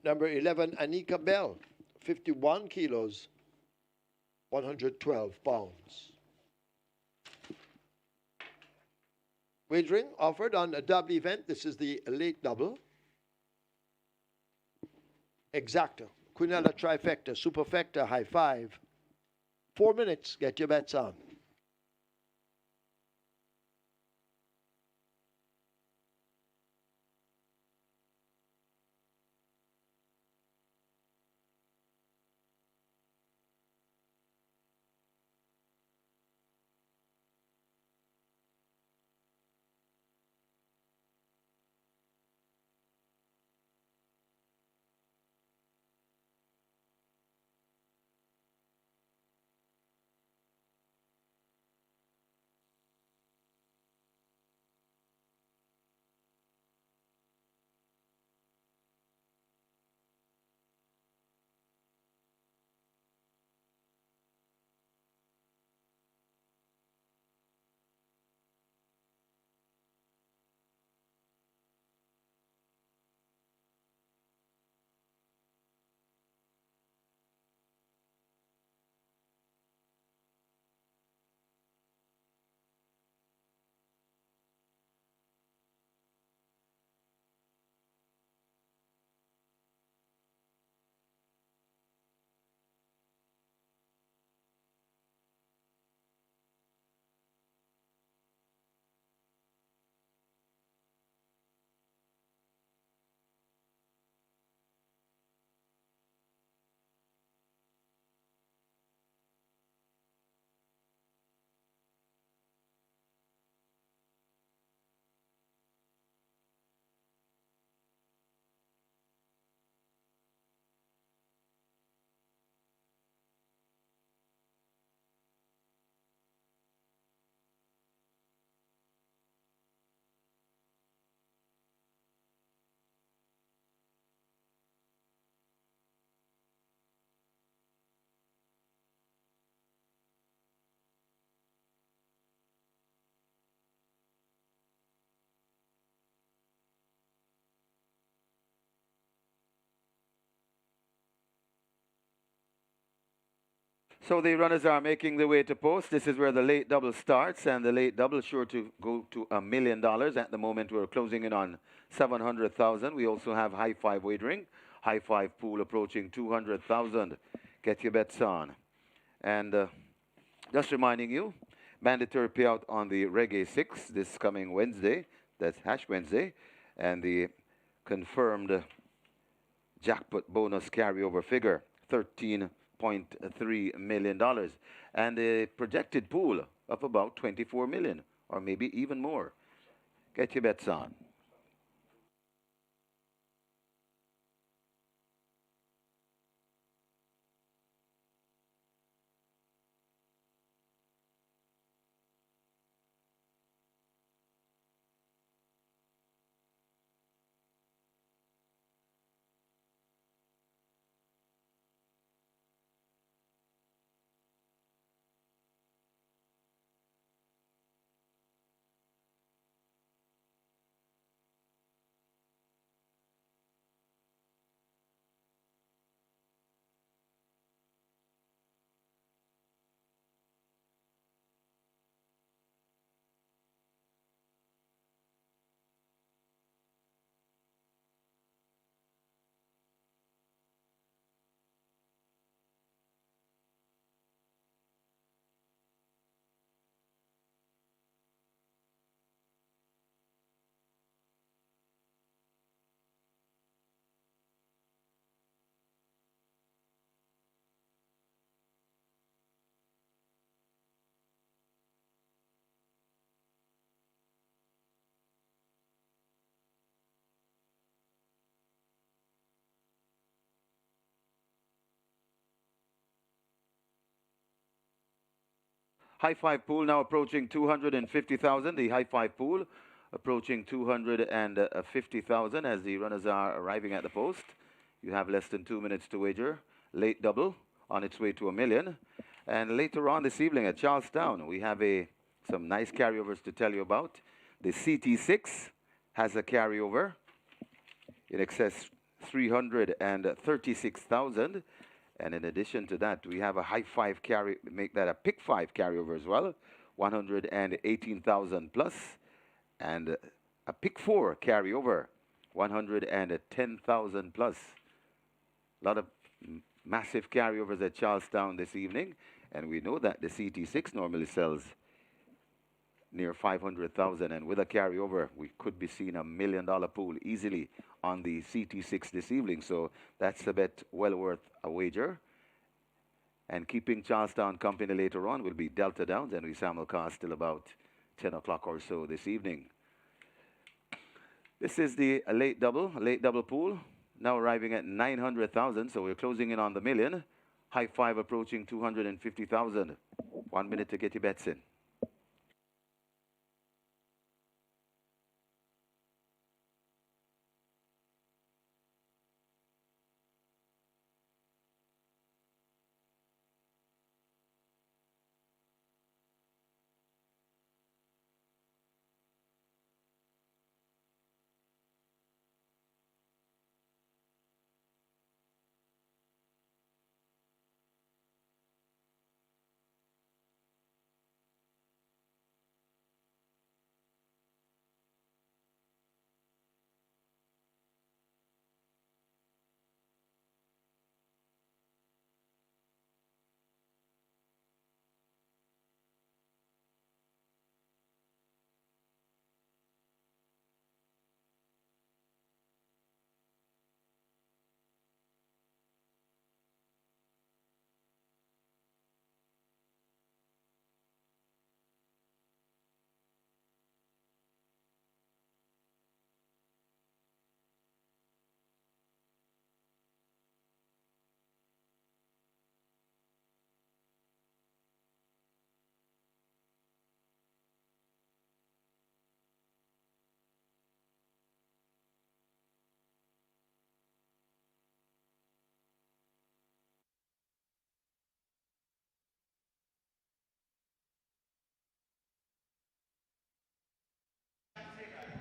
Number 11, Anika Bell, 51 kilos, 112 pounds. Wagering offered on a double event. This is the late double. Exacta, Quinella trifecta, superfecta, high five. 4 minutes, get your bets on. So the runners are making their way to post. This is where the late double starts, and the late double sure to go to $1 million. At the moment, we're closing in on 700,000. We also have high five wagering, high five pool approaching 200,000. Get your bets on. And just reminding you, mandatory payout on the Reggae 6 this coming Wednesday. That's Hash Wednesday, and the confirmed jackpot bonus carryover figure, $13.3 million, and a projected pool of about 24 million, or maybe even more. Get your bets on. High five pool now approaching 250,000. The high five pool approaching 250,000 as the runners are arriving at the post. You have less than 2 minutes to wager. Late double on its way to $1 million. And later on this evening at Charlestown, we have some nice carryovers to tell you about. The CT6 has a carryover in excess 336,000. And in addition to that, we have a high five carry, make that a pick five carryover as well, 118,000 plus. And a pick 4 carryover, 110,000 plus. A lot of massive carryovers at Charlestown this evening. And we know that the CT6 normally sells near 500,000. And with a carryover, we could be seeing $1 million pool easily on the CT6 this evening. So that's a bet well worth a wager. And keeping Charlestown company later on will be Delta Downs and Hamilcar till about 10 o'clock or so this evening. This is the late double pool, now arriving at 900,000, so we're closing in on the million. High 5 approaching 250,000. 1 minute to get your bets in.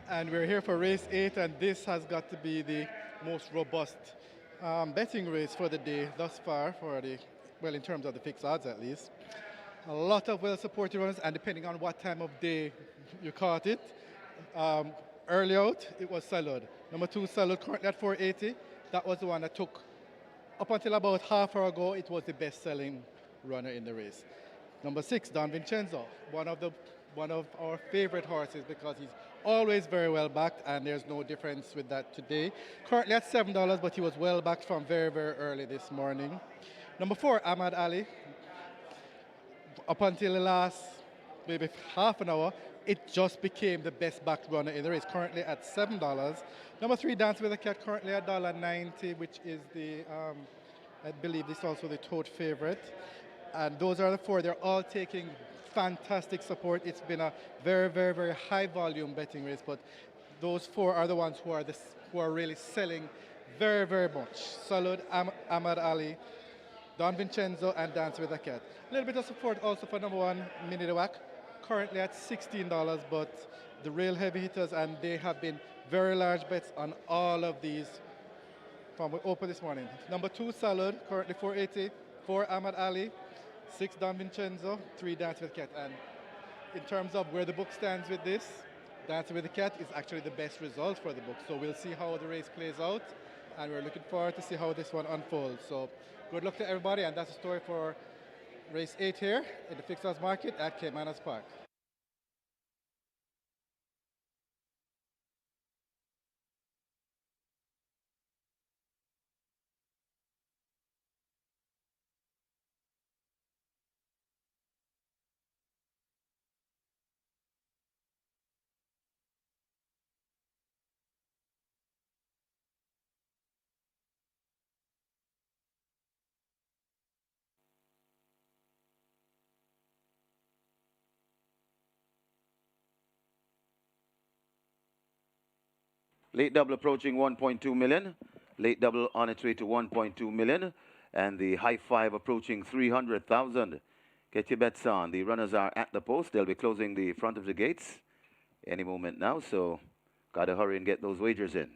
And we're here for race 8, and this has got to be the most robust betting race for the day thus far, well, in terms of the fixed odds at least. A lot of well-supported runners, and depending on what time of day you caught it, early out, it was Salud. Number 2, Salud, currently at 480. That was the one that took, up until about half hour ago, it was the best-selling runner in the race. Number 6, Don Vincenzo, one of our favorite horses because he's always very well backed, and there's no difference with that today. Currently at $7, but he was well backed from very, very early this morning. Number 4, Ahmad Ali. Up until the last maybe half an hour, it just became the best backed runner in the race, currently at $7. Number 3, Dance with a Cat, currently at $1.90, which is the, I believe this is also the tote favorite. And those are the 4. They're all taking fantastic support. It's been a very, very, very high volume betting race, but those 4 are the ones who are really selling very, very much. Salud, Ahmad Ali, Don Vincenzo, and Dance with a Cat. A little bit of support also for number 1, Minnie the Wack, currently at $16, but the real heavy hitters, and they have been very large bets on all of these from open this morning. Number 2, Salud, currently 480, 4, Ahmad Ali, 6, Don Vincenzo, 3, Dance with the Cat. And in terms of where the book stands with this, Dance with the Cat is actually the best result for the book. So we'll see how the race plays out, and we're looking forward to see how this one unfolds. So good luck to everybody, and that's the story for race 8 here in the fixed odds market at Caymanas Park. Late double approaching 1.2 million. Late double on its way to 1.2 million. And the high 5 approaching 300,000. Get your bets on. The runners are at the post. They'll be closing the front of the gates any moment now. So got to hurry and get those wagers in.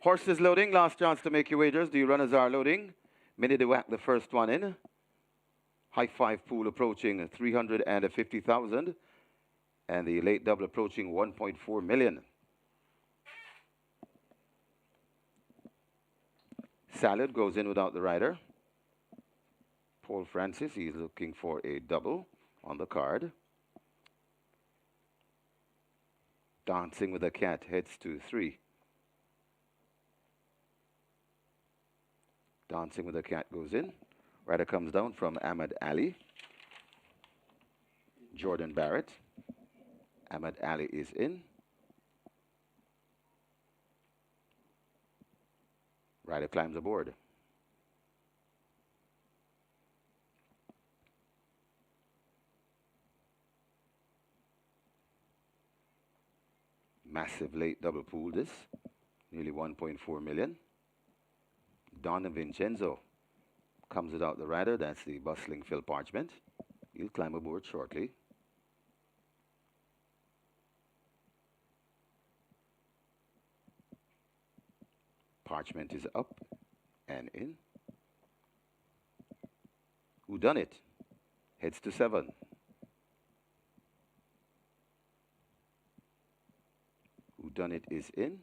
Horses loading, last chance to make your wagers. The runners are loading. Minnie de Whack, the first one in. High five pool approaching 350,000. And the late double approaching 1.4 million. Salad goes in without the rider. Paul Francis, he's looking for a double on the card. Dancing with the Cat heads to 3. Dancing with the Cat goes in. Rider comes down from Ahmed Ali. Jordan Barrett. Ahmed Ali is in. Rider climbs aboard. Massive late double pool this. Nearly 1.4 million. Don Vincenzo comes without the rider. That's the bustling Phil Parchment. He'll climb aboard shortly. Parchment is up and in. Who done it? Heads to 7. Who done it is in.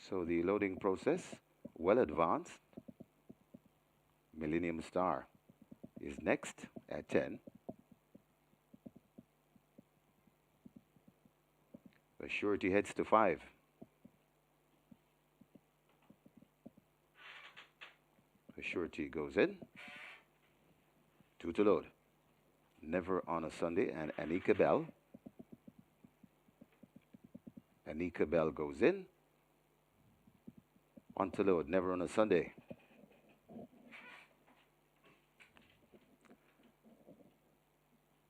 So the loading process well advanced. Millennium Star is next at 10. The surety heads to 5. The surety goes in. 2 to load. Never on a Sunday, and Anika Bell. Anika Bell goes in. 1 to load, never on a Sunday.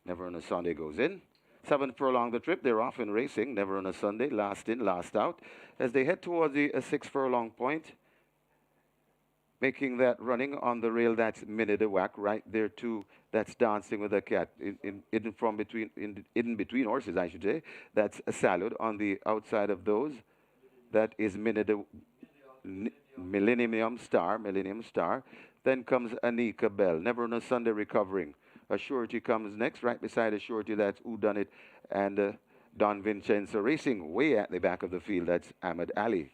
Never on a Sunday goes in. 7 furlong the trip. They're off in racing. Never on a Sunday. Last in, last out. As they head towards the 6 furlong point, making that running on the rail, that's Minnie de Whack right there too. That's Dancing with a Cat. In between horses, I should say. That's a Salad on the outside of those. That is Millennium Star. Millennium Star. Then comes Anika Bell. Never on a Sunday recovering. A surety comes next, right beside a surety. That's Who Done It, and Don Vincenzo racing way at the back of the field. That's Ahmed Ali.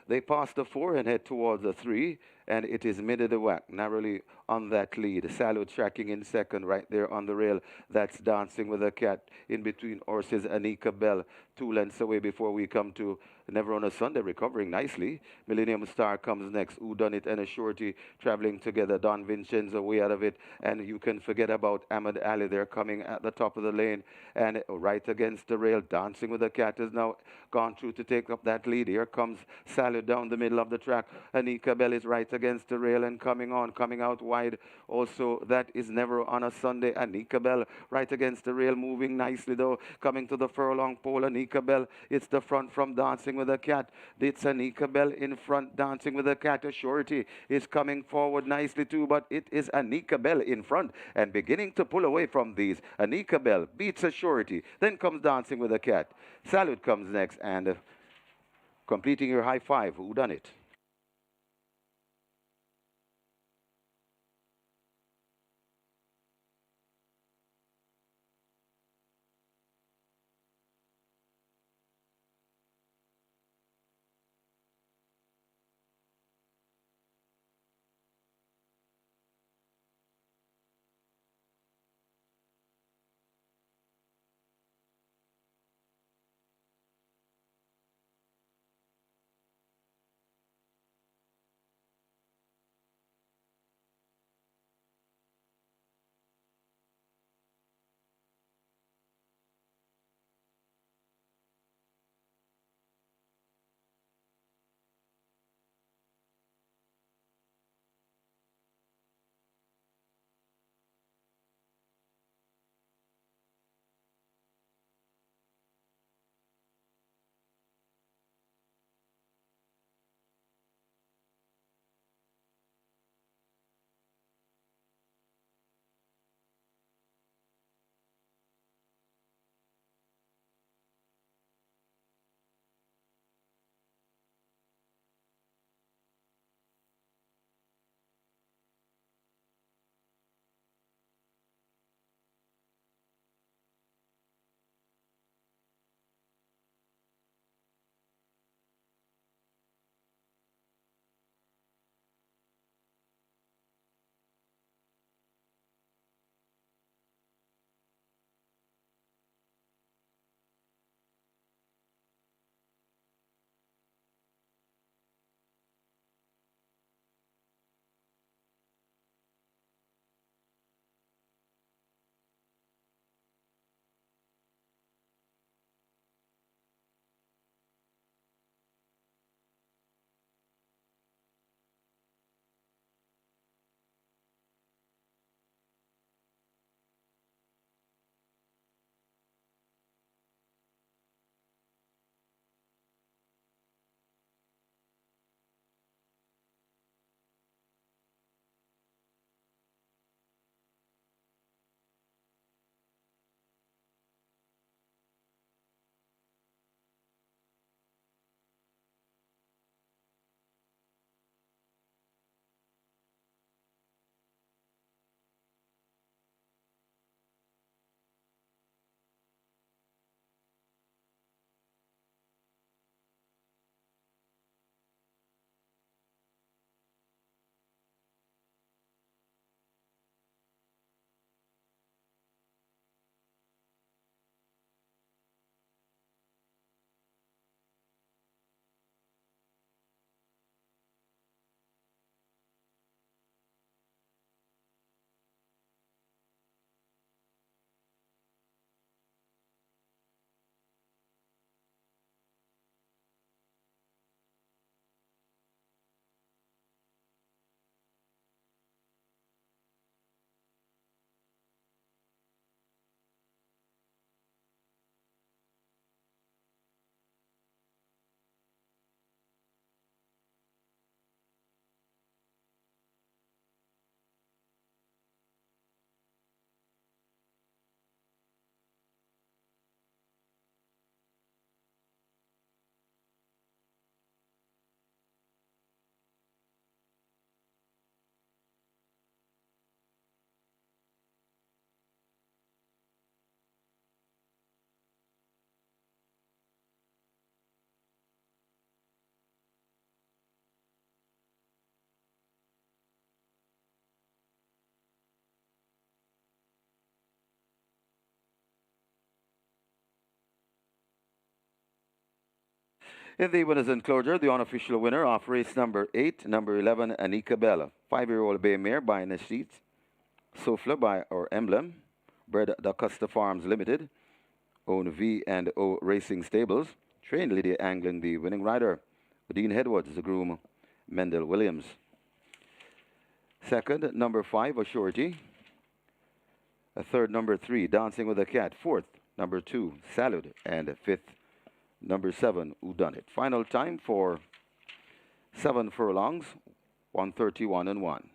They pass the 4 and head towards the 3, and it is Minnie de Whack narrowly on that lead. Salute tracking in second right there on the rail. That's Dancing with a Cat. In between horses, Anika Bell 2 lengths away before we come to Never on a Sunday, recovering nicely. Millennium Star comes next. Who Done It and a surety traveling together. Don Vincenzo way out of it. And you can forget about Ahmed Ali. They're coming at the top of the lane. And right against the rail, Dancing with a Cat has now gone through to take up that lead. Here comes Salad down the middle of the track. Anika Bell is right against the rail and coming out wide. Also, that is Never on a Sunday. Anika Bell right against the rail, moving nicely though. Coming to the furlong pole. Anika Bell, it's the front from Dancing with a Cat. It's Anika Bell in front, Dancing with a Cat. A surety is coming forward nicely too, but it is Anika Bell in front and beginning to pull away from these. Anika Bell beats a surety. Then comes Dancing with a Cat. Salute comes next, and completing your high five. Who Done It? In the winners' enclosure, the unofficial winner of race number 8, number 11, Anika Bella. 5-year-old bay mare by Nashit. Sofla by our emblem. Bred D'Acosta Farms Limited. Own V&O Racing Stables. Trained Lydia Angling, the winning rider. Dean Edwards, the groom. Mendel Williams. Second, number 5, Assurity. A third, number 3, Dancing with a Cat. Fourth, number 2, Salud. And fifth, number 7, Whodunit. Final time for 7 furlongs, 131 and 1.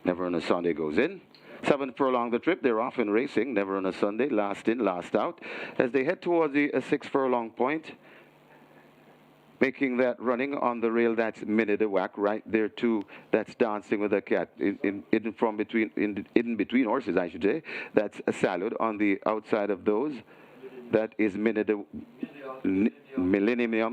Never on a Sunday goes in. 7 furlong the trip. They're off in racing. Never on a Sunday. Last in, last out. As they head towards the 6 furlong point, making that running on the rail, that's Minute a Whack right there too. That's Dancing with a Cat in between horses, I should say. That's a Salud on the outside of those. That is Millennium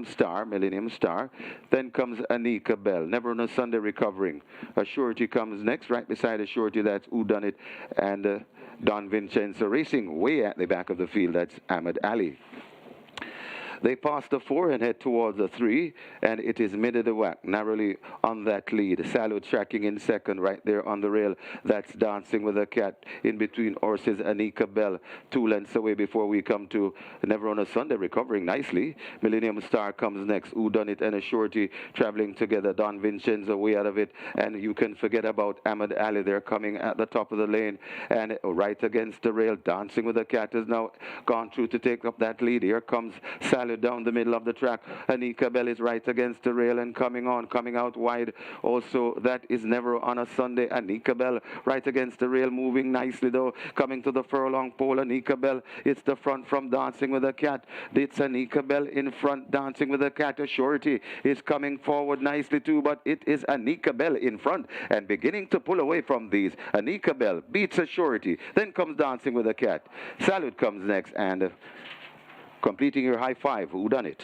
Star. Then comes Anika Bell. Never on a Sunday recovering. Assurity comes next. Right beside Assurity, that's Whodunit and Don Vincenzo racing way at the back of the field. That's Ahmed Ali. They pass the 4 and head towards the 3, and it is Minute a Whack narrowly on that lead. Salud tracking in second right there on the rail. That's Dancing with a Cat in between horses. Anika Bell 2 lengths away before we come to Never on a Sunday recovering nicely. Millennium Star comes next. Whodunit and Assurity traveling together. Don Vincenzo way out of it, and you can forget about Ahmed Ali. They're coming at the top of the lane and right against the rail. Dancing with a Cat has now gone through to take up that lead. Here comes Salud down the middle of the track. Anika Bell is right against the rail and coming out wide. Also, that is Never on a Sunday. Anika Bell right against the rail, moving nicely though. Coming to the furlong pole, Anika Bell. It's the front from Dancing with a Cat. It's Anika Bell in front, Dancing with a Cat. Assurity is coming forward nicely too, but it is Anika Bell in front and beginning to pull away from these. Anika Bell beats Assurity. Then comes Dancing with a Cat. Salud comes next and completing your high 5. Whodunit?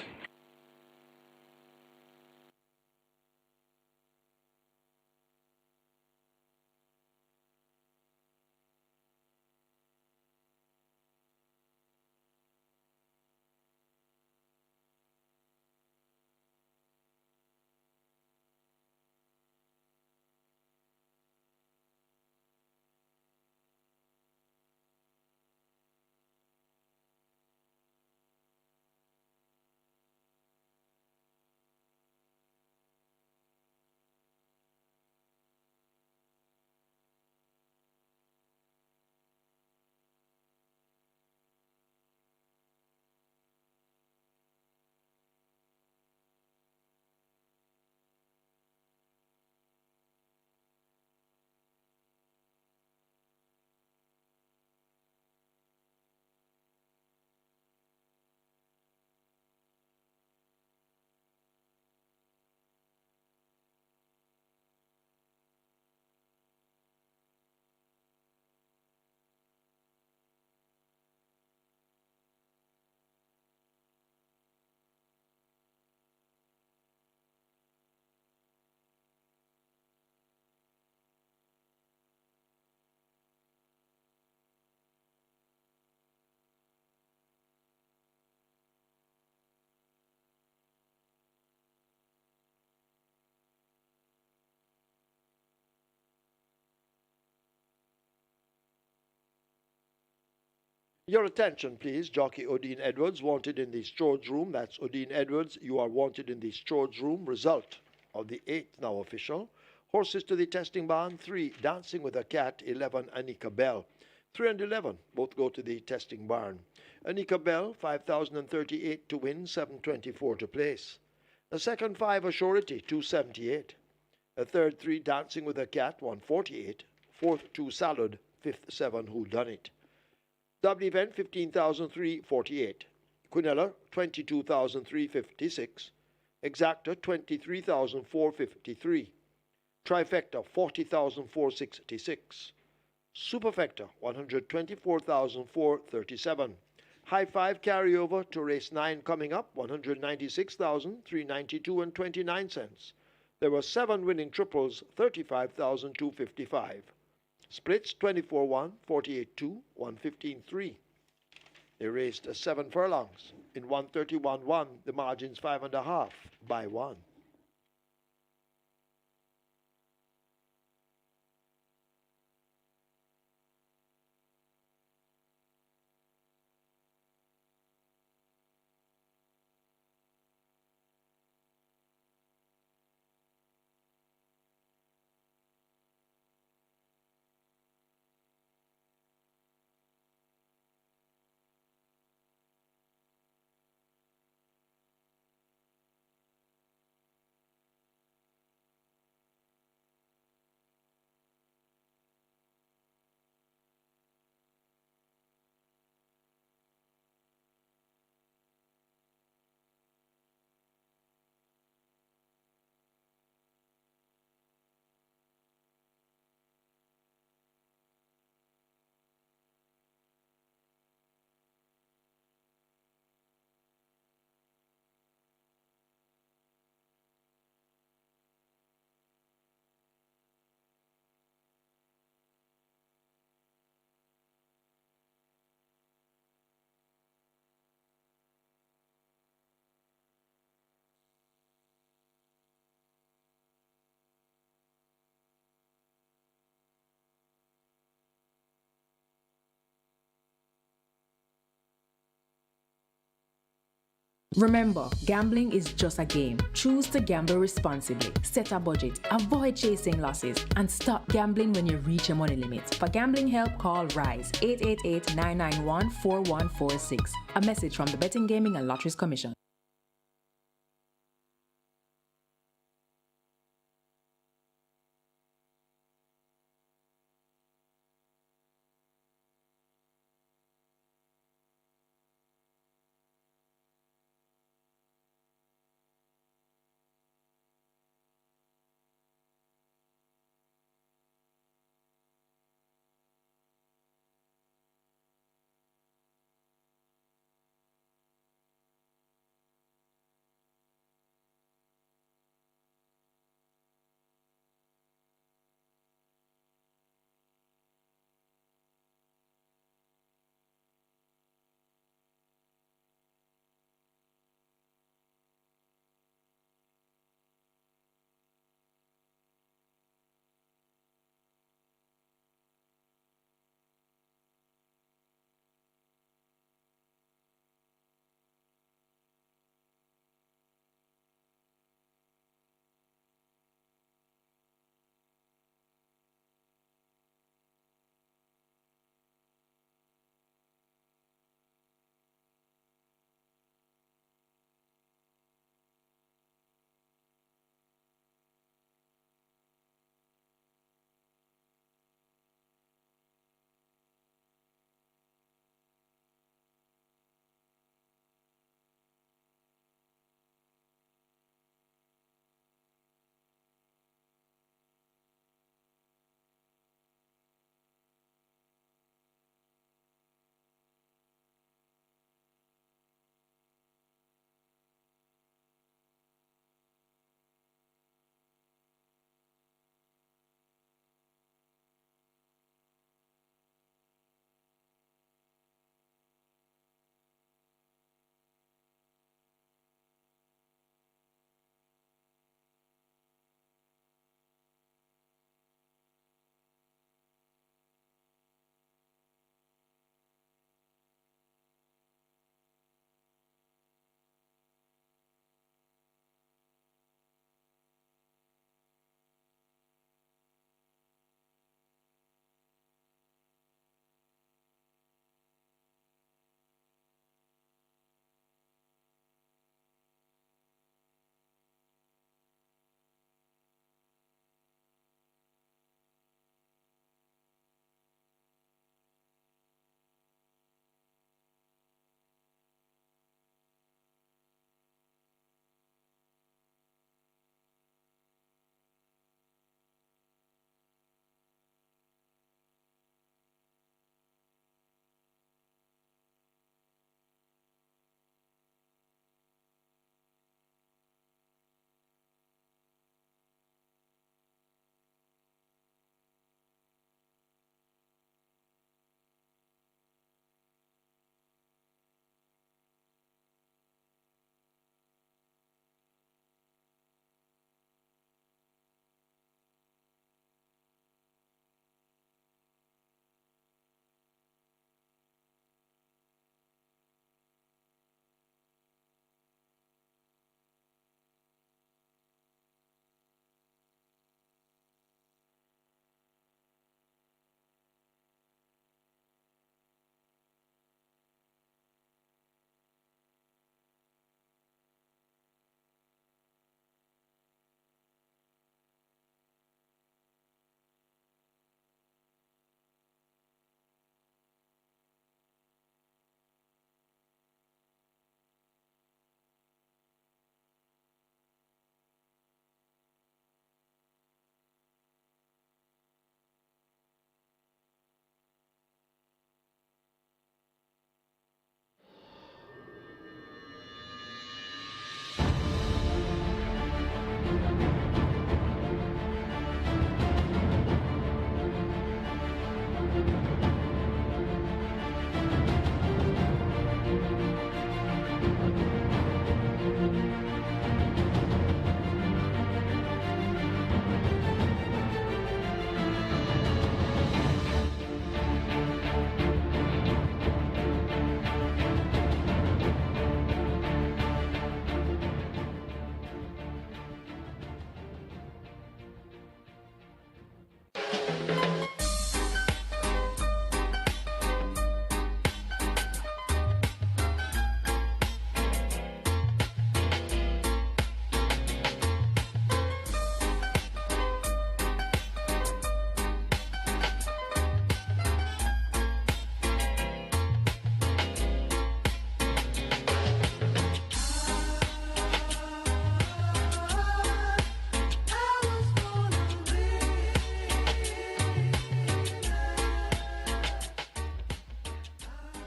Your attention, please. Jockey Odine Edwards wanted in the storage room. That's Odine Edwards. You are wanted in the storage room. Result of the 8th now official. Horses to the testing barn. 3, Dancing with a Cat. 11, Anika Bell. 3 and 11 both go to the testing barn. Anika Bell, 5,038 to win, 724 to place. The second 5, Assurity, 278. A third 3, Dancing with a Cat, 148. Fourth 2, Salad. Fifth 7, Who Done It. Double event, 15,348. Quinella, 22,356. Exacta, 23,453. Trifecta, 40,466. Superfecta, 124,437. High 5 carryover to race 9 coming up, 196,392 and 29 cents. There were 7 winning triples, 35,255. Splits, 24-1, 48-2, 115-3. They raced 7 furlongs. In 131-1, the margin's 5.5 by 1. Remember, gambling is just a game. Choose to gamble responsibly. Set a budget, avoid chasing losses, and stop gambling when you reach your money limit. For gambling help, call RISE 888-991-4146. A message from the Betting, Gaming and Lotteries Commission.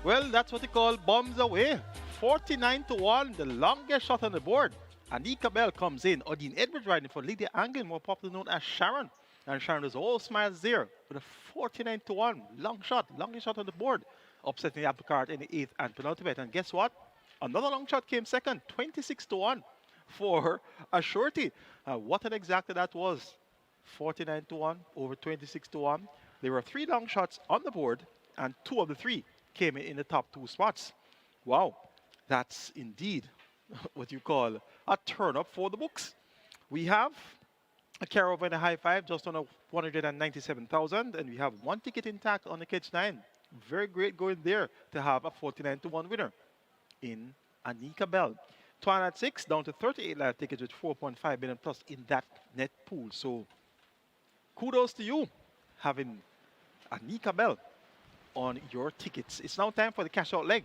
Well, that's what they call bombs away. 49-1, the longest shot on the board. Anika Bell comes in. Odin Edwards riding for Lydia Anglin, more popularly known as Sharon. And Sharon is all smiles there with a 49-1 long shot, longest shot on the board, upsetting the apple cart in the 8th and penultimate. And guess what? Another long shot came second, 26-1 for a shorty. What an exacta that was. 49-1 over 26-1. There were 3 long shots on the board, and 2 of the 3 came in the top 2 spots. Wow, that's indeed what you call a turn up for the books. We have a carryover and a high five just on a 197,000, and we have 1 ticket intact on the catch 9. Very great going there to have a 49-1 winner in Anika Bell. Twilight 6 down to 38 live tickets with 4.5 million plus in that net pool. So kudos to you having Anika Bell on your tickets. It's now time for the cash out leg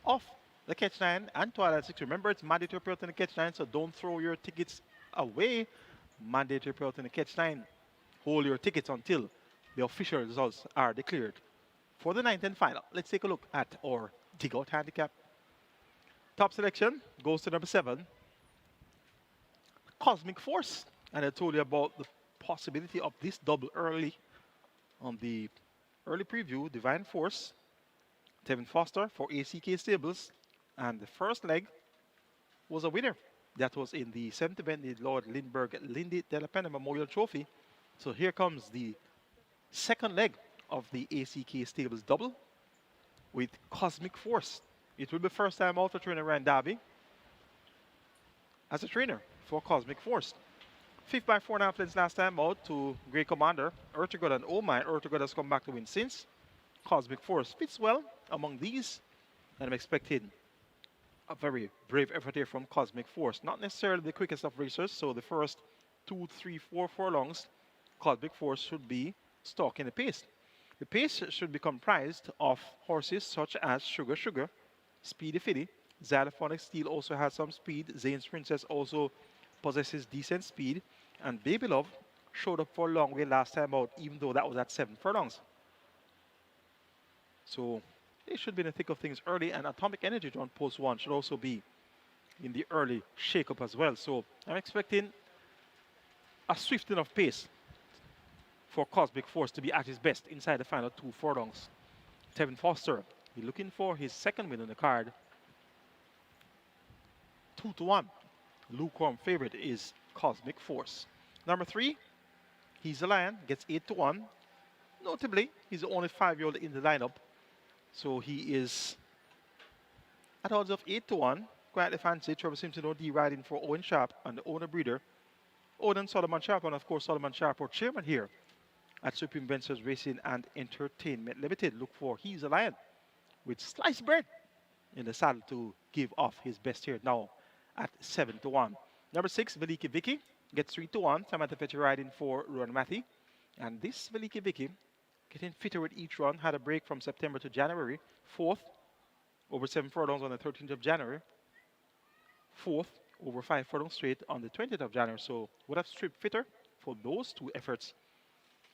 of the catch 9 and Twilight 6. Remember, it's mandatory to pay out in the catch 9, so don't throw your tickets away. Mandatory to pay out in the catch 9. Hold your tickets until the official results are declared for the 9th and final. Let's take a look at our dig out handicap. Top selection goes to number 7, Cosmic Force. And I told you about the possibility of this double early on the early preview. Divine Force, Tevin Foster for ACK Stables. And the first leg was a winner. That was in the 7th event, the Lord LINDBERGH Lindy DELAPENHA Memorial Trophy. So here comes the second leg of the ACK Stables double with Cosmic Force. It will be first time out for trainer Ryan Darby as a trainer for Cosmic Force. 5th by 4.5 lengths last time out to Grey Commander, Ertugod and Oh My. Ertugod has come back to win since. Cosmic Force fits well among these, and I'm expecting a very brave effort here from Cosmic Force. Not necessarily the quickest of racers, so the first 2, 3, 4 furlongs, Cosmic Force should be stalking the pace. The pace should be comprised of horses such as Sugar Sugar, Speedy Fiddy, Xylophonic Steel also has some speed, Zane's Princess also possesses decent speed, and Baby Love showed up for a long way last time out, even though that was at 7 furlongs. So they should be in the thick of things early, and Atomic Energy on post 1 should also be in the early shake-up as well. So I'm expecting a swift enough pace for Cosmic Force to be at his best inside the final 2 furlongs. Tevin Foster, he's looking for his second win on the card. 2-1. Lukewarm favorite is Cosmic Force. Number 3, He's a Lion, gets 8-1. Notably, he's the only 5-year-old in the lineup. So he is at odds of 8-1. Quietly fancy. Trevor Simpson OD riding for Owen Sharp and the owner breeder. Owen and Solomon Sharp, and of course Solomon Sharp, our chairman here at Supreme Ventures Racing and Entertainment Limited. Look for He's a Lion with sliced bread in the saddle to give off his best here now at 7-1. Number 6, Veliki Vicky gets 3-1. Samantha Fetcher riding for Ron Matthew. And this Veliki Vicky getting fitter with each run. Had a break from September to January. 4th over 7 furlongs on the 13th of January. 4th over 5 furlongs straight on the 20th of January. So would have stripped fitter for those 2 efforts.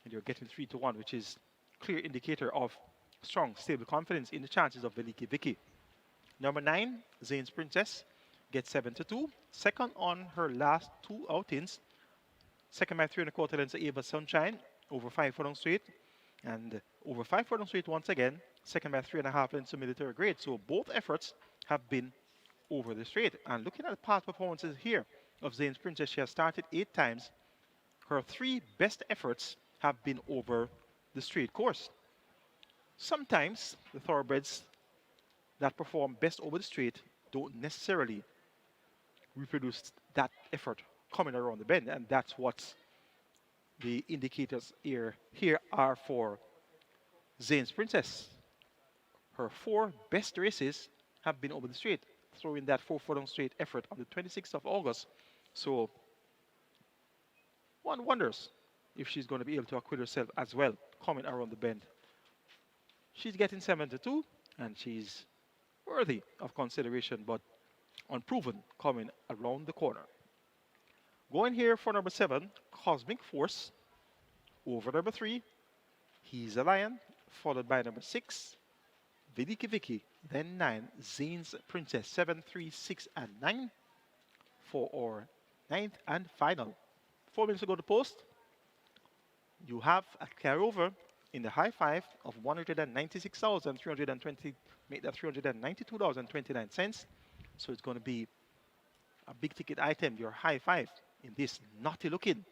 And you're getting 3-1, which is clear indicator of strong, stable confidence in the chances of Veliki Vicky. Number 9, Zane's Princess gets 7-2. Second on her last 2 outings. Second by 3 1/4 lengths Ava Sunshine over 5 furlongs straight. And over 5 furlongs straight once again. Second by 3.5 lengths to Military Grade. So both efforts have been over the straight. And looking at the past performances here of Zane's Princess, she has started 8 times. Her 3 best efforts have been over the straight course. Sometimes the thoroughbreds that perform best over the straight don't necessarily reproduce that effort coming around the bend, and that's what the indicators here are for Zane's Princess. Her 4 best races have been over the straight, throwing that 4 furlong straight effort on the 26th of August. So one wonders if she's going to be able to acquit herself as well coming around the bend. She's getting 7-2, and she's worthy of consideration, but unproven coming around the corner. Going here for number 7, Cosmic Force, over number 3, He's a Lion, followed by number 6, Vidiki Vicky, then 9, Zane's Princess, 7, 3, 6, and 9 for our ninth and final. 4 minutes to go to post. You have a carryover in the high five of 196,320, make that $392.29. So it's going to be a big ticket item, your high five in this naughty looking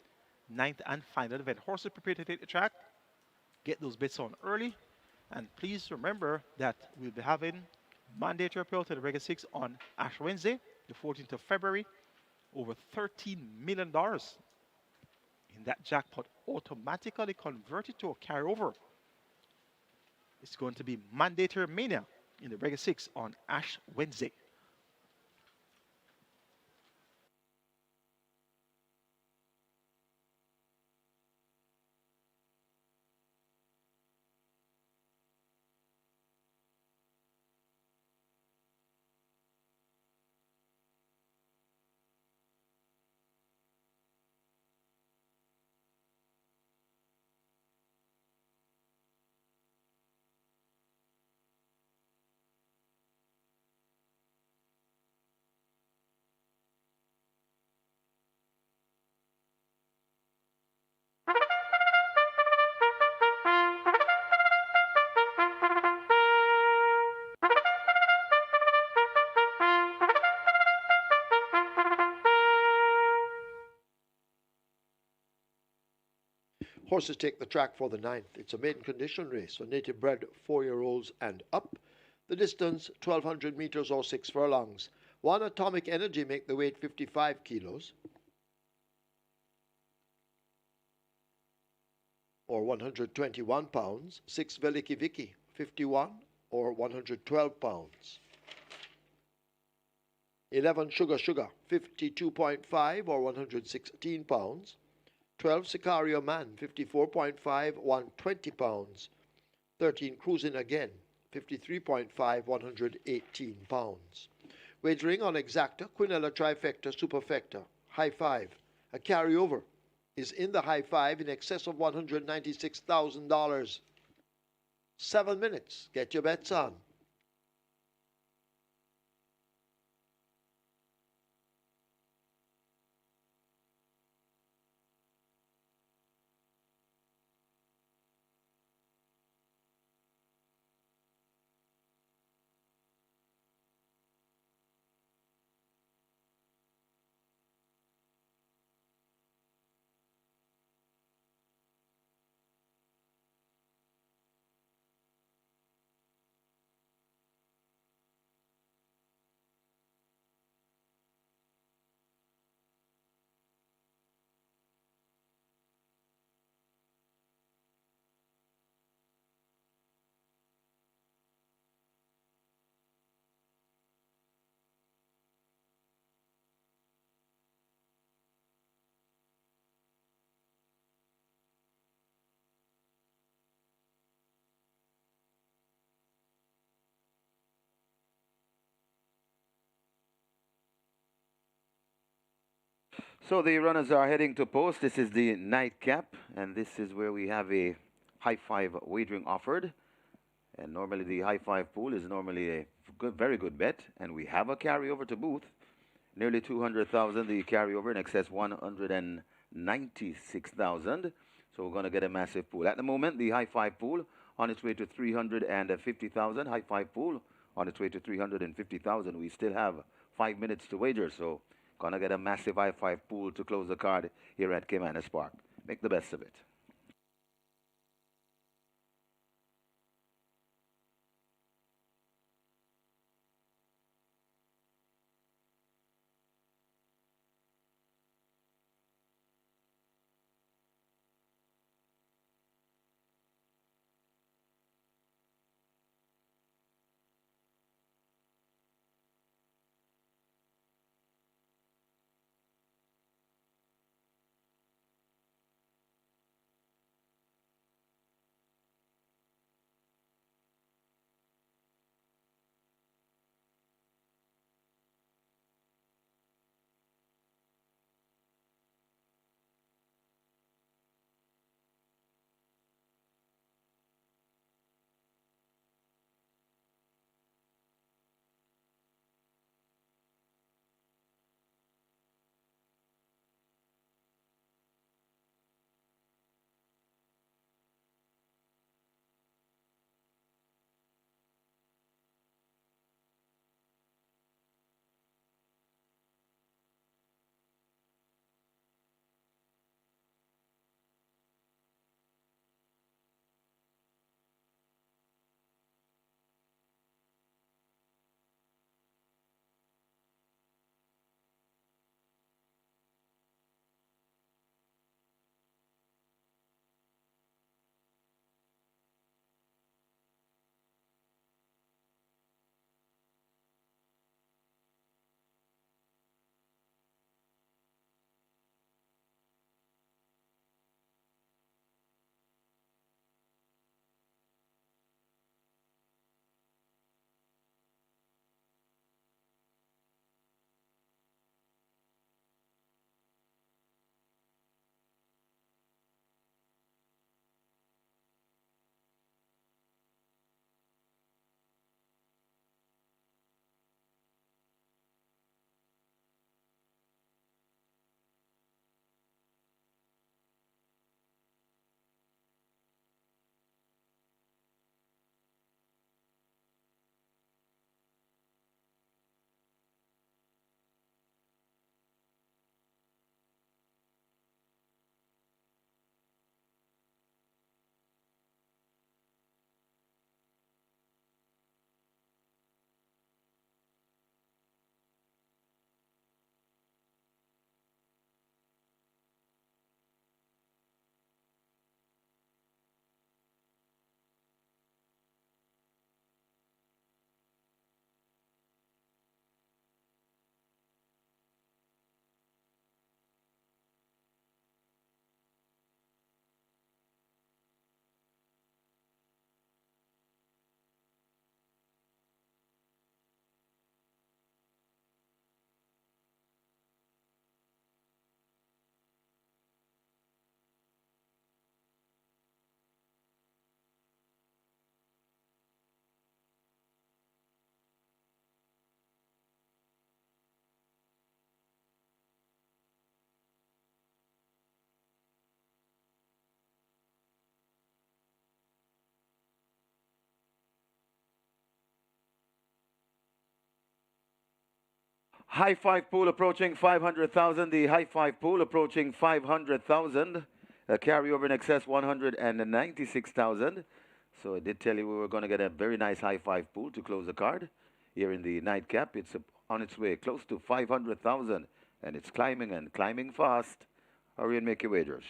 ninth and final event. Horses prepare to take the track. Get those bets on early. And please remember that we'll be having mandatory appeal to the Regular 6 on Ash Wednesday, the 14th of February. Over $13 million in that jackpot automatically converted to a carryover. It's going to be mandatory mania in the Regular 6 on Ash Wednesday. Horses take the track for the ninth. It's a maiden condition race for native bred 4-year-olds and up. The distance 1,200 meters or 6 furlongs. One Atomic Energy make the weight 55 kilos or 121 pounds. 6 Veliki Vicky 51 or 112 pounds. 11 Sugar Sugar 52.5 or 116 pounds. 12 Sicario Man, 54.5, 120 pounds. 13 Cruising Again, 53.5, 118 pounds. Wagering on Exacta, Quinella Trifecta, Superfecta, High Five. A carryover is in the High Five in excess of $196,000. 7 minutes. Get your bets on. So the runners are heading to post. This is the nightcap, and this is where we have a high five wagering offered. And normally the high five pool is normally a very good bet, and we have a carryover to boot. Nearly 200,000, the carryover in excess 196,000. So we're going to get a massive pool. At the moment, the high five pool on its way to 350,000. High five pool on its way to 350,000. We still have 5 minutes to wager, so gonna get a massive high five pool to close the card here at Caymanas Park. Make the best of it. High five pool approaching 500,000. The high five pool approaching 500,000. A carryover in excess 196,000. So I did tell you we were going to get a very nice high five pool to close the card. Here in the nightcap, it's on its way close to 500,000. And it's climbing and climbing fast. Hurry and make your wagers.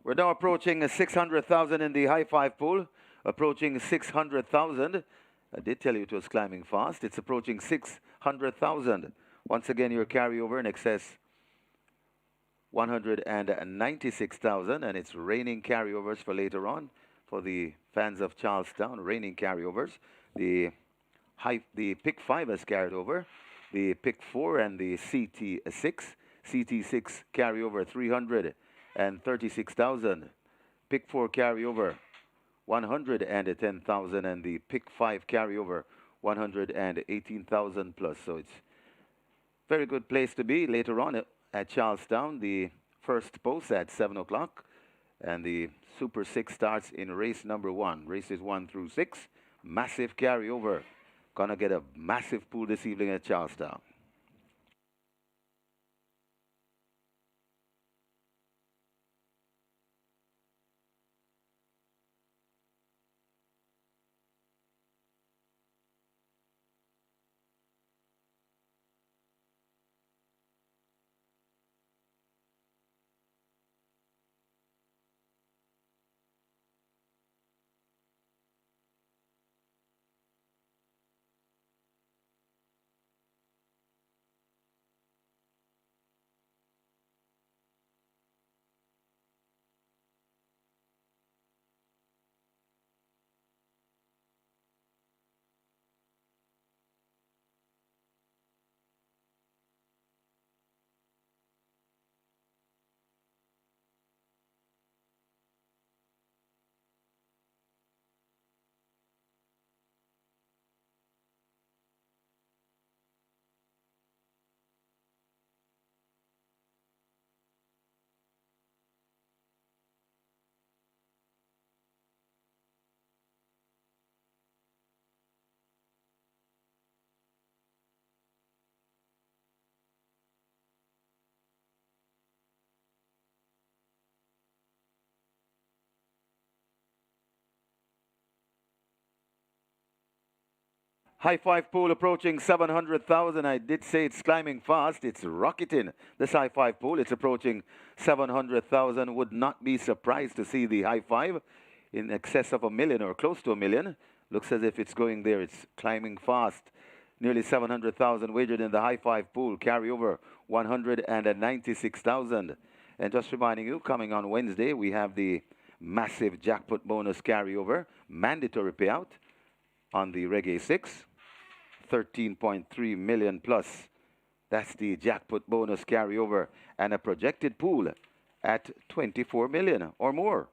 We're now approaching 600,000 in the high five pool. Approaching 600,000. I did tell you it was climbing fast. It's approaching 600,000. Once again, your carryover in excess 196,000. And it's raining carryovers for later on for the fans of Charlestown. Raining carryovers. The pick 5 has carried over. The pick 4 and the CT6. CT6 carryover 336,000. Pick 4 carryover 110,000, and the pick 5 carryover 118,000 plus. So it's very good place to be later on at Charlestown. The first post at 7 o'clock, and the Super 6 starts in race number 1. Races 1 through 6. Massive carryover. Gonna get a massive pool this evening at Charlestown. High five pool approaching 700,000. I did say it's climbing fast. It's rocketing. This high five pool, it's approaching 700,000. Would not be surprised to see the high five in excess of 1 million or close to 1 million. Looks as if it's going there. It's climbing fast. Nearly 700,000 wagered in the high five pool. Carryover 196,000. And just reminding you, coming on Wednesday, we have the massive jackpot bonus carryover, mandatory payout on the Reggae 6, 13.3 million plus. That's the jackpot bonus carryover, and a projected pool at 24 million or more.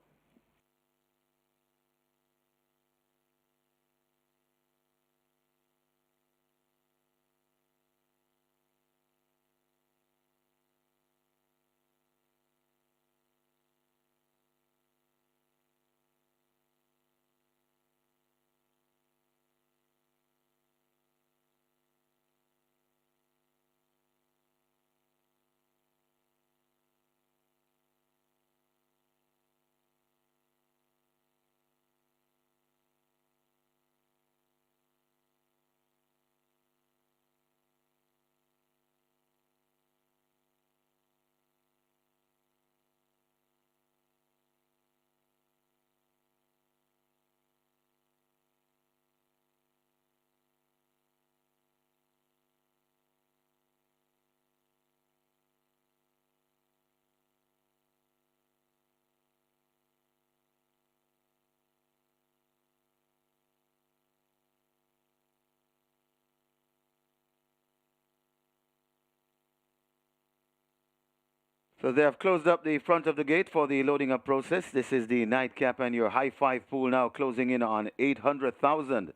So they have closed up the front of the gate for the loading up process. This is the nightcap, and your high five pool now closing in on 800,000.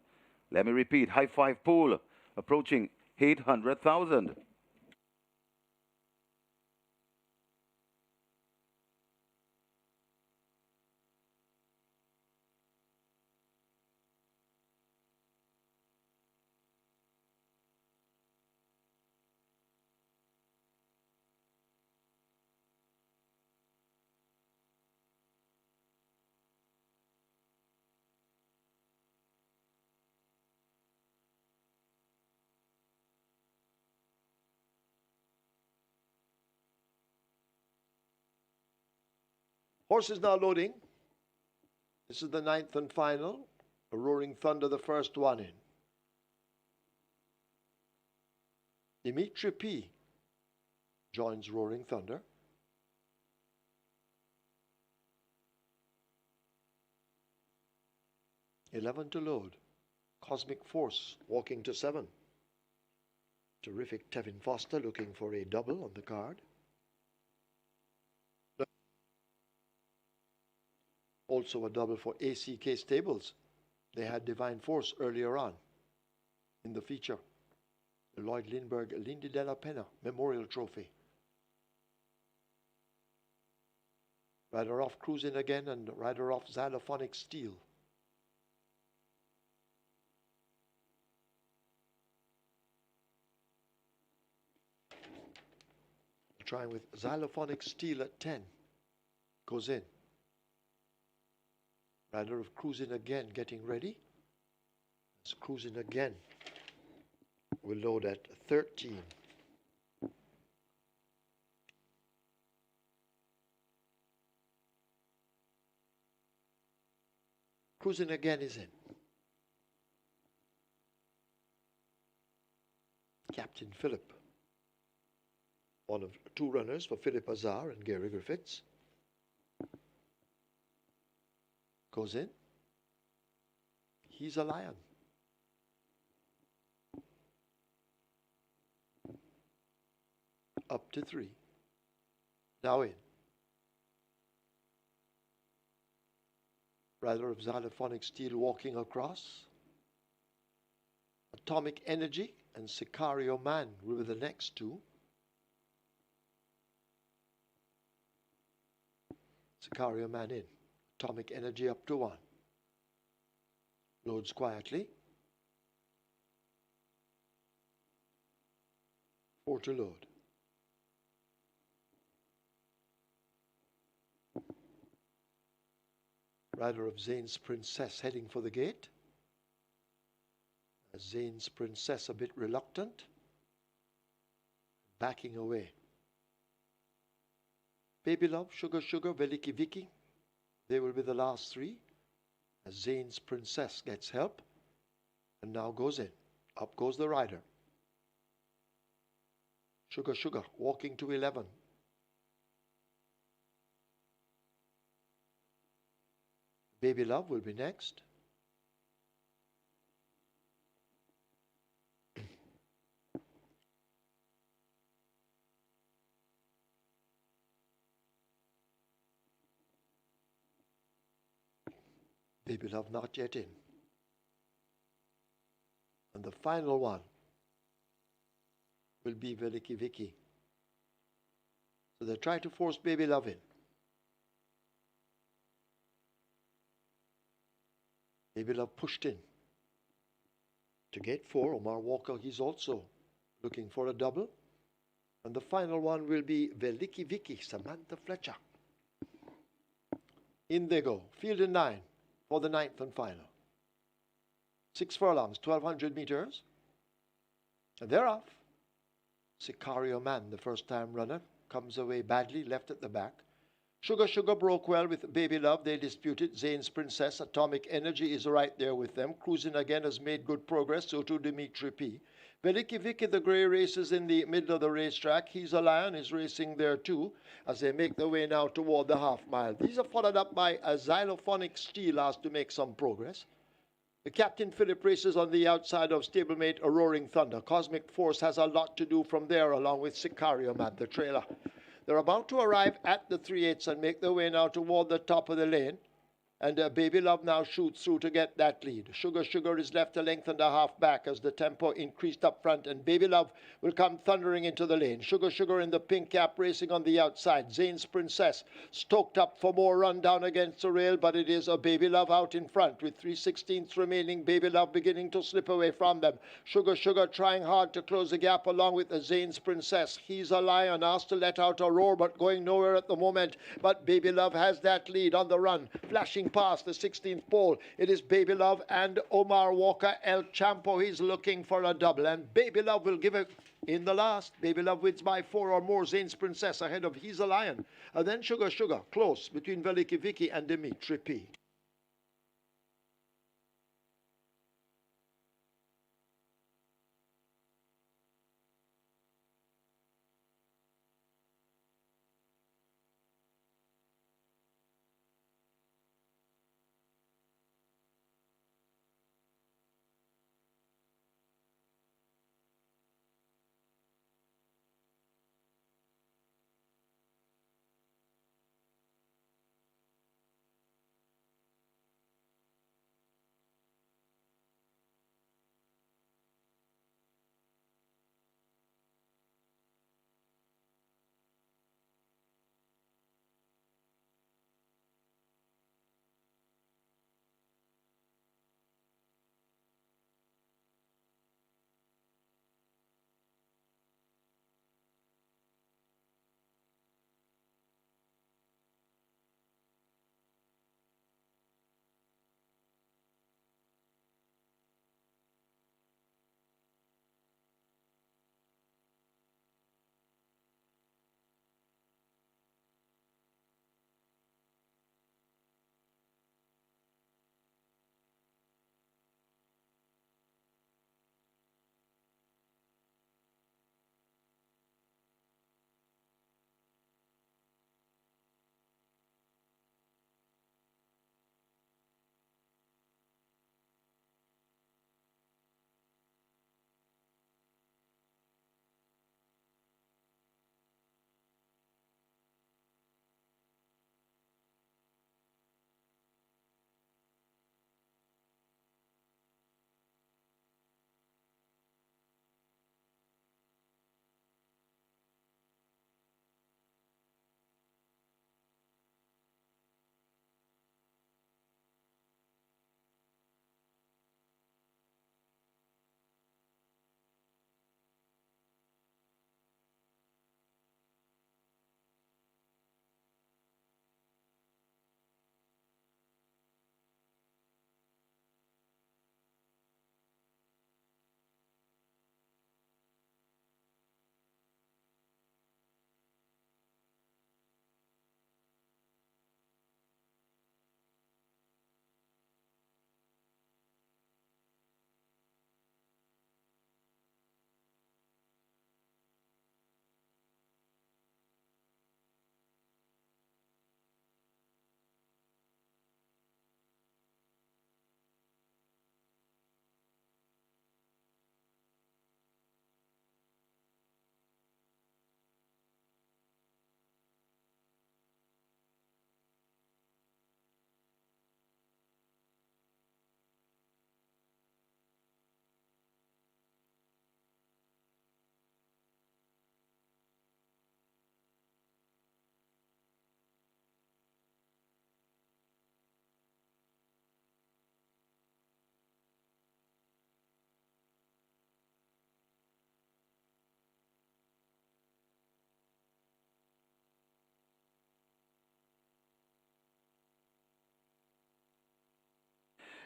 Let me repeat, high five pool approaching 800,000. Horse is now loading. This is the 9th and final. A Roaring Thunder, the first one in. Dimitri P. joins Roaring Thunder. $11 to load. Cosmic Force walking to 7. Terrific Tevin Foster looking for a double on the card. Also a double for ACK Stables. They had Divine Force earlier on in the feature. The Lloyd Lindbergh Lindy DELAPENHA Memorial Trophy. Rider off Cruising Again and rider off Xylophonic Steel. Trying with Xylophonic Steel at 10. Goes in. Rider of Cruising Again getting ready. It's Cruising Again. We'll load at 13. Cruising Again is in. Captain Philip. One of two runners for Philip Azar and Gary Griffiths. Goes in. He's a lion. Up to 3. Now in. Rider of Xylophonic Steel walking across. Atomic Energy and Sicario Man were the next two. Sicario Man in. Atomic Energy up to 1. Loads quietly. 4 to load. Rider of Zane's Princess heading for the gate. Zane's Princess a bit reluctant. Backing away. Baby Love, Sugar Sugar, Veliki Vicky. They will be the last 3. As Zane's Princess gets help. And now goes in. Up goes the rider. Sugar Sugar walking to 11. Baby Love will be next. Baby Love not yet in. And the final one will be Veliki Vicky. So they try to force Baby Love in. Baby Love pushed in. To gate 4, Omar Walker, he's also looking for a double. And the final one will be Veliki Vicky, Samantha Fletcher. In they go. Field in 9 for the 9th and final. 6 furlongs, 1,200 meters. And they're off. Sicario Man, the first-time runner, comes away badly, left at the back. Sugar Sugar broke well with Baby Love. They disputed. Zane's Princess, Atomic Energy is right there with them. Cruising again has made good progress, so too Dimitri P. Veliki Vicky, the grey, races in the middle of the racetrack. He's a Lion, is racing there too, as they make their way now toward the half mile. These are followed up by a Xylophonic Steel, has to make some progress. The Captain Philip races on the outside of stablemate A Roaring Thunder. Cosmic Force has a lot to do from there, along with Sicario Man, the trailer. They're about to arrive at the 3/8 and make their way now toward the top of the lane. And Baby Love now shoots through to get that lead. Sugar Sugar is left a length and a half back as the tempo increased up front, and Baby Love will come thundering into the lane. Sugar Sugar in the pink cap racing on the outside. Zane's Princess stoked up for more run down against the rail, but it is a Baby Love out in front with 3/16 remaining. Baby Love beginning to slip away from them. Sugar Sugar trying hard to close the gap along with the Zane's Princess. He's a Lion, asked to let out a roar, but going nowhere at the moment. But Baby Love has that lead on the run, flashing past the 16th pole. It is Baby Love and Omar Walker. El Champo, he's looking for a double, and Baby Love will give it in the last. Baby Love wins by 4 or more. Zane's Princess ahead of He's a Lion. And then Sugar Sugar, close between Veliki Vicky and Dimitri P.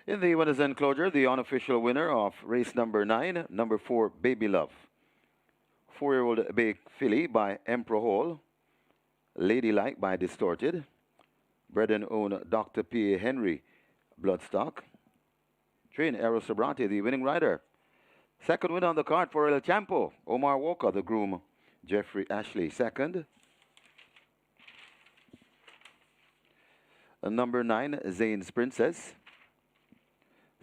In the winners' enclosure, the unofficial winner of race number 9, number 4, Baby Love. 4-year-old Bay Filly by Emperor Hall. Ladylike by Distorted. Bred and owned Dr. P. Henry Bloodstock. Train Aero Sobrante, the winning rider. Second winner on the card for El Champo, Omar Walker, the groom, Jeffrey Ashley. Second. Number 9, Zane's Princess.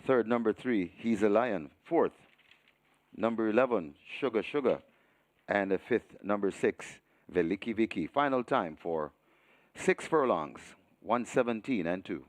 Third, number 3, He's a Lion. Fourth, number 11, Sugar Sugar. And the fifth, number 6, Veliki Viki. Final time for 6 furlongs, 117 and 2.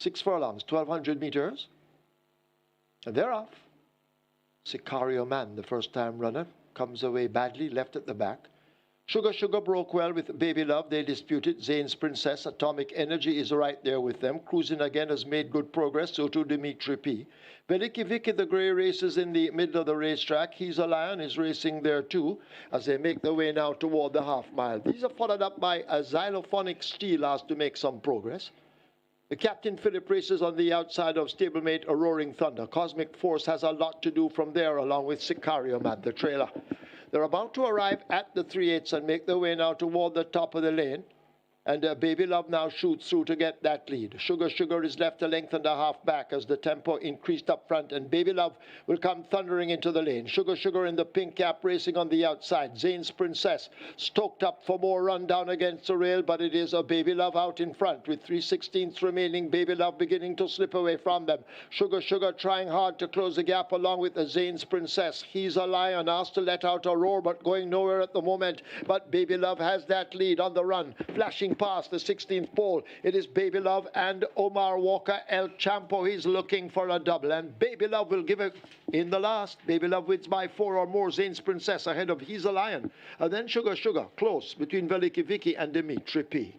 Six furlongs, 1,200 meters. And they're off. Sicario Man, the first-time runner, comes away badly, left at the back. Sugar Sugar broke well with Baby Love. They disputed. Zane's Princess, Atomic Energy is right there with them. Cruising Again has made good progress, so too Dimitri P. Veliki Viki, the grey, races in the middle of the racetrack. He's a Lion, is racing there too, as they make their way now toward the half mile. These are followed up by a Xylophonic Steel, has to make some progress. The Captain Philip races on the outside of stablemate A Roaring Thunder. Cosmic Force has a lot to do from there, along with Sicario Man, the trailer. They're about to arrive at the 3/8 and make their way now toward the top of the lane. And Baby Love now shoots through to get that lead. Sugar Sugar is left a length and a half back as the tempo increased up front, and Baby Love will come thundering into the lane. Sugar Sugar in the pink cap racing on the outside. Zane's Princess stoked up for more run down against the rail, but it is a Baby Love out in front with 3/16 remaining. Baby Love beginning to slip away from them. Sugar Sugar trying hard to close the gap along with the Zane's Princess. He's a Lion, asked to let out a roar, but going nowhere at the moment. But Baby Love has that lead on the run, flashing past the 16th pole. It is Baby Love and Omar Walker. El Champo, he's looking for a double, and Baby Love will give it in the last. Baby Love wins by 4 or more. Zane's Princess ahead of He's a Lion. And then Sugar Sugar close between Veliki Viki and Dimitri P.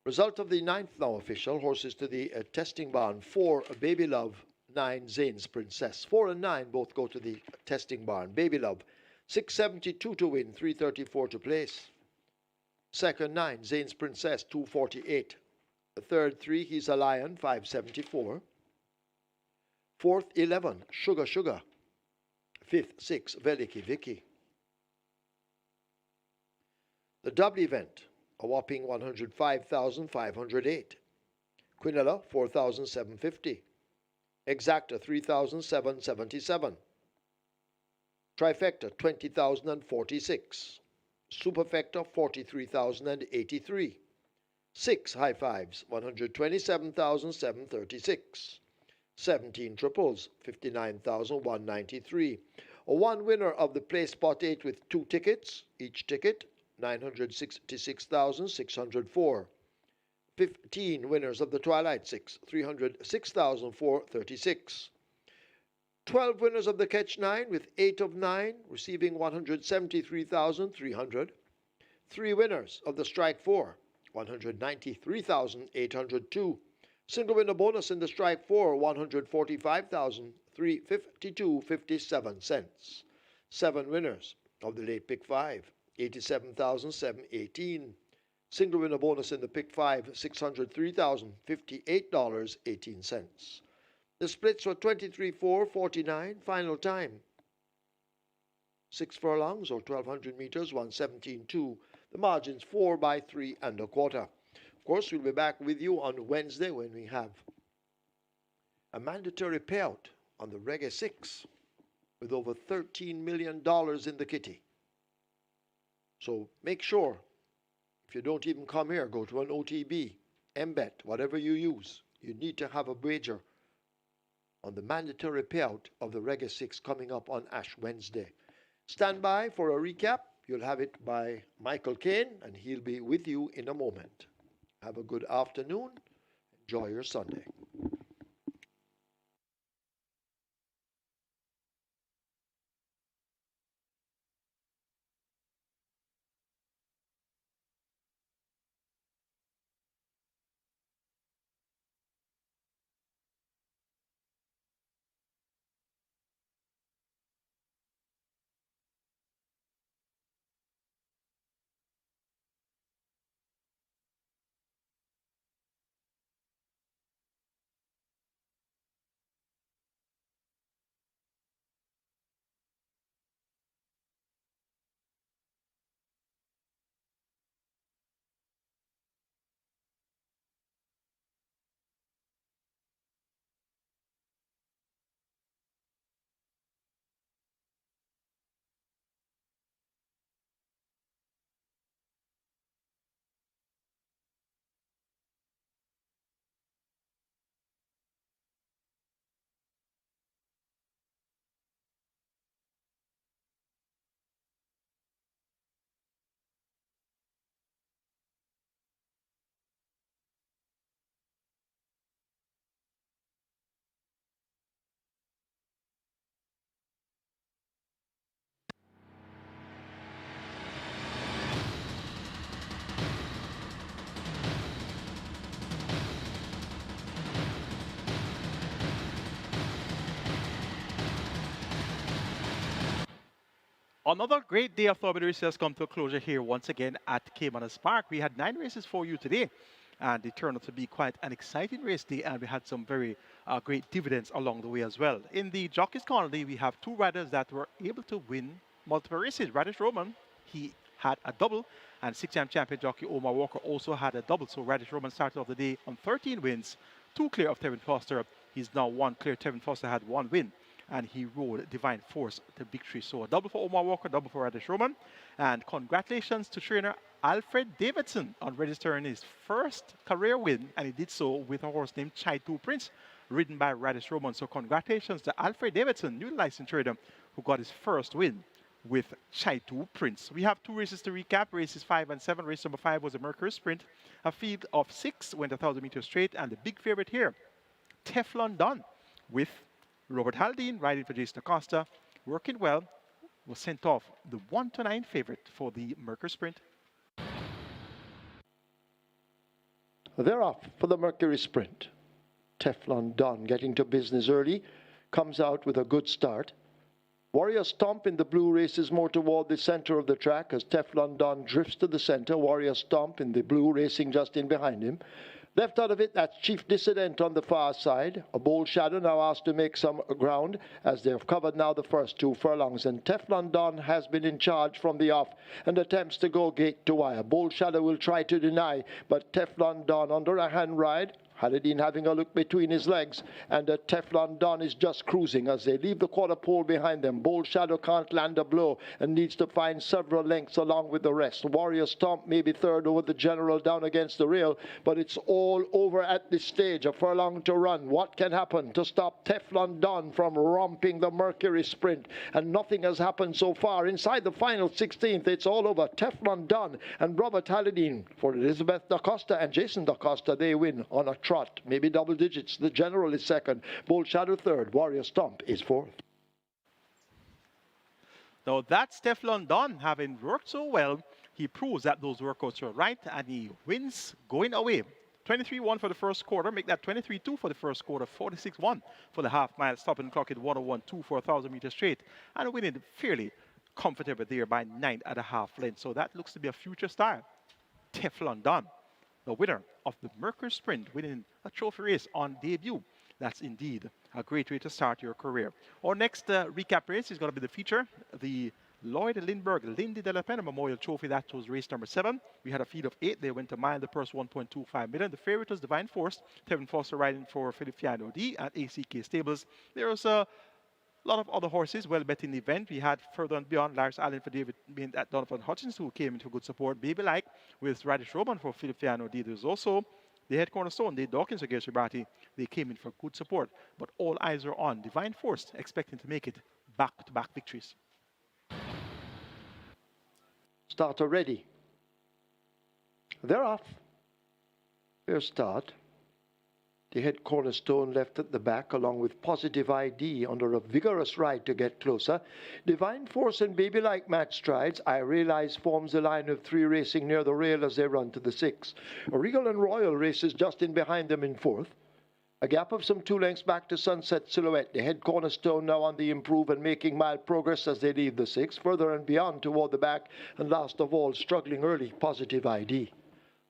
Result of the ninth now official. Horses to the testing barn. 4, Baby Love. 9, Zane's Princess. 4 and 9 both go to the testing barn. Baby Love. 672 to win. 334 to place. Second 9, Zane's Princess. 248. The third 3, He's a Lion. 574. Fourth 11, Sugar Sugar. Fifth 6, Veliki Vicky. The double event, a whopping 105,508. Quinella, 4,750. Exacta, 3,777. Trifecta, 20,046. Superfecta, 43,083. 6 high fives, 127,736. 17 triples, 59,193. One winner of the place spot 8 with 2 tickets, each ticket 966,604. 15 winners of the Twilight 6, 306,436. 12 winners of the Catch 9 with 8 of 9 receiving 173,300. 3 winners of the Strike 4, 193,802. Single winner bonus in the Strike 4, 145,352.57 cents. 7 winners of the late Pick 5, 87,718. Single winner bonus in the Pick 5, $603,058.18. The splits were 23-4-49. Final time 6 furlongs or 1,200 meters, 117.2. The margins 4 by 3 1/4. Of course, we'll be back with you on Wednesday when we have a mandatory payout on the Reggae 6 with over $13 million in the kitty. So make sure, if you don't even come here, go to an OTB, MBET, whatever you use. You need to have a wager on the mandatory payout of the Reggae 6 coming up on Ash Wednesday. Stand by for a recap. You'll have it by Michael Kane, and he'll be with you in a moment. Have a good afternoon. Enjoy your Sunday. Another great day of Thoroughbred races has come to a closure here once again at Caymanas Park. We had 9 races for you today, and it turned out to be quite an exciting race day, and we had some very great dividends along the way as well. In the Jockeys Corner, we have 2 riders that were able to win multiple races. Radish Roman, he had a double, and 6-time champion jockey Omar Walker also had a double. So Radish Roman started off the day on 13 wins, 2 clear of Tevin Foster. He's now 1 clear. Tevin Foster had 1 win, and he rode Divine Force to victory. So a double for Omar Walker, double for Radish Roman. And congratulations to trainer Alfred Davidson on registering his first career win, and he did so with a horse named Chaitu Prince, ridden by Radish Roman. So congratulations to Alfred Davidson, new licensed trader, who got his first win with Chaitu Prince. We have 2 races to recap, races 5 and 7. Race number 5 was a Mercury Sprint. A field of 6 went 1,000 meters straight, and the big favorite here, Teflon Don, with Robert Haldane riding for Jason Acosta, working well, was sent off the 1-9 favorite for the Mercury Sprint. They're off for the Mercury Sprint. Teflon Don getting to business early, comes out with a good start. Warrior Stomp in the blue races more toward the center of the track as Teflon Don drifts to the center. Warrior Stomp in the blue racing just in behind him. Left out of it, that's Chief Dissident on the far side. A Bold Shadow now asked to make some ground as they've covered now the first 2 furlongs. And Teflon Don has been in charge from the off and attempts to go gate to wire. Bold Shadow will try to deny, but Teflon Don under a hand ride. Haladin having a look between his legs, and Teflon Don is just cruising as they leave the quarter pole behind them. Bold Shadow can't land a blow and needs to find several lengths along with the rest. Warrior Stomp maybe third over the General down against the rail, but it's all over at this stage. A furlong to run. What can happen to stop Teflon Don from romping the Mercury Sprint? And nothing has happened so far. Inside the final 16th, it's all over. Teflon Don and Robert Haladin for Elizabeth Da Costa and Jason Da Costa. They win on a trot, maybe double digits. The General is second, Bold Shadow third, Warrior Stomp is fourth. Now that's Teflon Don having worked so well. He proves that those workouts were right and he wins going away. 23-1 for the first quarter, make that 23-2 for the first quarter, 46-1 for the half mile, stopping clock at 101.2 for 1,000 meters straight, and winning fairly comfortable there by 9.5 lengths. So that looks to be a future star. Teflon Don, the winner of the Mercury Sprint, winning a trophy race on debut. That's indeed a great way to start your career. Our next recap race is going to be the feature, the LLOYD LINDBERGH Lindy DELAPENHA Memorial Trophy. That was race number 7. We had a field of 8. They went a mile, the purse 1.25 million. The favorite was Divine Force. Tevin Foster riding for Philip D at ACK Stables. There was a lot of other horses well bet in the event. We had further and beyond Lars Allen for David Mint at Donovan Hutchins, who came into good support. Baby Like with Radish Roman for Philip D. There's also the head cornerstone, Dave Dawkins against Ribati. They came in for good support. But all eyes are on Divine Force, expecting to make it back-to-back victories. Starter ready. They're off. Fair start. The head cornerstone left at the back along with Positive ID under a vigorous ride to get closer. Divine Force and Baby Like match strides. I Realize forms a line of 3 racing near the rail as they run to the 6. Regal and Royal races just in behind them in 4th. A gap of some 2 lengths back to Sunset Silhouette. The head cornerstone now on the improve and making mild progress as they leave the 6. Further and beyond toward the back. And last of all, struggling early, Positive ID.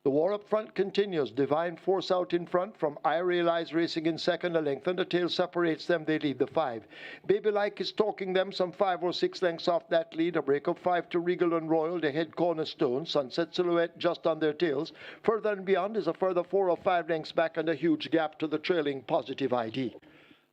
The war up front continues. Divine Force out in front from I Realize racing in second. A length and a tail separates them. They lead the 5. Baby Like is stalking them some 5 or 6 lengths off that lead. A break of 5 to Regal and Royal, the head cornerstone. Sunset Silhouette just on their tails. Further and beyond is a further 4 or 5 lengths back and a huge gap to the trailing Positive ID.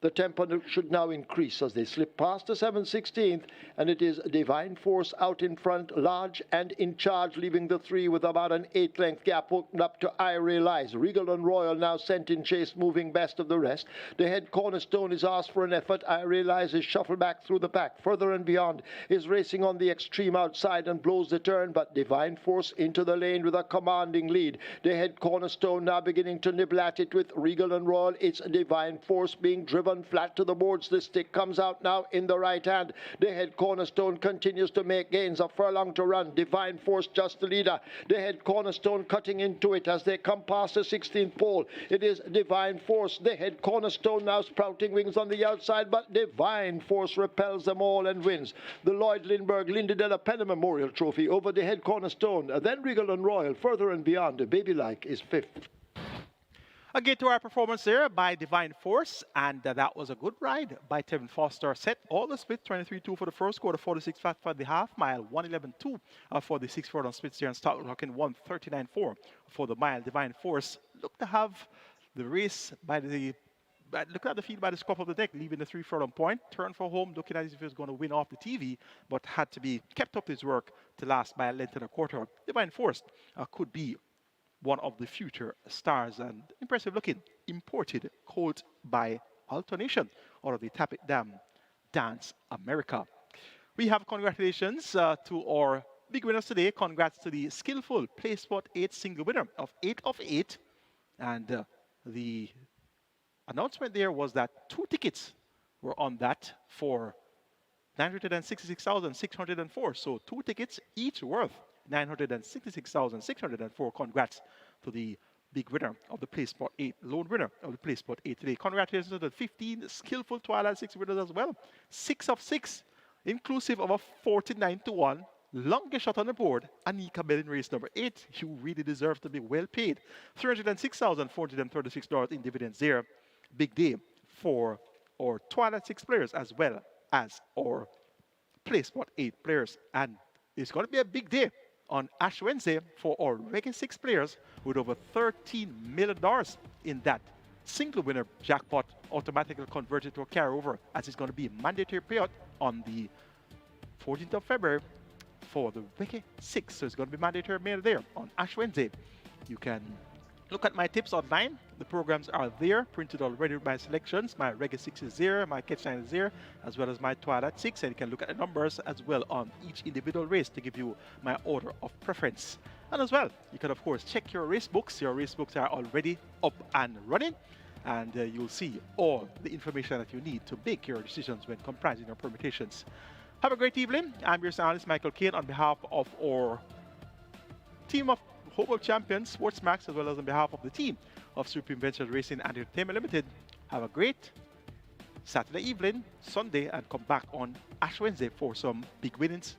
The tempo should now increase as they slip past the 7/16th, and it is Divine Force out in front, large and in charge, leaving the 3 with about an 8-length gap opened up to I Realize. Regal and Royal now sent in chase, moving best of the rest. The head cornerstone is asked for an effort. I Realize is shuffled back through the pack. Further and beyond is racing on the extreme outside and blows the turn, but Divine Force into the lane with a commanding lead. The head cornerstone now beginning to nibble at it with Regal and Royal. It's Divine Force being driven flat to the boards. The stick comes out now in the right hand. The head cornerstone continues to make gains. A furlong to run. Divine Force just the leader. The head cornerstone cutting into it as they come past the 16th pole. It is Divine Force. The head cornerstone now sprouting wings on the outside, but Divine Force repels them all and wins the LLOYD LINDBERGH Lindy DELAPENHA Memorial Trophy over the head cornerstone. Then Regal and Royal. Further and beyond, Baby Like is 5th. Again, to our performance there by Divine Force, and that was a good ride by Tevin Foster. Set all the split, 23-2 for the first quarter, 46-5 for the half mile, 111-2 for the 6 furlong splits there, and start looking 139-4 for the mile. Divine Force looked to have the race by the looking at the field by the scruff of the deck, leaving the 3 furlong point, turn for home, looking as if he was going to win off the TV, but had to be kept up his work to last by a length and a quarter. Divine Force could be one of the future stars, and impressive looking, imported colt by Alternation out of the Tap It Dam Dance America. We have congratulations to our big winners today. Congrats to the skillful Play Spot 8 single winner of 8 of 8. And the announcement there was that 2 tickets were on that for 966,604. So 2 tickets, each worth 966,604. Congrats to the big winner of the Play Sport 8, lone winner of the Play Sport 8 today. Congratulations to the 15 skillful Twilight 6 winners as well. 6 of 6, inclusive of a 49-1 longest shot on the board. Anika Bell in race number 8. You really deserve to be well paid. $306,436 in dividends there. Big day for our Twilight 6 players as well as our Play Sport 8 players. And it's going to be a big day on Ash Wednesday for our Reggae 6 players with over $13 million in that single winner jackpot automatically converted to a carryover, as it's going to be a mandatory payout on the 14th of February for the Reggae 6. So it's going to be mandatory mail there on Ash Wednesday. You can look at my tips online. The programs are there, printed already with my selections. My Reggae 6 is there, my Catch 9 is there, as well as my Twilight 6. And you can look at the numbers as well on each individual race to give you my order of preference. And as well, you can of course check your race books. Your race books are already up and running. And you'll see all the information that you need to make your decisions when comprising your permutations. Have a great evening. I'm your analyst, Michael Kane, on behalf of our team of Hope of Champions, Sportsmax, as well as on behalf of the team of Supreme Ventures Racing and Entertainment Limited. Have a great Saturday evening, Sunday, and come back on Ash Wednesday for some big winnings